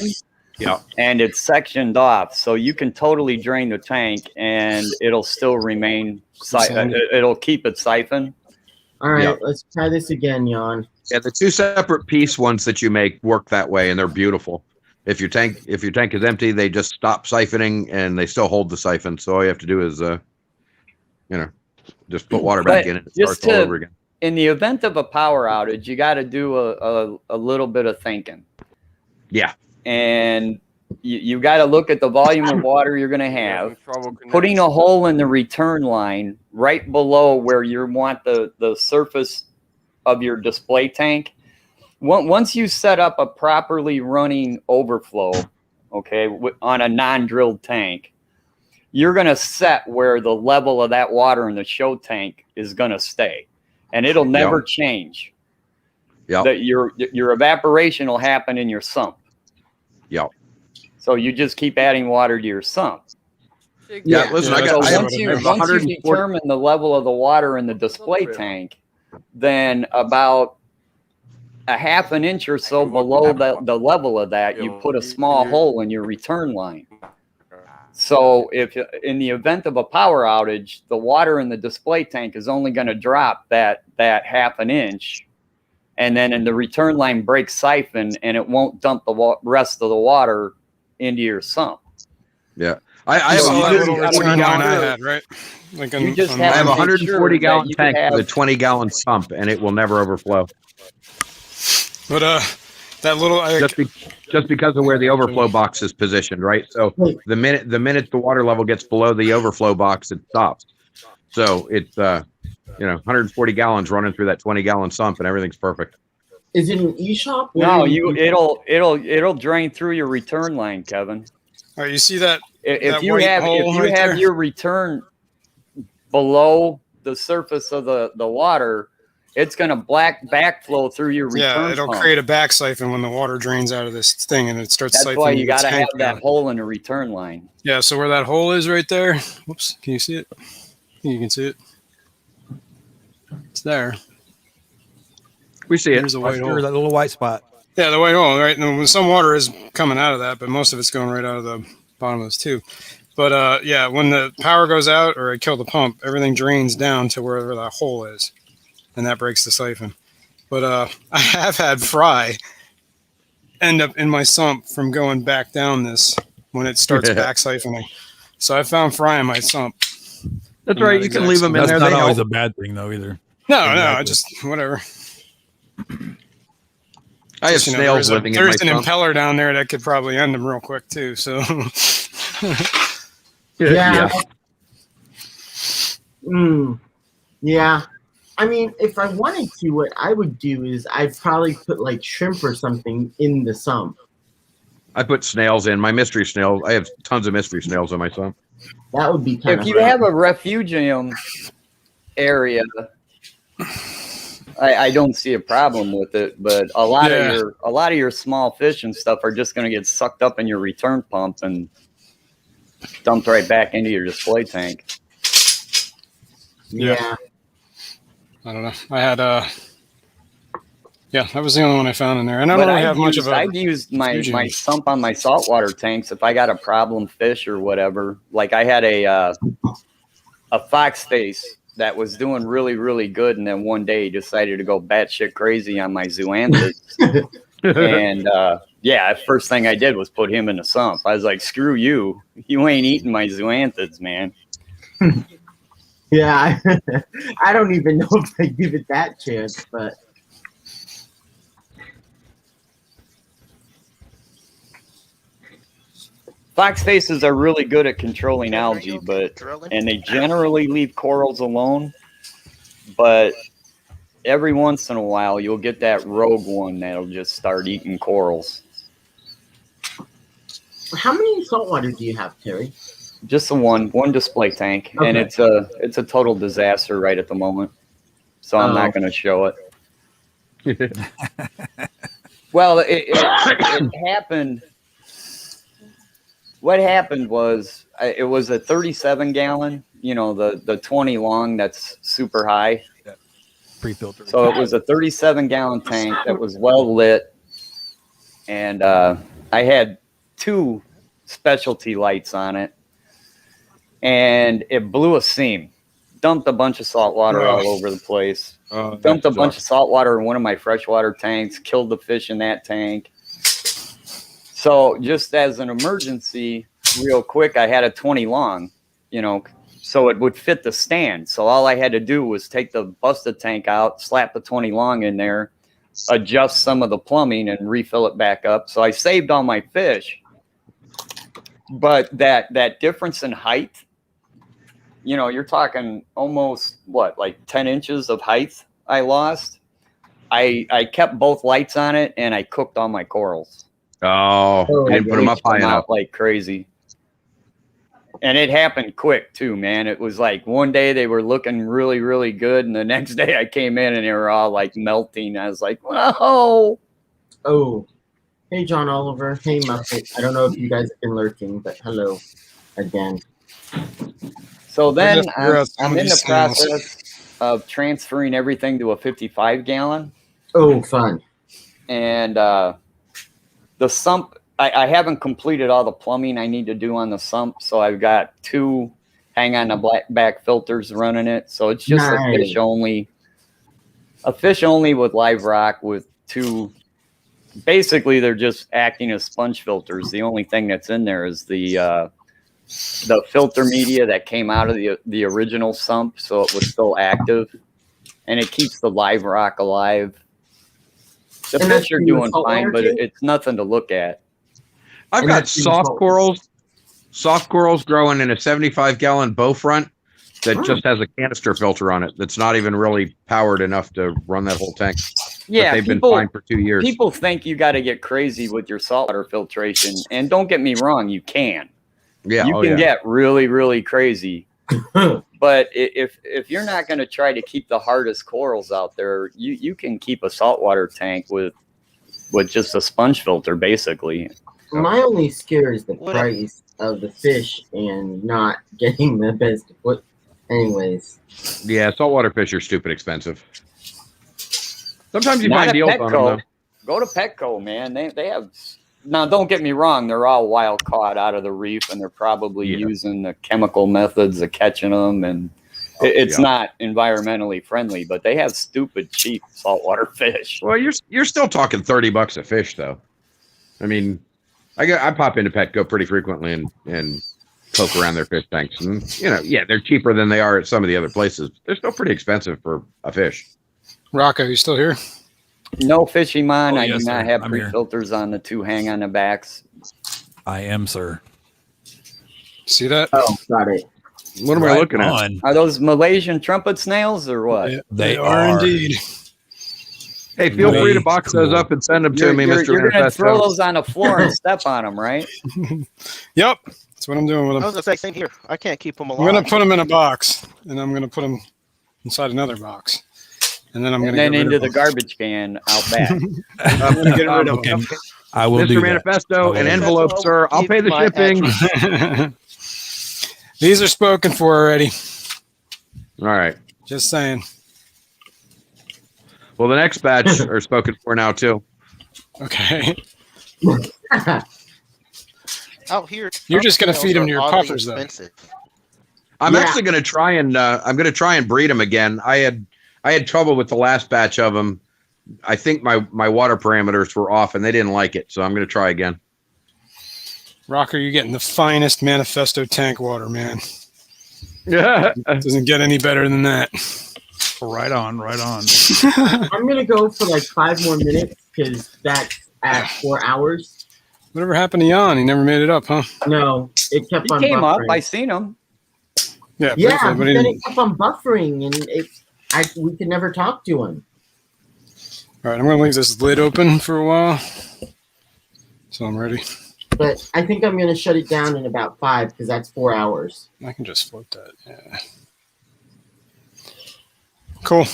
S13: Yeah.
S17: And it's sectioned off, so you can totally drain the tank, and it'll still remain. It'll keep it siphoned.
S1: All right,
S13: Yeah.
S1: let's try this again, Jan.
S13: Yeah, the two separate piece ones that you make work that way, and they're beautiful. If your tank is empty, they just stop siphoning, and they still hold the siphon. So all you have to do is, just put water back in, and it starts all over again.
S17: In the event of a power outage, you got to do a little bit of thinking.
S13: Yeah.
S17: And you got to look at the volume of water you're going to have. Putting a hole in the return line right below where you want the surface of your display tank. Once you set up a properly running overflow, okay, on a non-drilled tank, you're going to set where the level of that water in the show tank is going to stay, and it'll never change.
S13: Yeah.
S17: That your evaporation will happen in your sump.
S13: Yeah.
S17: So you just keep adding water to your sump.
S13: Yeah, listen,
S17: once you determine the level of the water in the display tank, then about a half an inch or so below the level of that, you put a small hole in your return line. So if in the event of a power outage, the water in the display tank is only going to drop that half an inch, and then in the return line breaks siphon, and it won't dump the rest of the water into your sump.
S13: Yeah. I have a 140 gallon.
S4: Right? Like
S13: I have a 140 gallon tank with a 20 gallon sump, and it will never overflow.
S4: But that little
S13: just because of where the overflow box is positioned, right? So the minute the water level gets below the overflow box, it stops. So it's 140 gallons running through that 20 gallon sump, and everything's perfect.
S1: Is it an e-shop?
S17: No, it'll drain through your return line, Kevin.
S4: All right, you see that?
S17: If you have your return below the surface of the water, it's going to backflow through your return.
S4: Yeah, it'll
S17: pump.
S4: create a back siphon when the water drains out of this thing, and it starts.
S17: That's why you got to have that hole in the return line.
S4: Yeah, so where that hole is right there. Whoops, can you see it? You can see it. It's there.
S13: We see it.
S4: There's a white hole.
S2: That little white spot.
S4: Yeah, the white hole, right? And some water is coming out of that, but most of it's going right out of the bottom of this tube. But yeah, when the power goes out or I kill the pump, everything drains down to wherever that hole is, and that breaks the siphon. But I have had fry end up in my sump from going back down this when it starts back siphoning. So I found fry in my sump.
S13: That's right. You can leave them in there.
S2: That's not always a bad thing, though, either.
S4: No, I just whatever.
S13: I have snails living in my
S4: There's an
S13: sump.
S4: impeller down there that could probably end them real quick too. So
S1: yeah. Yeah. I mean, if I wanted to, what I would do is I'd probably put like shrimp or something in the sump.
S13: I put snails in my mystery snails. I have tons of mystery snails in my sump.
S1: That would be kind of.
S17: If you have a refugium area, I don't see a problem with it. But a lot of your small fish and stuff are just going to get sucked up in your return pump and dumped right back into your display tank.
S1: Yeah.
S4: I don't know. I had yeah, that was the only one I found in there, and I don't really have much of a.
S17: I've used my sump on my saltwater tanks if I got a problem fish or whatever. Like I had a fox face that was doing really, really good, and then one day he decided to go batshit crazy on my zoanthids. And yeah, first thing I did was put him in the sump. I was like, "Screw you! You ain't eating my zoanthids, man."
S1: Yeah, I don't even know if I give it that chance, but
S17: Fox faces are really good at controlling algae, and they generally leave corals alone. But every once in a while, you'll get that rogue one that'll just start eating corals.
S1: how many saltwater do you have, Terry?
S17: Just the one display tank, and
S1: Okay.
S17: it's a total disaster right at the moment. So I'm not going to show it. Well, it happened. What happened was it was a 37 gallon, you know, the 20 long that's super high.
S2: Pre-filtered.
S17: So it was a 37 gallon tank that was well lit. And I had 2 specialty lights on it. And it blew a seam. Dumped a bunch of salt water all over the place. Dumped a bunch of salt water in one of my freshwater tanks. Killed the fish in that tank. So just as an emergency, real quick, I had a 20 long, you know, so it would fit the stand. So all I had to do was take the busted tank out, slap the 20 long in there, adjust some of the plumbing, and refill it back up. So I saved all my fish. But that difference in height, you know, you're talking almost, what, like 10 inches of height I lost. I kept both lights on it, and I cooked all my corals.
S13: Oh, you didn't put them up high enough.
S17: Like crazy. And it happened quick too, man. It was like one day they were looking really, really good, and the next day I came in and they were all like melting. I was like, whoa.
S1: Oh, hey, John Oliver. Hey, Muppet. I don't know if you guys have been lurking, but hello again.
S17: So then I'm in the process of transferring everything to a 55 gallon.
S1: Oh, fun.
S17: And the sump, I haven't completed all the plumbing I need to do on the sump, so I've got 2 hang on the back filters running it. So it's just a fish only with live rock with 2. Basically, they're just acting as sponge filters. The only thing that's in there is the filter media that came out of the original sump, so it was still active, and it keeps the live rock alive. The fish are doing fine, but it's nothing to look at.
S13: I've got soft corals growing in a 75 gallon bow front that just has a canister filter on it. That's not even really powered enough to run that whole tank.
S17: Yeah,
S13: but they've been fine for 2 years.
S17: People think you got to get crazy with your saltwater filtration, and don't get me wrong, you can.
S13: Yeah,
S17: you can get really, really crazy. But if you're not going to try to keep the hardest corals out there, you can keep a saltwater tank with just a sponge filter, basically.
S1: My only scare is the price of the fish and not getting the best. Anyways.
S13: Yeah, saltwater fish are stupid expensive. Sometimes you find deals on them, though.
S17: Go to Petco, man. They have. Now, don't get me wrong. They're all wild caught out of the reef, and they're probably using the chemical methods of catching them, and it's not environmentally friendly. But they have stupid cheap saltwater fish.
S13: Well, you're still talking $30 a fish, though. I mean, I pop into Petco pretty frequently and poke around their fish tanks, and they're cheaper than they are at some of the other places. They're still pretty expensive for a fish.
S4: Rocco, you still here?
S17: No fishing mine. I do
S2: yes,
S17: not
S2: sir.
S17: have
S2: I'm here.
S17: pre-filters on the 2 hang on the backs.
S2: I am, sir.
S4: See that?
S1: Oh, got it.
S13: What am I looking at?
S17: Are those Malaysian trumpet snails or what?
S4: They are indeed.
S13: Hey, feel free to box those up and send them to me, Mr.
S17: You're going to throw
S13: Manifesto.
S17: those on the floor and step on them, right?
S4: Yep, that's what I'm doing with
S16: I
S4: them.
S16: was gonna say same here. I can't keep them alive.
S4: I'm going to put them in a box, and I'm going to put them inside another box. And then I'm going to
S17: And then
S4: get rid
S17: into
S4: of
S17: the garbage can out back.
S4: I'm going to get rid of them.
S2: I will do
S13: Mr.
S2: that.
S13: Manifesto, an envelope, sir. I'll pay the shipping.
S4: These are spoken for already.
S13: All right.
S4: Just saying.
S13: Well, the next batch are spoken for now, too.
S4: Okay.
S16: Out here,
S4: You're just going to feed them to your
S16: oddly
S4: puffers, though.
S16: expensive.
S13: I'm actually going to try and breed them again. I had trouble with the last batch of them. I think my water parameters were off and they didn't like it, so I'm going to try again.
S4: Rocker, you're getting the finest Manifesto tank water, man.
S13: Yeah,
S4: doesn't get any better than that.
S2: Right on, right on.
S1: I'm gonna go for like 5 more minutes because that's at 4 hours.
S4: Whatever happened to Jan? He never made it up, huh?
S1: No, it kept
S17: He
S1: on
S17: came up.
S1: buffering.
S17: I seen him.
S4: Yeah,
S1: Yeah,
S4: briefly,
S1: but then it kept on buffering, and we could never talk to him.
S4: All right, I'm gonna leave this lid open for a while, so I'm ready.
S1: But I think I'm gonna shut it down in about 5 because that's 4 hours.
S4: I can just float that. Yeah. Cool.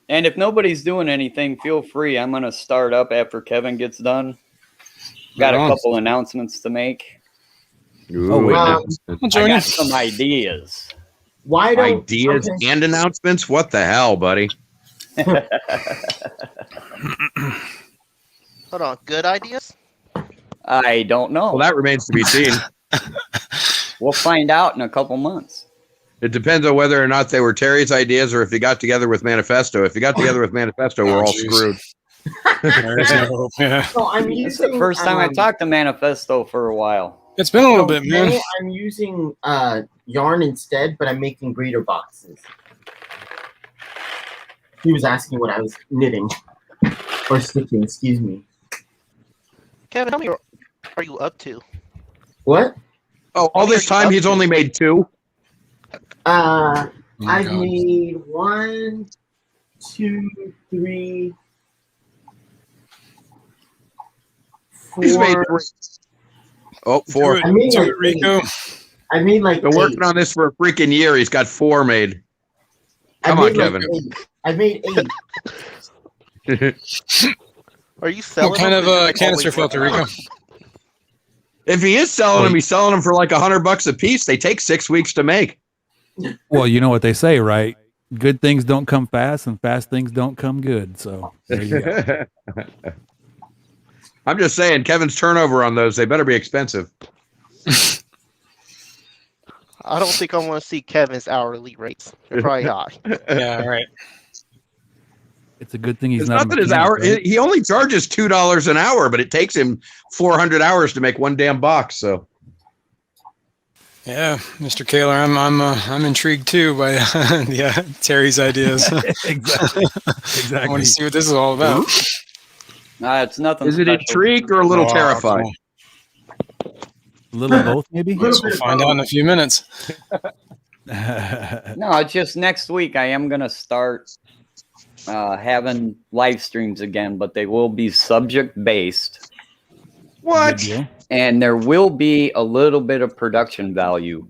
S17: And if nobody's doing anything, feel free. I'm going to start up after Kevin gets done. Got a couple announcements to make.
S13: Ooh,
S17: I
S13: announcements.
S17: got some ideas.
S1: Why don't
S13: Ideas and announcements? What the hell, buddy?
S16: Hold on, good ideas?
S17: I don't know.
S13: Well, that remains to be seen.
S17: We'll find out in a couple months.
S13: It depends on whether or not they were Terry's ideas or if he got together with Manifesto. If he got together with Manifesto, we're all screwed.
S4: Yeah.
S1: So I'm
S17: It's
S1: using
S17: the first time I talked to Manifesto for a while.
S4: It's been a little bit, man.
S1: Today I'm using yarn instead, but I'm making breeder boxes. He was asking what I was knitting or stitching. Excuse me.
S16: Kevin, how many are you up to?
S1: What?
S13: Oh, all this time he's only made 2?
S1: I've
S4: God.
S1: made 1, 2, 3, 4.
S13: He's made 3. Oh, 4.
S1: I made
S4: Do
S1: like
S4: it, Rico.
S1: 8. I made like
S13: Been
S1: 8.
S13: working on this for a freaking year. He's got 4 made. Come on, Kevin.
S1: I made 8.
S16: Are you selling
S4: What kind
S16: them?
S4: of
S16: Or is it like
S4: canister
S16: always
S4: filter,
S16: working?
S4: Rico?
S13: If he is selling them, he's selling them for like $100 a piece. They take 6 weeks to make.
S2: Well, you know what they say, right? Good things don't come fast, and fast things don't come good. So there you go.
S13: I'm just saying, Kevin's turnover on those, they better be expensive.
S16: I don't think I want to see Kevin's hourly rates. They're probably high.
S4: Yeah, right.
S2: It's a good thing he's
S13: It's
S2: not
S13: not
S2: a
S13: that his
S2: mechanic,
S13: hour,
S2: right?
S13: he only charges $2 an hour, but it takes him 400 hours to make one damn box. So
S4: Yeah, Mr. Kaler, I'm intrigued too by Terry's ideas.
S2: Exactly.
S4: I want to see what this is all about.
S17: It's nothing.
S13: is it
S17: special.
S13: intrigued or a little
S4: Oh,
S13: terrified?
S4: cool.
S2: A little of both, maybe.
S4: Guess we'll find out in a few minutes.
S17: No, it's just next week. I am gonna start having live streams again, but they will be subject based,
S13: What?
S2: Good deal.
S17: and there will be a little bit of production value.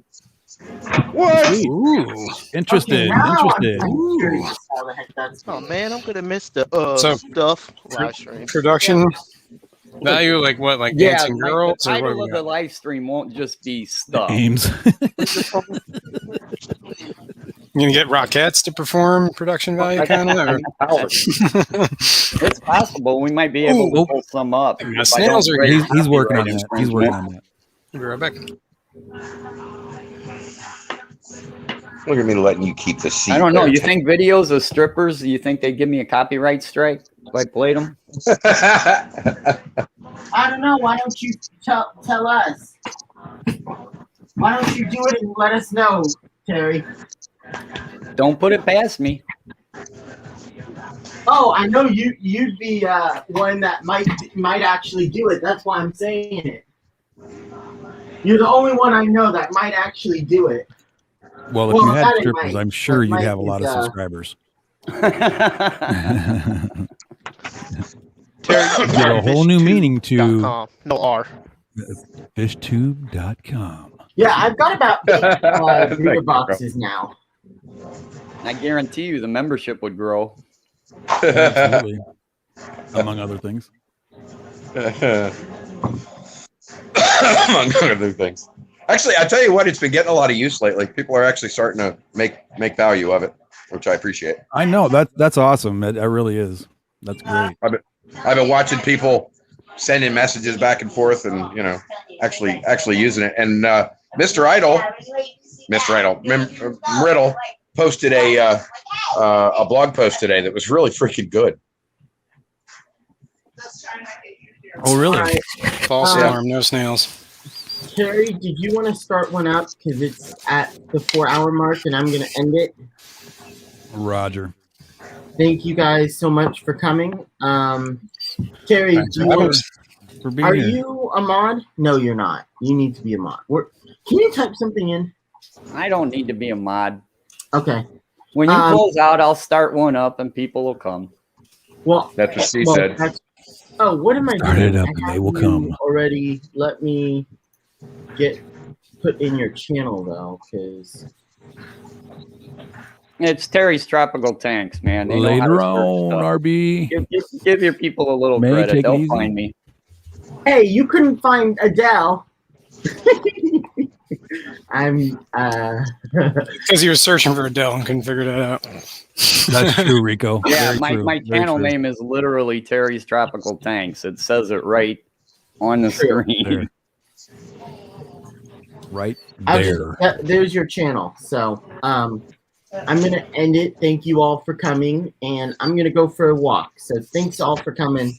S13: What?
S4: Ooh.
S2: Interested.
S1: now
S2: Interested.
S1: I'm curious how the heck that's
S16: Oh
S1: going.
S16: man, I'm gonna miss the
S4: So,
S16: stuff live stream.
S4: Production value, like what, like dancing
S17: like
S4: girls,
S17: the
S4: or
S17: title
S4: what?
S17: of the live stream won't just be stuff.
S2: Ames.
S4: You gonna get Rockettes to perform production value, kind of?
S17: It's possible we might be able to pull some up.
S4: Yeah,
S17: if I
S4: snails
S17: don't
S4: are
S17: break
S2: he's working on
S17: copyright
S2: that. He's working on
S17: infringement.
S2: that.
S4: Be right back.
S13: Look at me letting you keep the seat.
S17: I don't know.
S13: there.
S17: You think videos of strippers? You think they give me a copyright strike if I played them?
S1: I don't know. Why don't you tell us? Why don't you do it and let us know, Terry?
S17: Don't put it past me.
S1: Oh, I know you'd be one that might actually do it. That's why I'm saying it. You're the only one I know that might actually do it.
S2: Well, if you had
S1: that ain't
S2: strippers,
S1: Mike.
S2: I'm sure you'd
S1: Mike
S2: have a lot of
S1: is,
S2: subscribers.
S16: Terry,
S2: Give a whole new meaning to
S16: .com. No R.
S2: fishtube.com.
S1: Yeah, I've got about 8
S13: Thank
S1: breeder
S13: you, bro.
S1: boxes now.
S17: I guarantee you the membership would grow.
S2: Absolutely. Among other things.
S13: Among other things. Actually, I tell you what, it's been getting a lot of use lately. People are actually starting to make value of it. which I appreciate.
S2: I know that's awesome. It really is. That's great.
S13: I've been watching people sending messages back and forth, and actually using it. And Mr. Riddle posted a blog post today that was really freaking good.
S2: Oh, really?
S4: False alarm, no snails.
S1: Terry, did you want to start one up? Because it's at the 4-hour mark, and I'm going to end it.
S2: Roger.
S1: Thank you guys so much for coming. Terry, are you a mod? No, you're not. You need to be a mod. Can you type something in?
S17: I don't need to be a mod.
S1: Okay.
S17: When you close out, I'll start one up and people will come.
S1: Well,
S13: that's what she said.
S1: What am I
S2: Start
S1: doing?
S2: it up and they will come.
S1: Already, let me put in your channel though, because
S17: it's Terry's Tropical Tanks, man. They
S2: Later on, RB.
S17: Give your people a little credit. They'll find me.
S1: Hey, you couldn't find Adele. I'm
S4: because you were searching for Adele and couldn't figure that out.
S2: That's true, Rico.
S17: Yeah,
S2: Very true.
S17: my channel name is literally Terry's Tropical Tanks. It says it right on the screen.
S2: There. Right there.
S1: There's your channel. So I'm gonna end it. Thank you all for coming, and I'm gonna go for a walk. So thanks all for coming.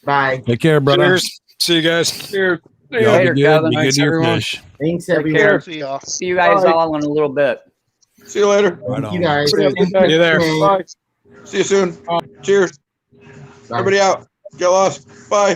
S1: Bye.
S2: Take care, brother.
S4: Cheers. See you guys.
S5: Cheers.
S2: Y'all
S17: Later,
S2: be good.
S17: Kevin.
S2: Be good to your
S4: everyone.
S2: fish.
S1: Thanks,
S17: Take
S1: everyone.
S17: care.
S16: See y'all.
S17: See you guys all in a little bit.
S13: See you later.
S2: Right
S1: Thank you
S2: on.
S1: guys.
S4: See you there.
S5: Bye.
S13: See you soon. Cheers.
S1: Bye.
S13: Everybody out. Get lost. Bye.